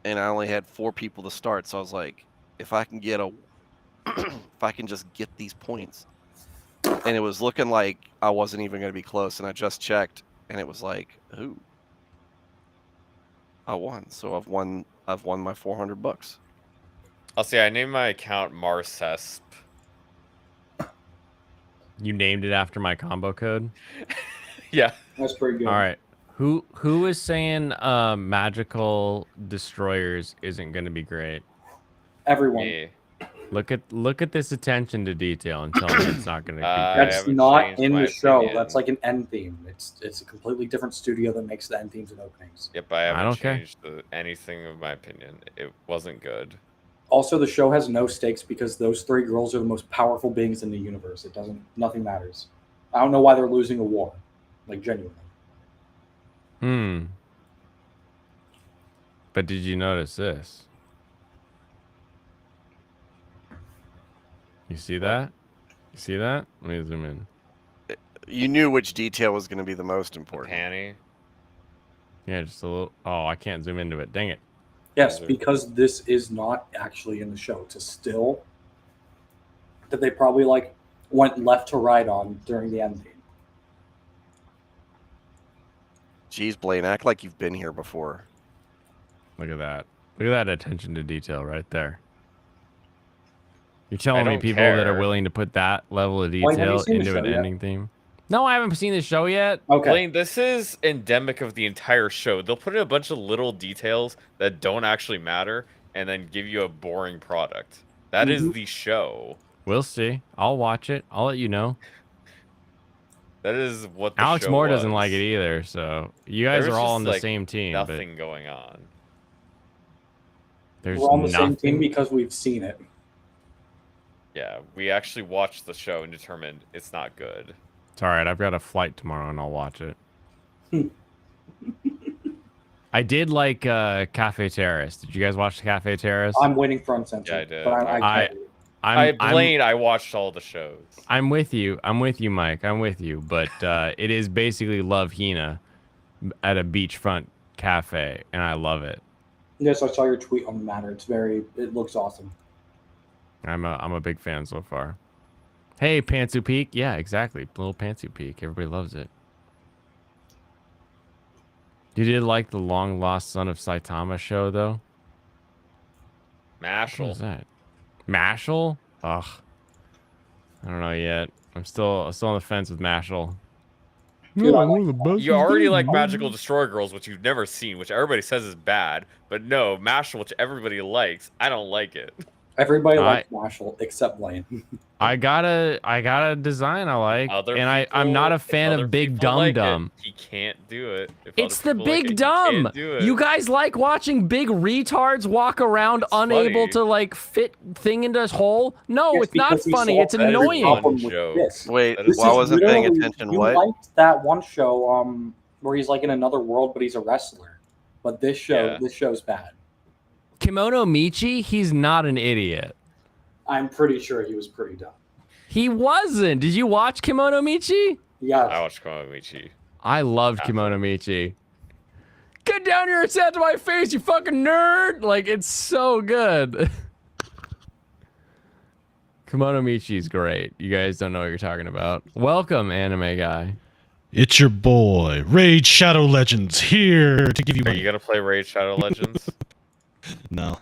and I only had 4 people to start. So I was like, if I can get if I can just get these points, and it was looking like I wasn't even going to be close. And I just checked, and it was like, ooh, I won. So I've won my $400. I'll say I named my account Marcesp. You named it after my combo code. Yeah, that's pretty good. All right. Who is saying magical destroyers isn't going to be great? Everyone. Yeah. Look at this attention to detail and tell me it's not going to be. That's not in the show. That's like an end theme. It's a completely different studio that makes the end themes and openings. Yep, I haven't don't care. changed anything of my opinion. It wasn't good. Also, the show has no stakes because those 3 girls are the most powerful beings in the universe. Nothing matters. I don't know why they're losing a war, like genuinely. But did you notice this? You see that? You see that? Let me zoom in. You knew which detail was going to be the most important. Panty. Yeah, just a little. Oh, I can't zoom into it. Dang it. Yes, because this is not actually in the show. It's a still that they probably like went left to right on during the end theme. Jeez, Blaine, act like you've been here before. Look at that. Look at that attention to detail right there. You're telling me don't people that are care. willing to put that level of Wait, have you detail seen the into an show yet? ending theme? No, I haven't seen the show yet. Okay. Blaine, this is endemic of the entire show. They'll put in a bunch of little details that don't actually matter and then give you a boring product. That is the show. We'll see. I'll watch it. I'll let you know. That is what the Alex show Moore was. doesn't like it either, so you guys There are was all just, on the like, same team. Nothing going on. But there's We're on the same nothing. team because we've seen it. Yeah, we actually watched the show and determined it's not good. It's all right. I've got a flight tomorrow, and I'll watch it. I did like Cafe Terrace. Did you guys watch Cafe Terrace? I'm waiting for Uncensored. Yeah, I did. But I watched all the shows. I'm with you. I'm with you, Mike. I'm with you. But it is basically Love Hina at a beachfront cafe, and I love it. Yes, I saw your tweet on the matter. It looks awesome. I'm a big fan so far. Hey, Pantsu Peak. Yeah, exactly. Little Pantsu Peak. Everybody loves it. You did like the long lost son of Saitama show though? What was Mashal. that? Mashal? Ugh. I don't know yet. I'm still on the fence with Mashal. You already like Magical Destroy Girls, which you've never seen, which everybody says is bad. But no, Mashal, which everybody likes, I don't like it. Everybody likes Marshall except Blaine. I got a design I like, Other and I'm not a fan other of Big people Dum like it, Dum. He can't do it. If It's other the people like Big it, he Dumb. can't do it. You guys like watching big retards walk around unable funny. to like fit thing into his hole? No, Yes, it's not because he funny. saw It's every annoying. problem with this. Wait, This well, I is wasn't paying literally- attention. You What? liked that one show where he's like in another world, but he's a wrestler. But this show's bad. Kimono Michi, he's not an idiot. I'm pretty sure he was pretty dumb. He wasn't. Did you watch Kimono Michi? Yeah. I watched Konomichi. I loved Kimono Michi. Get down here and say that to my face, you fucking nerd! Like, it's so good. Kimono Michi's great. You guys don't know what you're talking about. Welcome, anime guy. It's your boy, Raid Shadow Legends, here to give you Are money. you gonna play Raid Shadow Legends? No.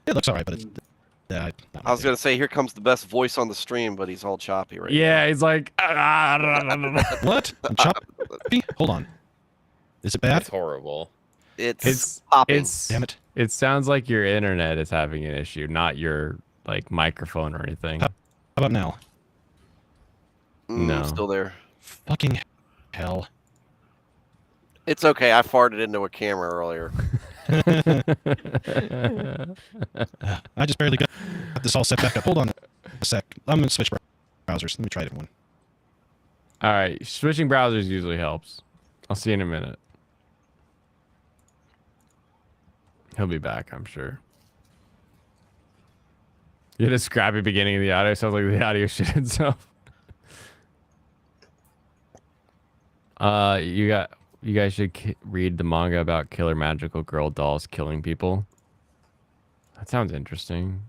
It looks alright, but it's... I was gonna say, here comes the best voice on the stream, but he's all choppy right Yeah, he's like. What? I'm choppy? Hold on. Is it bad? It's horrible. It's Damn it. It sounds like your internet is having an issue, not your like microphone or anything. How about now? No. Still there. Fucking hell. It's okay. I farted into a camera earlier. I just barely got this all set back up. Hold on a sec. I'm going to switch browsers. Let me try it one. All right, switching browsers usually helps. I'll see you in a minute. He'll be back, I'm sure. You had a scrappy beginning of the audio. Sounds like the audio shit itself. You guys should read the manga about killer magical girl dolls killing people. That sounds interesting.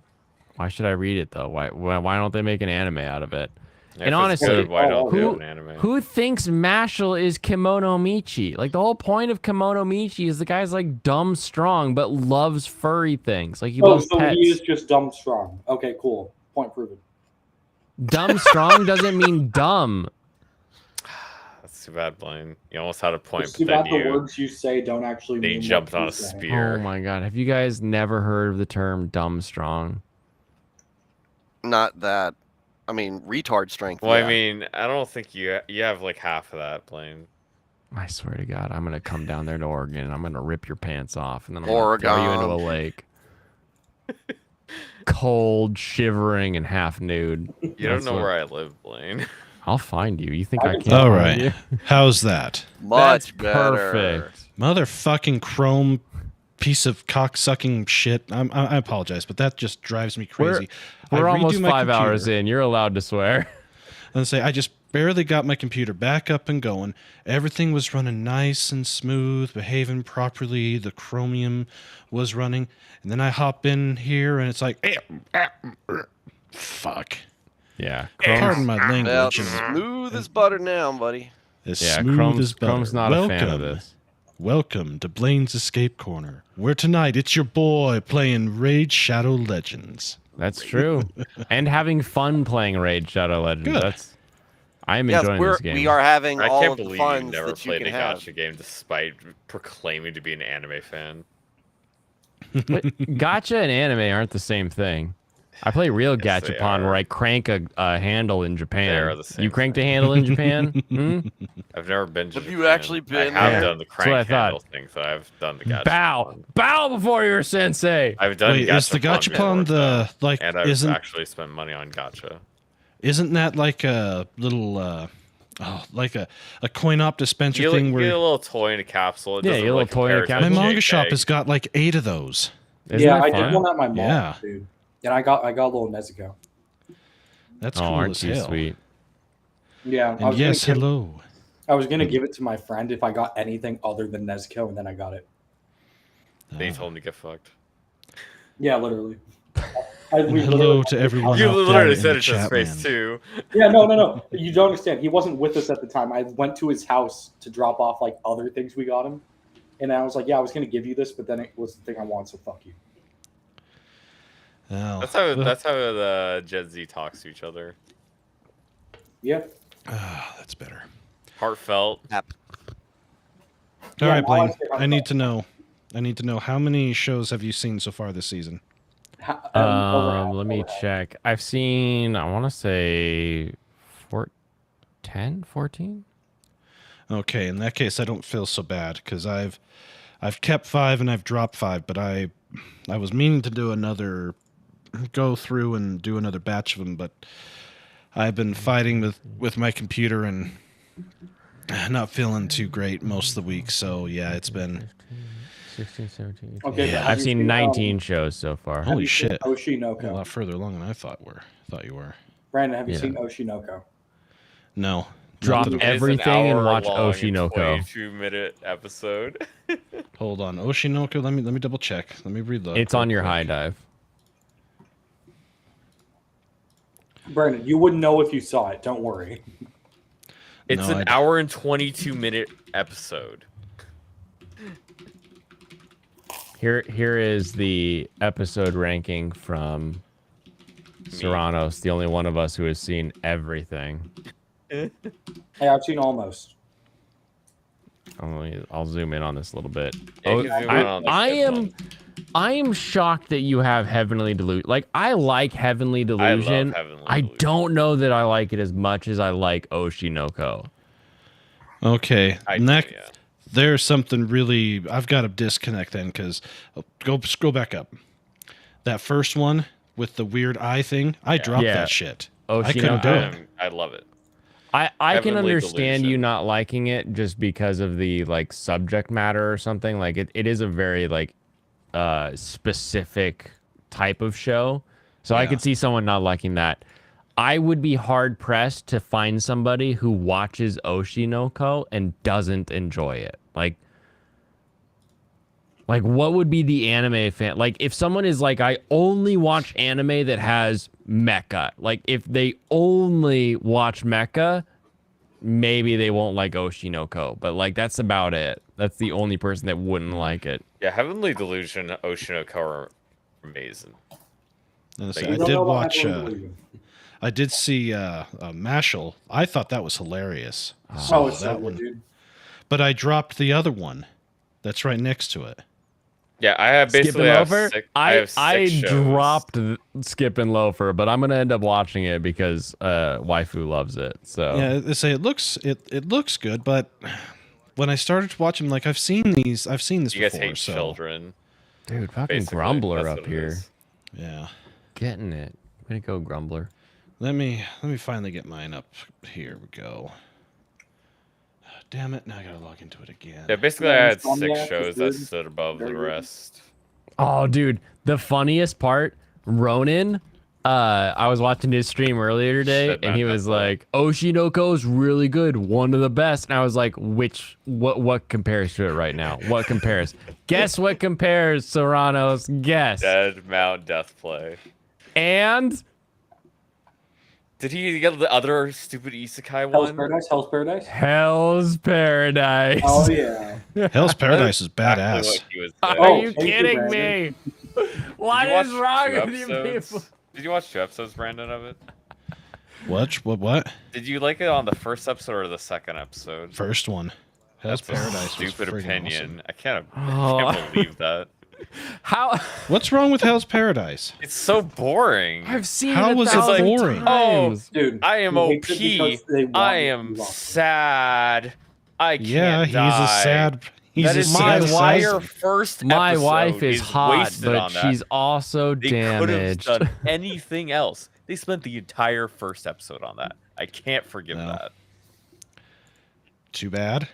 Why should I read it though? Why don't they make an anime out of it? Yeah, And if it's honestly, good, why don't they do an anime? who thinks Mashal is Kimono Michi? Like the whole point of Kimono Michi is the guy's like dumb strong but loves furry things. Like he loves so pets. he is just dumb strong. Okay, cool. Point proven. Dumb strong doesn't mean dumb. That's too bad, Blaine. You almost had a point, It's too but bad then the words you say don't actually they mean what jumped you on a say. spear. Oh my god, have you guys never heard of the term dumb strong? Not that. I mean, retard strength. Well, yeah. I mean, I don't think you have like half of that plane. I swear to God, I'm gonna come down there to Oregon and I'm gonna rip your pants off and then I'm gonna throw you into a Oregon. lake. Cold, shivering, and half nude. You don't know where I live, Blaine. I'll find you. You think I can't? All find right. you? How's that? Much That's better. perfect. Motherfucking chrome piece of cock-sucking shit. I apologize, but that just drives me crazy. We're I redo almost my 5 hours computer. in. You're allowed to swear. And say I just barely got my computer back up and going. Everything was running nice and smooth, behaving properly. The Chromium was running, and then I hop in here and it's like, fuck. Yeah. Pardon my Well, language. smooth as butter now, buddy. As Yeah, smooth Chrome's- as butter. Chrome's not a fan of this. Welcome to Blaine's Escape Corner, where tonight it's your boy playing Raid Shadow Legends. That's true. And having fun playing Raid Shadow Legends. Good. I'm Yes, enjoying this game. we are having I all can't of the believe funds you never that you played can a have. gacha game despite proclaiming to be an anime fan. But gacha and anime aren't the same thing. I play real Yes, they gachapon are. where I crank a handle in Japan. They are the same You cranked a handle in Japan? Hmm? I've never been to Have you Japan. actually been I have there? done the That's what I crank handle thought. thing, so I've done the gacha. Bow! Bow before your sensei! I've done Wait, is the gachapon gachapon before, the though, like? and I've Isn't actually spent money on gacha. isn't that like a little like a coin op dispenser You thing get where a little toy in a capsule. It Yeah, doesn't you get a really little toy in a compare to my capsule. manga JPEG. shop has got like 8 of those. Isn't yeah, that I fun? did one at my mom, Yeah. dude. And I got a little Nezuko. That's Oh, cool aren't as you hell. sweet? Yeah. I And was yes, gonna give- hello. I was gonna give it to my friend if I got anything other than Nezuko, and then I got it. They told him to get fucked. Yeah, literally. And we hello literally- to everyone You out there literally in said the it to his chat, face man. too. Yeah, no. You don't understand. He wasn't with us at the time. I went to his house to drop off like other things we got him, and I was like, "Yeah, I was gonna give you this, but then it was the thing I wanted, so fuck you." Oh, That's how the Gen Z talks to each other. Yeah. That's better. Heartfelt. All Yeah, right, now Blaine. say I need to know. I need to know how many shows have you seen so far this season? Let me check. I've seen, I want to say 10, 14? Okay, in that case, I don't feel so bad because I've kept 5 and I've dropped 5, but I was meaning to do another go through and do another batch of them, but I've been fighting with my computer and not feeling too great most of the week. So yeah, it's been 16, 17. Okay, Yeah, but have I've you seen seen, 19 shows so far. Holy shit! Oshinoko. A lot further along than I thought you were. Brandon, have you Yeah. seen Oshinoko? No. Drop Not that- everything and watch hour-long, Oshinoko. 22-minute episode. Hold on, Oshinoko. Let me double check. Let me reload. It's on your high dive. Brandon, you wouldn't know if you saw it. Don't worry. It's No, an hour and 22-minute episode. Here is the episode ranking from Serranos, the only one of us who has seen everything. Hey, I've seen almost. I'll zoom in on this a little bit. Yeah, you can zoom in on this I am shocked that you have Heavenly Delusion. Like, I like Heavenly Delusion. Heavenly I don't know that I like it as much as I like Oshinoko. Okay, there's something really. I've got a disconnect then because go scroll back up. That first one with the weird eye thing, I dropped Yeah. that shit. I couldn't do Oshinoko. it. I love it. I can Heavenly understand Delusion. you not liking it just because of the like subject matter or something. Like it is a very like specific type of show. So I Yeah. could see someone not liking that. I would be hard pressed to find somebody who watches Oshinoko and doesn't enjoy it. Like what would be the anime fan? Like if someone is like, I only watch anime that has mecha. Like if they only watch mecha, maybe they won't like Oshinoko. But like that's about it. That's the only person that wouldn't like it. Yeah, Heavenly Delusion, Oshinoko are amazing. And Like, I you did don't know about watch. Heavenly Delusion. I did see Mashal. I thought that was hilarious. Oh, it's so that good, one. dude. But I dropped the other one. That's right next to it. Yeah, I have Skip basically and have Loafer. six, I shows. dropped Skip and Loafer, but I'm gonna end up watching it because waifu loves it. So Yeah, they say it looks good, but when I started watching, like I've seen this You guys before. hate So children. dude, fucking Basically, Grumbler that's up what it here, is. yeah. getting it. Way to go, Grumbler. Let me finally get mine up. Here we go. Damn it! Now I gotta log into it again. Yeah, basically I had 6 shows that stood above the rest. Oh, dude, the funniest part, Ronin. I was watching his stream earlier today, Shit, and man, he was that's all. like, "Oshinoko really good, one of the best." And I was like, what compares to it right now? What compares? Guess what compares, Serranos? Guess. Dead Mount Deathplay. And Did he get the other stupid isekai Hell's one? Paradise. Hell's Paradise. Hell's Paradise. Oh yeah. Hell's Paradise is Exactly badass. what he was Are saying. you thank you, kidding me? What Did you is watch wrong 2 with you people? episodes? Did you watch 2 episodes, Brandon, of it? What? Did you like it on the first episode or the second episode? First one. Hell's That's a Paradise was stupid friggin' opinion. awesome. I can't believe that. How? What's wrong with Hell's Paradise? It's so boring. I've seen How it was it 1,000 boring? times. Dude, I am he hates it OP. because they want I it to am be lost. sad. I can't Yeah, he's die. a sad. He's That a is sad my assassin. first My episode wife is hot, wasted but on that. she's also They could have damaged. done anything else. They spent the entire first episode on that. I can't forgive No. that. Too bad.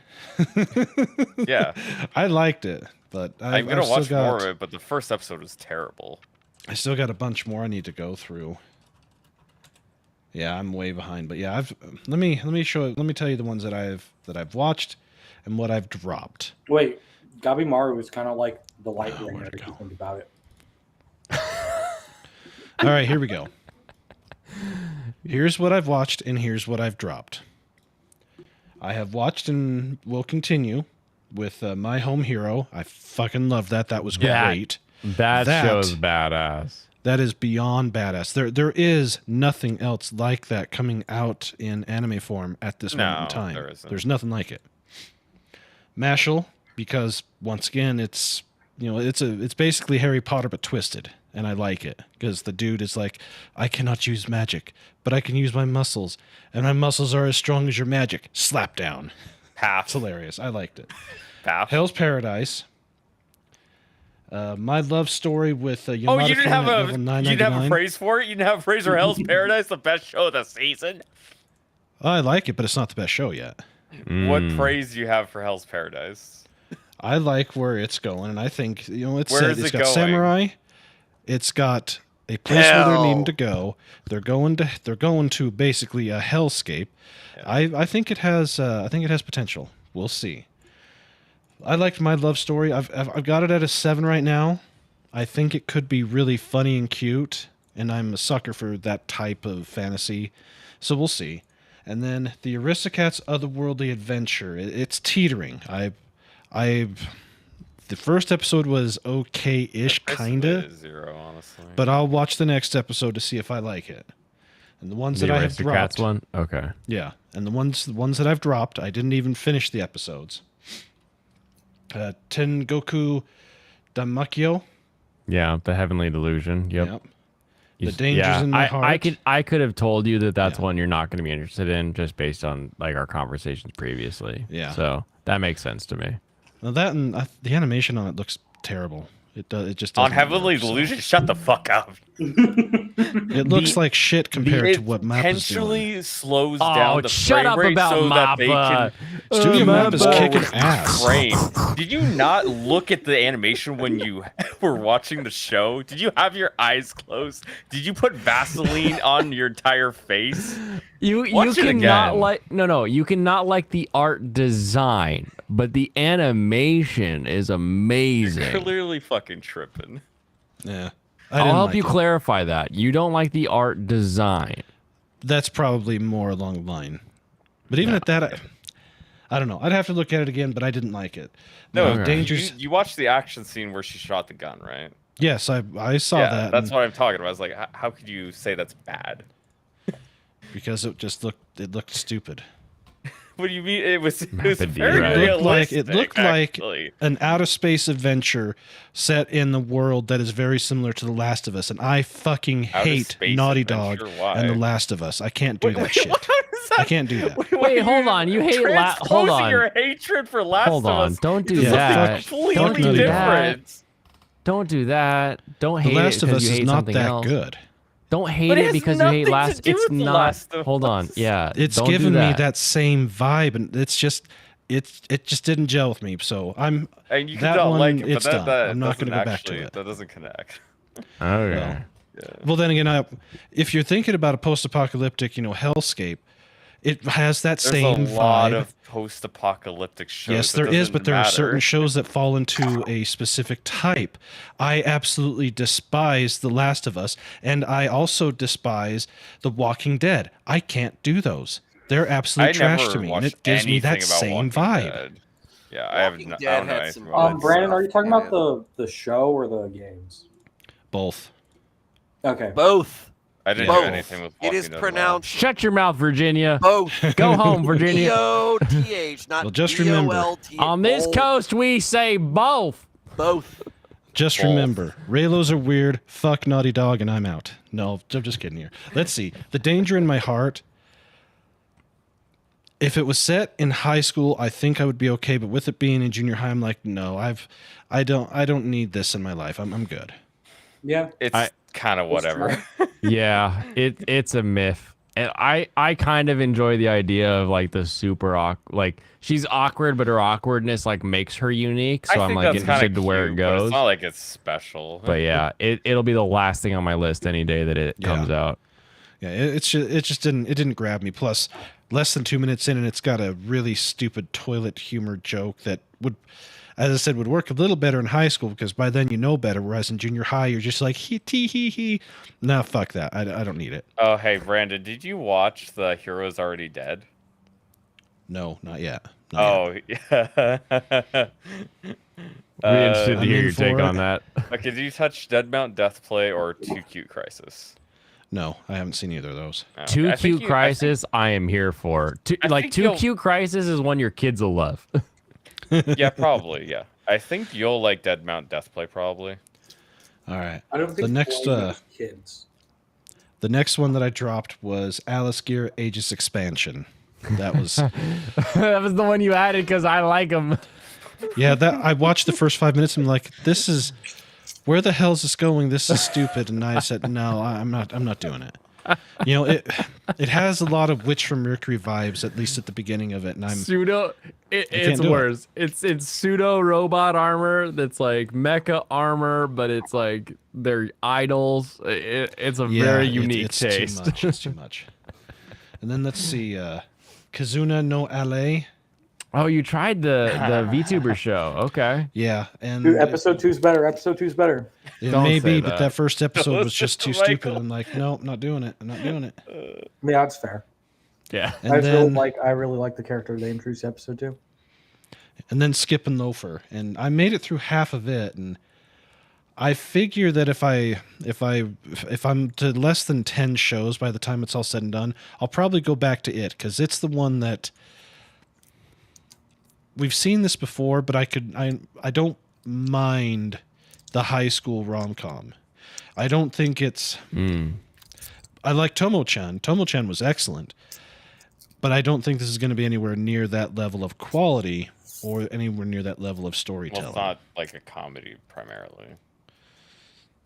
Yeah. I liked it, but I'm I've gonna still watch more got, of it, but the first episode was terrible. I still got a bunch more I need to go through. Yeah, I'm way behind, but yeah, let me tell you the ones that I've watched and what I've dropped. Wait, Gabimaru was kind of like the light bringer if you think about it. All right, here we go. Here's what I've watched and here's what I've dropped. I have watched and will continue with My Home Hero. I fucking love that. That was great. That show's badass. That is beyond badass. There is nothing else like that coming out in anime form at this moment in time. there isn't. There's nothing like it. Mashal, because once again, it's basically Harry Potter but twisted, and I like it because the dude is like, I cannot use magic, but I can use my muscles, and my muscles are as strong as your magic. Slap down. Half. It's hilarious. I liked it. Half. Hell's Paradise. My love story with Yamada Oh, you didn't Kun have at a level you 999. didn't have a praise for it. You didn't have a praise for Hell's Paradise, the best show of the season. I like it, but it's not the best show yet. What praise do you have for Hell's Paradise? I like where it's going, and I think it's Where is it's it got going? samurai. It's got a place where they're needing to go. They're going to basically a hellscape. I think it has potential. We'll see. I liked My Love Story. I've got it at a 7 right now. I think it could be really funny and cute, and I'm a sucker for that type of fantasy. So we'll see. And then the Aristocats Otherworldly Adventure. It's teetering. The first episode was okay-ish, kinda. 0, honestly. But I'll watch the next episode to see if I like it. And the ones that I have Aristocats dropped. one? Okay. Yeah, and the ones that I've dropped, I didn't even finish the episodes. Tengoku Damakyo. Yeah, the Heavenly Delusion. Yep. The Dangers in My Heart. I could have told you that that's one you're not going to be interested in just based on like our conversations previously. Yeah. So that makes sense to me. Now that and the animation on it looks terrible. It does. It just On doesn't Heavenly work, so. Delusion, shut the fuck up. It looks like shit compared to what Mappa's doing. Intentionally slows down the shut frame up rate about so that they Mappa. can Studio Map is more kicking with ass. Frame. Did you not look at the animation when you were watching the show? Did you have your eyes closed? Did you put Vaseline on your entire face? You Watch it cannot again. like you cannot like the art design, but the animation is amazing. You're clearly fucking tripping. Yeah. I'll help you clarify that. You don't like the art design. That's probably more along the line. But even at that, I don't know. I'd have to look at it again, but I didn't like it. No, Dangers. You watched the action scene where she shot the gun, right? Yes, I saw Yeah, that. that's and- what I'm talking about. I was like, how could you say that's bad? because it just looked stupid. What do you mean? It was Mapadir, very right? realistic. It looked actually. like an outer space adventure set in the world that is very similar to The Last of Us, and I fucking Outer hate space Naughty Dog adventure? Why? and The Last of Us. I can't do that shit. I can't do that. Wait, hold on. You hate hold Transposing on. your hatred for Last Hold of on. Us. Don't do into that. something Don't completely do that. different. Don't do that. Don't The hate Last it of because Us you is hate not something that else. good. Don't hate But it it has because you hate nothing to last. do It's with The not. Last of Hold on. Us. Yeah. It's don't do given me that. that same vibe, and it just didn't gel with me. So And you can that not one. like it, It's but done. that I'm not doesn't going to go back to actually- it. That doesn't connect. Okay. Well, then again, if you're thinking about a post-apocalyptic, hellscape, it has that There's same a lot vibe. of post-apocalyptic shows. Yes, that there is, doesn't but there are certain matter. shows that fall into a specific type. I absolutely despise The Last of Us, and I also despise The Walking Dead. I can't do those. They're absolute I trash never to me, and watched it gives me that anything about same Walking vibe. Dead. Yeah, I have no, I Dead don't know had anything some about it. Brandon, are you talking Yeah. about the show or the games? Both. Okay. Both. I didn't Both. do anything with It Walking is Dead at all. pronounced Shut your mouth, Virginia. both. Go home, Virginia. B-O-T-H, not Well, just remember, B-O-L-T-H. On this Both. coast, we say both. Both. Just Both. remember, Raylos are weird. Fuck Naughty Dog, and I'm out. No, I'm just kidding here. Let's see. The Danger in My Heart. If it was set in high school, I think I would be okay. But with it being in junior high, I'm like, no, I don't need this in my life. I'm good. Yeah. It's kind of whatever. Yeah, it's a myth. And I kind of enjoy the idea of like the super like she's awkward, but her awkwardness like makes her unique. So I I'm think like that's interested kinda to where it cute, but goes. It's not like it's special. But yeah, it'll be the last thing on my list any day that it comes out. Yeah, it just didn't grab me. Plus, less than 2 minutes in, and it's got a really stupid toilet humor joke that would, as I said, would work a little better in high school because by then you know better. Whereas in junior high, you're just like hee tee hee hee. Nah, fuck that. I don't need it. Oh, hey, Brandon, did you watch The Hero's Already Dead? No, not yet. Oh, yeah. Be interested to I'm hear in your take for on it. that. Okay, did you touch Dead Mount Death Play or Too Cute Crisis? No, I haven't seen either of those. Too I think Cute you- Crisis, I am here for. Like think Too you'll- Cute Crisis is one your kids will love. Yeah, probably, yeah. I think you'll like Dead Mount Death Play, probably. All right. I don't think the next playing with kids. the next one that I dropped was Alice Gear Aegis Expansion. That was That was the one you added because I like them. yeah. That I watched the first 5 minutes. And I'm like, this is where the hell is this going? This is stupid. And I said, no, I'm not doing it. It has a lot of Witch from Mercury vibes, at least at the beginning of it. And Pseudo. It's can't do it. worse. It's pseudo robot armor that's like mecha armor, but it's like they're idols. It's a very unique it's taste. Too much. It's too much. And then let's see, Kazuna no Ale. Oh, you tried the VTuber show. Okay. Yeah, and Dude, episode 2's better. Episode 2's better. it Don't may say be, but that first episode Don't was just too say Michael. stupid. I'm like, no, not doing it. I'm not doing it. Yeah, it's fair. Yeah. And I then, really like the character they introduced episode 2. and then Skip and Loafer, and I made it through half of it, and I figure that if I'm to less than 10 shows by the time it's all said and done, I'll probably go back to it because it's the one that we've seen this before, but I don't mind the high school rom-com. I don't think it's I like Tomo-chan. Tomo-chan was excellent, but I don't think this is going to be anywhere near that level of quality or anywhere near that level of storytelling. Well, it's not like a comedy primarily.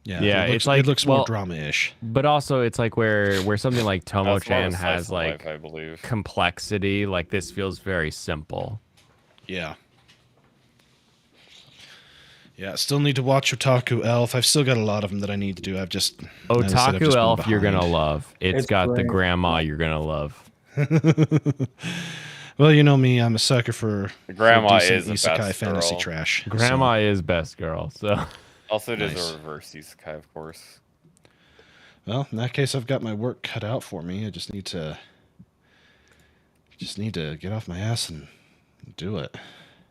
Yeah, it's like it looks more well, drama-ish. But also, it's like where something like That's more Tomo-chan of a has slice of life, like I believe. complexity. Like this feels very simple. Yeah. Yeah, still need to watch Otaku Elf. I've still got a lot of them that I need to do. I've just as I said, I've Otaku just been Elf, you're gonna behind. love. It's got the great. grandma you're gonna love. Well, you know me, I'm a sucker for The grandma for is decent the isekai best fantasy girl. trash. Grandma is best girl. So Also, it is Nice. a reverse isekai, of course. Well, in that case, I've got my work cut out for me. I just need to get off my ass and do it.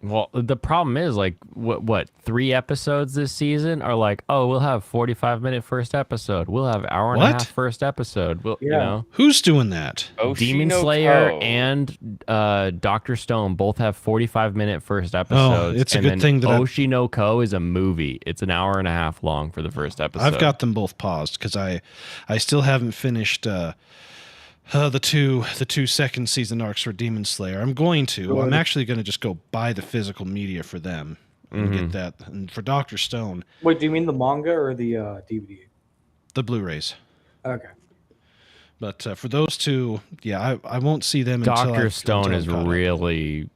Well, the problem is like what 3 episodes this season are like, oh, we'll have 45-minute first episode. We'll have hour and a What? half first episode. We'll, you Yeah. know, Who's doing that? Demon Oshinoko. Slayer and Dr. Stone both have 45-minute first episodes. it's a and good then thing that Oshinoko is a movie. It's an hour and a half long for the first episode. I've got them both paused because I still haven't finished the two second season arcs for Demon Slayer. I'm going to. Good. I'm actually going to just go buy the physical media for them and get that. And for Dr. Stone, Wait, do you mean the manga or the DVD? the Blu-rays. Okay. But for those two, yeah, I won't see them until Dr. I've Stone is caught up. really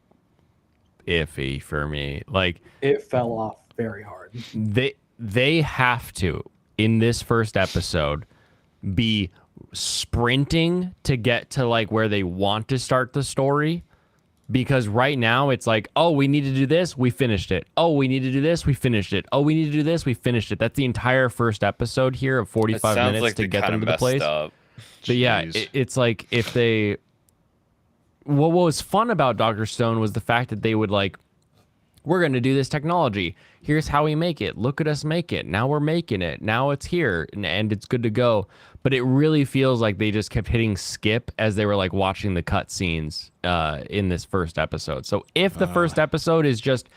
iffy for me. Like It fell off very hard. they have to in this first episode be sprinting to get to like where they want to start the story, because right now it's like, oh, we need to do this, we finished it. Oh, we need to do this, we finished it. Oh, we need to do this, we finished it. That's the entire first episode here of 45 minutes like to they get them kinda to the place. messed up. But yeah, it's like if they what was fun about Dr. Stone was the fact that they would like, we're going to do this technology. Here's how we make it. Look at us make it. Now we're making it. Now it's here and it's good to go. But it really feels like they just kept hitting skip as they were like watching the cutscenes in this first episode. So if the first episode is just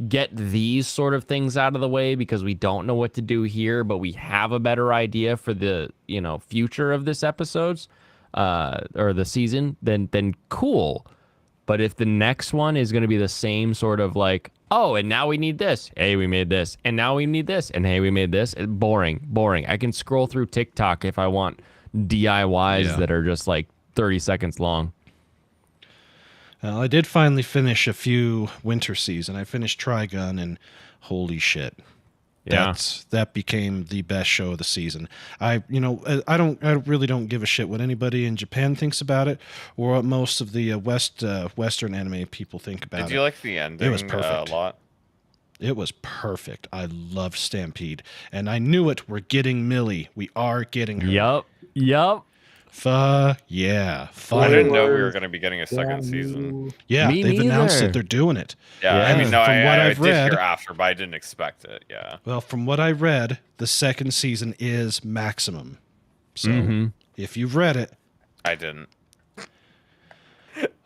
get these sort of things out of the way because we don't know what to do here, but we have a better idea for the, you know, future of this episodes or the season, then cool. But if the next one is going to be the same sort of like, oh, and now we need this. Hey, we made this. And now we need this. And hey, we made this. Boring. I can scroll through TikTok if I want DIYs that are just like 30 seconds long. I did finally finish a few Winter Season. I finished Trigun, and holy shit. Yeah. That became the best show of the season. I really don't give a shit what anybody in Japan thinks about it or what most of the Western anime people think about it. Did you like the ending? It was perfect. A lot. It was perfect. I loved Stampede, and I knew it. We're getting Millie. We are getting her. Yup. Yeah. I didn't know we were going to be getting a second season. Yeah, they've announced that they're doing it. Yeah, I mean, no, from what I I've did read, hear after, but I didn't expect it. Yeah. Well, from what I read, the second season is maximum. So if you've read it, I didn't.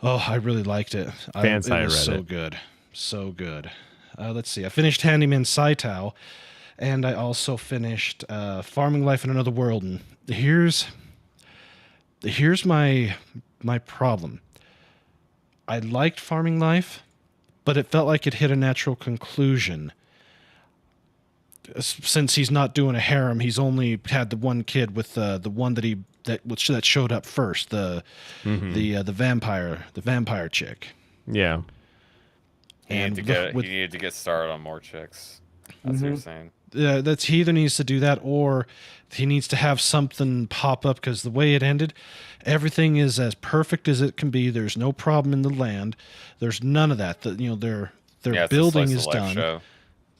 Oh, I really liked it. It was so good. So good. Let's see. I finished Handyman Saitao, and I also finished Farming Life in Another World. And here's my problem. I liked Farming Life, but it felt like it hit a natural conclusion. Since he's not doing a harem, he's only had the one kid with the one that showed up first, the vampire chick. Yeah. He needed to get started on more chicks. That's what you're saying. He either needs to do that or he needs to have something pop up, because the way it ended, everything is as perfect as it can be. There's no problem in the land. There's none of that. Their building is done. Show.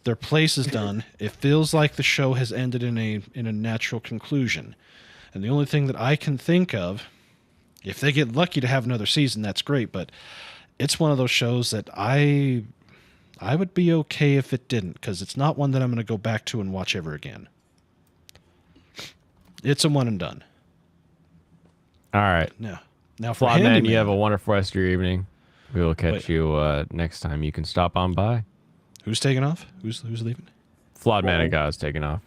Their place is done. It feels like the show has ended in a natural conclusion. And the only thing that I can think of, if they get lucky to have another season, that's great. But it's one of those shows that I would be okay if it didn't, because it's not one that I'm going to go back to and watch ever again. It's a one and done. All right. Now for Flawed Man, Handyman, you have a wonderful rest of your evening. We will catch you next time. You can stop on by. Who's taking off? Who's leaving? Flawed Man and God's taking off.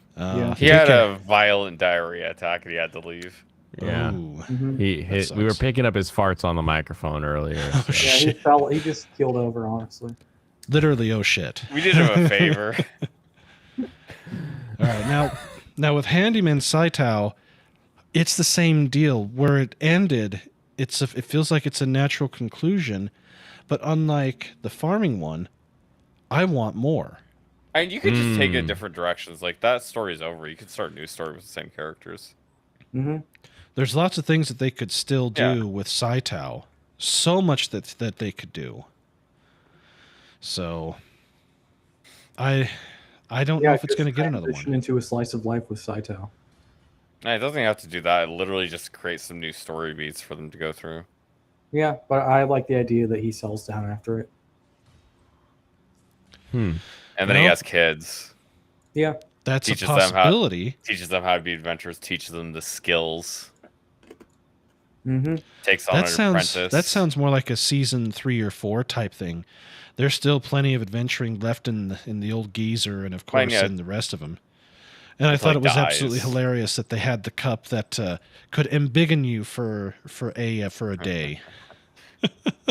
He had a violent diarrhea attack and he had to leave. Yeah. Ooh. We were picking up his farts on the microphone earlier. Oh, so. Yeah, he just keeled over, honestly. Literally, oh shit. We did him a favor. All right, now with Handyman Saitao, it's the same deal. Where it ended, it feels like it's a natural conclusion, but unlike the farming one, I want more. I mean, you could just take it different directions. Like, that story's over. You could start a new story with the same characters. There's lots of things that they could still do with Saitao. So much that they could do. So, I don't know if it's going to get another one. Into a slice of life with Saitao. It doesn't have to do that. It literally just creates some new story beats for them to go through. Yeah, but I like the idea that he sells down after it. And then he Well, has kids. Yeah. That's a Teaches possibility. Teaches them how to be adventurers. Teaches them the skills. Mm-hmm. Takes on That an sounds apprentice. that sounds more like a season 3 or 4 type thing. There's still plenty of adventuring left in the old geezer, and of course yeah. in the rest of them. And I Until thought he it was dies. absolutely hilarious that they had the cup that could embiggen you for a day.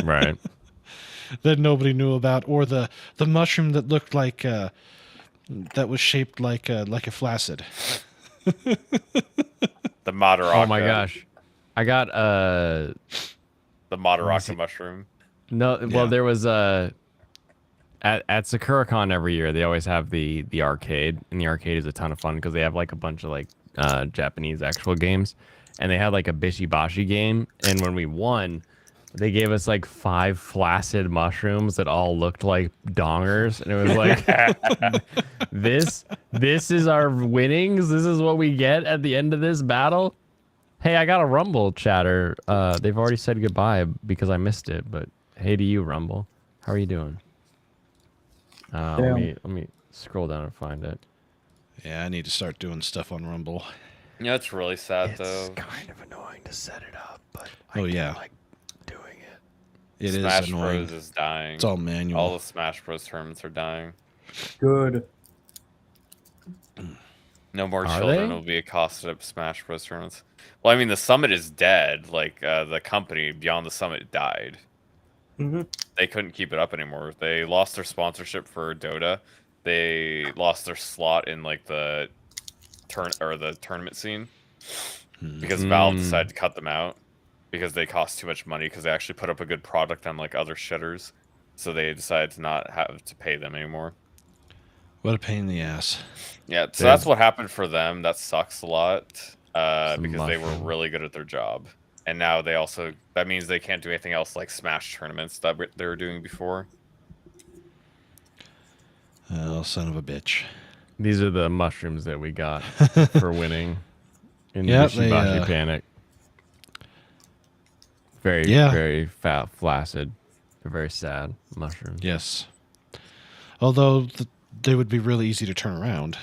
Right. That nobody knew about, or the mushroom that looked like that was shaped like a flaccid. The Madaraka. Oh my gosh. I got The Madaraka mushroom. No, well there was at SakuraCon every year they always have the arcade, and the arcade is a ton of fun because they have like a bunch of like Japanese actual games, and they had like a Bishibashi game, and when we won, they gave us like 5 flaccid mushrooms that all looked like dongers, and it was like this is our winnings. This is what we get at the end of this battle. Hey, I got a Rumble chatter. They've already said goodbye because I missed it, but hey to you, Rumble. How are you doing? Let me scroll down and find it. Yeah, I need to start doing stuff on Rumble. You know, it's really sad though. It's kind of annoying to set it up, but Oh yeah, like doing it. it is Smash annoying. Bros is dying. It's all manual. All the Smash Bros tournaments are dying. Good. No more Are children they? will be accosted at Smash Bros tournaments. Well, I mean, the Summit is dead. Like the company Beyond the Summit died. Mm-hmm. They couldn't keep it up anymore. They lost their sponsorship for Dota. They lost their slot in like the tournament scene because Valve decided to cut them out because they cost too much money because they actually put up a good product on like other shitters. So they decided to not have to pay them anymore. What a pain in the ass. Yeah, so that's what happened for them. That sucks a lot because they were mushroom. really good at their job. And now that means they can't do anything else like Smash tournaments that they were doing before. Oh, son of a bitch. These are the mushrooms that we got for winning in Yeah, Bishibashi they, Panic. Very, Yeah. very flaccid. They're very sad mushrooms. Yes. Although they would be really easy to turn around.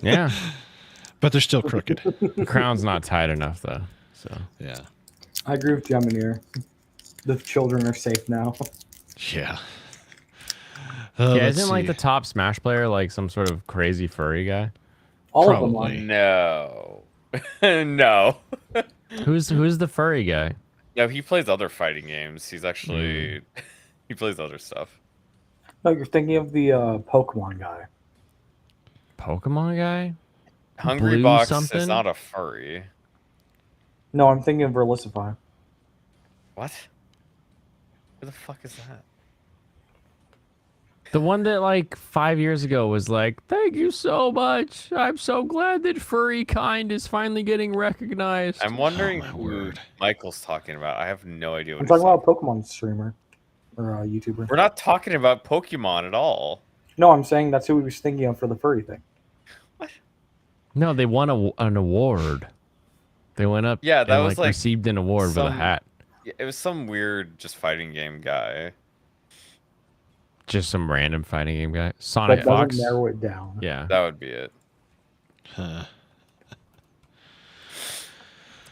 Yeah. But they're still crooked. The crown's not tight enough though. So yeah. I agree with Geminier. The children are safe now. Yeah. yeah, isn't like the top Smash player like some sort of crazy furry guy? All of them are. No. No. Who's the furry guy? No, he plays other fighting games. He's actually he plays other stuff. No, you're thinking of the Pokemon guy. Pokemon guy? Hungry Blue Box something? is not a furry. No, I'm thinking of Verlicify. What? Who the fuck is that? The one that like 5 years ago was like, "Thank you so much. I'm so glad that furry kind is finally getting recognized." I'm wondering who Michael's talking about. I have no idea what I'm he's talking about a Pokemon streamer or a YouTuber. We're not talking about Pokemon at all. No, I'm saying that's who we was thinking of for the furry thing. No, they won an award. They went up. Yeah, that and, was like received an award with a some- hat. Yeah, it was some weird just fighting game guy. Just some random fighting game guy. That Sonic doesn't Fox. narrow it down. Yeah. That would be it.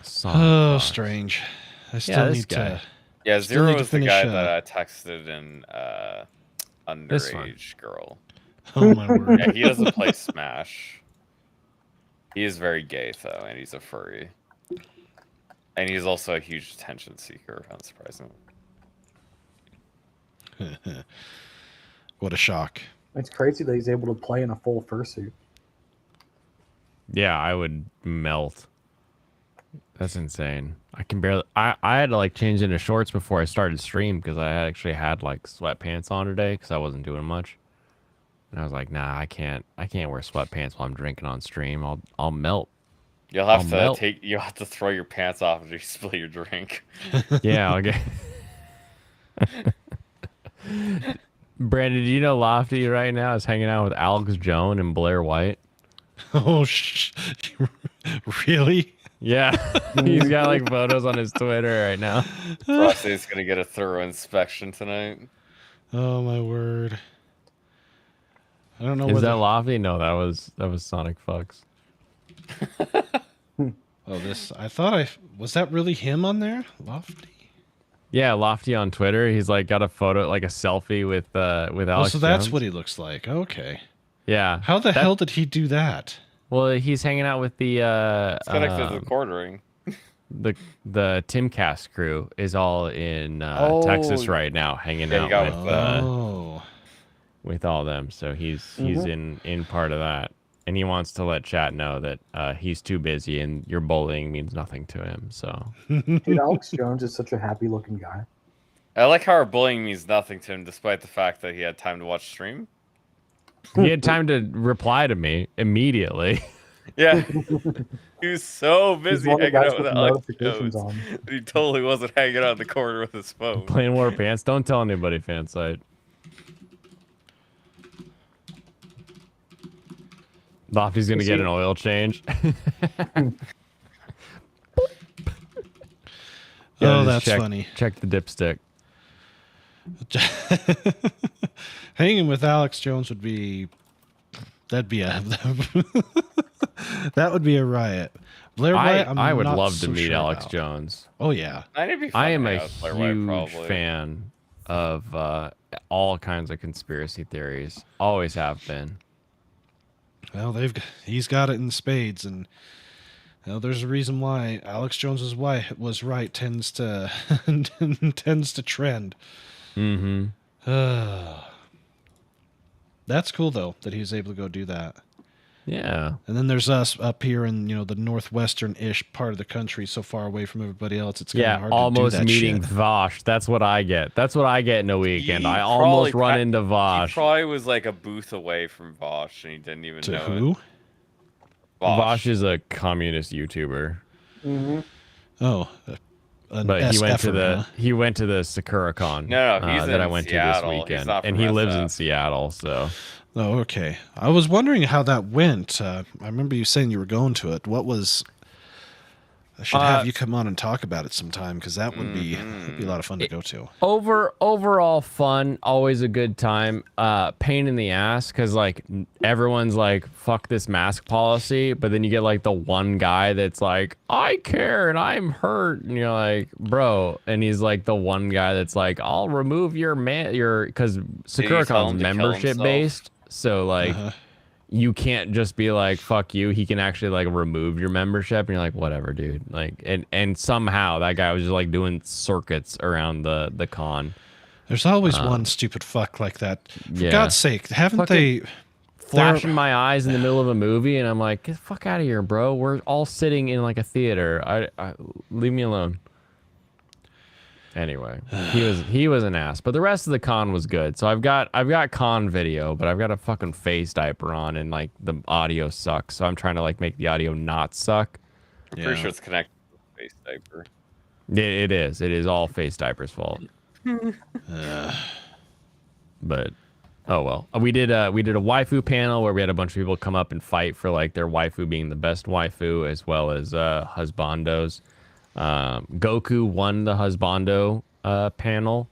Sonic Oh, Fox. strange. I still this need guy. to. Yeah, still Zero need to was the finish, guy that I texted in This one. underage girl. Oh my word. Yeah, he doesn't play Smash. He is very gay though, and he's a furry. And he's also a huge attention seeker, unsurprisingly. What a shock. It's crazy that he's able to play in a full fursuit. Yeah, I would melt. That's insane. I can barely. I had to like change into shorts before I started stream because I actually had like sweatpants on today because I wasn't doing much. And I was like, nah, I can't wear sweatpants while I'm drinking on stream. I'll melt. You'll have you'll have to throw your pants off after you spill your drink. Yeah, I'll get. Brandon, do you know Lofty right now is hanging out with Alex Jones and Blair White? Oh, really? Yeah, he's got like photos on his Twitter right now. Frosty's gonna get a thorough inspection tonight. Oh my word. I don't know. Is whether... that Lofty? No, that was Sonic Fucks. Oh, this. I thought was that really him on there, Lofty? Yeah, Lofty on Twitter. He's like got a photo, like a selfie with Alex. Oh, so that's Jones. what he looks like. Okay. Yeah. How the hell did he do that? Well, he's hanging out with the It's connected to the quartering. The Timcast crew is all in Oh, Texas right now, hanging yeah, you out got with all them. So he's in part of that, and he wants to let chat know that he's too busy and your bullying means nothing to him. So Dude, Alex Jones is such a happy-looking guy. I like how our bullying means nothing to him, despite the fact that he had time to watch stream. he had time to reply to me immediately. Yeah. He was so busy one of the hanging guys out with with Alex notifications Jones. on. that He totally wasn't hanging out in the corner with his phone. Playing War Pants. Don't tell anybody, Fansite. Lofty's gonna get an oil change. Oh, just that's check, funny. Check the dipstick. Hanging with Alex Jones would be. That'd be a. That would be a riot. Blair White, I would not love so to meet sure Alex about. Jones. Oh yeah. It'd be fun I to am hang a out with Blair White, huge probably. fan of all kinds of conspiracy theories. Always have been. Well, he's got it in spades, and there's a reason why Alex Jones's wife was right tends to tends to trend. Mm-hmm. That's cool though that he was able to go do that. Yeah. And then there's us up here in the northwestern-ish part of the country, so far away from everybody else. It's kind of hard almost to do that meeting shit. Vosh. That's what I get. That's what I get in a weekend. I probably almost run pra- into He Vosh. probably was like a booth away from Vosh, and he didn't even To know who? it. Vosh is a communist YouTuber. Oh, an But he went to SFer, the huh? he went to the SakuraCon No, he's that I in went Seattle. to He's this weekend, not and from he lives in SF. Seattle. So Oh, okay. I was wondering how that went. I remember you saying you were going to it. What was? I should have you come on and talk about it sometime, because that would be a lot of fun to go to. overall fun, always a good time. Pain in the ass because like everyone's like fuck this mask policy, but then you get like the one guy that's like I care and I'm hurt, and you're like bro, and he's like the one guy that's like I'll remove your because Did you tell SakuraCon's him to kill membership himself? based, so like. You can't just be like fuck you. He can actually like remove your membership, and you're like whatever, dude. Like and somehow that guy was just like doing circuits around the con. There's always one stupid fuck like that. For yeah. God's sake, haven't they? Flashing my eyes in the middle of a movie, and I'm like, get the fuck out of here, bro. We're all sitting in like a theater. I leave me alone. Anyway, he was an ass, but the rest of the con was good. So I've got con video, but I've got a fucking face diaper on, and like the audio sucks. So I'm trying to like make the audio not suck. I'm pretty sure it's connected to the face diaper. It is. It is all face diaper's fault. But oh well. We did a waifu panel where we had a bunch of people come up and fight for like their waifu being the best waifu, as well as husbandos. Goku won the husbando panel,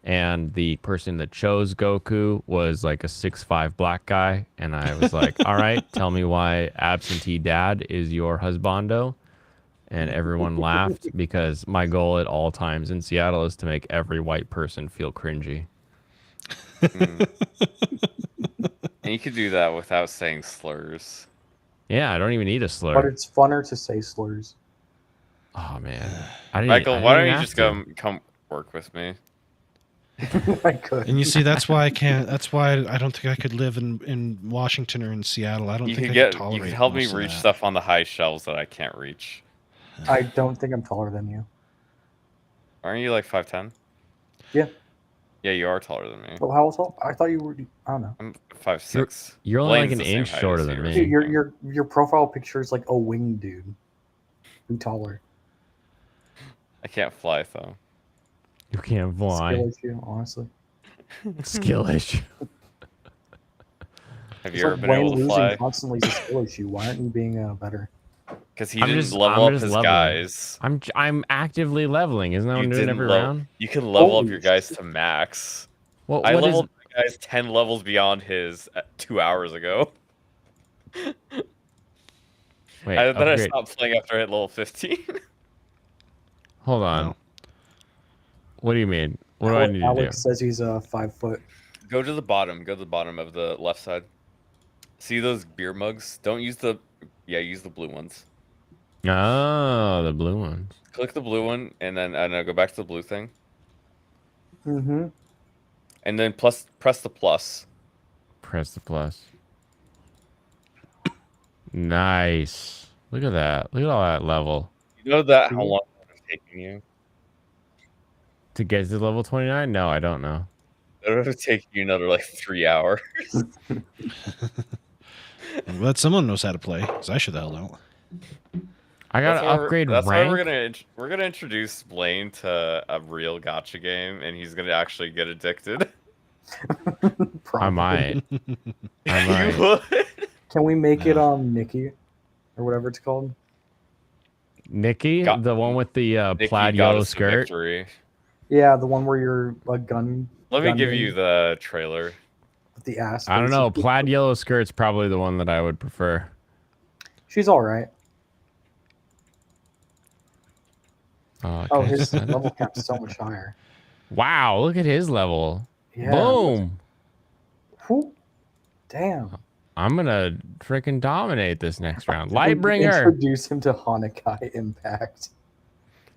and the person that chose Goku was like a 6'5" black guy, and I was like, all right, tell me why absentee dad is your husbando. And everyone laughed because my goal at all times in Seattle is to make every white person feel cringy. And you could do that without saying slurs. Yeah, I don't even need a slur. But it's funner to say slurs. Oh man, I Michael, why don't you have just to. come work with me? I could. And you see, that's why I can't. That's why I don't think I could live in Washington or in Seattle. I don't You think could I get could tolerate. you could help me most of reach that. stuff on the high shelves that I can't reach. I don't think I'm taller than you. Aren't you like 5'10"? Yeah. Yeah, you are taller than me. Well, how tall? I thought you were. I don't know. I'm 5'6". You're only like Blaine's an the same inch height shorter as than you. me. Dude, your profile picture is like a winged dude. Who taller? I can't fly though. You can't fly. Skill issue, honestly. Skill issue. Have It's you ever like been Wayne able to losing fly? constantly is a skill issue. Why aren't you being better? Because he I'm didn't just- level I'm up just his leveling. guys. I'm actively leveling. Isn't that what I'm doing didn't every level- round? You can level up Holy your guys to max. Well, I what is- leveled my guy's 10 levels beyond his 2 hours ago. Wait, Then I upgrade. stopped playing after I hit level 15. Hold on. What do you mean? What do I need to do? Alex says he's 5 foot. Go to the bottom. Go to the bottom of the left side. See those beer mugs? Don't use the... Yeah, use the blue ones. Oh, the blue ones. Click the blue one, and then, I don't know, go back to the blue thing. Mm-hmm. And then press the plus. Press the plus. Nice. Look at that. Look at all that level. You know that how long it's taking you? To get to level 29? No, I don't know. It would have taken you another like 3 hours. I'm glad someone knows how to play, because I should the hell know. I gotta upgrade That's rank. why we're gonna introduce Blaine to a real gotcha game, and he's gonna actually get addicted. I might. I You might. would? Can we make it Nikki, or whatever it's called? Nikki, the one with the Nikki plaid got yellow us the skirt. victory. Yeah, the one where you're a gun. Let me give gunman you the trailer. with the ass. I don't know. basically. Plaid yellow skirt's probably the one that I would prefer. She's all right. Oh, Oh, okay. his level cap's so much higher. Wow, look at his level. Yeah. Boom. Whew. Damn. I'm gonna freaking dominate this next round. We Lightbringer. Introduce him to Hanukkah Impact.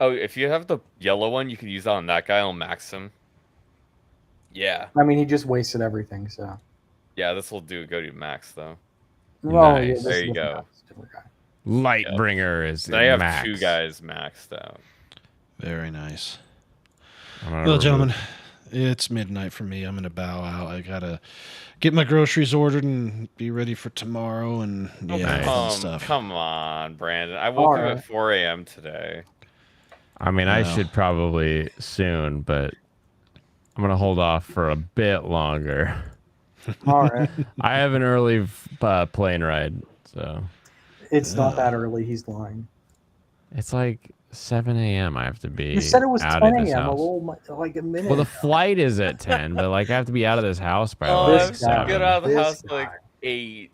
Oh, if you have the yellow one, you can use that on that guy. I'll max him. Yeah. I mean, he just wasted everything, so. Yeah, this will do go to max, though. Oh, yeah, Nice. this There is you different go. guy. This is a different guy. Lightbringer is They have max. 2 guys maxed out. Very nice. I'm gonna Well, remove- gentlemen, it's midnight for me. I'm gonna bow out. I gotta get my groceries ordered and be ready for tomorrow. And yeah, fun stuff. Come on, Brandon. I woke up Alright. at 4 a.m. today. I mean, I No. should probably soon, but I'm gonna hold off for a bit longer. All right. I have an early plane ride, so It's not that early. He's lying. it's like 7 a.m. I have to be. You said it was out 10 of this a.m. house. like a minute. Well, the flight is at 10, but like I have to be out of this house by Oh, like I'm so 7. get out of the This house guy. like 8.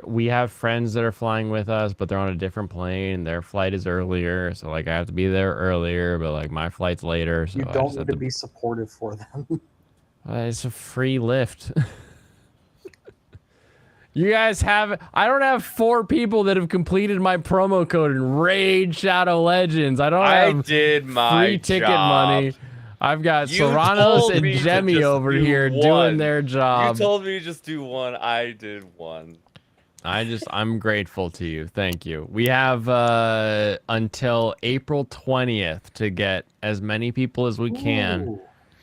We have friends that are flying with us, but they're on a different plane. Their flight is earlier, so like I have to be there earlier, but like my flight's later. So you I don't just need have to be supportive for them. It's a free lift. You guys have... I don't have 4 people that have completed my promo code in Raid Shadow Legends. I don't I have did my free ticket job. money. I've got You Serranos told and me to Jemmy just over do here one. doing their job. You told me to just do one. I did one. I'm grateful to you. Thank you. We have until April 20th to get as many people as we can Ooh.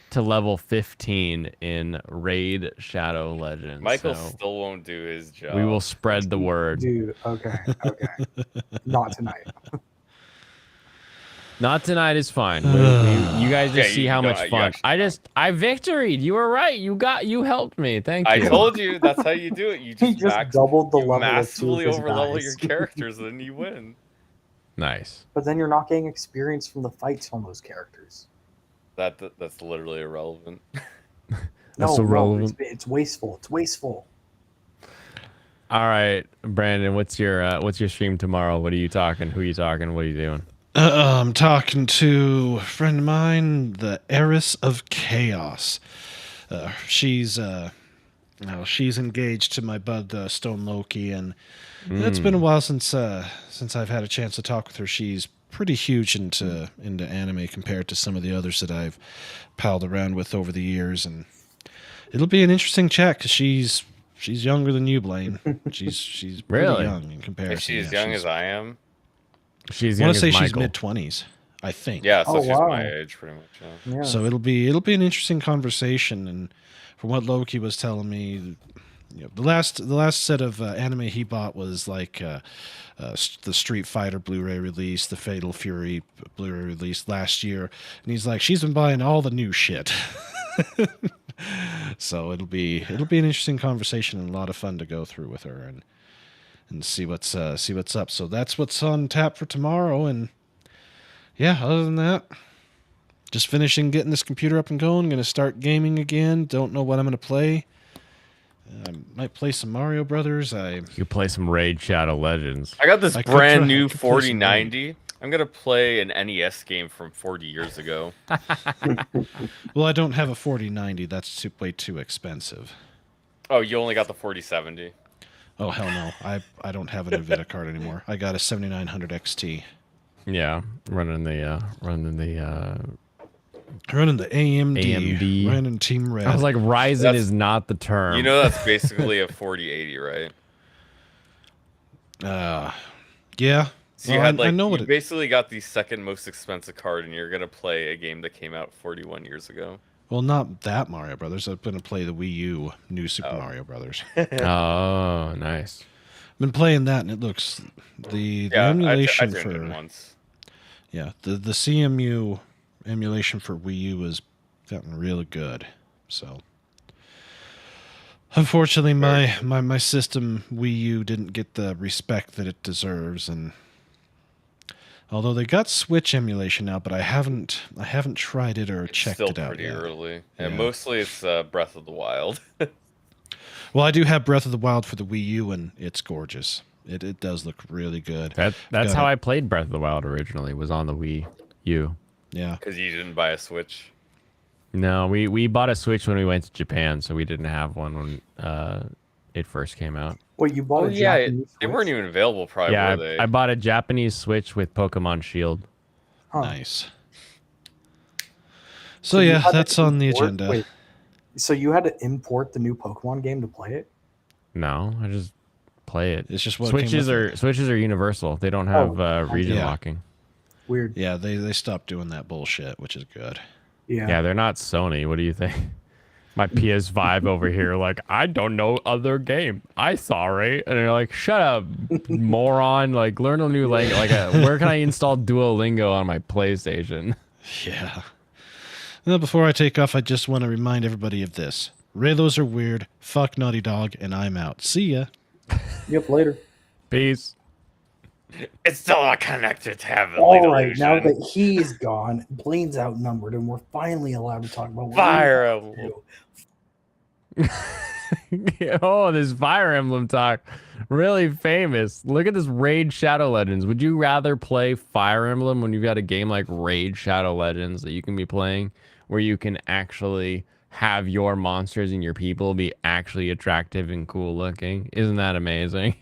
to level 15 in Raid Shadow Legends. Michael So still won't do his job. we will spread the word. Dude, okay. Not tonight. Not tonight is fine. You guys just Yeah, see you how don't- much you fun. actually I victoried. You were right. You helped me. Thank I you. told you that's how you do it. You He just, just doubled the you level of 2 of massively his overlevel guys. your characters, and then you win. Nice. But then you're not getting experience from the fights on those characters. That's literally irrelevant. That's irrelevant. It's wasteful. It's wasteful. All right, Brandon, what's your stream tomorrow? What are you talking? Who are you talking? What are you doing? I'm talking to a friend of mine, the Heiress of Chaos. She's engaged to my bud Stone Loki, and it's been a while since I've had a chance to talk with her. She's pretty huge into anime compared to some of the others that I've palled around with over the years, and it'll be an interesting chat because she's younger than you, Blaine. She's pretty Really? young in comparison. If she's Yeah, young as I am, She's I young want as to say she's Michael. mid-20s, I think. yeah, so Oh, she's wow. my age pretty much. Yeah. Yeah. So it'll be an interesting conversation, and from what Loki was telling me, the last set of anime he bought was like the Street Fighter Blu-ray release, the Fatal Fury Blu-ray release last year, and he's like, she's been buying all the new shit. So it'll be an interesting conversation and a lot of fun to go through with her and see what's up. So that's what's on tap for tomorrow, and yeah, other than that, just finishing getting this computer up and going. Going to start gaming again. Don't know what I'm going to play. I might play some Mario Brothers. You could play some Raid Shadow Legends. I got this I could brand try- new I could play some 4090. I'm gonna play an NES game from 40 years ago. Well, I don't have a 4090. That's way too expensive. Oh, you only got the 4070. Oh hell no! I don't have an Nvidia card anymore. I got a 7900 XT. Yeah, running the AMD. Running Team Red. I was like, Ryzen That's- is not the term. You know that's basically a 4080, right? Yeah. So you Well, had I like know you what it, basically got the second most expensive card, and you're gonna play a game that came out 41 years ago. Well, not that Mario Brothers. I'm going to play the Wii U New Super Mario Brothers. Oh, nice. I've been playing that, and it looks the Yeah, I emulation tuned for in once. yeah the CMU emulation for Wii U has gotten really good. So unfortunately, my system Wii U didn't get the respect that it deserves, and although they got Switch emulation now, but I haven't tried it or checked Still it out pretty yet. early, and Yeah. mostly it's Breath of the Wild. Well, I do have Breath of the Wild for the Wii U, and it's gorgeous. It does look really good. That's Got how it. I played Breath of the Wild originally. Was on the Wii U. Yeah. Because you didn't buy a Switch. No, we bought a Switch when we went to Japan, so we didn't have one when it first came out. Wait, you bought Oh a yeah, Japanese they weren't even available. Probably Yeah, were they? I bought a Japanese Switch with Pokemon Shield. Nice. So you yeah, had to that's on the import- agenda. Wait, so you had to import the new Pokemon game to play it? No, I just play it. It's just what came Switches with Switches are universal. They don't have region Yeah. locking. Weird. Yeah, they stopped doing that bullshit, which is good. Yeah. They're not Sony. What do you think? My PS5 over here, like, I don't know other game. I sorry. And they're like, shut up, moron. Like, learn a new language. Like, where can I install Duolingo on my PlayStation? Yeah. Now, before I take off, I just want to remind everybody of this. Raylos are weird. Fuck Naughty Dog, and I'm out. See ya. Yep, later. Peace. It's still not connected to Heavenly All right, Delusion. now that he's gone, Blaine's outnumbered, and we're finally allowed to talk about what Fire we Emblem. Oh, this Fire Emblem talk. Really famous. Look at this Raid Shadow Legends. Would you rather play Fire Emblem when you've got a game like Raid Shadow Legends that you can be playing where you can actually have your monsters and your people be actually attractive and cool looking? Isn't that amazing?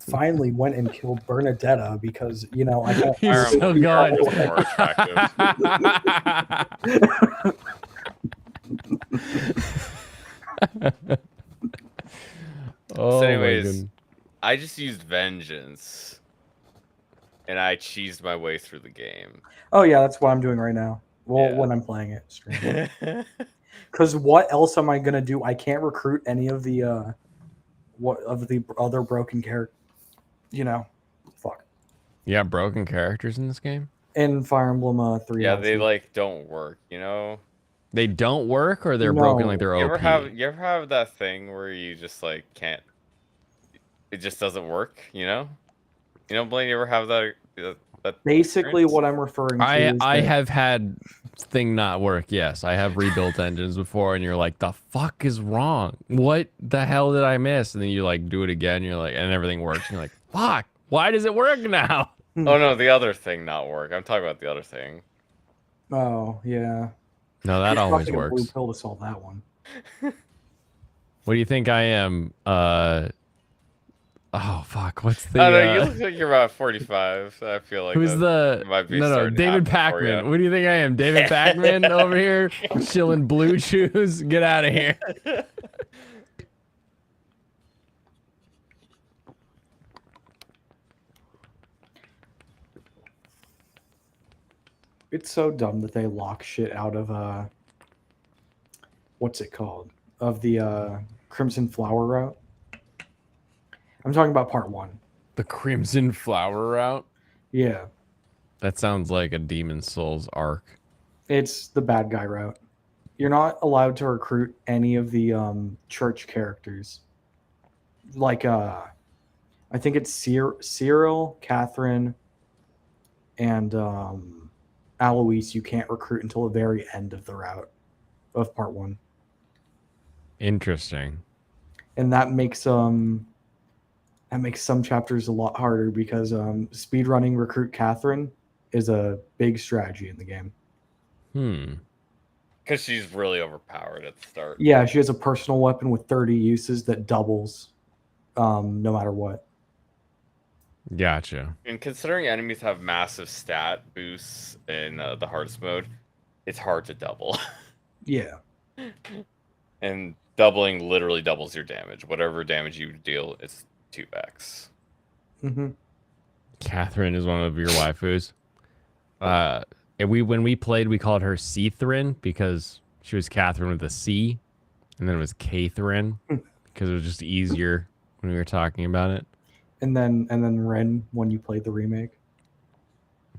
finally went and killed Bernadetta because, you know, I can't. He's so good. More attractive. Oh, so my anyways, goodness. I just used Vengeance, and I cheesed my way through the game. Oh yeah, that's what I'm doing right now. Well, Yeah. when I'm playing it, because what else am I gonna do? I can't recruit any of the other broken characters. You know, fuck. You got broken characters in this game? In Fire Emblem 3. Yeah, they like don't work, you know. They don't work, or they're broken No. like they're You OP? ever have that thing where you just like can't? It just doesn't work, you know. You know, Blaine, you ever have that? That Basically, experience? what I'm referring to. is I that- have had thing not work. Yes, I have rebuilt engines before, and you're like, the fuck is wrong? What the hell did I miss? And then you like do it again. You're like, and everything works. And you're like, fuck. Why does it work now? Oh no, the other thing not work. I'm talking about the other thing. Oh yeah. No, that You're always fucking a blue works. pill to solve that one. What do you think I am? Oh fuck. What's the? I don't know. You look like you're about 45. So I feel like Who's that the? might be No, starting to David happen for Pacman. ya. What do you think I am? David Pacman over here chilling blue chews. Get out of here. It's so dumb that they lock shit out of what's it called? Of the Crimson Flower route. I'm talking about part 1. The Crimson Flower route. Yeah. That sounds like a Demon Souls arc. It's the bad guy route. You're not allowed to recruit any of the church characters. Like I think it's Cyril, Catherine, and Alois you can't recruit until the very end of the route of part 1. Interesting. And that makes some chapters a lot harder because speedrunning recruit Catherine is a big strategy in the game. Because she's really overpowered at the start. Yeah, she has a personal weapon with 30 uses that doubles no matter what. Gotcha. And considering enemies have massive stat boosts in the hardest mode, it's hard to double. Yeah. And doubling literally doubles your damage. Whatever damage you deal, it's 2x. Mm-hmm. Catherine is one of your waifus. And when we played, we called her Cthrin because she was Catherine with a C, and then it was Catherine because it was just easier when we were talking about it. And then Ren when you played the remake.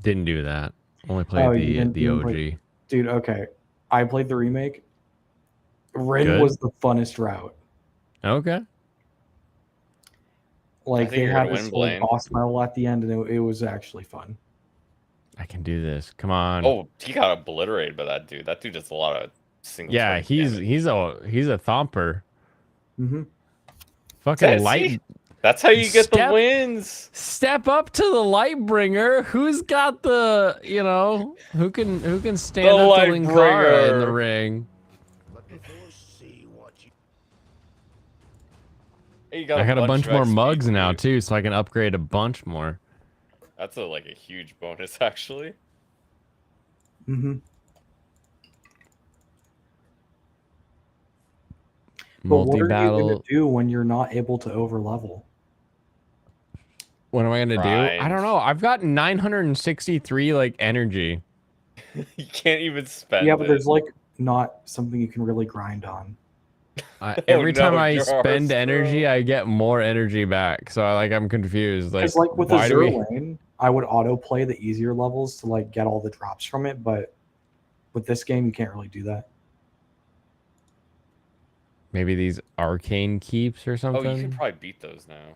Didn't do that. Only played the OG. Dude, okay. I played the remake. Ren Good. was the funnest route. Okay. Like think they you're had gonna this win, whole Blaine. boss battle at the end, and it was actually fun. I can do this. Come on. Oh, he got obliterated by that dude. That dude does a lot of single. yeah, target he's damage. he's a thomper. Mm-hmm. Fucking That's- light. see? That's how you get the wins. Step up to the Lightbringer. Who's got the who can stand The up to Linkara in the Lightbringer. ring? Hey, you I got a bunch of more XP mugs for now you. too, so I can upgrade a bunch more. That's like a huge bonus, actually. Mm-hmm. But what are you going Multi-battle. to do when you're not able to overlevel? What am I gonna do? I Grind. don't know. I've got 963 like energy. You can't even spend Yeah, but it. there's like not something you can really grind on. Every no, time I yours, spend bro. energy, I get more energy back. So I'm confused. Because like with the why do we? Zerlane, I would autoplay the easier levels to like get all the drops from it, but with this game you can't really do that. Maybe these arcane keeps or Oh, something. you can probably beat those now.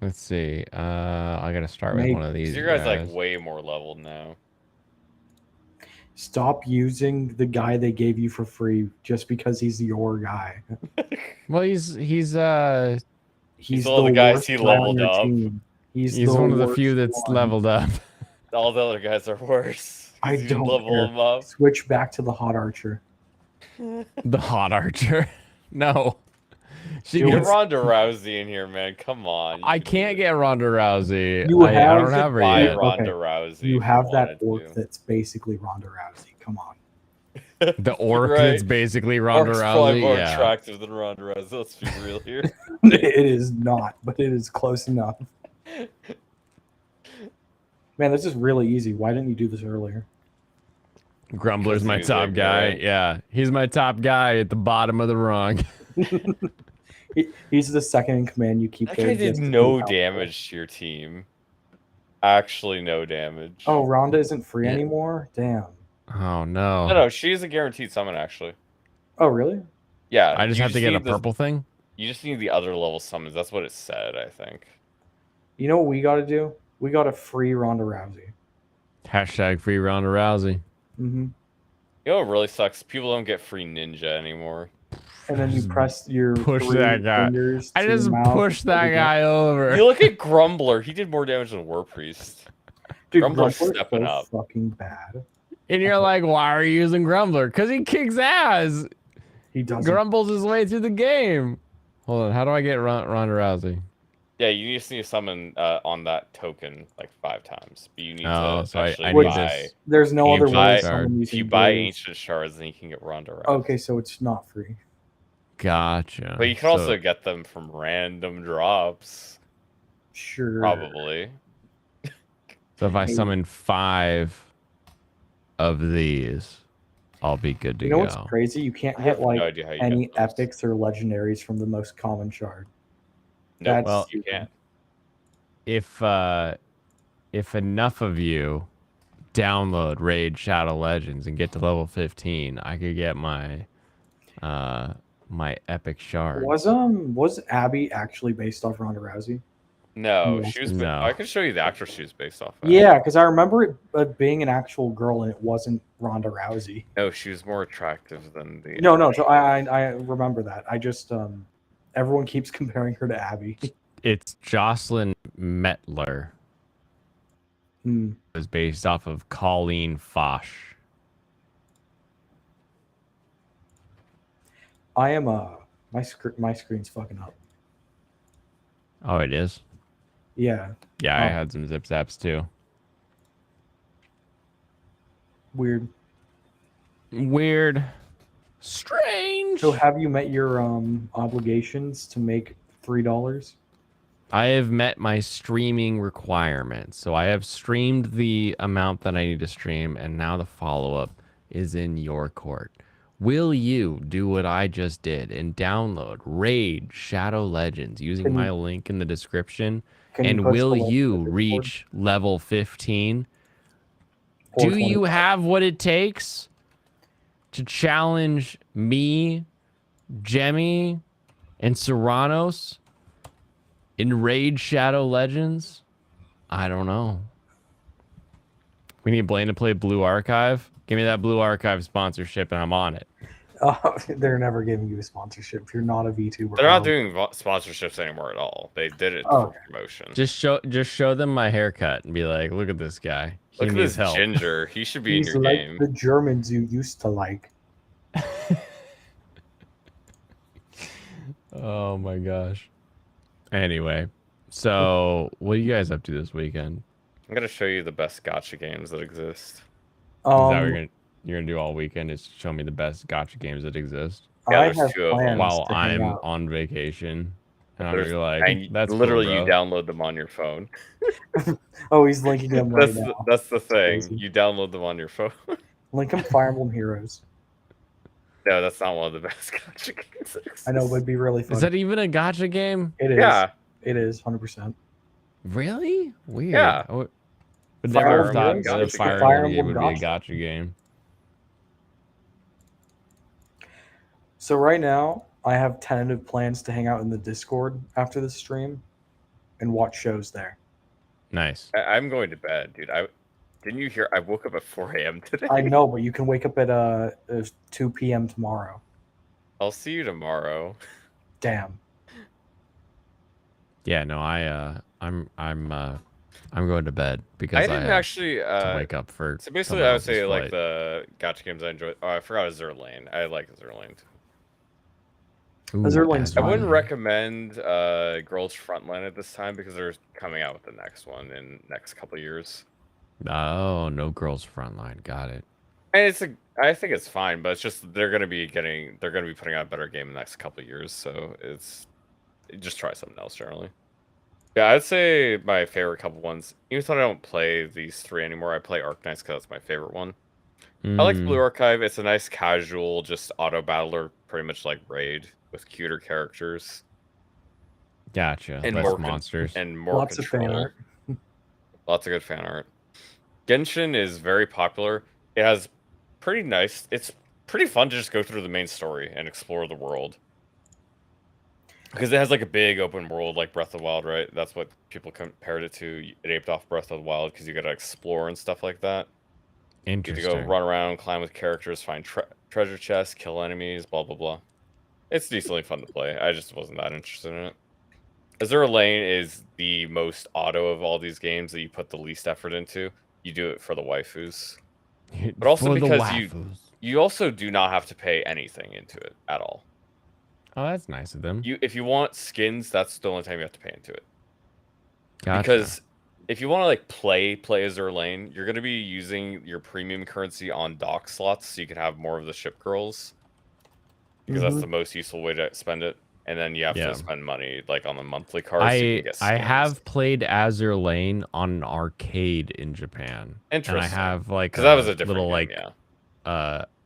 Let's see. I gotta start with Maybe. one of these. 'Cause your guy's guys. like way more leveled now. Stop using the guy they gave you for free just because he's your guy. Well, he's He's all the guys worst he guy on leveled your up. team. He's one of the worst few that's one. leveled up. All the other guys are worse. 'cause I you don't level care. them up. Switch back to the hot archer. The hot archer. No. She Dude, Get gets- Ronda Rousey in here, man. Come on. You I can do can't it. get Ronda Rousey. You I have don't have her buy yet. Ronda Rousey. You if have that wanted orc to. that's basically Ronda Rousey. Come on. The orc Right. that's basically Ronda Orc's probably Rousey. more Yeah. attractive than Ronda Rousey. Let's be real here. It is not, but it is close enough. Man, this is really easy. Why didn't you do this earlier? Grumbler's my He's top like, guy. right. Yeah. He's my top guy at the bottom of the rung. He's the second in command. You keep That there guy did just to no be helpful. damage to your team. Actually, no damage. Oh, Rhonda isn't free Yeah. anymore? Damn. Oh no. No, she's a guaranteed summon, actually. Oh, really? Yeah. I just you have to get a need the- purple thing. You just need the other level summons. That's what it said, I think. You know what we got to do? We got to free Ronda Rousey. Hashtag free Ronda Rousey. Mm-hmm. You know what really sucks? People don't get free ninja anymore. And then you press your Push three that guy. fingers I to your just mouth pushed until that you get- guy over. You look at Grumbler. He did more damage than War Priest. Dude, Grumbler's Grumbler's stepping so up. fucking bad. And you're like, why are you using Grumbler? Because he kicks ass. He doesn't. Grumbles his way through the game. Hold on. How do I get Ronda Rousey? Yeah, you just need to summon on that token like 5 times. But you need Oh, to so I actually need buy. this. There's no You other way buy- to summon If using you buy Blaze. ancient shards, then you can get Ronda Rousey. Okay, so it's not free. Gotcha. But you can also get them from random drops. Sure. Probably. So if I summon 5 of these, I'll be good to You know go. what's crazy? You can't I get have no like idea how you any get those. epics or legendaries from the most common shard. No, That's well, you can't. If enough of you download Raid Shadow Legends and get to level 15, I could get my my epic shard. Was Abby actually based off Ronda Rousey? No, Yeah. she was. No. I can show you the actress she was based off of. Yeah, because I remember it being an actual girl and it wasn't Ronda Rousey. No, she was more attractive than the. No. So I remember that. I just everyone keeps comparing her to Abby. It's Jocelyn Mettler. Hmm. It was based off of Colleen Foch. I am my screen's fucking up. Oh, it is. Yeah. Yeah, I Oh. had some zip zaps too. Weird. Weird. Strange. So have you met your obligations to make $3? I have met my streaming requirements. So I have streamed the amount that I need to stream, and now the follow-up is in your court. Will you do what I just did and download Raid Shadow Legends using Can my you- link in the description? Can you And post will the link in you the Discord? reach level 15? Or Do you 25? have what it takes to challenge me, Jemmy, and Serranos in Raid Shadow Legends? I don't know. We need Blaine to play Blue Archive. Give me that Blue Archive sponsorship and I'm on it. Oh, they're never giving you a sponsorship if you're not a VTuber. They're not doing sponsorships anymore at all. They did it Oh. for promotion. Just show them my haircut and be like, look at this guy. He Look at needs this help. ginger. He should be in He's your like game. the Germans you used to like. Oh my gosh. Anyway, so what are you guys up to this weekend? I'm gonna show you the best gotcha games that exist. Is that what Um, you're gonna do all weekend? Is show me the best gotcha games that exist Yeah, I there's have two of them. plans while to hang I'm out. on vacation. And I'm gonna There's- be like, and that's cool, literally bro." you download them on your phone. Oh, he's linking them right That's now. that's the thing. crazy. You download them on your phone. Link him Fire Emblem Heroes. No, that's not one of the best gotcha games. that I know, exist. would be really fun. Is that even a gotcha game? It is. Yeah. It is 100%. Really? Weird. Yeah. I would Fire never have Emblem thought Heroes? that a Gotcha Fire game. Fire Emblem game would Emblem be a gotcha. gotcha game. So right now, I have tentative plans to hang out in the Discord after the stream and watch shows there. Nice. I'm going to bed, dude. Didn't you hear? I woke up at 4 a.m. today. I know, but you can wake up at 2 p.m. tomorrow. I'll see you tomorrow. Damn. Yeah, no, I'm going to bed because I I didn't have actually to wake up for. So basically, someone I would else's say like flight. the gotcha games I enjoy. Oh, I forgot Zerlane. I like Zerlane. Ooh, Zerlane's I fine. wouldn't recommend Girls Frontline at this time because they're coming out with the next one in next couple of years. Oh, no girls frontline. Got it. And I think it's fine, but it's just they're gonna be putting out a better game in the next couple of years. So just try something else generally. Yeah, I'd say my favorite couple ones. Even though I don't play these three anymore, I play Arknights because that's my favorite one. I like Mm, Blue Archive. It's a nice casual, just auto battler, pretty much like Raid with cuter characters Gotcha. and Less more monsters. and more Lots of fan control. art. Lots of good fan art. Genshin is very popular. It has pretty nice. It's pretty fun to just go through the main story and explore the world because it has like a big open world, like Breath of the Wild, right? That's what people compared it to. It aped off Breath of the Wild because you got to explore and stuff like that. You get to Interesting. go run around, climb with characters, find treasure chests, kill enemies, blah blah blah. It's decently fun to play. I just wasn't that interested in it. Azure Lane is the most auto of all these games that you put the least effort into. You do it for the waifus, but also For the because waifus. you also do not have to pay anything into it at all. Oh, that's nice of them. If you want skins, that's the only time you have to pay into it. Gotcha. Because if you want to like play Azure Lane, you're going to be using your premium currency on dock slots, so you can have more of the ship girls. Because that's the most useful way to spend it. And then you have Yeah. to spend money like on the monthly card. so you can get I skins. have played Azure Lane on an arcade in Japan. And I Interesting. have like 'Cause that was a different little game, like yeah.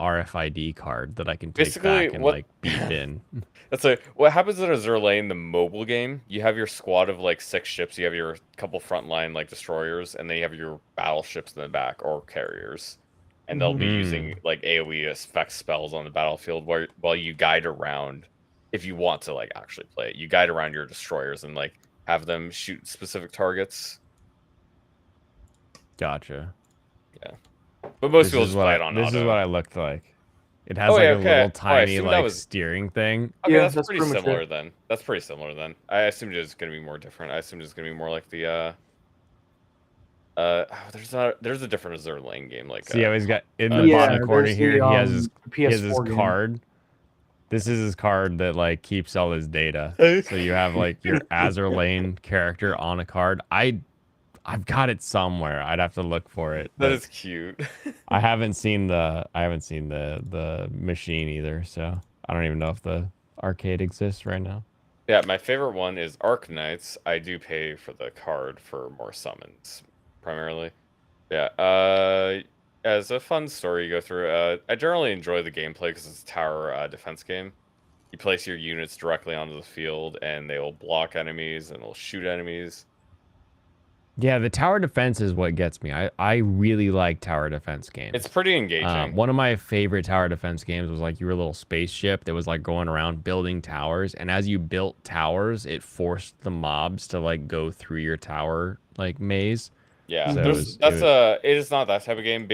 RFID card that I can take Basically, back and what- like beep in. That's like what happens in Azure Lane, the mobile game. You have your squad of like 6 ships. You have your couple frontline like destroyers, and then you have your battleships in the back or carriers, and they'll be using like AOE effect spells on the battlefield while you guide around. If you want to like actually play it, you guide around your destroyers and like have them shoot specific targets. Gotcha. Yeah, but most This people is just what play I- it on This auto. is what I looked like. It has Oh, like yeah, a okay. little Oh, I tiny assumed that like was- steering thing. Okay, Yeah, that's, that's pretty pretty much similar it. then. That's pretty similar then. I assumed it was gonna be more different. I assumed it was gonna be more like the there's a different Azure Lane game like. See how he's got in the Yeah, bottom corner there's here. the, He has his PS4 game. card. This is his card that like keeps all his data. So you have like your Azure Lane character on a card. I've got it somewhere. I'd have to look for it. That but is cute. I haven't seen the machine either. So I don't even know if the arcade exists right now. Yeah, my favorite one is Arc Knights. I do pay for the card for more summons, primarily. Yeah, as a fun story you go through, I generally enjoy the gameplay because it's a tower defense game. You place your units directly onto the field, and they will block enemies and will shoot enemies. Yeah, the tower defense is what gets me. I really like tower defense games. It's pretty engaging. One of my favorite tower defense games was like your little spaceship that was like going around building towers, and as you built towers, it forced the mobs to like go through your tower like maze. Yeah, So it is not that type of game.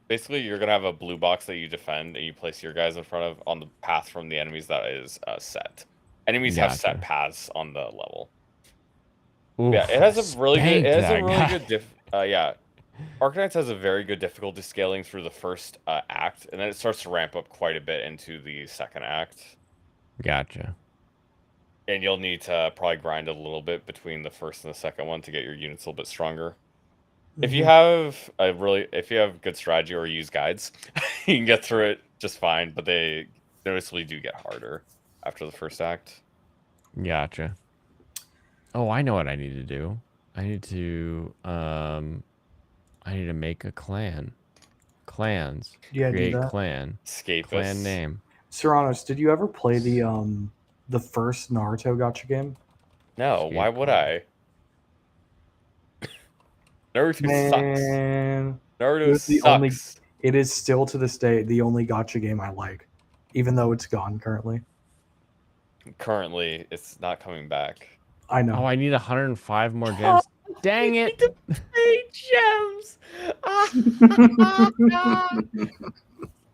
Basically, you're gonna have a blue box that you defend, and you place your guys in front of on the path from the enemies that is set. Enemies have set paths on the level. Oof, Yeah, it has a really good. spanked It has a that really guy. good yeah. Arc Knights has a very good difficulty scaling through the first act, and then it starts to ramp up quite a bit into the second act. Gotcha. And you'll need to probably grind a little bit between the first and the second one to get your units a little bit stronger. If you have if you have good strategy or use guides, you can get through it just fine. But they noticeably do get harder after the first act. Gotcha. Oh, I know what I need to do. I need to make a clan. Clans. Yeah, do Create that. clan. Escapists. Clan name. Serranos, did you ever play the first Naruto gacha game? No, why would I? Naruto Man, sucks. Naruto it was the sucks. only. It is still to this day the only gacha game I like, even though it's gone currently. Currently, it's not coming back. I know. Oh, I need 105 more gems. Dang it. 8 gems.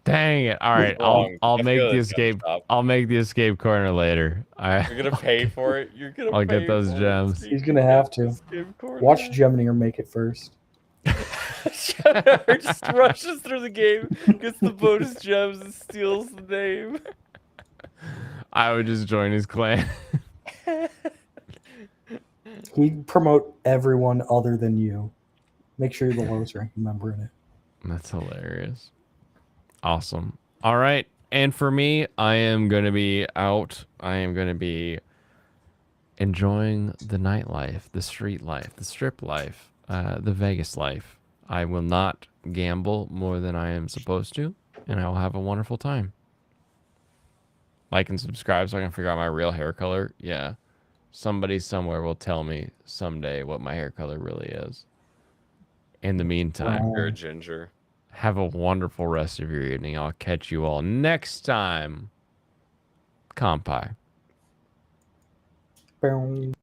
Dang it. All right, Wrong. I'll That's make good. the That's escape. stop. I'll make the escape corner later. You're gonna pay for it. You're gonna. I'll pay get those for it. gems. He's gonna have to watch Gemini make it first. Just rushes through the game, gets the bonus gems, and steals the name. I would just join his clan. He'd promote everyone other than you. Make sure you're the lowest ranking member in it. That's hilarious. Awesome. All right. And for me, I am going to be out. I am going to be enjoying the nightlife, the street life, the strip life, the Vegas life. I will not gamble more than I am supposed to, and I will have a wonderful time. Like and subscribe so I can figure out my real hair color. Yeah. Somebody somewhere will tell me someday what my hair color really is. In the meantime, You're a ginger. have a wonderful rest of your evening. I'll catch you all next time. Kampai. Boom.